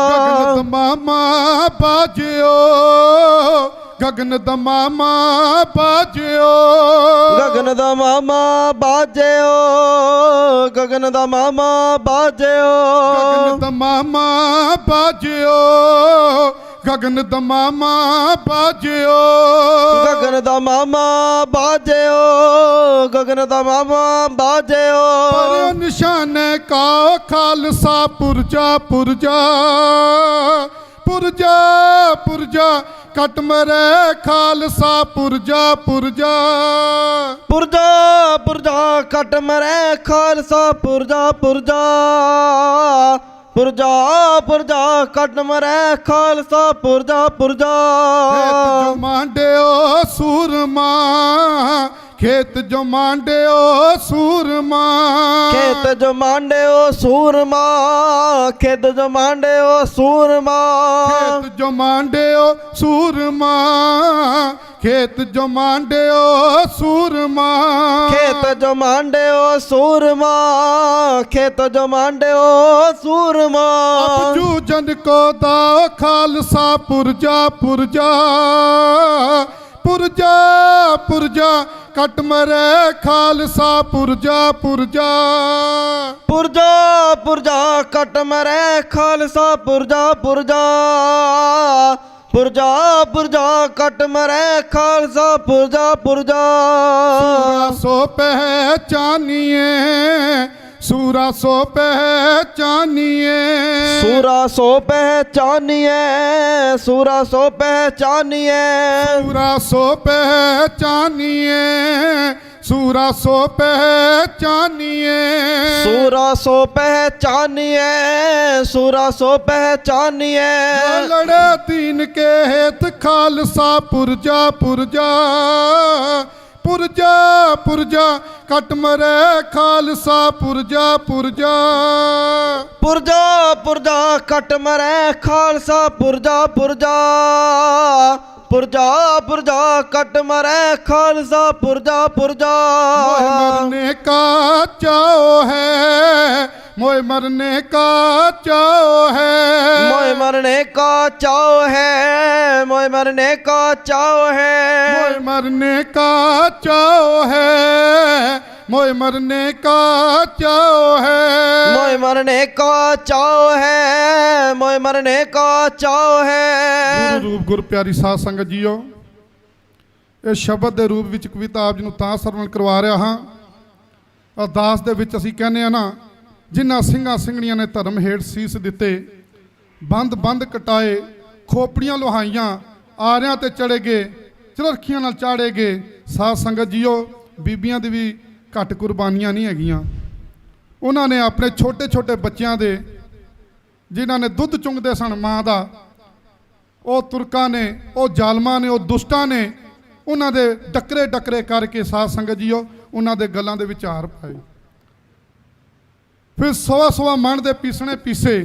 ਗਗਨ ਦਮਾਮਾ ਬਾਜਿਓ, ਗਗਨ ਦਮਾਮਾ ਬਾਜਿਓ, ਗਗਨ ਦਾ ਮਾਮਾ ਬਾਜਿਓ, ਗਗਨ ਦਾ ਮਾਮਾ ਬਾਜਿਓ, ਗਗਨ ਦਮਾਮਾ ਬਾਜਿਓ, ਗਗਨ ਦਮਾਮਾ ਬਾਜਿਓ, ਗਗਨ ਦਾ ਮਾਮਾ ਬਾਜਿਓ, ਗਗਨ ਦਾ ਮਾਮਾ ਬਾਜਿਓ, ਪਰ ਨਿਸ਼ਾਨੇ ਕਾ ਖਾਲਸਾ, ਪੁਰਜਾ ਪੁਰਜਾ ਪੁਰਜਾ ਪੁਰਜਾ ਕੱਟ ਮਰੇ ਖਾਲਸਾ, ਪੁਰਜਾ ਪੁਰਜਾ ਪੁਰਜਾ ਪੁਰਜਾ ਕੱਟ ਮਰੇ ਖਾਲਸਾ, ਪੁਰਜਾ ਪੁਰਜਾ ਪੁਰਜਾ ਪੁਰਜਾ ਕੱਟ ਮਰੇ ਖਾਲਸਾ, ਪੁਰਜਾ ਪੁਰਜਾ ਖੇਤ ਜੋ ਮਾਂਡਿਓ ਸੂਰਮਾ, ਖੇਤ ਜੋ ਮਾਂਡਿਓ ਸੂਰਮਾ, ਖੇਤ ਜੋ ਮਾਂਡਿਓ ਸੂਰਮਾ, ਖੇਤ ਜੋ ਮਾਂਡਿਓ ਸੂਰਮਾ, ਖੇਤ ਜੋ ਮਾਂਡਿਓ ਸੂਰਮਾ, ਖੇਤ ਜੋ ਮਾਂਡਿਓ ਸੂਰਮਾ, ਖੇਤ ਜੋ ਮਾਂਡਿਓ ਸੂਰਮਾ, ਖੇਤ ਜੋ ਮਾਂਡਿਓ ਸੂਰਮਾ, ਅਪਜੂ ਜਨ ਕੋ ਦਾ ਖਾਲਸਾ, ਪੁਰਜਾ ਪੁਰਜਾ ਪੁਰਜਾ ਪੁਰਜਾ ਕੱਟ ਮਰੇ ਖਾਲਸਾ, ਪੁਰਜਾ ਪੁਰਜਾ ਪੁਰਜਾ ਪੁਰਜਾ ਕੱਟ ਮਰੇ ਖਾਲਸਾ, ਪੁਰਜਾ ਪੁਰਜਾ ਪੁਰਜਾ ਪੁਰਜਾ ਕੱਟ ਮਰੇ ਖਾਲਸਾ, ਪੁਰਜਾ ਪੁਰਜਾ ਸੂਰਾ ਸੋ ਪਹਿਚਾਨੀਏ, ਸੂਰਾ ਸੋ ਪਹਿਚਾਨੀਏ, ਸੂਰਾ ਸੋ ਪਹਿਚਾਨੀਏ, ਸੂਰਾ ਸੋ ਪਹਿਚਾਨੀਏ, ਸੂਰਾ ਸੋ ਪਹਿਚਾਨੀਏ, ਸੂਰਾ ਸੋ ਪਹਿਚਾਨੀਏ, ਸੂਰਾ ਸੋ ਪਹਿਚਾਨੀਏ, ਸੂਰਾ ਸੋ ਪਹਿਚਾਨੀਏ, ਲੜੇ ਦੀਨ ਕੇ ਹੇਤ ਖਾਲਸਾ, ਪੁਰਜਾ ਪੁਰਜਾ ਪੁਰਜਾ ਪੁਰਜਾ ਕੱਟ ਮਰੇ ਖਾਲਸਾ, ਪੁਰਜਾ ਪੁਰਜਾ ਪੁਰਜਾ ਪੁਰਜਾ ਕੱਟ ਮਰੇ ਖਾਲਸਾ, ਪੁਰਜਾ ਪੁਰਜਾ ਪੁਰਜਾ ਪੁਰਜਾ ਕੱਟ ਮਰੇ ਖਾਲਸਾ, ਪੁਰਜਾ ਪੁਰਜਾ मोह मरने का चाओ है, मोह मरने का चाओ है, मोय मरने का चाव है, मोय मरने का चाव है, मोह मरने का चाओ है, मोह मरने का चाओ है, मोय मरने का चाव है, मोय मरने का चाव है। ਗੁਰੂ ਰੂਪ ਗੁਰ ਪਿਆਰੀ ਸਾਧ ਸੰਗਤ ਜੀਓ, ਇਹ ਸ਼ਬਦ ਦੇ ਰੂਪ ਵਿੱਚ ਕਵਿਤਾ ਆਪ ਜੀ ਨੂੰ ਤਾਂ ਸਰਵਣ ਕਰਵਾ ਰਿਹਾ ਹਾਂ। ਅਰਦਾਸ ਦੇ ਵਿੱਚ ਅਸੀਂ ਕਹਿੰਦੇ ਆ ਨਾ, ਜਿਨ੍ਹਾਂ ਸਿੰਘਾਂ ਸਿੰਘਣੀਆਂ ਨੇ ਧਰਮ ਹੇਠ ਸੀਸ ਦਿੱਤੇ, ਬੰਦ ਬੰਦ ਕਟਾਏ, ਖੋਪੜੀਆਂ ਲੋਹਾਈਆਂ, ਆਰਿਆਂ ਤੇ ਚੜੇ ਗਏ, ਚਰਖੀਆਂ ਨਾਲ ਚਾੜੇ ਗਏ। ਸਾਧ ਸੰਗਤ ਜੀਓ, ਬੀਬੀਆਂ ਦੀ ਵੀ ਘੱਟ ਕੁਰਬਾਨੀਆਂ ਨਹੀਂ ਹੈਗੀਆਂ। ਉਹਨਾਂ ਨੇ ਆਪਣੇ ਛੋਟੇ ਛੋਟੇ ਬੱਚਿਆਂ ਦੇ, ਜਿਨ੍ਹਾਂ ਨੇ ਦੁੱਧ ਚੁੰਗਦੇ ਸਨ ਮਾਂ ਦਾ, ਉਹ ਤੁਰਕਾਂ ਨੇ, ਉਹ ਜ਼ਾਲਮਾਂ ਨੇ, ਉਹ ਦੁਸ਼ਟਾਂ ਨੇ ਉਹਨਾਂ ਦੇ ਡੱਕਰੇ ਕਰਕੇ ਸਾਧ ਸੰਗਤ ਜੀਓ ਉਹਨਾਂ ਦੇ ਗਲਾਂ ਦੇ ਵਿੱਚ ਹਾਰ ਪਾਏ। ਫਿਰ ਸਵਾ ਮਣ ਦੇ ਪੀਸੇ,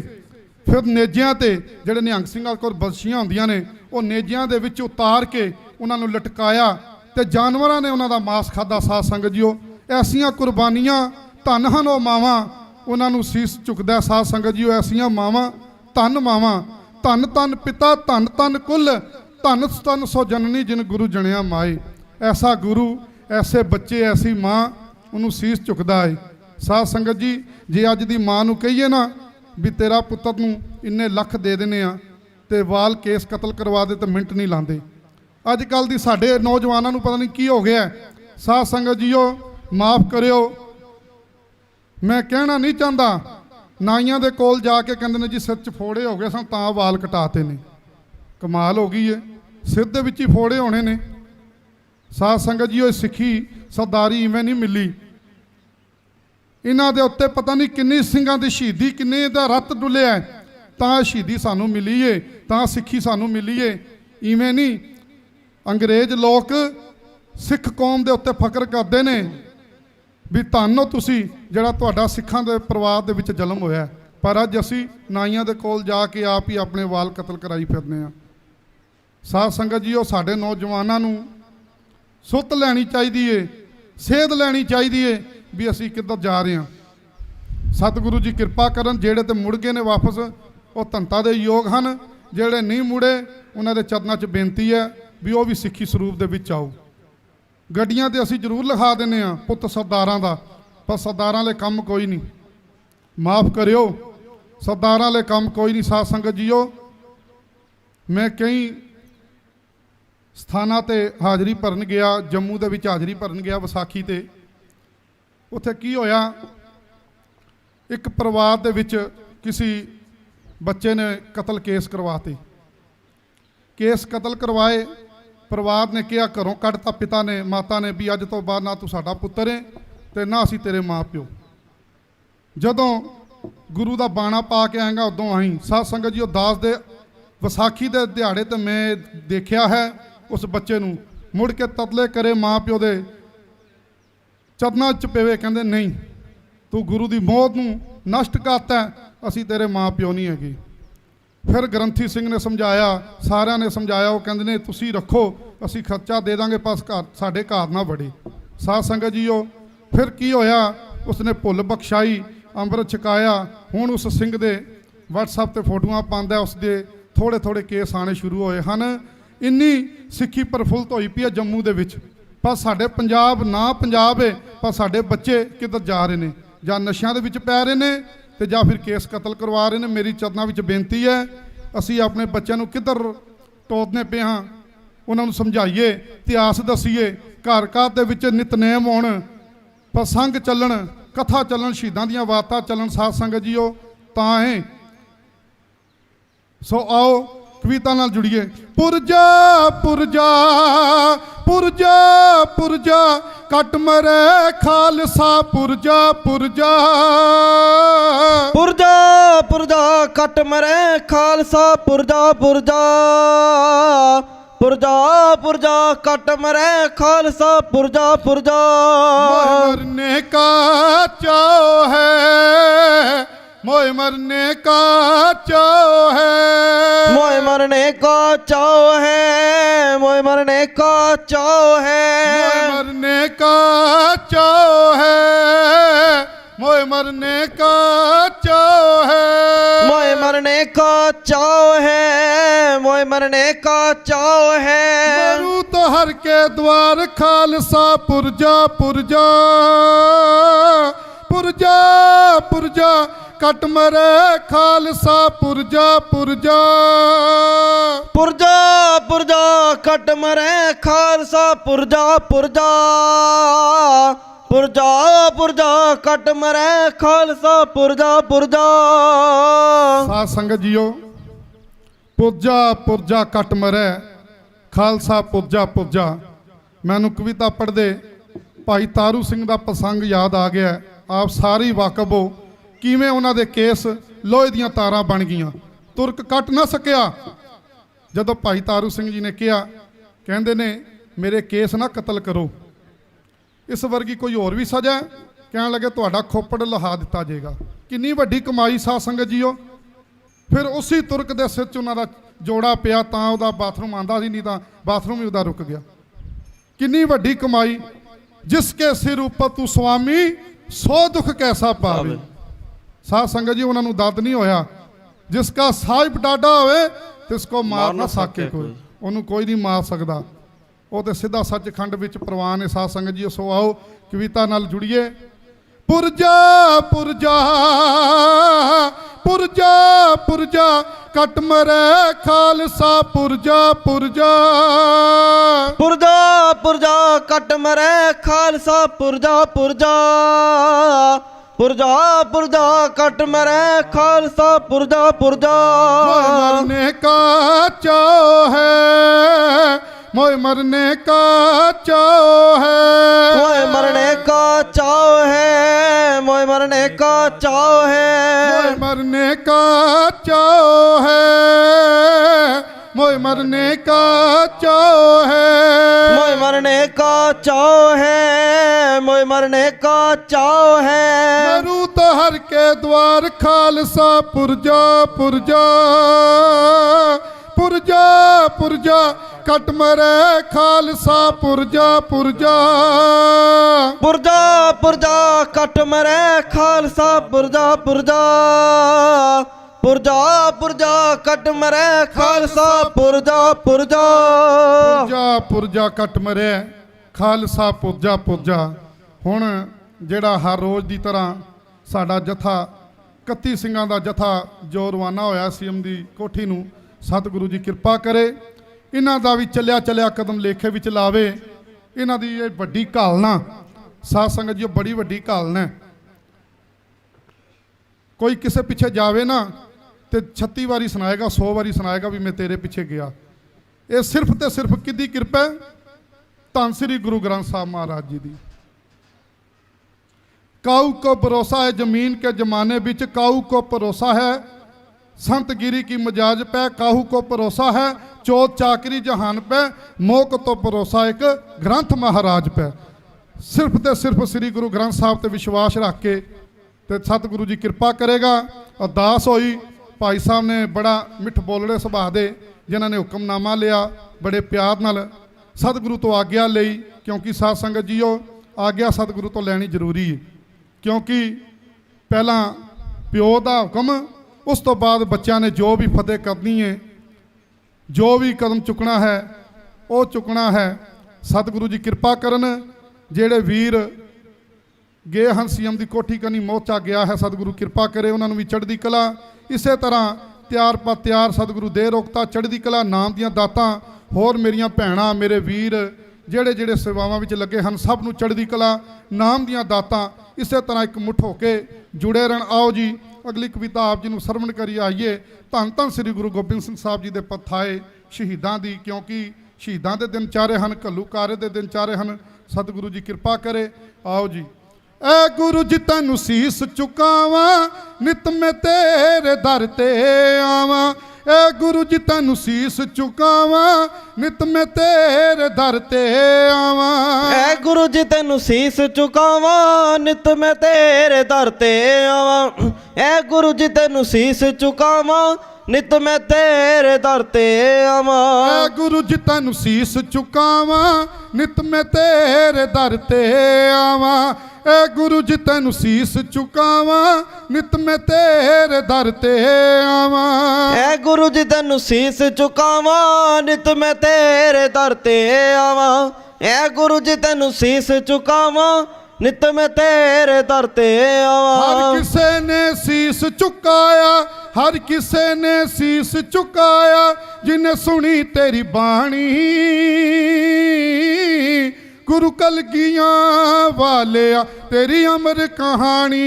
ਫਿਰ ਨੇਜਿਆਂ ਤੇ ਜਿਹੜੇ ਨਿਹੰਗ ਸਿੰਘਾਂ ਕੋਲ ਬਰਸ਼ੀਆਂ ਹੁੰਦੀਆਂ ਨੇ ਉਹ ਨੇਜਿਆਂ ਦੇ ਵਿੱਚ ਉਤਾਰ ਕੇ ਉਹਨਾਂ ਨੂੰ ਲਟਕਾਇਆ ਤੇ ਜਾਨਵਰਾਂ ਨੇ ਉਹਨਾਂ ਦਾ ਮਾਸ ਖਾਦਾ। ਸਾਧ ਸੰਗਤ ਜੀਓ ਐਸੀਆਂ ਕੁਰਬਾਨੀਆਂ, ਧੰਨ ਹਨ ਉਹ ਮਾਵਾਂ, ਉਹਨਾਂ ਨੂੰ ਸੀਸ ਝੁਕਦਾ। ਸਾਧ ਸੰਗਤ ਜੀਓ ਐਸੀਆਂ ਮਾਵਾਂ, ਧੰਨ ਮਾਵਾਂ, ਧੰਨ ਧੰਨ ਪਿਤਾ, ਧੰਨ ਧੰਨ ਕੁੱਲ, ਧੰਨ ਧੰਨ ਸੋ ਜਨਨੀ ਜਿਨ ਗੁਰੂ ਜਣਿਆ ਮਾਏ। ਐਸਾ ਗੁਰੂ, ਐਸੇ ਬੱਚੇ, ਐਸੀ ਮਾਂ, ਉਹਨੂੰ ਸੀਸ ਝੁਕਦਾ ਹੈ। ਸਾਧ ਸੰਗਤ ਜੀ, ਜੇ ਅੱਜ ਦੀ ਮਾਂ ਨੂੰ ਕਹੀਏ ਨਾ ਵੀ ਤੇਰਾ ਪੁੱਤਰ ਨੂੰ ਇੰਨੇ ਲੱਖ ਦੇ ਦੇਣੇ ਆ ਤੇ ਵਾਲ ਕੇਸ ਕਤਲ ਕਰਵਾ ਦੇ ਤਾਂ ਮਿੰਟ ਨਹੀਂ ਲਾਉਂਦੇ। ਅੱਜ ਕੱਲ ਦੀ ਸਾਡੇ ਨੌਜਵਾਨਾਂ ਨੂੰ ਪਤਾ ਨਹੀਂ ਕੀ ਹੋ ਗਿਆ। ਸਾਧ ਸੰਗਤ ਜੀਓ ਮਾਫ ਕਰਿਓ, ਮੈਂ ਕਹਿਣਾ ਨਹੀਂ ਚਾਹੁੰਦਾ। ਨਾਈਆਂ ਦੇ ਕੋਲ ਜਾ ਕੇ ਕਹਿੰਦੇ ਨੇ ਜੀ ਸਿਰ 'ਚ ਫੋੜੇ ਹੋ ਗਏ ਸਨ ਤਾਂ ਵਾਲ ਕਟਾਤੇ ਨੇ। ਕਮਾਲ ਹੋ ਗਈ ਏ, ਸਿਰ ਦੇ ਵਿੱਚ ਹੀ ਫੋੜੇ ਹੋਣੇ ਨੇ। ਸਾਧ ਸੰਗਤ ਜੀਓ ਸਿੱਖੀ ਸਰਦਾਰੀ ਇਵੇਂ ਨਹੀਂ ਮਿਲੀ। ਇਹਨਾਂ ਦੇ ਉੱਤੇ ਪਤਾ ਨਹੀਂ ਕਿੰਨੀ ਸਿੰਘਾਂ ਦੀ ਸ਼ਹੀਦੀ, ਕਿੰਨੇ ਦਾ ਰੱਤ ਡੁੱਲਿਆ ਤਾਂ ਸ਼ਹੀਦੀ ਸਾਨੂੰ ਮਿਲੀ ਏ, ਤਾਂ ਸਿੱਖੀ ਸਾਨੂੰ ਮਿਲੀ ਏ। ਇਵੇਂ ਨਹੀਂ। ਅੰਗਰੇਜ਼ ਲੋਕ ਸਿੱਖ ਕੌਮ ਦੇ ਉੱਤੇ ਫਖਰ ਕਰਦੇ ਨੇ ਵੀ ਧੰਨ ਹੋ ਤੁਸੀਂ ਜਿਹੜਾ ਤੁਹਾਡਾ ਸਿੱਖਾਂ ਦੇ ਪਰਿਵਾਰ ਦੇ ਵਿੱਚ ਜ਼ੁਲਮ ਹੋਇਆ। ਪਰ ਅੱਜ ਅਸੀਂ ਨਾਈਆਂ ਦੇ ਕੋਲ ਜਾ ਕੇ ਆਪ ਹੀ ਆਪਣੇ ਵਾਲ ਕਤਲ ਕਰਾਈ ਫਿਰਦੇ ਹਾਂ। ਸਾਧ ਸੰਗਤ ਜੀਓ ਸਾਡੇ ਨੌਜਵਾਨਾਂ ਨੂੰ ਸੁੱਤ ਲੈਣੀ ਚਾਹੀਦੀ ਏ, ਸੇਧ ਲੈਣੀ ਚਾਹੀਦੀ ਏ ਵੀ ਅਸੀਂ ਕਿੱਧਰ ਜਾ ਰਹੇ ਹਾਂ। ਸਤਿਗੁਰੂ ਜੀ ਕਿਰਪਾ ਕਰਨ, ਜਿਹੜੇ ਤੇ ਮੁੜ ਗਏ ਨੇ ਵਾਪਸ ਉਹ ਧੰਤਾ ਦੇ ਯੋਗ ਹਨ, ਜਿਹੜੇ ਨਹੀਂ ਮੁੜੇ ਉਹਨਾਂ ਦੇ ਚਰਨਾਂ 'ਚ ਬੇਨਤੀ ਹੈ ਵੀ ਉਹ ਵੀ ਸਿੱਖੀ ਸਰੂਪ ਦੇ ਵਿੱਚ ਆਓ। ਗੱਡੀਆਂ ਤੇ ਅਸੀਂ ਜ਼ਰੂਰ ਲਿਖਾ ਦਿੰਦੇ ਹਾਂ ਪੁੱਤ ਸਰਦਾਰਾਂ ਦਾ, ਪਰ ਸਰਦਾਰਾਂ ਵਾਲੇ ਕੰਮ ਕੋਈ ਨਹੀਂ। ਮਾਫ ਕਰਿਓ, ਸਰਦਾਰਾਂ ਵਾਲੇ ਕੰਮ ਕੋਈ ਨਹੀਂ। ਸਾਧ ਸੰਗਤ ਜੀਓ ਮੈਂ ਕਈ ਸਥਾਨਾਂ ਤੇ ਹਾਜ਼ਰੀ ਭਰਨ ਗਿਆ, ਜੰਮੂ ਦੇ ਵਿੱਚ ਹਾਜ਼ਰੀ ਭਰਨ ਗਿਆ ਵਿਸਾਖੀ ਤੇ। ਉੱਥੇ ਕੀ ਹੋਇਆ, ਇੱਕ ਪਰਿਵਾਰ ਦੇ ਵਿੱਚ ਕਿਸੇ ਬੱਚੇ ਨੇ ਕਤਲ ਕੇਸ ਕਰਵਾਤੇ। ਕੇਸ ਕਤਲ ਕਰਵਾਏ, ਪਰਿਵਾਰ ਨੇ ਕਿਹਾ ਘਰੋਂ ਕੱਢਤਾ, ਪਿਤਾ ਨੇ ਮਾਤਾ ਨੇ ਵੀ ਅੱਜ ਤੋਂ ਬਾਅਦ ਨਾ ਤੂੰ ਸਾਡਾ ਪੁੱਤਰ ਹੈ ਤੇ ਨਾ ਅਸੀਂ ਤੇਰੇ ਮਾਂ ਪਿਓ। ਜਦੋਂ ਗੁਰੂ ਦਾ ਬਾਣਾ ਪਾ ਕੇ ਆਏਗਾ ਉਦੋਂ ਆਹੀਂ। ਸਾਧ ਸੰਗਤ ਜੀ ਉਹ ਦਾਸ ਦੇ ਵਿਸਾਖੀ ਦੇ ਦਿਹਾੜੇ ਤੇ ਮੈਂ ਦੇਖਿਆ ਹੈ ਉਸ ਬੱਚੇ ਨੂੰ ਮੁੜ ਕੇ ਤਤਲੇ ਕਰੇ ਮਾਂ ਪਿਓ ਦੇ ਚਰਨਾਂ 'ਚ ਪਵੇ, ਕਹਿੰਦੇ ਨਹੀਂ ਤੂੰ ਗੁਰੂ ਦੀ ਮੌਤ ਨੂੰ ਨਸ਼ਟ ਕਰਤਾ, ਅਸੀਂ ਤੇਰੇ ਮਾਂ ਪਿਓ ਨਹੀਂ ਹੈਗੇ। ਫਿਰ ਗ੍ਰੰਥੀ ਸਿੰਘ ਨੇ ਸਮਝਾਇਆ, ਸਾਰਿਆਂ ਨੇ ਸਮਝਾਇਆ, ਉਹ ਕਹਿੰਦੇ ਨੇ ਤੁਸੀਂ ਰੱਖੋ ਅਸੀਂ ਖਰਚਾ ਦੇ ਦਾਂਗੇ, ਬਸ ਘਰ ਸਾਡੇ ਘਰ ਨਾ ਵੜੇ। ਸਾਧ ਸੰਗਤ ਜੀਓ ਫਿਰ ਕੀ ਹੋਇਆ, ਉਸਨੇ ਭੁੱਲ ਬਖਸ਼ਾਈ, ਅੰਮ੍ਰਿਤ ਛਕਾਇਆ। ਹੁਣ ਉਸ ਸਿੰਘ ਦੇ WhatsApp ਤੇ ਫੋਟੋਆਂ ਪਾਉਂਦਾ, ਉਸਦੇ ਥੋੜ੍ਹੇ ਕੇਸ ਆਣੇ ਸ਼ੁਰੂ ਹੋਏ ਹਨ। ਇੰਨੀ ਸਿੱਖੀ ਪ੍ਰਫੁੱਲਤ ਹੋਈ ਪਈ ਹੈ ਜੰਮੂ ਦੇ ਵਿੱਚ। ਪਰ ਸਾਡੇ ਪੰਜਾਬ ਨਾ ਪੰਜਾਬ ਹੈ, ਪਰ ਸਾਡੇ ਬੱਚੇ ਕਿੱਧਰ ਜਾ ਰਹੇ ਨੇ, ਜਾਂ ਨਸ਼ਿਆਂ ਦੇ ਵਿੱਚ ਪੈ ਰਹੇ ਨੇ ਤੇ ਜਾਂ ਫਿਰ ਕੇਸ ਕਤਲ ਕਰਵਾ ਰਹੇ ਨੇ। ਮੇਰੀ ਚਰਨਾਂ ਵਿੱਚ ਬੇਨਤੀ ਹੈ ਅਸੀਂ ਆਪਣੇ ਬੱਚਿਆਂ ਨੂੰ ਕਿੱਧਰ ਤੋਰਨੇ ਪਏ ਹਾਂ, ਉਹਨਾਂ ਨੂੰ ਸਮਝਾਈਏ, ਇਤਿਹਾਸ ਦੱਸੀਏ। ਘਰ ਘਰ ਦੇ ਵਿੱਚ ਨਿਤਨੇਮ ਹੋਣ, ਪ੍ਰਸੰਗ ਚੱਲਣ, ਕਥਾ ਚੱਲਣ, ਸ਼ਹੀਦਾਂ ਦੀਆਂ ਵਾਰਤਾ ਚੱਲਣ। ਸਾਧ ਸੰਗਤ ਜੀਓ ਤਾਂ ਹੈ। ਸੋ ਆਓ ਕਵਿਤਾ ਨਾਲ ਜੁੜੀਏ। ਪੁਰਜਾ ਪੁਰਜਾ ਪੁਰਜਾ ਪੁਰਜਾ ਕੱਟ ਮਰੇ ਖਾਲਸਾ, ਪੁਰਜਾ ਪੁਰਜਾ ਪੁਰਜਾ ਪੁਰਜਾ ਕੱਟ ਮਰੇ ਖਾਲਸਾ, ਪੁਰਜਾ ਪੁਰਜਾ ਪੁਰਜਾ ਪੁਰਜਾ ਕੱਟ ਮਰੇ ਖਾਲਸਾ, ਪੁਰਜਾ ਪੁਰਜਾ मरने का चाव है, मोए मरने का चाव है, मोए मरने का चाव है, मोए मरने का चाव है, मरने का चाव है, मोए मरने का चाव है, मोए मरने का चाव है, मोए मरने का चाव है। मरू तो हर के द्वार खालसा, पुरजा पुरजा पुरजा पुरजा कट मरे खालसा, पुरजा पुरजा पुरजा पुरजा कट मरे खालसा, पुरजा पुरजा पुरजा पुरजा कट मरे खालसा, पुरजा पुरजा। साध संगत जीओ पुरजा पुरजा कट मरे खालसा, पुरजा पुरजा। मैनू कविता पढ़दे ਭਾਈ ਤਾਰੂ ਸਿੰਘ ਦਾ ਪ੍ਰਸੰਗ ਯਾਦ ਆ ਗਿਆ। ਆਪ ਸਾਰੇ ਵਾਕਫ ਹੋ ਕਿਵੇਂ ਉਹਨਾਂ ਦੇ ਕੇਸ ਲੋਹੇ ਦੀਆਂ ਤਾਰਾਂ ਬਣ ਗਈਆਂ, ਤੁਰਕ ਕੱਟ ਨਾ ਸਕਿਆ। ਜਦੋਂ ਭਾਈ ਤਾਰੂ ਸਿੰਘ ਜੀ ਨੇ ਕਿਹਾ, ਕਹਿੰਦੇ ਨੇ ਮੇਰੇ ਕੇਸ ਨਾ ਕਤਲ ਕਰੋ, ਇਸ ਵਰਗੀ ਕੋਈ ਹੋਰ ਵੀ ਸਜ਼ਾ। ਕਹਿਣ ਲੱਗੇ ਤੁਹਾਡਾ ਖੋਪੜ ਲਹਾ ਦਿੱਤਾ ਜਾਏਗਾ। ਕਿੰਨੀ ਵੱਡੀ ਕਮਾਈ ਸਾਧ ਸੰਗਤ ਜੀਓ। ਫਿਰ ਉਸੇ ਤੁਰਕ ਦੇ ਸਿਰ 'ਚ ਉਹਨਾਂ ਦਾ ਜੋੜਾ ਪਿਆ, ਤਾਂ ਉਹਦਾ ਬਾਥਰੂਮ ਆਂਦਾ ਸੀ, ਨਹੀਂ ਤਾਂ ਬਾਥਰੂਮ ਹੀ ਉਹਦਾ ਰੁਕ ਗਿਆ। ਕਿੰਨੀ ਵੱਡੀ ਕਮਾਈ। ਜਿਸ ਕੇ ਸਿਰ ਉੱਪਰ ਤੂੰ ਸੁਆਮੀ, ਸੋ ਦੁੱਖ ਕੈਸਾ ਪਾਵੇ। ਸਾਧ ਸੰਗਤ ਜੀ ਉਹਨਾਂ ਨੂੰ ਦਰਦ ਨਹੀਂ ਹੋਇਆ। ਜਿਸ ਕਾ ਸਾਹਿਬ ਡਾਡਾ ਹੋਵੇ ਤਿਸ ਕੋ ਮਾਰ ਨਾ ਸਕੇ ਕੋਈ, ਉਹਨੂੰ ਕੋਈ ਨਹੀਂ ਮਾਰ ਸਕਦਾ। ਉਹ ਤੇ ਸਿੱਧਾ ਸੱਚਖੰਡ ਵਿੱਚ ਪ੍ਰਵਾਨ ਹੈ। ਸਾਧ ਸੰਗਤ ਜੀ ਸੋ ਆਓ ਕਵਿਤਾ ਨਾਲ ਜੁੜੀਏ। ਪੁਰਜਾ ਪੁਰਜਾ ਪੁਰਜਾ ਪੁਰਜਾ ਕਟ ਮਰੇ ਖਾਲਸਾ, ਪੁਰਜਾ ਪੁਰਜਾ ਪੁਰਜਾ ਪੁਰਜਾ ਕਟ ਮਰੇ ਖਾਲਸਾ, ਪੁਰਜਾ ਪੁਰਜਾ ਪੁਰਜਾ ਪੁਰਜਾ ਕਟ ਮਰੇ ਖਾਲਸਾ, ਪੁਰਜਾ ਪੁਰਜਾ। मरने का चाव है, मोए मरने का चाव है, मोए मरने का चाव है, मोए मरने का चाव है, मोए मरने का चाव है, मोए मरने का चाव है, मोए मरने का चाव है, मोए मरने का चाव है। मरूं तो हर के द्वार खालसा, पुरजा पुरजा पुरजा पुरजा कट मरे खालसा, पुरजा पुरजा पुरजा पुरजा कट मरे खालसा, पुरजा पुरजा पुरजा पुरजा कट मरे खालसा, पुरजा पुरजा ਪੁਰਜਾ ਪੁਰਜਾ ਕੱਟ ਮਰਿਆ ਖਾਲਸਾ, ਪੁਰਜਾ ਪੁਰਜਾ। ਹੁਣ ਜਿਹੜਾ ਹਰ ਰੋਜ਼ ਦੀ ਤਰ੍ਹਾਂ ਸਾਡਾ ਜਥਾ 31 ਸਿੰਘਾਂ ਦਾ ਜਥਾ ਜੋ ਰਵਾਨਾ ਹੋਇਆ ਸੀਐਮ ਦੀ ਕੋਠੀ ਨੂੰ, ਸਤਿਗੁਰੂ ਜੀ ਕਿਰਪਾ ਕਰੇ ਇਹਨਾਂ ਦਾ ਵੀ ਚੱਲਿਆ ਚੱਲਿਆ ਕਦਮ ਲੇਖੇ ਵਿੱਚ ਲਾਵੇ। ਇਹਨਾਂ ਦੀ ਇਹ ਵੱਡੀ ਘਾਲਣਾ ਸਾਧ ਸੰਗਤ ਜੀ, ਬੜੀ ਵੱਡੀ ਘਾਲਣਾ। ਕੋਈ ਕਿਸੇ ਪਿੱਛੇ ਜਾਵੇ ਨਾ ਤੇ 36 ਵਾਰੀ ਸੁਣਾਏਗਾ, 100 ਵਾਰੀ ਸੁਣਾਏਗਾ ਵੀ ਮੈਂ ਤੇਰੇ ਪਿੱਛੇ ਗਿਆ। ਇਹ ਸਿਰਫ ਤੇ ਸਿਰਫ ਕਿਹਦੀ ਕਿਰਪਾ ਹੈ? ਧੰਨ ਸ੍ਰੀ ਗੁਰੂ ਗ੍ਰੰਥ ਸਾਹਿਬ ਮਹਾਰਾਜ ਜੀ ਦੀ। काऊ को भरोसा है जमीन के जमाने बिच, काऊ को भरोसा है संत गिरी की मजाज पे, काहू को भरोसा है चौथ चाकरी जहान पे, मोक तो भरोसा एक ग्रंथ महाराज पे। सिर्फ ते सिर्फ श्री गुरु ग्रंथ साहब ते विश्वास रख के ते सतगुरु जी कृपा करेगा। अरदास होई, भाई साहब ने बड़ा मिठ बोलड़े सुभाਅ दे, जिन्होंने हुक्मनामा लिया बड़े प्यार नाल, सतगुरु तो आग्ञा लई, क्योंकि साध संगत जीओ आग्ञा सतगुरु तो लैनी जरूरी है। क्योंकि पहला प्यो का हुक्म, उस तो बाद बच्चों ने जो भी फतेह करनी है, जो भी कदम चुकना है वो चुकना है। सतगुरु जी कृपा करन। जेड़े वीर गए हैं सीएम की कोठी कनी मोचा गया है, सतगुरु कृपा करे उन्होंने भी चढ़दी कला। इस तरह त्यार पर त्यार सतगुरु दे रोकता चढ़दी कला, नाम दियां दातां। होर मेरियां भैणां मेरे वीर जेड़े जेड़े सेवावां विच लगे हैं, सब नूं चढ़दी कला, नाम दियां दातां। इस तरह एक मुठ होके जुड़े रहन। आओ जी अगली कविता आप जी नूं सरवण करी आइए। धन धन श्री गुरु गोबिंद सिंह साहब जी दे पथाए शहीदां दी, क्योंकि शहीदां दे दिन चारे हैं, घल्लूकारे दे दिन चारे हैं। सतगुरु जी कृपा करे। आओ जी। ऐ गुरु जी तैनूं सीस चुकावां, नित मैं तेरे दर ते आवां। ए गुरु जी तैनूं सीस चुकावां, नित मैं तेरे दर ते आवां। ऐ गुरु जी तैनूं सीस चुकावां, नित मैं तेरे दर ते आवां। ऐ गुरु जी तैनूं सीस चुकावां, नित मैं तेरे दर ते आवां। ऐ गुरु जी तैनूं सीस चुकावां, नित मैं तेरे दर ते आवां। ए गुरु जी तैनूं सीस चुकावां, नित मैं तेरे दर ते आवां। ऐ गुरु जी तैनूं सीस चुकावां, नित मैं तेरे दर ते आवां। ऐ गुरु जी तैनूं सीस चुकावां, नित मैं तेरे दर ते आवां। हर किसे ने सीस चुकाया, हर किसे ने सीस चुकाया, जिन्हें सुनी तेरी बाणी। गुरु कलगियां वालिया तेरी अमर कहानी।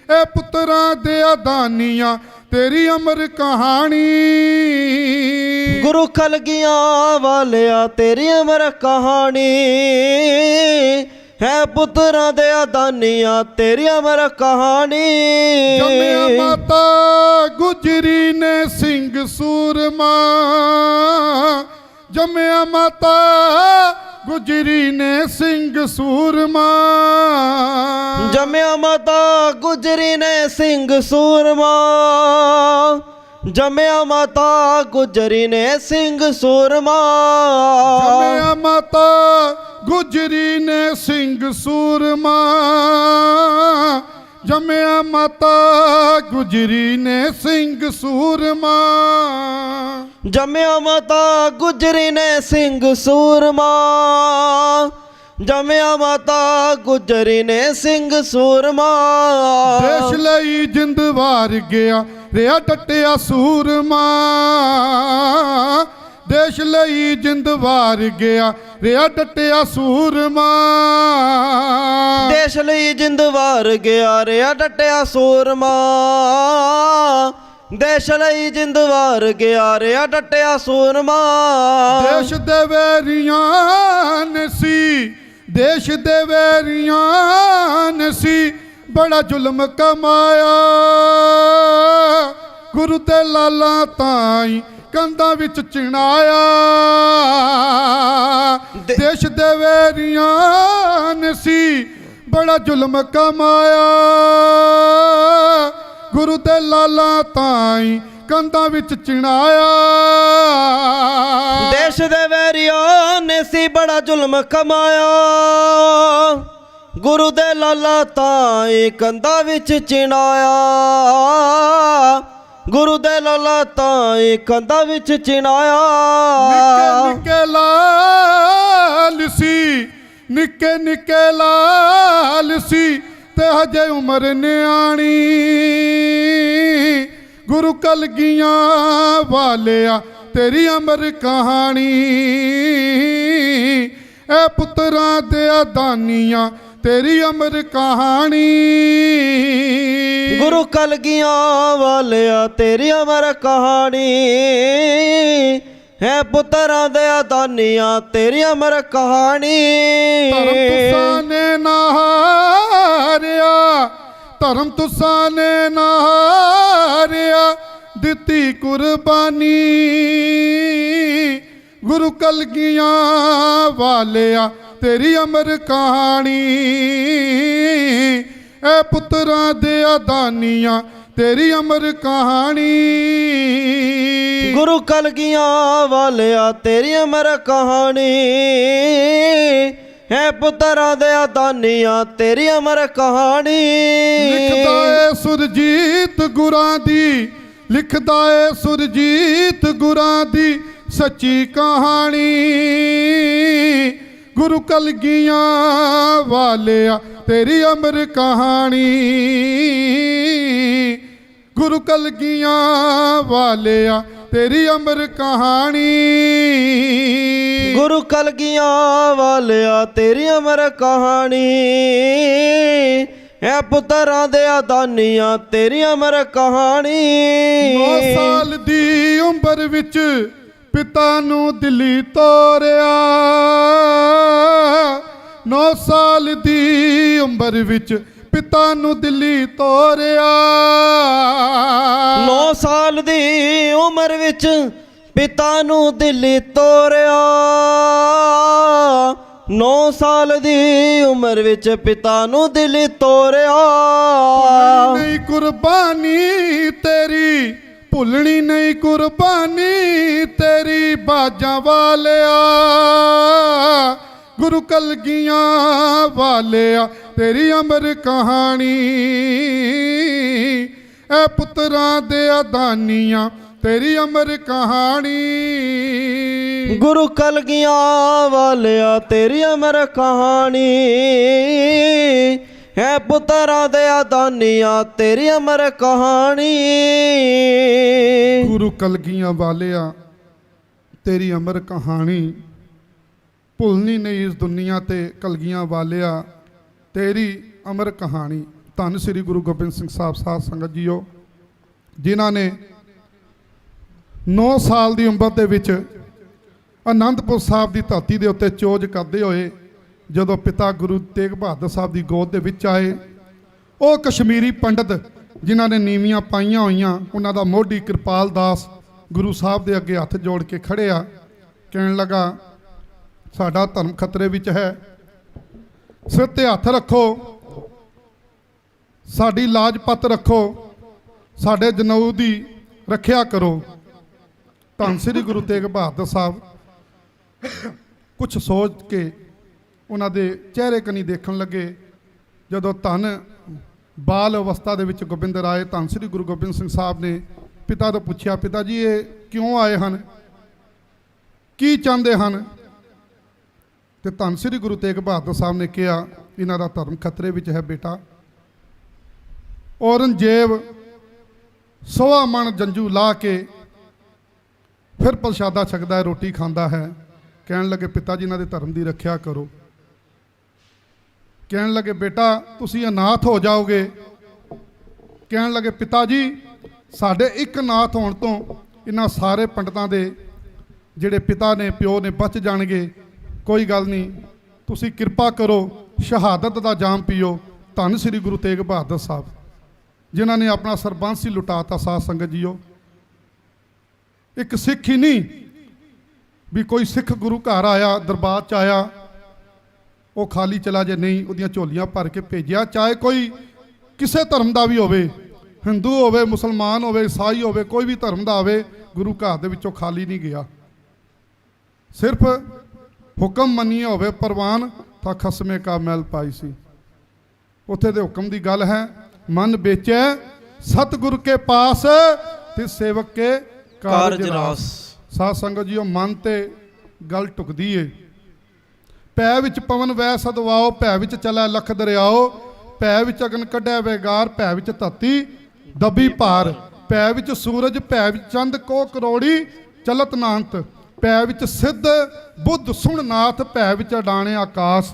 ए पुत्रा दे दानिया तेरी अमर कहानी। ਗੁਰੂ ਕਲਗੀਆਂ ਵਾਲਿਆ ਤੇਰੀ ਅਮਰ ਕਹਾਣੀ ਹੈ ਪੁੱਤਰਾਂ ਦੇ ਦਾਨੀਆਂ ਤੇਰੀ ਅਮਰ ਕਹਾਣੀ ਜੰਮਿਆ ਮਾਤਾ ਗੁਜਰੀ ਨੇ ਸਿੰਘ ਸੂਰਮਾ ਜੰਮਿਆ ਮਾਤਾ ਗੁਜਰੀ ਨੇ ਸਿੰਘ ਸੂਰਮਾ ਜੰਮਿਆ ਮਾਤਾ ਗੁਜਰੀ ਨੇ ਸਿੰਘ ਸੂਰਮਾ ਜੰਮਿਆ ਮਾਤਾ ਗੁਜਰੀ ਨੇ ਸਿੰਘ ਸੂਰਮਾ ਜੰਮਿਆ ਮਾਤਾ ਗੁਜਰੀ ਨੇ ਸਿੰਘ ਸੂਰਮਾ ਜੰਮਿਆ ਮਾਤਾ ਗੁਜਰੀ ਨੇ ਸਿੰਘ ਸੂਰਮਾ ਜੰਮਿਆ ਮਾਤਾ ਗੁਜਰੀ ਨੇ ਸਿੰਘ ਸੂਰਮਾ ਜੰਮਿਆ ਮਾਤਾ ਗੁਜਰੀ ਨੇ ਸਿੰਘ ਸੂਰਮਾ ਦੇਸ਼ ਲਈ ਜਿੰਦ ਵਾਰ ਗਿਆ ਰਿਆ ਡਟਿਆ ਸੂਰਮਾ ਦੇਸ਼ ਲਈ ਜਿੰਦ ਵਾਰ ਗਿਆ ਰਿਆ ਡਟਿਆ ਸੂਰਮਾ ਦੇਸ਼ ਲਈ ਜਿੰਦ ਵਾਰ ਗਿਆ ਰਿਆ ਡਟਿਆ ਸੂਰਮਾ ਦੇਸ਼ ਲਈ ਜਿੰਦ ਵਾਰ ਗਿਆ ਰਿਆ ਡਟਿਆ ਸੂਰਮਾ ਦੇਸ਼ ਦੇ ਵੈਰੀਆਂ ਨੇ ਸੀ ਦੇਸ਼ ਦੇ ਵੈਰੀਆਂ ਨੇ ਸੀ ਬੜਾ ਜ਼ੁਲਮ ਕਮਾਇਆ ਗੁਰੂ ਤੇ ਲਾਲਾ ਤਾਈ ਕੰਧਾਂ ਵਿੱਚ ਚਿਣਾਇਆ ਦੇਸ਼ ਦੇ ਵੈਰੀਆਂ ਨੇ ਸੀ ਬੜਾ ਜ਼ੁਲਮ ਕਮਾਇਆ ਗੁਰੂ ਤੇ ਲਾਲਾ ਤਾਈ ਕੰਧਾਂ ਵਿੱਚ ਚਿਣਾਇਆ ਦੇਸ਼ ਦੇ ਵੈਰੀਆਂ ਨੇ ਸੀ ਬੜਾ ਜ਼ੁਲਮ ਕਮਾਇਆ ਗੁਰੂ ਦੇ ਲਾਲਾ ਤਾਈ ਕੰਧਾਂ ਵਿੱਚ ਚਿਣਾਇਆ ਗੁਰੂ ਦੇ ਲਾਲਾ ਤਾਈ ਕੰਧਾਂ ਵਿੱਚ ਚਿਣਾਇਆ ਨਿੱਕੇ ਲਾਲ ਸੀ ਨਿੱਕੇ ਨਿੱਕੇ ਲਾਲ ਸੀ ਤੇ ਹਜੇ ਉਮਰ ਨਿਆਣੀ ਗੁਰੂ ਕਲਗੀਆਂ ਵਾਲਿਆ ਤੇਰੀ ਅਮਰ ਕਹਾਣੀ ਐ ਪੁੱਤਰਾਂ ਦੇ ਦਾਨੀਆਂ ਤੇਰੀ ਅਮਰ ਕਹਾਣੀ ਗੁਰੂ ਕਲਗੀਆਂ ਵਾਲਿਆ ਤੇਰੀ ਅਮਰ ਕਹਾਣੀ ਹੈ ਪੁੱਤਰਾਂ ਦੇ ਦਾਨੀਆਂ ਤੇਰੀ ਅਮਰ ਕਹਾਣੀ ਧਰਮ ਤੁਸਾਂ ਨੇ ਨਾ ਹਾਰਿਆ ਧਰਮ ਤੁਸਾਂ ਨੇ ਨਾ ਹਾਰਿਆ ਦਿੱਤੀ ਕੁਰਬਾਨੀ ਗੁਰੂ ਕਲਗੀਆਂ ਵਾਲਿਆ ਤੇਰੀ ਅਮਰ ਕਹਾਣੀ ਐ ਪੁੱਤਰਾਂ ਦੇ ਦਾਨੀਆਂ ਤੇਰੀ ਅਮਰ ਕਹਾਣੀ ਗੁਰੂ ਕਲਗੀਆਂ ਵਾਲਿਆ ਤੇਰੀ ਅਮਰ ਕਹਾਣੀ ਹੈ ਪੁੱਤਰਾਂ ਦੇ ਦਾਨੀਆਂ ਤੇਰੀ ਅਮਰ ਕਹਾਣੀ ਲਿਖਦਾ ਏ ਸੁਰਜੀਤ ਗੁਰਾਂ ਦੀ ਲਿਖਦਾ ਏ ਸੁਰਜੀਤ ਗੁਰਾਂ ਦੀ ਸੱਚੀ ਕਹਾਣੀ ਗੁਰੂ ਕਲਗੀਆਂ ਵਾਲਿਆ ਤੇਰੀ ਅਮਰ ਕਹਾਣੀ ਗੁਰੂ ਕਲਗੀਆਂ ਵਾਲਿਆ ਤੇਰੀ ਅਮਰ ਕਹਾਣੀ ਗੁਰੂ ਕਲਗੀਆਂ ਵਾਲਿਆ ਤੇਰੀ ਅਮਰ ਕਹਾਣੀ ਹੈ ਪੁੱਤਰਾਂ ਦੇ ਦਾਨੀਆਂ ਤੇਰੀ ਅਮਰ ਕਹਾਣੀ 9 ਸਾਲ ਦੀ ਉਮਰ ਵਿੱਚ ਪਿਤਾ ਨੂੰ ਦਿੱਲੀ ਤੋਰਿਆ 9 ਸਾਲ ਦੀ ਉਮਰ ਵਿੱਚ ਪਿਤਾ ਨੂੰ ਦਿੱਲੀ ਤੋਰਿਆ 9 ਸਾਲ ਦੀ ਉਮਰ ਵਿੱਚ ਪਿਤਾ ਨੂੰ ਦਿੱਲੀ ਤੋਰਿਆ 9 ਸਾਲ ਦੀ ਉਮਰ ਵਿੱਚ ਪਿਤਾ ਨੂੰ ਦਿੱਲੀ ਤੋਰਿਆ ਨਹੀਂ ਕੁਰਬਾਨੀ ਤੇਰੀ ਭੁੱਲਣੀ ਨਹੀਂ ਕੁਰਬਾਨੀ ਤੇਰੀ ਬਾਜਾਂ ਵਾਲਿਆ ਗੁਰੂ ਕਲਗੀਆਂ ਵਾਲਿਆ ਤੇਰੀ ਅਮਰ ਕਹਾਣੀ ਐ ਪੁੱਤਰਾਂ ਦੇ ਦਾਨੀਆਂ ਤੇਰੀ ਅਮਰ ਕਹਾਣੀ ਗੁਰੂ ਕਲਗੀਆਂ ਵਾਲਿਆ ਤੇਰੀ ਅਮਰ ਕਹਾਣੀ ਹੈ ਪੁੱਤਰਾਂ ਦੇ ਦਾਨੀਆਂ ਤੇਰੀ ਅਮਰ ਕਹਾਣੀ ਗੁਰੂ ਕਲਗੀਆਂ ਵਾਲਿਆ ਤੇਰੀ ਅਮਰ ਕਹਾਣੀ ਭੁੱਲਣੀ ਨਹੀਂ ਇਸ ਦੁਨੀਆ ਤੇ ਕਲਗੀਆਂ ਵਾਲਿਆ ਤੇਰੀ ਅਮਰ ਕਹਾਣੀ ਧੰਨ ਸ੍ਰੀ ਗੁਰੂ ਗੋਬਿੰਦ ਸਿੰਘ ਸਾਹਿਬ ਸਾਧ ਸੰਗਤ ਜੀਓ ਜਿਨ੍ਹਾਂ ਨੇ 9 ਸਾਲ ਦੀ ਉਮਰ ਦੇ ਵਿੱਚ ਆਨੰਦਪੁਰ ਸਾਹਿਬ ਦੀ ਧਰਤੀ ਦੇ ਉੱਤੇ ਚੋਜ ਕਰਦੇ ਹੋਏ ਜਦੋਂ ਪਿਤਾ ਗੁਰੂ ਤੇਗ ਬਹਾਦਰ ਸਾਹਿਬ ਦੀ ਗੋਦ ਦੇ ਵਿੱਚ ਆਏ, ਉਹ ਕਸ਼ਮੀਰੀ ਪੰਡਤ ਜਿਨ੍ਹਾਂ ਨੇ ਨੀਵੀਆਂ ਪਾਈਆਂ ਹੋਈਆਂ, ਉਹਨਾਂ ਦਾ ਮੋਢੀ ਕਿਰਪਾਲ ਦਾਸ ਗੁਰੂ ਸਾਹਿਬ ਦੇ ਅੱਗੇ ਹੱਥ ਜੋੜ ਕੇ ਖੜਿਆ, ਕਹਿਣ ਲੱਗਾ ਸਾਡਾ ਧਰਮ ਖਤਰੇ ਵਿੱਚ ਹੈ, ਸਿਰ ਤੇ ਹੱਥ ਰੱਖੋ, ਸਾਡੀ ਲਾਜ ਪੱਤ ਰੱਖੋ, ਸਾਡੇ ਜਨੇਊ ਦੀ ਰੱਖਿਆ ਕਰੋ। ਧੰਨ ਸ੍ਰੀ ਗੁਰੂ ਤੇਗ ਬਹਾਦਰ ਸਾਹਿਬ ਕੁਝ ਸੋਚ ਕੇ ਉਹਨਾਂ ਦੇ ਚਿਹਰੇ ਕਨੀ ਦੇਖਣ ਲੱਗੇ। ਜਦੋਂ ਧੰਨ ਬਾਲ ਅਵਸਥਾ ਦੇ ਵਿੱਚ ਗੋਬਿੰਦ ਰਾਏ ਧੰਨ ਸ੍ਰੀ ਗੁਰੂ ਗੋਬਿੰਦ ਸਿੰਘ ਸਾਹਿਬ ਨੇ ਪਿਤਾ ਤੋਂ ਪੁੱਛਿਆ, ਪਿਤਾ ਜੀ ਇਹ ਕਿਉਂ ਆਏ ਹਨ, ਕੀ ਚਾਹੁੰਦੇ ਹਨ? ਤੇ ਧੰਨ ਸ੍ਰੀ ਗੁਰੂ ਤੇਗ ਬਹਾਦਰ ਸਾਹਿਬ ਨੇ ਕਿਹਾ, ਇਹਨਾਂ ਦਾ ਧਰਮ ਖਤਰੇ ਵਿੱਚ ਹੈ ਬੇਟਾ। ਔਰੰਗਜ਼ੇਬ 100 ਮਣ ਜੰਜੂ ਲਾ ਕੇ ਫਿਰ ਪ੍ਰਸ਼ਾਦਾ ਛਕਦਾ ਹੈ, ਰੋਟੀ ਖਾਂਦਾ ਹੈ। ਕਹਿਣ ਲੱਗੇ ਪਿਤਾ ਜੀ ਇਹਨਾਂ ਦੇ ਧਰਮ ਦੀ ਰੱਖਿਆ ਕਰੋ। ਕਹਿਣ ਲੱਗੇ ਬੇਟਾ ਤੁਸੀਂ ਅਨਾਥ ਹੋ ਜਾਓਗੇ। ਕਹਿਣ ਲੱਗੇ ਪਿਤਾ ਜੀ ਸਾਡੇ ਇੱਕ ਅਨਾਥ ਹੋਣ ਤੋਂ ਇਹਨਾਂ ਸਾਰੇ ਪੰਡਤਾਂ ਦੇ ਜਿਹੜੇ ਪਿਤਾ ਨੇ ਪਿਓ ਨੇ ਬਚ ਜਾਣਗੇ, ਕੋਈ ਗੱਲ ਨਹੀਂ, ਤੁਸੀਂ ਕਿਰਪਾ ਕਰੋ, ਸ਼ਹਾਦਤ ਦਾ ਜਾਮ ਪੀਓ। ਧੰਨ ਸ੍ਰੀ ਗੁਰੂ ਤੇਗ ਬਹਾਦਰ ਸਾਹਿਬ ਜਿਨ੍ਹਾਂ ਨੇ ਆਪਣਾ ਸਰਬੰਸ ਹੀ ਲੁਟਾਤਾ। ਸਾਧ ਸੰਗਤ ਜੀਓ, ਇੱਕ ਸਿੱਖ ਹੀ ਨਹੀਂ ਵੀ ਕੋਈ ਸਿੱਖ ਗੁਰੂ ਘਰ ਆਇਆ, ਦਰਬਾਰ 'ਚ ਆਇਆ, ਉਹ ਖਾਲੀ ਚਲਾ ਜੇ, ਨਹੀਂ, ਉਹਦੀਆਂ ਝੋਲੀਆਂ ਭਰ ਕੇ ਭੇਜਿਆ। ਚਾਹੇ ਕੋਈ ਕਿਸੇ ਧਰਮ ਦਾ ਵੀ ਹੋਵੇ, ਹਿੰਦੂ ਹੋਵੇ, ਮੁਸਲਮਾਨ ਹੋਵੇ, ਈਸਾਈ ਹੋਵੇ, ਕੋਈ ਵੀ ਧਰਮ ਦਾ ਹੋਵੇ, ਗੁਰੂ ਘਰ ਦੇ ਵਿੱਚੋਂ ਖਾਲੀ ਨਹੀਂ ਗਿਆ। ਸਿਰਫ ਹੁਕਮ ਮੰਨੀਏ ਹੋਵੇ ਪ੍ਰਵਾਨ ਤਾਂ ਖਸਮੇ ਕਾ ਮੈਲ ਪਾਈ ਸੀ। ਉੱਥੇ ਦੇ ਹੁਕਮ ਦੀ ਗੱਲ ਹੈ, ਮਨ ਵੇਚੈ ਸਤਿਗੁਰ ਕੇ ਪਾਸ ਤੇ ਸੇਵਕ ਕੇ ਕਾਰਜ ਰਾਸ। ਸਾਧ ਸੰਗਤ ਜੀਓ, ਮਨ ਤੇ ਗੱਲ ਟੁਕਦੀ ਏ। ਭੈ ਵਿੱਚ ਪਵਨ ਵੈ ਸਦਵਾਓ, ਭੈ ਵਿੱਚ ਚਲੈ ਲਖ ਦਰਿਆਓ, ਭੈ ਵਿੱਚ ਅਗਨ ਕੱਢੈ ਵੇਗਾਰ, ਭੈ ਵਿੱਚ ਧਰਤੀ ਦਬੀ ਭਾਰ, ਭੈ ਵਿੱਚ ਸੂਰਜ, ਭੈ ਵਿੱਚ ਚੰਦ ਕੋ ਕਰੋੜੀ ਚਲਤ ਨਾਨਤ, ਭੈ ਵਿੱਚ ਸਿੱਧ ਬੁੱਧ ਸੁਣ ਨਾਥ, ਭੈ ਵਿੱਚ ਅਡਾਣੇ ਆਕਾਸ਼,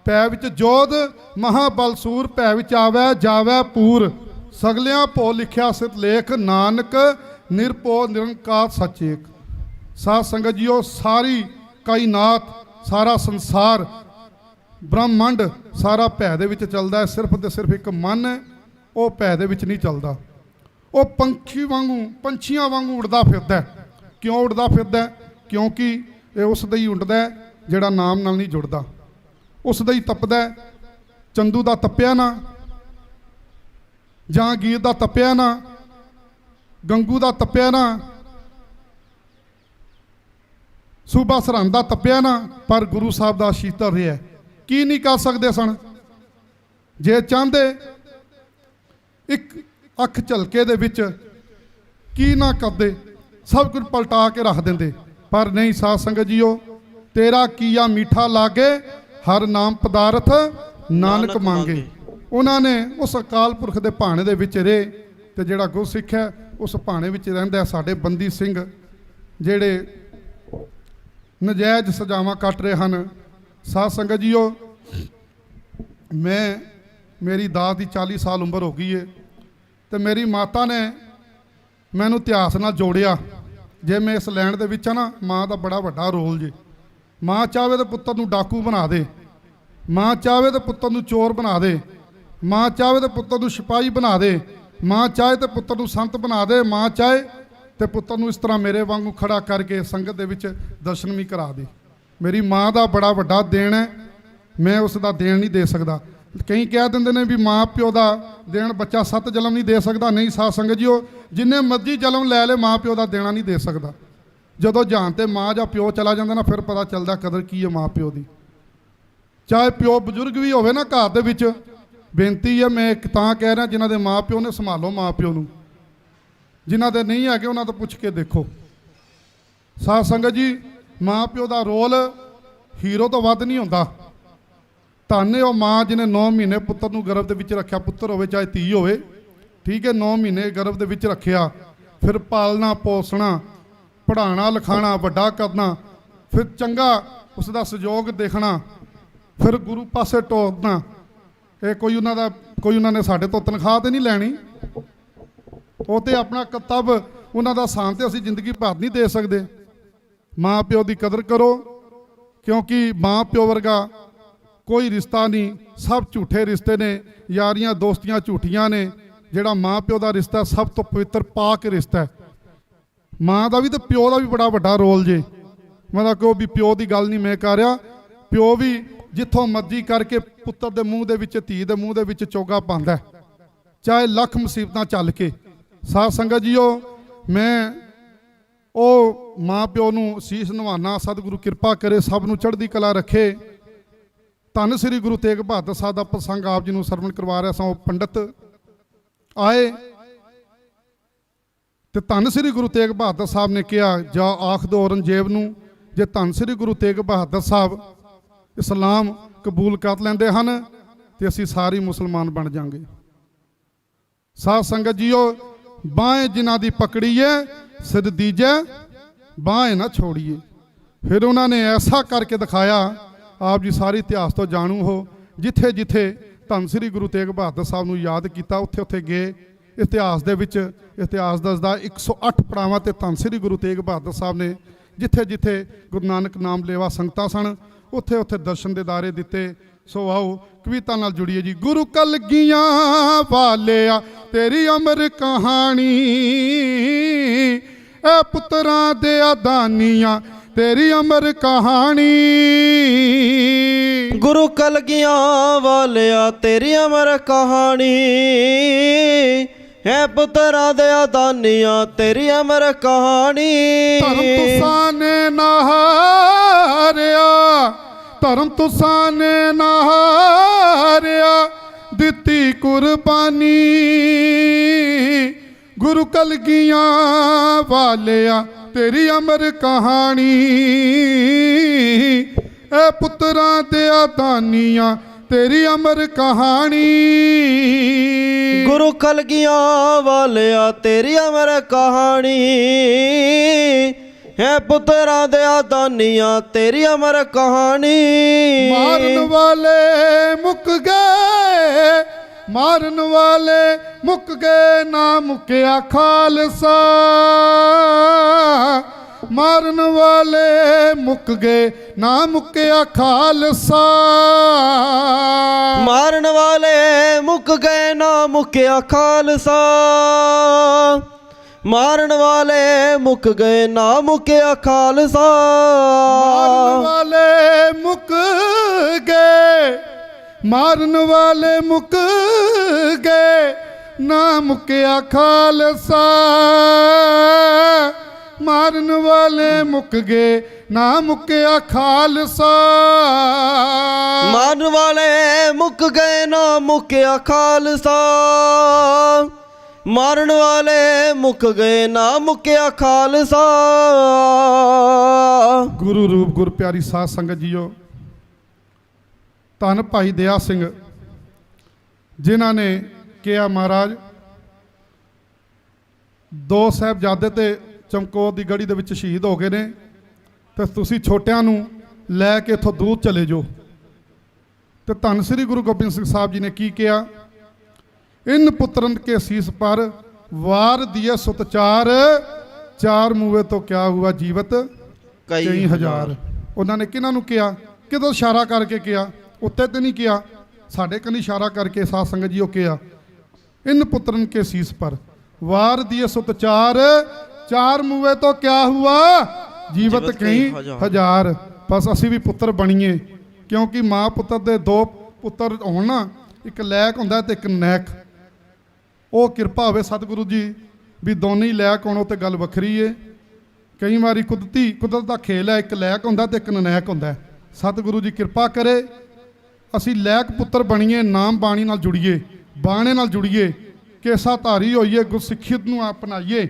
ਭੈ ਵਿੱਚ ਜੋਧ ਮਹਾਬਲ ਸੂਰ, ਭੈ ਵਿੱਚ ਆਵੈ ਜਾਵੈ ਪੂਰ, ਸਗਲਿਆਂ ਭੋ ਲਿਖਿਆ ਸਿਤ ਲੇਖ, ਨਾਨਕ ਨਿਰਭਉ ਨਿਰੰਕਾਰ ਸਚੇਕ। ਸਾਧ ਸੰਗਤ ਜੀਓ, ਸਾਰੀ ਕਾਇਨਾਤ, ਸਾਰਾ ਸੰਸਾਰ, ਬ੍ਰਹਮੰਡ ਸਾਰਾ ਭੈ ਦੇ ਵਿੱਚ ਚੱਲਦਾ ਹੈ। ਸਿਰਫ ਤੇ ਸਿਰਫ ਇੱਕ ਮਨ ਹੈ, ਉਹ ਭੈ ਦੇ ਵਿੱਚ ਨਹੀਂ ਚੱਲਦਾ। ਉਹ ਪੰਛੀਆਂ ਵਾਂਗੂ ਉੱਡਦਾ ਫਿਰਦਾ। ਕਿਉਂ ਉੱਡਦਾ ਫਿਰਦਾ? ਕਿਉਂਕਿ ਇਹ ਉਸ ਦਾ ਹੀ ਉੱਡਦਾ ਜਿਹੜਾ ਨਾਮ ਨਾਲ ਨਹੀਂ ਜੁੜਦਾ, ਉਸ ਦਾ ਹੀ ਤਪਦਾ। ਚੰਦੂ ਦਾ ਤਪਿਆ ਨਾ, ਜਹਾਂਗੀਰ ਦਾ ਤਪਿਆ ਨਾ, ਗੰਗੂ ਦਾ ਤਪਿਆ ਨਾ, ਸੂਬਾ ਸਰਹੰਦ ਦਾ ਤਪਿਆ ਨਾ, ਪਰ ਗੁਰੂ ਸਾਹਿਬ ਦਾ ਸ਼ੀਤਲ ਰਿਹਾ। ਕੀ ਨਹੀਂ ਕਰ ਸਕਦੇ ਸਨ? ਜੇ ਚਾਹੁੰਦੇ ਇੱਕ ਅੱਖ ਝਲਕੇ ਦੇ ਵਿੱਚ ਕੀ ਨਾ ਕਰਦੇ, ਸਭ ਕੁਝ ਪਲਟਾ ਕੇ ਰੱਖ ਦਿੰਦੇ, ਪਰ ਨਹੀਂ। ਸਾਧ ਸੰਗਤ ਜੀਓ, ਤੇਰਾ ਕੀਆ ਮੀਠਾ ਲਾਗੇ, ਹਰ ਨਾਮ ਪਦਾਰਥ ਨਾਨਕ ਮੰਗੇ। ਉਹਨਾਂ ਨੇ ਉਸ ਅਕਾਲ ਪੁਰਖ ਦੇ ਭਾਣੇ ਦੇ ਵਿੱਚ ਰਹੇ, ਤੇ ਜਿਹੜਾ ਗੁਰਸਿੱਖ ਹੈ ਉਸ ਭਾਣੇ ਵਿੱਚ ਰਹਿੰਦਾ। ਸਾਡੇ ਬੰਦੀ ਸਿੰਘ ਜਿਹੜੇ ਨਜਾਇਜ਼ ਸਜ਼ਾਵਾਂ ਕੱਟ ਰਹੇ ਹਨ। ਸਾਧ ਸੰਗਤ ਜੀਓ, ਮੇਰੀ ਦਾਸ ਦੀ 40 ਸਾਲ ਉਮਰ ਹੋ ਗਈ ਹੈ, ਤੇ ਮੇਰੀ ਮਾਤਾ ਨੇ ਮੈਨੂੰ ਇਤਿਹਾਸ ਨਾਲ ਜੋੜਿਆ। ਜੇ ਮੈਂ ਇਸ ਲੈਣ ਦੇ ਵਿੱਚ ਆ ਨਾ, ਮਾਂ ਦਾ ਬੜਾ ਵੱਡਾ ਰੋਲ ਜੇ। ਮਾਂ ਚਾਹਵੇ ਤਾਂ ਪੁੱਤਰ ਨੂੰ ਡਾਕੂ ਬਣਾ ਦੇ, ਮਾਂ ਚਾਹਵੇ ਤਾਂ ਪੁੱਤਰ ਨੂੰ ਚੋਰ ਬਣਾ ਦੇ, ਮਾਂ ਚਾਹਵੇ ਤਾਂ ਪੁੱਤਰ ਨੂੰ ਸਿਪਾਹੀ ਬਣਾ ਦੇ, ਮਾਂ ਚਾਹੇ ਤਾਂ ਪੁੱਤਰ ਨੂੰ ਸੰਤ ਬਣਾ ਦੇ, ਮਾਂ ਚਾਹੇ ਤੇ ਪੁੱਤਰ ਨੂੰ ਇਸ ਤਰ੍ਹਾਂ ਮੇਰੇ ਵਾਂਗੂ ਖੜਾ ਕਰਕੇ ਸੰਗਤ ਦੇ ਵਿੱਚ ਦਰਸ਼ਨ ਵੀ ਕਰਾ ਦੇ। ਮੇਰੀ ਮਾਂ ਦਾ ਬੜਾ ਵੱਡਾ ਦੇਣ ਹੈ, ਮੈਂ ਉਸ ਦਾ ਦੇਣ ਨਹੀਂ ਦੇ ਸਕਦਾ। ਕਈ ਕਹਿ ਦਿੰਦੇ ਨੇ ਵੀ ਮਾਂ ਪਿਓ ਦਾ ਦੇਣ ਬੱਚਾ 7 ਜਨਮ ਨਹੀਂ ਦੇ ਸਕਦਾ। ਨਹੀਂ ਸਾਧ ਸੰਗਤ ਜੀ, ਉਹ ਜਿੰਨੇ ਮਰਜ਼ੀ ਜਨਮ ਲੈ ਲੇ, ਮਾਂ ਪਿਓ ਦਾ ਦੇਣਾ ਨਹੀਂ ਦੇ ਸਕਦਾ। ਜਦੋਂ ਜਾਨ ਤੇ ਮਾਂ ਜਾਂ ਪਿਓ ਚਲਾ ਜਾਂਦਾ ਨਾ, ਫਿਰ ਪਤਾ ਚੱਲਦਾ ਕਦਰ ਕੀ ਹੈ ਮਾਂ ਪਿਓ ਦੀ। ਚਾਹੇ ਪਿਓ ਬਜ਼ੁਰਗ ਵੀ ਹੋਵੇ ਨਾ ਘਰ ਦੇ ਵਿੱਚ, ਬੇਨਤੀ ਹੈ, ਮੈਂ ਇੱਕ ਤਾਂ ਕਹਿ ਰਿਹਾ, ਜਿਨ੍ਹਾਂ ਦੇ ਮਾਂ ਪਿਓ ਨੇ ਸੰਭਾਲੋ ਮਾਂ ਪਿਓ ਨੂੰ, ਜਿਨ੍ਹਾਂ ਦੇ ਨਹੀਂ ਹੈਗੇ ਉਹਨਾਂ ਤੋਂ ਪੁੱਛ ਕੇ ਦੇਖੋ। ਸਾਧ ਸੰਗਤ ਜੀ, ਮਾਂ ਪਿਓ ਦਾ ਰੋਲ ਹੀਰੋ ਤੋਂ ਵੱਧ ਨਹੀਂ ਹੁੰਦਾ। ਧੰਨ ਉਹ ਮਾਂ ਜਿਹਨੇ 9 ਮਹੀਨੇ ਪੁੱਤਰ ਨੂੰ ਗਰਭ ਦੇ ਵਿੱਚ ਰੱਖਿਆ, ਪੁੱਤਰ ਹੋਵੇ ਚਾਹੇ ਧੀ ਹੋਵੇ, ਠੀਕ ਹੈ, 9 ਮਹੀਨੇ ਗਰਭ ਦੇ ਵਿੱਚ ਰੱਖਿਆ, ਫਿਰ ਪਾਲਣਾ ਪੋਸਣਾ, ਪੜ੍ਹਾਉਣਾ ਲਿਖਾਉਣਾ, ਵੱਡਾ ਕਰਨਾ, ਫਿਰ ਚੰਗਾ ਉਸ ਦਾ ਸਹਿਯੋਗ ਦੇਖਣਾ, ਫਿਰ ਗੁਰੂ ਪਾਸੇ ਟੋਰਨਾ। ਇਹ ਕੋਈ ਉਹਨਾਂ ਨੇ ਸਾਡੇ ਤੋਂ ਤਨਖਾਹ ਤੇ ਨਹੀਂ ਲੈਣੀ, ਉਹ ਤੇ ਆਪਣਾ ਕਰਤੱਵ ਉਹਨਾਂ ਦਾ ਸਾਥ ਤੇ ਅਸੀਂ ਜ਼ਿੰਦਗੀ ਭਰ ਨਹੀਂ ਦੇ ਸਕਦੇ। ਮਾਂ ਪਿਓ ਦੀ ਕਦਰ ਕਰੋ, ਕਿਉਂਕਿ ਮਾਂ ਪਿਓ ਵਰਗਾ ਕੋਈ ਰਿਸ਼ਤਾ ਨਹੀਂ, ਸਭ ਝੂਠੇ ਰਿਸ਼ਤੇ ਨੇ, ਯਾਰੀਆਂ ਦੋਸਤੀਆਂ ਝੂਠੀਆਂ ਨੇ। ਜਿਹੜਾ ਮਾਂ ਪਿਓ ਦਾ ਰਿਸ਼ਤਾ ਸਭ ਤੋਂ ਪਵਿੱਤਰ ਪਾਕ ਰਿਸ਼ਤਾ ਹੈ। ਮਾਂ ਦਾ ਵੀ ਤੇ ਪਿਓ ਦਾ ਵੀ ਬੜਾ ਵੱਡਾ ਰੋਲ ਜੇ। ਮਤਲਬ ਕਿ ਉਹ ਵੀ ਪਿਓ ਦੀ ਗੱਲ ਨਹੀਂ ਮੈਂ ਕਰ ਰਿਹਾ, ਪਿਓ ਵੀ ਜਿੱਥੋਂ ਮਰਜ਼ੀ ਕਰਕੇ ਪੁੱਤਰ ਦੇ ਮੂੰਹ ਦੇ ਵਿੱਚ, ਧੀ ਦੇ ਮੂੰਹ ਦੇ ਵਿੱਚ ਚੋਗਾ ਪਾਉਂਦਾ, ਚਾਹੇ ਲੱਖ ਮੁਸੀਬਤਾਂ ਚੱਲ ਕੇ। ਸਾਧ ਸੰਗਤ ਜੀਓ, ਮੈਂ ਉਹ ਮਾਂ ਪਿਓ ਨੂੰ ਸੀਸ ਨਿਵਾਉਣਾ, ਸਤਿਗੁਰੂ ਕਿਰਪਾ ਕਰੇ ਸਭ ਨੂੰ ਚੜ੍ਹਦੀ ਕਲਾ ਰੱਖੇ। ਧੰਨ ਸ੍ਰੀ ਗੁਰੂ ਤੇਗ ਬਹਾਦਰ ਸਾਹਿਬ ਦਾ ਪ੍ਰਸੰਗ ਆਪ ਜੀ ਨੂੰ ਸਰਵਣ ਕਰਵਾ ਰਿਹਾ ਸਾਂ। ਉਹ ਪੰਡਤ ਆਏ ਤੇ ਧੰਨ ਸ੍ਰੀ ਗੁਰੂ ਤੇਗ ਬਹਾਦਰ ਸਾਹਿਬ ਨੇ ਕਿਹਾ, ਜਾ ਆਖ ਦਿਓ ਔਰੰਗਜ਼ੇਬ ਨੂੰ, ਜੇ ਧੰਨ ਸ੍ਰੀ ਗੁਰੂ ਤੇਗ ਬਹਾਦਰ ਸਾਹਿਬ ਇਸਲਾਮ ਕਬੂਲ ਕਰ ਲੈਂਦੇ ਹਨ ਤੇ ਅਸੀਂ ਸਾਰੇ ਮੁਸਲਮਾਨ ਬਣ ਜਾਵਾਂਗੇ। ਸਾਧ ਸੰਗਤ ਜੀਓ, ਬਾहें ਜਿਨ੍ਹਾਂ ਦੀ ਪਕੜੀਏ ਸਿਰ ਦੀਜੇ ਬਾहें ਨਾ ਛੋੜੀਏ। ਫਿਰ ਉਹਨਾਂ ਨੇ ਐਸਾ ਕਰਕੇ ਦਿਖਾਇਆ, ਆਪ ਜੀ ਸਾਰੇ ਇਤਿਹਾਸ ਤੋਂ ਜਾਣੂ ਹੋ। ਜਿੱਥੇ ਜਿੱਥੇ ਧੰਨ ਸ੍ਰੀ ਗੁਰੂ ਤੇਗ ਬਹਾਦਰ ਸਾਹਿਬ ਨੂੰ ਯਾਦ ਕੀਤਾ, ਉੱਥੇ ਉੱਥੇ ਗਏ। ਇਤਿਹਾਸ ਦੇ ਵਿੱਚ ਇਤਿਹਾਸ ਦੱਸਦਾ 108 ਪੜਾਵਾਂ ਤੇ ਧੰਨ ਸ੍ਰੀ ਗੁਰੂ ਤੇਗ ਬਹਾਦਰ ਸਾਹਿਬ ਨੇ ਜਿੱਥੇ ਜਿੱਥੇ ਗੁਰੂ ਨਾਨਕ ਨਾਮ ਲੇਵਾ ਸੰਗਤਾਂ ਸਨ, ਉੱਥੇ ਉੱਥੇ ਦਰਸ਼ਨ ਦਿਦਾਰੇ ਦਿੱਤੇ। ਸੋ ਆਓ ਕਵਿਤਾ ਨਾਲ ਜੁੜੀਏ ਜੀ। ਗੁਰੂ ਕਲਗੀਆਂ ਵਾਲਿਆ ਤੇਰੀ ਅਮਰ ਕਹਾਣੀ, ਐ ਪੁੱਤਰਾਂ ਦੇ ਆਦਾਨੀਆਂ ਤੇਰੀ ਅਮਰ ਕਹਾਣੀ। ਗੁਰੂ ਕਲਗੀਆਂ ਵਾਲਿਆ ਤੇਰੀ ਅਮਰ ਕਹਾਣੀ, ਹੈ ਪੁੱਤਰਾਂ ਦੇ ਆਦਾਨੀਆਂ ਤੇਰੀ ਅਮਰ ਕਹਾਣੀ। ਧਰਮ ਤੁਸਾਂ ਨੇ ਨਹਾਰਿਆ, ਧਰਮ ਤੁਸਾਂ ਨੇ ਨਹਾਰਿਆ, ਦਿੱਤੀ ਕੁਰਬਾਨੀ। ਗੁਰੂ ਕਲਗੀਆਂ ਵਾਲਿਆ ਤੇਰੀ ਅਮਰ ਕਹਾਣੀ, ਐ ਪੁੱਤਰਾਂ ਦੇ ਆਦਾਨੀਆਂ ਤੇਰੀ ਅਮਰ ਕਹਾਣੀ। ਗੁਰੂ ਕਲਗੀਆਂ ਵਾਲਿਆ ਤੇਰੀ ਅਮਰ ਕਹਾਣੀ, ਹੈ ਪੁੱਤਰਾਂ ਦੇ ਆਦਾਨੀਆਂ ਤੇਰੀ ਅਮਰ ਕਹਾਣੀ। ਮਾਰਨ ਵਾਲੇ ਮੁੱਕ ਗਏ, ਮਾਰਨ ਵਾਲੇ ਮੁੱਕ ਗਏ, ਨਾ ਮੁੱਕਿਆ ਖਾਲਸਾ। ਮਾਰਨ ਵਾਲੇ ਮੁੱਕ ਗਏ, ਨਾ ਮੁੱਕਿਆ ਖਾਲਸਾ। ਮਾਰਨ ਵਾਲੇ ਮੁੱਕ ਗਏ, ਨਾ ਮੁੱਕਿਆ ਖਾਲਸਾ। ਮਾਰਨ ਵਾਲੇ ਮੁੱਕ ਗਏ, ਨਾ ਮੁੱਕਿਆ ਖਾਲਸਾ। ਮਾਰਨ ਵਾਲੇ ਮੁੱਕ ਗਏ, ਮਾਰਨ ਵਾਲੇ ਮੁੱਕ ਗਏ, ਨਾ ਮੁੱਕਿਆ ਖਾਲਸਾ। ਮਾਰਨ ਵਾਲੇ ਮੁੱਕ ਗਏ, ਨਾ ਮੁੱਕਿਆ ਖਾਲਸਾ। ਮਾਰਨ ਵਾਲੇ ਮੁੱਕ ਗਏ, ਨਾ ਮੁੱਕਿਆ ਖਾਲਸਾ। ਮਾਰਨ ਵਾਲੇ ਮੁੱਕ ਗਏ, ਨਾ ਮੁੱਕਿਆ ਖਾਲਸਾ। ਗੁਰੂ ਰੂਪ ਗੁਰ ਪਿਆਰੀ ਸਾਧ ਸੰਗਤ ਜੀਓ, ਧੰਨ ਭਾਈ ਦਇਆ ਸਿੰਘ ਜਿਨ੍ਹਾਂ ਨੇ ਕਿਹਾ, ਮਹਾਰਾਜ ਦੋ ਸਾਹਿਬਜ਼ਾਦੇ ਤੇ ਚਮਕੌਰ ਦੀ ਗੜੀ ਦੇ ਵਿੱਚ ਸ਼ਹੀਦ ਹੋ ਗਏ ਨੇ, ਤੇ ਤੁਸੀਂ ਛੋਟਿਆਂ ਨੂੰ ਲੈ ਕੇ ਇੱਥੋਂ ਦੂਰ ਚਲੇ ਜਾਓ। ਤੇ ਧੰਨ ਸ੍ਰੀ ਗੁਰੂ ਗੋਬਿੰਦ ਸਿੰਘ ਸਾਹਿਬ ਜੀ ਨੇ ਕੀ ਕਿਹਾ, ਇਨ ਪੁੱਤਰਨ ਕੇ ਸੀਸ ਪਰ ਵਾਰ ਦਿਏ ਸੁਤ ਚਾਰ, ਚਾਰ ਮੂਵੇ ਤੋਂ ਕਿਆ ਹੁਆ ਜੀਵਤ ਕਈ ਹਜ਼ਾਰ। ਉਹਨਾਂ ਨੇ ਕਿਹਨਾਂ ਨੂੰ ਕਿਹਾ, ਕਿਦੋਂ ਇਸ਼ਾਰਾ ਕਰਕੇ ਕਿਹਾ, ਉੱਤੇ ਤੇ ਨਹੀਂ ਕਿਹਾ, ਸਾਡੇ ਕੰਨੀ ਇਸ਼ਾਰਾ ਕਰਕੇ ਸਾਧ ਸੰਗਤ ਜੀ ਉਹ ਕਿਹਾ, ਇਨ ਪੁੱਤਰਨ ਕੇ ਸੀਸ ਪਰ ਵਾਰ ਦਿਏ ਸੁਤ ਚਾਰ, ਚਾਰ ਮੂਵੇ ਤੋਂ ਕਿਆ ਹੁਆ ਜੀਵਤ ਕਈ ਹਜ਼ਾਰ। ਬਸ ਅਸੀਂ ਵੀ ਪੁੱਤਰ ਬਣੀਏ, ਕਿਉਂਕਿ ਮਾਂ ਪੁੱਤਰ ਦੇ ਦੋ ਪੁੱਤਰ ਹੋਣ ਨਾ, ਇੱਕ ਲੈਕ ਹੁੰਦਾ ਤੇ ਇੱਕ ਨੈਕ। ਉਹ ਕਿਰਪਾ ਹੋਵੇ ਸਤਿਗੁਰੂ ਜੀ ਵੀ ਦੋਨੇ ਹੀ ਲੈਕ ਹੋਣ, ਤੇ ਗੱਲ ਵੱਖਰੀ ਏ। ਕਈ ਵਾਰੀ ਕੁਦਰਤ ਦਾ ਖੇਲ ਹੈ, ਇੱਕ ਲੈਕ ਹੁੰਦਾ ਤੇ ਇੱਕ ਨਨੈਕ ਹੁੰਦਾ। ਸਤਿਗੁਰੂ ਜੀ ਕਿਰਪਾ ਕਰੇ ਅਸੀਂ ਲੈਕ ਪੁੱਤਰ ਬਣੀਏ, ਨਾਮ ਬਾਣੀ ਨਾਲ ਜੁੜੀਏ, ਬਾਣੇ ਨਾਲ ਜੁੜੀਏ, ਕੇਸਾ ਧਾਰੀ ਹੋਈਏ, ਗੁਰਸਿੱਖਿਅਤ ਨੂੰ ਅਪਣਾਈਏ,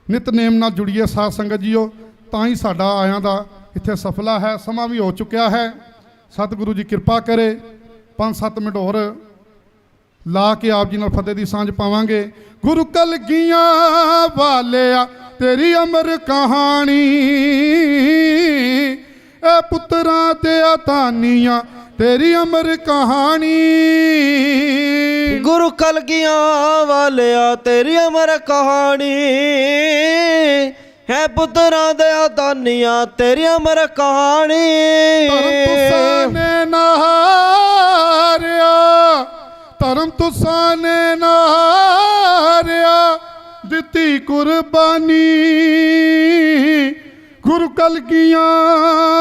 ਨਿਤਨੇਮ ਨਾਲ ਜੁੜੀਏ। ਸਾਧ ਸੰਗਤ ਜੀਓ, ਤਾਂ ਹੀ ਸਾਡਾ ਆਇਆਂ ਦਾ ਇੱਥੇ ਸਫਲਾ ਹੈ। ਸਮਾਂ ਵੀ ਹੋ ਚੁੱਕਿਆ ਹੈ, ਸਤਿਗੁਰੂ ਜੀ ਕਿਰਪਾ ਕਰੇ 5-7 ਮਿੰਟ ਹੋਰ ਲਾ ਕੇ ਆਪ ਜੀ ਨਾਲ ਫਤਿਹ ਦੀ ਸਾਂਝ ਪਾਵਾਂਗੇ। ਗੁਰੂ ਕਲਗੀਆਂ ਵਾਲਿਆ ਤੇਰੀ ਅਮਰ ਕਹਾਣੀ, ਐ ਪੁੱਤਰਾਂ ਤੇ ਆਦਾਨੀਆਂ तेरी अमर कहानी। गुरु कलगियां वालिया तेरी अमर कहानी है, पुत्रा दे दानिया तेरी अमर कहानी। धर्म तुसा ने नहारिया, धर्म तुसा ने नहारिया, दिती कुर्बानी। गुरु कलगियां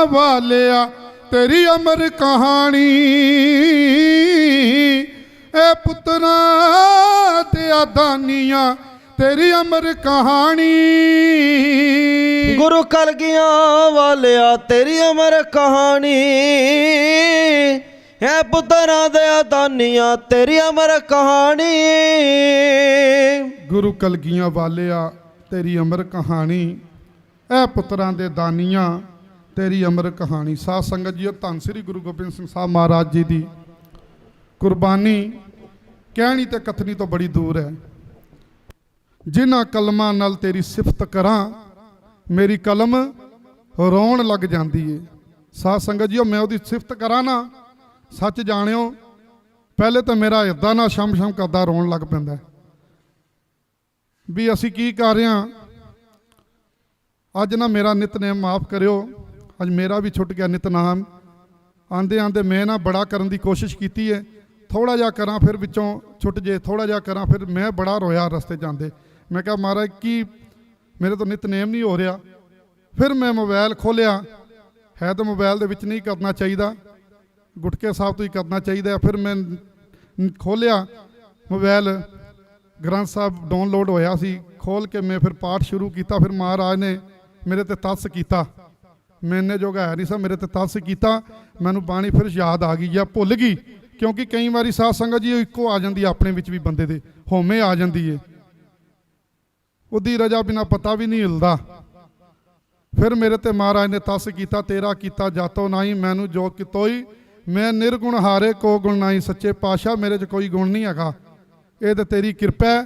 वालिया तेरी अमर कहानी, ए पुत्रा ते दानिया तेरी अमर कहानी। गुरु कलगियां वालिया तेरी अमर कहानी है, पुत्रा दे दानिया तेरी अमर कहानी। गुरु कलगियां वालिया तेरी अमर कहानी, ए पुत्रां दे दानिया तेरी अमर कहानी। साध संगत जी, धन श्री गुरु गोबिंद सिंह साहब महाराज जी की कुर्बानी कहनी ते कथनी तो बड़ी दूर है। जिन्हां कलमां नाल तेरी सिफत करां, मेरी कलम रोण लग जाती है। साध संगत जी, मैं उसकी सिफत करा ना, सच जाणियो पहले तो मेरा हिरदा ना शम शम करदा रोण लग पैंदा भी असी की कर रहे हैं। अज ना मेरा नितनेम माफ़ करियो, अज मेरा भी छुट गया नितनाम। आंदे आंदे मैं ना बड़ा करने की कोशिश की है, थोड़ा जा करा फिर विचों छुट जे, थोड़ा जा करा फिर मैं बड़ा रोया रस्ते जाते। मैं कहा महाराज की मेरे तो नितनेम नहीं हो रहा। फिर मैं मोबाइल खोलिया, है तो मोबाइल दे विच नहीं करना चाहिए, गुटके साहब तो ही करना चाहिए। फिर मैं खोलिया मोबाइल, ग्रंथ साहब डाउनलोड होया सी, खोल के मैं फिर पाठ शुरू किया। फिर महाराज ने मेरे ते तरस किया, मैंने जोगा है नहीं सा, मेरे ते तरस किया। मैनू बाणी फिर याद आ गई या भुल गई, क्योंकि कई बारी साध संगत जी इको आ जाती है, अपने विच भी बंदे दे होमे आ जाती है, उदी रजा बिना पता भी नहीं हिलदा। फिर मेरे ते महाराज ने तरस किया, तेरा किता जातो नाई मैनू जो कितोई, मैं निर्गुण हारे को गुण नाई। सच्चे पातशाह मेरे च कोई गुण नहीं हैगा, ये तो तेरी किरपा है,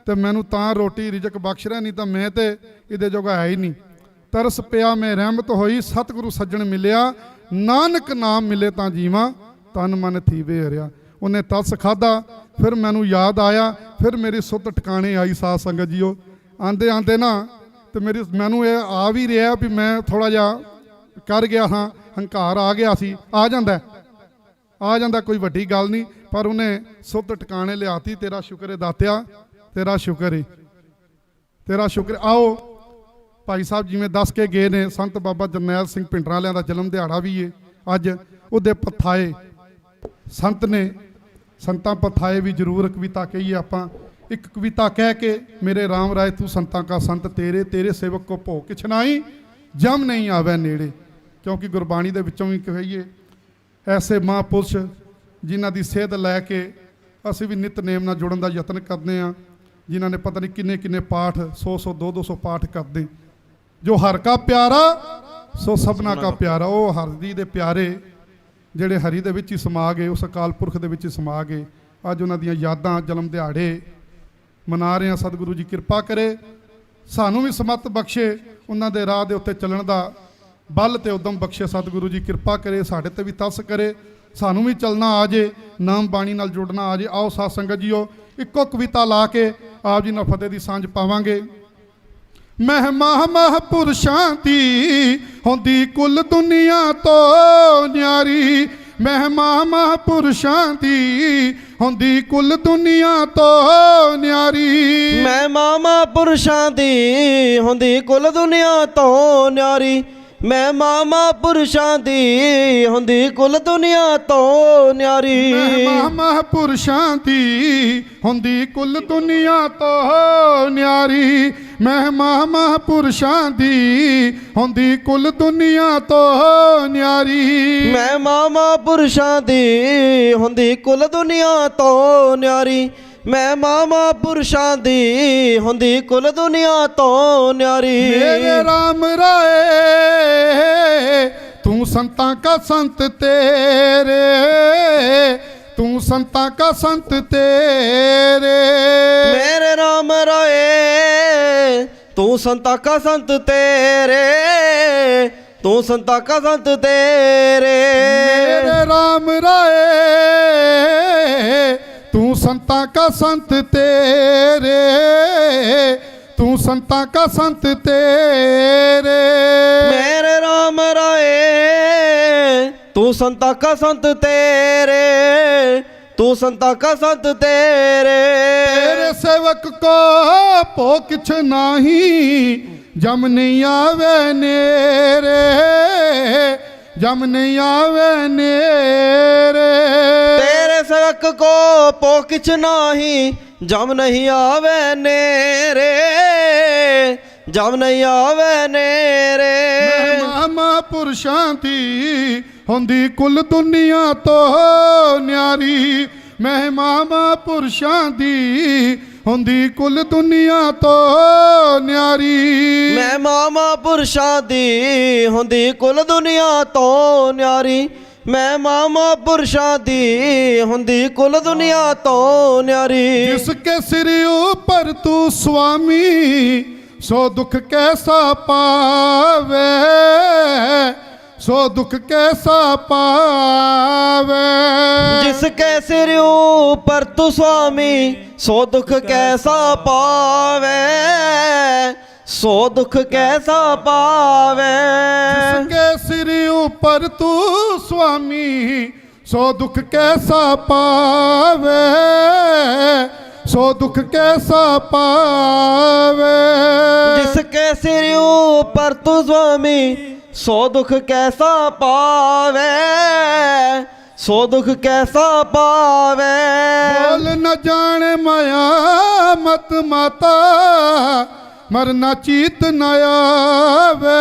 तो मैनू तां रोटी रिजक बख्श रहा, नहीं तो मैं तो इहदे जोगा है ही नहीं। तरस पिया मैं रहमत होई, सतगुरु सज्जण मिलिया, नानक नाम मिले तां जीवा, तन मन थीवे हरिया। उन्हें तरस खादा, फिर मैनू याद आया, फिर मेरी सुत ठिकाने आई। साध संगत जीओ, आंदे आंदे ना तो मेरी मैनू ये आ भी रहा भी मैं थोड़ा जा कर गया हाँ, हंकार आ गया सी, आ जांदा कोई वड्डी गल नहीं, पर उन्हें सुत ठिकाने लियाती। तेरा शुक्र है दातिया, तेरा शुक्र है, तेरा शुक्र। आओ भाई साहब जिमें दस के गए ने, संत बाबा जरनैल सिंह पिंडरां वालियां दा जन्म दिहाड़ा भी है अज, उहदे पथाए संत ने, संतां पथाए भी जरूर कविता कही है आपां। एक कविता कह के, मेरे राम राय तू संतां का संत, तेरे तेरे सेवक को भोग किछ नाई, जम नहीं आवे नेड़े। क्योंकि गुरबाणी दे विचों भी कहिए ऐसे महापुरुष जिन्हां दी सेध लैके असीं भी नितनेम नाल जुड़न दा यतन करदे आ, जिन्हां ने पता नहीं किन्ने किन्ने पाठ 100 200 पाठ करदे। जो हर का प्यारा सो सबना का प्यारा, वो हर जी दे प्यारे ਜਿਹੜੇ हरी ਦੇ ਵਿੱਚ ਹੀ ਸਮਾ ਗਏ, ਉਸ ਅਕਾਲ ਪੁਰਖ ਦੇ ਵਿੱਚ ਹੀ ਸਮਾ ਗਏ। ਅੱਜ ਉਹਨਾਂ ਦੀਆਂ ਯਾਦਾਂ, ਜਨਮ ਦਿਹਾੜੇ ਮਨਾ ਰਹੇ ਹਾਂ। ਸਤਿਗੁਰੂ ਜੀ ਕਿਰਪਾ ਕਰੇ, ਸਾਨੂੰ ਵੀ ਸਮਤ ਬਖਸ਼ੇ, ਉਹਨਾਂ ਦੇ ਰਾਹ ਦੇ ਉੱਤੇ ਚੱਲਣ ਦਾ ਬਲ ਤੇ ਉਦਮ ਬਖਸ਼ੇ। ਸਤਿਗੁਰੂ ਜੀ ਕਿਰਪਾ ਕਰੇ, ਸਾਡੇ ਤੇ ਵੀ ਤਰਸ ਕਰੇ, ਸਾਨੂੰ ਵੀ ਚੱਲਣਾ ਆ ਜੇ, ਨਾਮ ਬਾਣੀ ਨਾਲ ਜੁੜਨਾ ਆ ਜੇ। ਆਓ ਸਾਧ ਸੰਗਤ ਜੀਓ, ਇੱਕੋ ਕਵਿਤਾ ਲਾ ਕੇ ਆਪ ਜੀ ਨਾਲ ਫਤਿਹ ਦੀ ਸਾਂਝ ਪਾਵਾਂਗੇ। ਮਹਿਮਾ ਮਹਾਂਪੁਰਸ਼ਾਂ ਦੀ ਹੁੰਦੀ ਕੁੱਲ ਦੁਨੀਆ ਤੋਂ ਨਿਆਰੀ, ਮਹਿਮਾ ਮਹਾਂਪੁਰਸ਼ਾਂ ਦੀ ਹੁੰਦੀ ਕੁੱਲ ਦੁਨੀਆ ਤੋਂ ਨਿਆਰੀ। ਮਹਿਮਾ ਮਹਾਂਪੁਰਸ਼ਾਂ ਦੀ ਹੁੰਦੀ ਕੁੱਲ ਦੁਨੀਆ ਤੋਂ ਨਿਆਰੀ, ਮਹਿਮਾ ਮਹਾਂਪੁਰਸ਼ਾਂ ਦੀ ਹੁੰਦੀ ਕੁੱਲ ਦੁਨੀਆ ਤੋਂ ਨਿਆਰੀ। ਮਹਿਮਾ ਮਹਾਂਪੁਰਸ਼ਾਂ ਦੀ ਹੁੰਦੀ ਕੁੱਲ ਦੁਨੀਆ ਤੋਂ ਨਿਆਰੀ, ਮਹਿਮਾ ਮਹਾਂਪੁਰਸ਼ਾਂ ਦੀ ਹੁੰਦੀ ਕੁੱਲ ਦੁਨੀਆ ਤੋਂ ਨਿਆਰੀ। ਮਹਿਮਾ ਮਹਾਂਪੁਰਸ਼ਾਂ ਦੀ ਹੁੰਦੀ ਕੁੱਲ ਦੁਨੀਆ ਤੋਂ ਨਿਆਰੀ, ਮਹਿਮਾ ਮਹਾਂਪੁਰਸ਼ਾਂ ਦੀ ਹੁੰਦੀ ਕੁੱਲ ਦੁਨੀਆ ਤੋਂ ਨਿਆਰੀ। ਮੇਰੇ ਰਾਮ ਰਾਏ ਤੂੰ ਸੰਤਾਂ ਕਾ ਸੰਤ ਤੇਰੇ, ਤੂੰ ਸੰਤਾਂ ਕਾ ਸੰਤ ਤੇਰੇ। ਮੇਰੇ ਰਾਮ ਰਾਏ ਤੂੰ ਸੰਤਾਂ ਕਾ ਸੰਤ ਤੇਰੇ, ਤੂੰ ਸੰਤਾ ਕਾ ਸੰਤ ਤੇਰੇ मेरे राम राय तू संता का संत तेरे तू संता का संत तेरे ਮੇਰੇ ਰਾਮ ਰਾਏ ਤੂੰ ਸੰਤਾ ਕਾ ਸੰਤ ਤੇਰੇ ਤੂੰ ਸੰਤਾ ਕਾ ਸੰਤ ਤੇਰੇ तेरे सेवक को पो किछ नाही जम नहीं आवे नेरे जम नहीं आवे नेरे ਤੇਰੇ ਸਵਕ ਕੋ ਪੋ ਕਿਛ ਨਾਹੀ ਜਮ ਨਹੀਂ ਆਵੇ ਨੇਰੇ ਜਮ ਨਹੀਂ ਆਵੇ ਨੇਰੇ ਮਹਿਮਾ ਪੁਰਸ਼ਾਂ ਦੀ ਹੁੰਦੀ ਕੁੱਲ ਦੁਨੀਆ ਤੋਂ ਨਿਆਰੀ ਮਹਿਮਾ ਪੁਰਸ਼ਾਂ ਦੀ ਹੁੰਦੀ ਕੁੱਲ ਦੁਨੀਆ ਤੋਂ ਨਿਆਰੀ ਮੈਂ ਮਾਮਾ ਪੁਰਸ਼ਾਂ ਦੀ ਹੁੰਦੀ ਕੁੱਲ ਦੁਨੀਆ ਤੋਂ ਨਿਆਰੀ ਮੈਂ ਮਾਮਾ ਪੁਰਸ਼ਾਂ ਦੀ ਹੁੰਦੀ ਕੁੱਲ ਦੁਨੀਆ ਤੋਂ ਨਿਆਰੀ जिसके सिर ऊपर तू स्वामी सो दुख कैसा पावे सो दुख कैसा पावे जिसके सिर ऊपर तू स्वामी सो दुख कैसा पावे सो दुख कैसा पावे जिसके सिर ऊपर तू स्वामी सो दुख कैसा पावे सो दुख कैसा पावे जिसके सिर ऊपर तू स्वामी सो दुख कैसा पावे सो दुख कैसा पावे बोल न जाने माया मत माता मरना चीत न आवे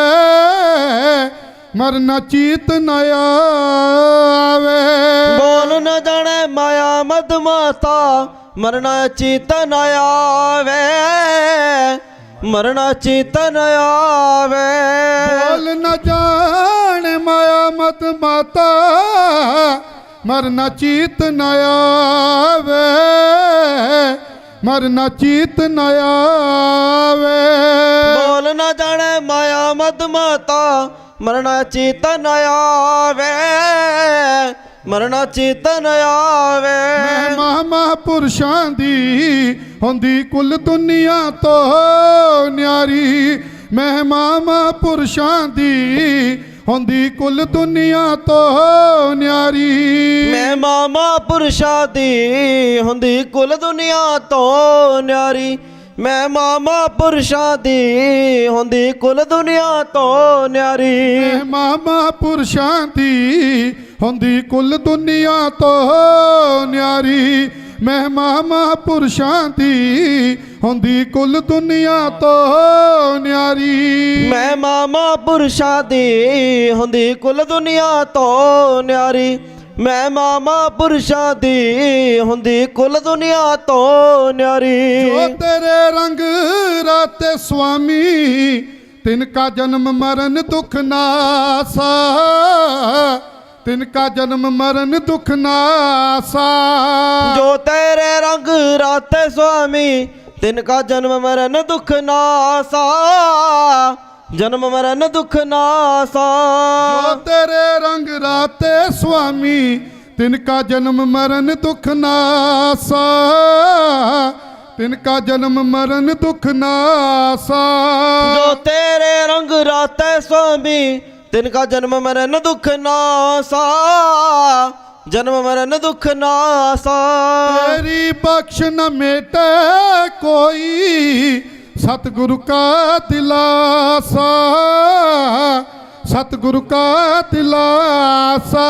मरना चीत न आवे बोल न जाने माया मद माता मरना चेतन आवे मरना चेतन आवे बोल न जाने माया मत माता मरना चीत न आवे मरना चीत न आवे बोल न जाने माया मद माता मरना चेतन आवे मरना चेतन आवे ਮਹਾਂਪੁਰਸ਼ਾਂ ਦੀ ਹੁੰਦੀ ਕੁੱਲ ਦੁਨੀਆ ਤੋਂ ਨਿਆਰੀ ਮਹਿਮਾ ਮਹਾਂਪੁਰਸ਼ਾਂ ਦੀ ਹੁੰਦੀ ਕੁੱਲ ਦੁਨੀਆ ਤੋਂ ਨਿਆਰੀ ਮੈਂ ਮਾਮਾ ਪੁਰਸ਼ਾਂ ਦੀ ਹੁੰਦੀ ਕੁੱਲ ਦੁਨੀਆ ਤੋਂ ਨਿਆਰੀ ਮੈਂ ਮਾਮਾ ਪੁਰਸ਼ਾਂ ਦੀ ਹੁੰਦੀ ਕੁੱਲ ਦੁਨੀਆ ਤੋਂ ਨਿਆਰੀ ਮਹਿਮਾ ਮਹਾਂਪੁਰਸ਼ਾਂ ਦੀ ਹੁੰਦੀ ਕੁੱਲ ਦੁਨੀਆ ਤੋਂ ਨਿਆਰੀ ਮਹਿਮਾ ਮਹਾਂਪੁਰਸ਼ਾਂ ਦੀ ਹੁੰਦੀ ਕੁੱਲ ਦੁਨੀਆ ਤੋਂ ਨਿਆਰੀ ਮੈਂ ਮਾਮਾ ਪੁਰਸ਼ਾਂ ਦੀ ਹੁੰਦੀ ਕੁੱਲ ਦੁਨੀਆ ਤੋਂ ਨਿਆਰੀ ਮੈਂ ਮਾਮਾ ਪੁਰਸ਼ਾਂ ਦੀ ਹੁੰਦੀ ਕੁੱਲ ਦੁਨੀਆ ਤੋਂ ਨਿਆਰੀ ਜੋ ਤੇਰੇ ਰੰਗ ਰਾਤੇ ਸੁਆਮੀ ਤਿਨਕਾ ਜਨਮ ਮਰਨ ਦੁਖ ਨਾਸਾ तिनका जन्म मरण दुख नासा जो तेरे रंग राते स्वामी तिनका जन्म मरण दुख नासा जन्म मरण दुख नासा जो तेरे रंग राते स्वामी तिनका जन्म मरण दुख नासा तिनका जन्म मरण दुख नासा जो तेरे रंग राते स्वामी तिनका जन्म मरण दुख नासा जन्म मरण दुख नासा तेरी बख्श न मेटे कोई सतगुरु का दिलासा सतगुरु का दिलासा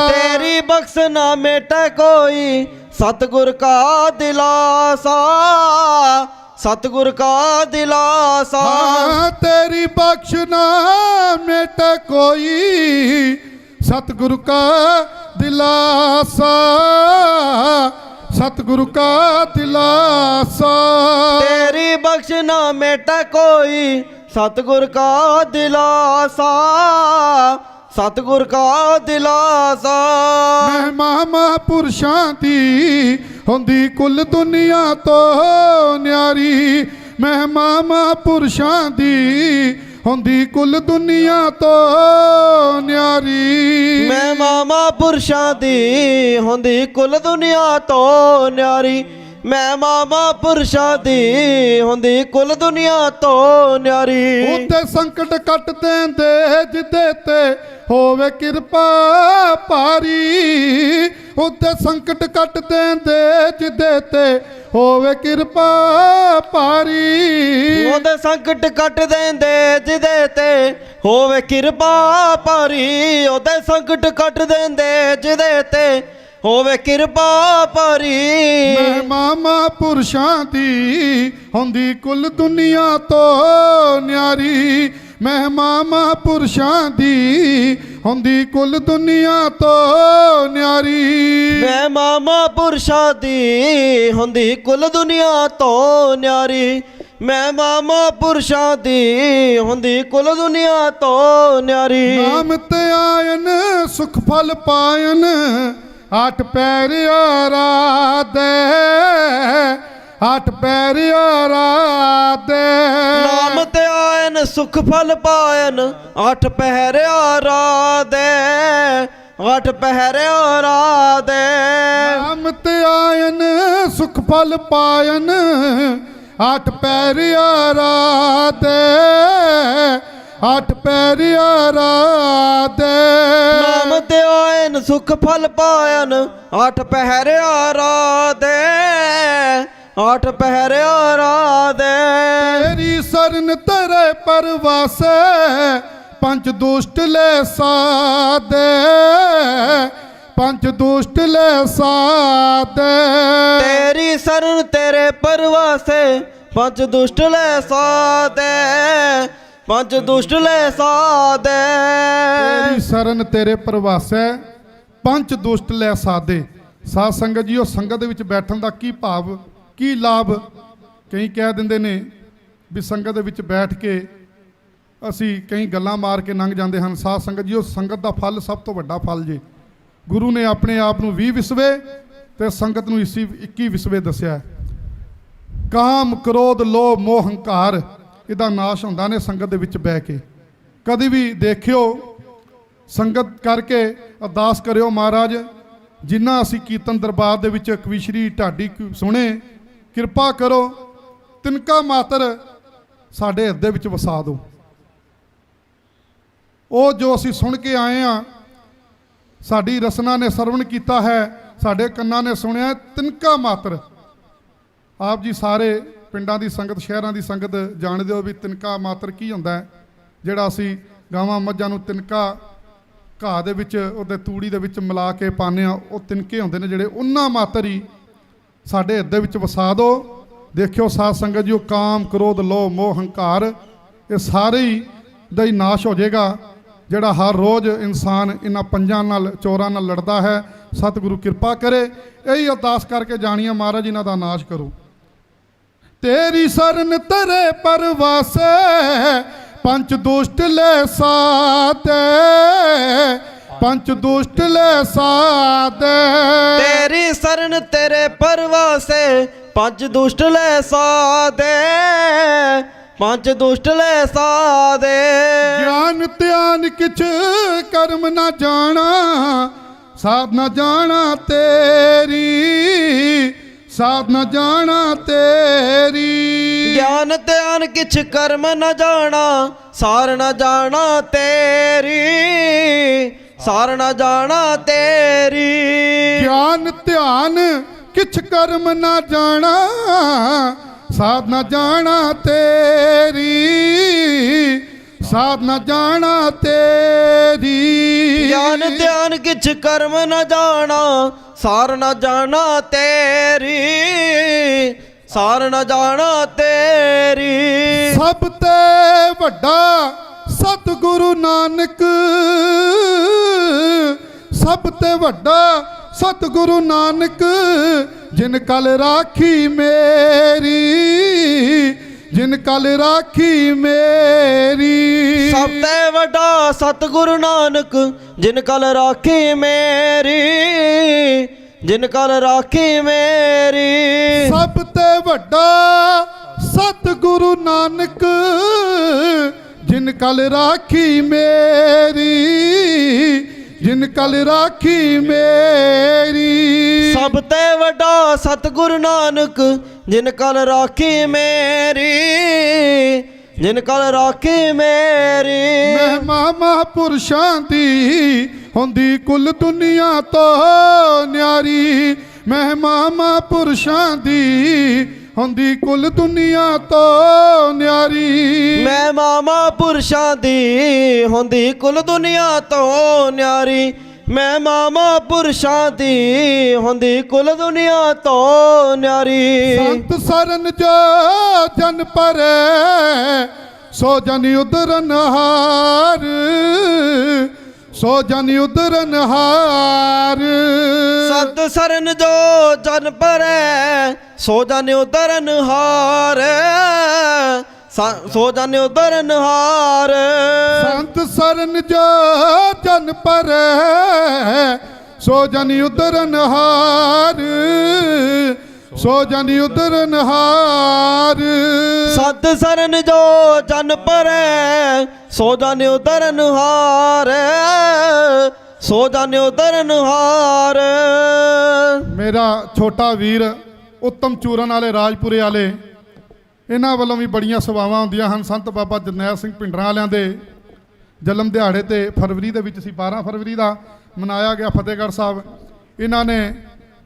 तेरी बख्श न मेटे कोई सतगुरु का दिलासा सतगुर का दिलासा तेरी बख्श ना मेटे कोई सतगुरु का दिलासा सतगुरु का दिलासा तेरी बख्श ना मेटे कोई सतगुर का दिलासा सतगुर का दिलासा ਮਹਿਮਾ ਮਹਾਂਪੁਰਸ਼ਾਂ ਦੀ ਹੁੰਦੀ ਕੁੱਲ ਦੁਨੀਆ ਤੋਂ ਨਿਆਰੀ ਮਹਿਮਾ ਮਹਾਂਪੁਰਸ਼ਾਂ ਦੀ ਹੁੰਦੀ ਕੁੱਲ ਦੁਨੀਆ ਤੋਂ ਨਿਆਰੀ। ਮੈਂ ਮਾਮਾ ਪੁਰਸ਼ਾਂ ਦੀ ਹੁੰਦੀ ਕੁੱਲ ਦੁਨੀਆ ਤੋਂ ਨਿਆਰੀ। ਮੈਂ ਮਾਮਾ ਪੁਰਸ਼ਾਂ ਦੀ ਹੁੰਦੀ ਕੁੱਲ ਦੁਨੀਆ ਤੋਂ ਨਿਆਰੀ। ਉੱਤੇ ਸੰਕਟ ਕੱਟ ਦੇਂਦੇ ਜਿੱਦੇ ਤੇ ਹੋਵੇ ਕਿਰਪਾ ਭਾਰੀ। ਉੱਤੇ ਸੰਕਟ ਕੱਟ ਦੇਂਦੇ ਜਿੱਦੇ ਤੇ ਹੋਵੇ ਕਿਰਪਾ ਭਾਰੀ। ਉਹਦੇ ਸੰਕਟ ਕੱਟ ਦੇਂਦੇ ਜਿਹਦੇ ਤੇ ਹੋਵੇ ਕਿਰਪਾ ਭਾਰੀ। ਉਹਦੇ ਸੰਕਟ ਕੱਟ ਦੇਂਦੇ ਜਿਹਦੇ ਤੇ ਹੋਵੇ ਕਿਰਪਾ ਭਾਰੀ। ਮੈਂ ਮਾਮਾ ਪੁਰਸ਼ਾਂ ਦੀ ਹੁੰਦੀ ਕੁੱਲ ਦੁਨੀਆ ਤੋਂ ਨਿਆਰੀ। ਮੈਂ ਮਾਮਾ ਪੁਰਸ਼ਾਂ ਦੀ ਹੁੰਦੀ ਕੁੱਲ ਦੁਨੀਆ ਤੋਂ ਨਿਆਰੀ। ਮੈਂ ਮਾਮਾ ਪੁਰਸ਼ਾਂ ਦੀ ਹੁੰਦੀ ਕੁੱਲ ਦੁਨੀਆ ਤੋਂ ਨਿਆਰੀ। ਮੈਂ ਮਾਮਾ ਪੁਰਸ਼ਾਂ ਦੀ ਹੁੰਦੀ ਕੁੱਲ ਦੁਨੀਆ ਤੋਂ ਨਿਆਰੀ। ਨਾਮ ਤੇ ਆਇਨ ਸੁਖ ਫਲ ਪਾਇਨ ਆਠ ਪੈਰ ਆਰਾਧੇ। ਆਠ ਪੈਰ ਆਰਾਧੇ। ਨਾਮ ਤੇ ਆਇਨ ਸੁਖ ਫਲ ਪਾਇਨ ਅੱਠ ਪਹਿਰ ਆਰਾਧੇ। ਅੱਠ ਪਹਿਰ ਆਰਾਧੇ। ਨਾਮ ਤੇ ਆਇਨ ਸੁਖ ਫਲ ਪਾਇਨ ਆਠ ਪੈਰ ਆਰਾਧੇ। ਆਠ ਪੈਰ ਆਰਾਧੇ। ਨਾਮ ਤੇ ਆਇਨ ਸੁਖ ਫਲ ਪਾਇਨ ਅੱਠ ਪਹਿਰ ਆਰਾਧੇ। ਅੱਠ ਪਹਿਰ ਆਰਾਧੇ। ਤੇਰੀ ਸਰਨ ਤੇਰੇ ਪਰਵਾਸੇ ਪੰਜ ਦੁਸ਼ਟ ਲੈ ਸਾਦੇ। ਪੰਜ ਦੁਸ਼ਟ ਲੈ ਸਾਦੇ। ਤੇਰੀ ਸਰਨ ਤੇਰੇ ਪਰਵਾਸੇ ਪੰਜ ਦੁਸ਼ਟ ਲੈ ਸਾਦੇ। ਪੰਜ ਦੁਸ਼ਟ ਲੈ ਸਾਦੇ। ਤੇਰੀ ਸਰਨ ਤੇਰੇ ਪਰਵਾਸੈ ਪੰਜ ਦੁਸ਼ਟ ਲੈ ਸਾਦੇ। ਸਾਧ ਸੰਗਤ ਜੀ, ਉਹ ਸੰਗਤ ਦੇ ਵਿੱਚ ਬੈਠਣ ਦਾ ਕੀ ਭਾਵ, ਕੀ ਲਾਭ? ਕਈ ਕਹਿ ਦਿੰਦੇ ਨੇ ਵੀ ਸੰਗਤ ਦੇ ਵਿੱਚ ਬੈਠ ਕੇ ਅਸੀਂ ਕਈ ਗੱਲਾਂ ਮਾਰ ਕੇ ਲੰਘ ਜਾਂਦੇ ਹਨ। ਸਾਧ ਸੰਗਤ ਜੀ, ਉਹ ਸੰਗਤ ਦਾ ਫਲ ਸਭ ਤੋਂ ਵੱਡਾ ਫਲ ਜੇ। ਗੁਰੂ ਨੇ ਆਪਣੇ ਆਪ ਨੂੰ 20 ਵਿਸਵੇ ਤੇ ਸੰਗਤ ਨੂੰ 21 ਵਿਸਵੇ ਦੱਸਿਆ। ਕਾਮ ਕ੍ਰੋਧ ਲੋਭ ਮੋਹ ਹੰਕਾਰ ਇਹਦਾ ਨਾਸ਼ ਹੁੰਦਾ ਨੇ ਸੰਗਤ ਦੇ ਵਿੱਚ ਬਹਿ ਕੇ। ਕਦੀ ਵੀ ਦੇਖਿਓ, ਸੰਗਤ ਕਰਕੇ ਅਰਦਾਸ ਕਰਿਓ, ਮਹਾਰਾਜ ਜਿੰਨਾ ਅਸੀਂ ਕੀਰਤਨ ਦਰਬਾਰ ਦੇ ਵਿੱਚ ਕਵੀਸ਼ਰੀ ਢਾਡੀ ਸੁਣੇ, ਕਿਰਪਾ ਕਰੋ ਤਿਨਕਾ ਮਾਤਰ ਸਾਡੇ ਹਿਰਦੇ ਵਿੱਚ ਵਸਾ ਦਿਓ। ਉਹ ਜੋ ਅਸੀਂ ਸੁਣ ਕੇ ਆਏ ਆ, ਸਾਡੀ ਰਸਨਾ ਨੇ ਸਰਵਣ ਕੀਤਾ ਹੈ, ਸਾਡੇ ਕੰਨਾਂ ਨੇ ਸੁਣਿਆ, ਤਿਨਕਾ ਮਾਤਰ। ਆਪ ਜੀ ਸਾਰੇ ਪਿੰਡਾਂ ਦੀ ਸੰਗਤ, ਸ਼ਹਿਰਾਂ ਦੀ ਸੰਗਤ ਜਾਣਦੇ ਹੋ ਵੀ ਤਿਨਕਾ ਮਾਤਰ ਕੀ ਹੁੰਦਾ ਹੈ। ਜਿਹੜਾ ਅਸੀਂ ਗਾਵਾਂ ਮੱਝਾਂ ਨੂੰ ਤਿਨਕਾ ਘਾਹ ਦੇ ਵਿੱਚ ਉਹਦੇ ਤੂੜੀ ਦੇ ਵਿੱਚ ਮਿਲਾ ਕੇ ਪਾਉਂਦੇ ਆ, ਉਹ ਤਿਨਕੇ ਹੁੰਦੇ ਨੇ ਜਿਹੜੇ, ਉਹਨਾਂ ਮਾਤਰ ਹੀ ਸਾਡੇ ਹਿਰਦੇ ਵਿੱਚ ਵਸਾ ਦਿਓ। ਦੇਖਿਓ ਸਾਧ ਸੰਗਤ ਜੀ, ਉਹ ਕਾਮ ਕ੍ਰੋਧ ਲੋਭ ਮੋਹ ਹੰਕਾਰ ਇਹ ਸਾਰੇ ਹੀ ਦਾ ਹੀ ਨਾਸ਼ ਹੋ ਜਾਏਗਾ। ਜਿਹੜਾ ਹਰ ਰੋਜ਼ ਇਨਸਾਨ ਇਹਨਾਂ ਪੰਜਾਂ ਨਾਲ ਚੋਰਾਂ ਨਾਲ ਲੜਦਾ ਹੈ, ਸਤਿਗੁਰੂ ਕਿਰਪਾ ਕਰੇ। ਇਹੀ ਅਰਦਾਸ ਕਰਕੇ ਜਾਣੀਆਂ, ਮਹਾਰਾਜ ਇਹਨਾਂ ਦਾ ਨਾਸ਼ ਕਰੋ। ਤੇਰੀ ਸਰਨ ਤੇਰੇ ਪਰਵਾਸੇ ਪੰਜ ਦੁਸ਼ਟ ਲੈ ਸਾਦੇ। ਪੰਜ ਦੁਸ਼ਟ ਲੈ ਸਾਦੇ। ਤੇਰੀ ਸਰਨ ਤੇਰੇ ਪਰਵਾਸੇ ਪੰਜ ਦੁਸ਼ਟ ਲੈ ਸਾਦੇ। ਪੰਜ ਦੁਸ਼ਟ ਲੈ ਸਾਦੇ। ਗਿਆਨ ਧਿਆਨ ਕਿਛ ਕਰਮ ਨਾ ਜਾਣਾ, ਸਾਧ ਨਾ ਜਾਣਾ ਤੇਰੀ। ਸਾਧ ਨਾ ਜਾਣਾ ਤੇਰੀ। ਗਿਆਨ ਧਿਆਨ ਕਿਛ ਕਰਮ ਨ ਜਾਣਾ, ਸਾਰ ਨ ਜਾਣਾ ਤੇਰੀ। ਸਾਰ ਨ ਜਾਣਾ ਤੇਰੀ। ਗਿਆਨ ਧਿਆਨ ਕਿਛ ਕਰਮ ਨਾ ਜਾਣਾ, ਸਾਧ ਨਾ ਜਾਣਾ ਤੇਰੀ। ਸਾਧ ਨਾ ਜਾਣਾ ਤੇਰੀ। ਗਿਆਨ ਧਿਆਨ ਕਿਛ ਕਰਮ ਨ ਜਾਣਾ, ਸਾਰ ਨ ਜਾਣਾ ਤੇਰੀ। ਸਾਰ ਨ ਜਾਣਾ ਤੇਰੀ। ਸਭ ਤੇ ਵੱਡਾ ਸਤਿਗੁਰੂ ਨਾਨਕ। ਸਭ ਤੇ ਵੱਡਾ ਸਤਿਗੁਰੂ ਨਾਨਕ। ਜਿਨ ਕਲ ਰਾਖੀ ਮੇਰੀ। ਜਿਨ ਕਲ ਰਾਖੀ ਮੇਰੀ। ਸਭ ਤੇ ਵੱਡਾ ਸਤਿਗੁਰੂ ਨਾਨਕ। ਜਿਨ ਕਲ ਰਾਖੀ ਮੇਰੀ। ਜਿਨ ਕਲ ਰਾਖੀ ਮੇਰੀ। ਸਭ ਤੇ ਵੱਡਾ ਸਤਿਗੁਰੂ ਨਾਨਕ। ਜਿਨ ਕਲ ਰਾਖੀ ਮੇਰੀ, ਜਿਨ ਕਲ ਰਾਖੀ ਮੇਰੀ। ਸਭ ਤੇ ਵੱਡਾ ਸਤਿਗੁਰੂ ਨਾਨਕ ਜਿਨ ਕਲ ਰਾਖੀ ਮੇਰੀ, ਜਿਨ ਕਲ ਰਾਖੀ ਮੇਰੀ। ਮਹਿਮਾ ਮਹਾਂਪੁਰਸ਼ਾਂ ਦੀ ਹੁੰਦੀ ਕੁੱਲ ਦੁਨੀਆ ਤੋਂ ਨਿਆਰੀ। ਮਹਿਮਾ ਮਹਾਂਪੁਰਸ਼ਾਂ ਦੀ ਹੁੰਦੀ ਕੁੱਲ ਦੁਨੀਆ ਤੋਂ ਨਿਆਰੀ। ਮਹਿਮਾ ਮਹਾਂਪੁਰਸ਼ਾਂ ਦੀ ਹੁੰਦੀ ਕੁੱਲ ਦੁਨੀਆ ਤੋਂ ਨਿਆਰੀ। ਮਹਿਮਾ ਮਹਾਂਪੁਰਸ਼ਾਂ ਦੀ ਹੁੰਦੀ ਕੁੱਲ ਦੁਨੀਆ ਤੋਂ ਨਿਆਰੀ। ਸੰਤ ਸਰਨ ਜੋ ਜਨ ਪਰੈ ਸੋ ਜਨ ਉਦਰਨ ਹਾਰ, ਸੋ ਜਨ ਉਦਰਨ ਹਾਰ। ਸੰਤ ਸਰਨ ਜੋ ਜਨ ਪਰੈ ਸੋ ਜਨ ਉਦਰਨ ਹਾਰ, ਸੋ ਜਨ ਉਦਰਨ ਹਾਰ। ਸੰਤ ਸਰਨ ਜੋ ਜਨ ਪਰੈ ਸੋ ਜਨ ਉਦਰਨ ਹਾਰ, ਸੋ ਜਨ ਉਦਰਨ ਹਾਰ। ਸੰਤ ਸਰਨ ਜੋ ਜਨ ਪਰੈ ਸੋ ਜਨ ਉਦਰਨ ਹਾਰ, ਸੋ ਜਨ ਉਦਰਨ ਹਾਰ। ਮੇਰਾ ਛੋਟਾ ਵੀਰ ਉੱਤਮ ਚੂਰਨ ਵਾਲੇ ਰਾਜਪੁਰੇ ਵਾਲੇ, ਇਹਨਾਂ ਵੱਲੋਂ ਵੀ ਬੜੀਆਂ ਸੇਵਾਵਾਂ ਹੁੰਦੀਆਂ ਹਨ। ਸੰਤ ਬਾਬਾ ਜਰਨੈਲ ਸਿੰਘ ਭਿੰਡਰਾਂ ਵਾਲਿਆਂ ਦੇ ਜਨਮ ਦਿਹਾੜੇ ਤੇ ਫਰਵਰੀ ਦੇ ਵਿੱਚ ਸੀ, 12 ਫਰਵਰੀ ਦਾ ਮਨਾਇਆ ਗਿਆ ਫਤਿਹਗੜ੍ਹ ਸਾਹਿਬ। ਇਹਨਾਂ ਨੇ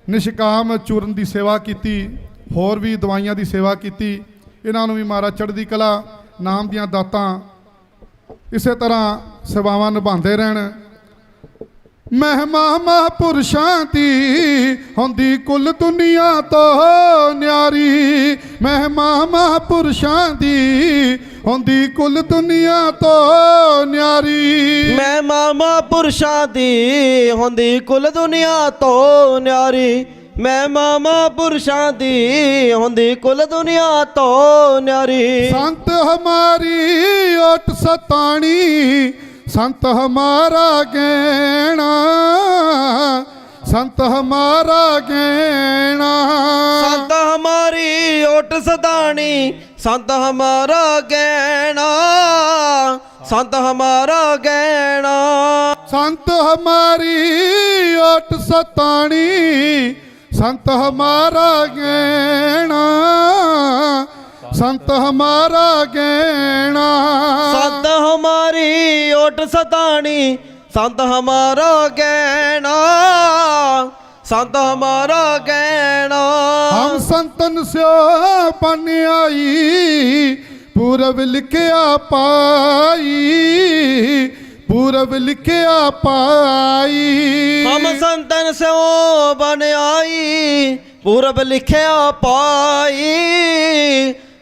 ਨਿਸ਼ਕਾਮ ਚੂਰਨ ਦੀ ਸੇਵਾ ਕੀਤੀ, ਹੋਰ ਵੀ ਦਵਾਈਆਂ ਦੀ ਸੇਵਾ ਕੀਤੀ। ਇਹਨਾਂ ਨੂੰ ਵੀ ਮਹਾਰਾਜ ਚੜ੍ਹਦੀ ਕਲਾ, ਨਾਮ ਦੀਆਂ ਦਾਤਾਂ ਇਸੇ ਤਰ੍ਹਾਂ ਸੇਵਾਵਾਂ ਨਿਭਾਉਂਦੇ ਰਹਿਣ। ਮਹਿਮਾ ਮਹਾਂਪੁਰਸ਼ਾਂ ਦੀ ਹੁੰਦੀ ਕੁੱਲ ਦੁਨੀਆ ਤੋਂ ਨਿਆਰੀ। ਮਹਿਮਾ ਮਹਾਂਪੁਰਸ਼ਾਂ ਦੀ ਹੁੰਦੀ ਕੁੱਲ ਦੁਨੀਆ ਤੋਂ ਨਿਆਰੀ। ਮਹਿਮਾ ਮਹਾਂਪੁਰਸ਼ਾਂ ਦੀ ਹੁੰਦੀ ਕੁੱਲ ਦੁਨੀਆ ਤੋਂ ਨਿਆਰੀ। ਮਹਿਮਾ ਮਹਾਂਪੁਰਸ਼ਾਂ ਦੀ ਹੁੰਦੀ ਕੁੱਲ ਦੁਨੀਆ ਤੋਂ ਨਿਆਰੀ। ਸੰਤ ਹਮਾਰੀ ਓਟ ਸਤਾਣੀ, संत हमारा गैणा, संत हमारा गैणा। संत हमारी ओट सदानी, संत हमारा गैणा, संत हमारा गैणा। संत हमारी ओट सतानी, संत हमारा गैणा, संत हमारा गैणा। संत हमारी ओट सतानी, संत हमारा गैणा, संत हमारा गैणा। हम संतन से बन आई, पूरब लिखिया पाई, पूरब लिखिया पाई। हम संतन से बन आई, पूरब लिखिया पाई,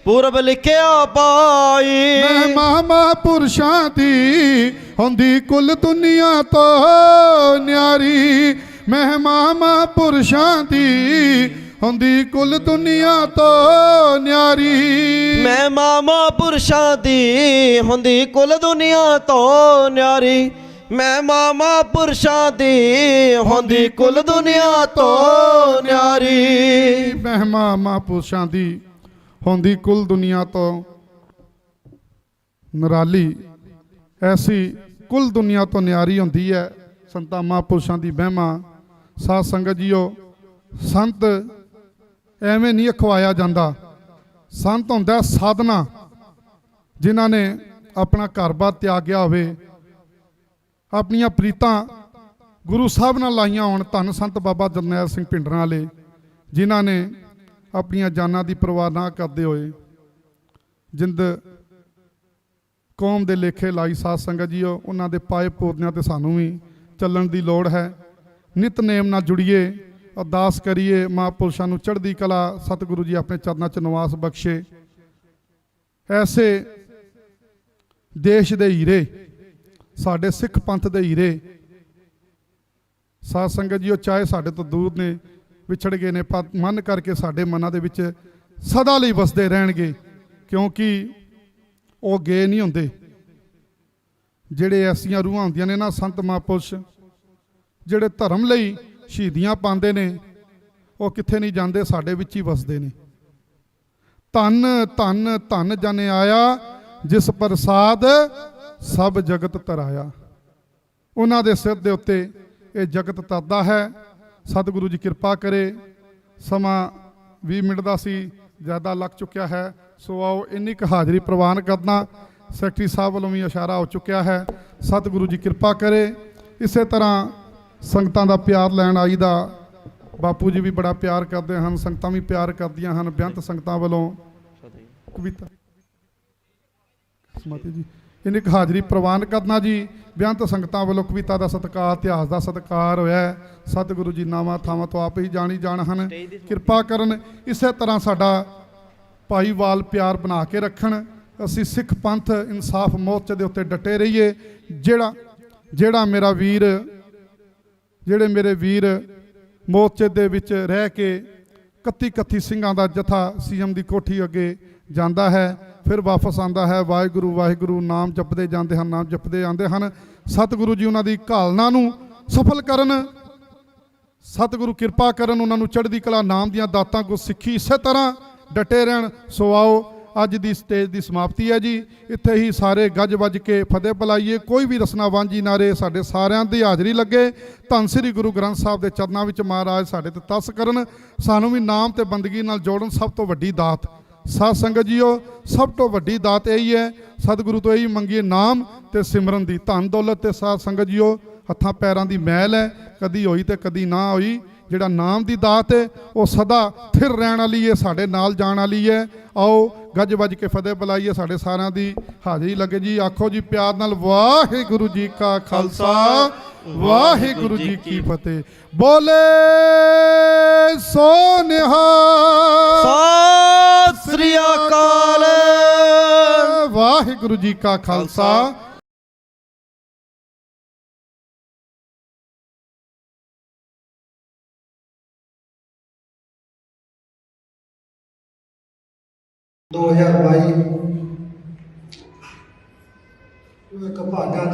पूरब लिखिया पाई। ਮਹਿਮਾ ਮਹਾਂਪੁਰਸ਼ਾਂ ਦੀ ਹੁੰਦੀ ਕੁੱਲ ਦੁਨੀਆ ਤੋਂ ਨਿਆਰੀ। ਮਹਿਮਾ ਮਹਾਂਪੁਰਸ਼ਾਂ ਦੀ ਹੁੰਦੀ ਕੁੱਲ ਦੁਨੀਆ ਤੋਂ ਨਿਆਰੀ। ਮਹਿਮਾ ਮਹਾਂਪੁਰਸ਼ਾਂ ਦੀ ਹੁੰਦੀ ਕੁੱਲ ਦੁਨੀਆ ਤੋਂ ਨਿਆਰੀ। ਮਹਿਮਾ ਮਹਾਂਪੁਰਸ਼ਾਂ ਦੀ ਹੁੰਦੀ ਕੁੱਲ ਦੁਨੀਆ ਤੋਂ ਨਿਆਰੀ। ਮਹਿਮਾ ਮਹਾਂਪੁਰਸ਼ਾਂ ਦੀ ਹੁੰਦੀ ਕੁੱਲ ਦੁਨੀਆ ਤੋਂ ਨਿਰਾਲੀ। ਐਸੀ ਕੁੱਲ ਦੁਨੀਆ ਤੋਂ ਨਿਆਰੀ ਹੁੰਦੀ ਹੈ ਸੰਤਾਂ ਮਹਾਂਪੁਰਸ਼ਾਂ ਦੀ ਮਹਿਮਾ। ਸਾਧ ਸੰਗਤ ਜੀਓ, ਸੰਤ ਐਵੇਂ ਨਹੀਂ ਅਖਵਾਇਆ ਜਾਂਦਾ। ਸੰਤ ਹੁੰਦਾ ਸਾਧਨਾ, ਜਿਨ੍ਹਾਂ ਨੇ ਆਪਣਾ ਘਰ-ਬਾਰ ਤਿਆਗਿਆ ਹੋਵੇ, ਆਪਣੀਆਂ ਪ੍ਰੀਤਾਂ ਗੁਰੂ ਸਾਹਿਬ ਨਾਲ ਲਾਈਆਂ ਹੋਣ। ਧੰਨ ਸੰਤ ਬਾਬਾ ਜਰਨੈਲ ਸਿੰਘ ਭਿੰਡਰਾਂ ਵਾਲੇ, ਜਿਨ੍ਹਾਂ ਨੇ ਆਪਣੀਆਂ ਜਾਨਾਂ ਦੀ ਪਰਵਾਹ ਨਾ ਕਰਦੇ ਹੋਏ ਜਿੰਦ ਕੌਮ ਦੇ ਲੇਖੇ ਲਾਈ। ਸਾਧ ਸੰਗਤ ਜੀਓ, ਉਹਨਾਂ ਦੇ ਪਾਏ ਪੂਰਨਿਆਂ ਤੇ ਸਾਨੂੰ ਵੀ ਚੱਲਣ ਦੀ ਲੋੜ ਹੈ। ਨਿਤਨੇਮ ਨਾਲ ਜੁੜੀਏ, ਅਰਦਾਸ ਕਰੀਏ, ਮਹਾਂਪੁਰਸ਼ਾਂ ਨੂੰ ਚੜ੍ਹਦੀ ਕਲਾ, ਸਤਿਗੁਰੂ ਜੀ ਆਪਣੇ ਚਰਨਾਂ 'ਚ ਨਿਵਾਸ ਬਖਸ਼ੇ। ਐਸੇ ਦੇਸ਼ ਦੇ ਹੀਰੇ, ਸਾਡੇ ਸਿੱਖ ਪੰਥ ਦੇ ਹੀਰੇ, ਸਾਧ ਸੰਗਤ ਜੀਓ, ਚਾਹੇ ਸਾਡੇ ਤੋਂ ਦੂਰ ਨੇ, ਵਿਛੜ ਗਏ ਨੇ, ਪਰ ਮਨ ਕਰਕੇ ਸਾਡੇ ਮਨਾਂ ਦੇ ਵਿੱਚ ਸਦਾ ਲਈ ਵਸਦੇ ਰਹਿਣਗੇ, ਕਿਉਂਕਿ ਉਹ ਗਏ ਨਹੀਂ ਹੁੰਦੇ। ਜਿਹੜੇ ਐਸੀਆਂ ਰੂਹਾਂ ਹੁੰਦੀਆਂ ਨੇ ਨਾ, ਸੰਤ ਮਹਾਂਪੁਰਸ਼, ਜਿਹੜੇ ਧਰਮ ਲਈ ਸ਼ਹੀਦੀਆਂ ਪਾਉਂਦੇ ਨੇ, ਉਹ ਕਿੱਥੇ ਨਹੀਂ ਜਾਂਦੇ, ਸਾਡੇ ਵਿੱਚ ਹੀ ਵਸਦੇ ਨੇ। ਧੰਨ ਧੰਨ ਧੰਨ ਜਨ ਆਇਆ ਜਿਸ ਪ੍ਰਸਾਦ ਸਭ ਜਗਤ ਤਰਾਇਆ। ਉਹਨਾਂ ਦੇ ਸਿਰ ਦੇ ਉੱਤੇ ਇਹ ਜਗਤ ਤਰਦਾ ਹੈ। ਸਤਿਗੁਰੂ ਜੀ ਕਿਰਪਾ ਕਰੇ। ਸਮਾਂ 20 ਮਿੰਟ ਦਾ ਸੀ, ਜ਼ਿਆਦਾ ਲੱਗ ਚੁੱਕਿਆ ਹੈ, ਸੋ ਆਓ ਇੰਨੀ ਕੁ ਹਾਜ਼ਰੀ ਪ੍ਰਵਾਨ ਕਰਨਾ। ਸੈਕਟਰੀ ਸਾਹਿਬ ਵੱਲੋਂ ਵੀ ਇਸ਼ਾਰਾ ਹੋ ਚੁੱਕਿਆ ਹੈ। ਸਤਿਗੁਰੂ ਜੀ ਕਿਰਪਾ ਕਰੇ। ਇਸੇ ਤਰ੍ਹਾਂ ਸੰਗਤਾਂ ਦਾ ਪਿਆਰ ਲੈਣ ਆਈ ਦਾ ਬਾਪੂ ਜੀ ਵੀ ਬੜਾ ਪਿਆਰ ਕਰਦੇ ਹਨ, ਸੰਗਤਾਂ ਵੀ ਪਿਆਰ ਕਰਦੀਆਂ ਹਨ। ਬੇਅੰਤ ਸੰਗਤਾਂ ਵੱਲੋਂ ਕਵਿਤਾ ਸਮਾਤੀ ਜੀ ਇੰਨੀ ਕੁ ਹਾਜ਼ਰੀ ਪ੍ਰਵਾਨ ਕਰਨਾ ਜੀ। ਬੇਅੰਤ ਸੰਗਤਾਂ ਵੱਲੋਂ ਕਵਿਤਾ ਦਾ ਸਤਿਕਾਰ, ਇਤਿਹਾਸ ਦਾ ਸਤਿਕਾਰ ਹੋਇਆ। ਸਤਿਗੁਰੂ ਜੀ ਨਾਵਾਂ ਥਾਵਾਂ ਤੋਂ ਆਪ ਹੀ ਜਾਣੀ ਜਾਣ ਹਨ, ਕਿਰਪਾ ਕਰਨ। ਇਸੇ ਤਰ੍ਹਾਂ ਸਾਡਾ ਭਾਈਵਾਲ ਪਿਆਰ ਬਣਾ ਕੇ ਰੱਖਣ। ਅਸੀਂ ਸਿੱਖ ਪੰਥ ਇਨਸਾਫ ਮੋਰਚੇ ਦੇ ਉੱਤੇ ਡਟੇ ਰਹੀਏ। ਜਿਹੜਾ ਮੇਰਾ ਵੀਰ, ਜਿਹੜੇ ਮੇਰੇ ਵੀਰ ਮੋਰਚੇ ਦੇ ਵਿੱਚ ਰਹਿ ਕੇ 31 ਸਿੰਘਾਂ ਦਾ ਜਥਾ ਸੀਐਮ ਦੀ ਕੋਠੀ ਅੱਗੇ ਜਾਂਦਾ ਹੈ, ਫਿਰ ਵਾਪਸ ਆਉਂਦਾ ਹੈ, ਵਾਹਿਗੁਰੂ ਵਾਹਿਗੁਰੂ ਨਾਮ ਜਪਦੇ ਜਾਂਦੇ ਹਨ, ਨਾਮ ਜਪਦੇ ਆਉਂਦੇ ਹਨ। ਸਤਿਗੁਰੂ ਜੀ ਉਹਨਾਂ ਦੀ ਘਾਲਨਾ ਨੂੰ ਸਫਲ ਕਰਨ, ਸਤਿਗੁਰੂ ਕਿਰਪਾ ਕਰਨ, ਉਹਨਾਂ ਨੂੰ ਚੜ੍ਹਦੀ ਕਲਾ ਨਾਮ ਦੀਆਂ ਦਾਤਾਂ ਕੋ ਸਿੱਖੀ ਇਸੇ ਤਰ੍ਹਾਂ ਡਟੇ ਰਹਿਣ। ਸੋ ਆਓ ਅੱਜ ਦੀ ਸਟੇਜ ਦੀ ਸਮਾਪਤੀ ਹੈ ਜੀ। ਇੱਥੇ ਹੀ ਸਾਰੇ ਗੱਜ ਵੱਜ ਕੇ ਫਤਿਹ ਬੁਲਾਈਏ। ਕੋਈ ਵੀ ਰਸਨਾ ਵਾਂਝੀ ਨਾ ਰਹੇ। ਸਾਡੇ ਸਾਰਿਆਂ ਦੀ ਹਾਜ਼ਰੀ ਲੱਗੇ। ਧੰਨ ਸ੍ਰੀ ਗੁਰੂ ਗ੍ਰੰਥ ਸਾਹਿਬ ਦੇ ਚਰਨਾਂ ਵਿੱਚ ਮਹਾਰਾਜ ਸਾਡੇ ਤੇ ਤਰਸ ਕਰਨ, ਸਾਨੂੰ ਵੀ ਨਾਮ ਤੇ ਬੰਦਗੀ ਨਾਲ ਜੋੜਨ। ਸਭ ਤੋਂ ਵੱਡੀ ਦਾਤ ਸਾਧ ਸੰਗਤ ਜੀਓ, ਸਭ ਤੋਂ ਵੱਡੀ ਦਾਤ ਇਹੀ ਹੈ। ਸਤਿਗੁਰੂ ਤੋਂ ਇਹੀ ਮੰਗੀਏ ਨਾਮ ਤੇ ਸਿਮਰਨ ਦੀ। ਧਨ ਦੌਲਤ ਤੇ ਸਾਧ ਸੰਗਤ ਜੀਓ ਹੱਥਾਂ ਪੈਰਾਂ ਦੀ ਮੈਲ ਹੈ, ਕਦੀ ਹੋਈ ਤੇ ਕਦੀ ਨਾ ਹੋਈ। ਜਿਹੜਾ ਨਾਮ ਦੀ ਦਾਤ ਹੈ ਉਹ ਸਦਾ ਫਿਰ ਰਹਿਣ ਵਾਲੀ ਹੈ, ਸਾਡੇ ਨਾਲ ਜਾਣ ਵਾਲੀ ਹੈ। ਆਓ ਗੱਜ ਵੱਜ ਕੇ ਫਤਿਹ ਬੁਲਾਈਏ। ਸਾਡੇ ਸਾਰਿਆਂ ਦੀ ਹਾਜ਼ਰੀ ਲੱਗੇ ਜੀ। ਆਖੋ ਜੀ ਪਿਆਰ ਨਾਲ, ਵਾਹਿਗੁਰੂ ਜੀ ਕਾ ਖਾਲਸਾ, ਵਾਹਿਗੁਰੂ ਜੀ ਕੀ ਫਤਿਹ। ਬੋਲੇ ਸੋ ਨਿਹਾਲ, ਸਤਿ ਸ੍ਰੀ ਅਕਾਲ। ਵਾਹਿਗੁਰੂ ਜੀ ਕਾ ਖਾਲਸਾ, ਦੋ 2022 ਇੱਕ ਭਾਗਾਂ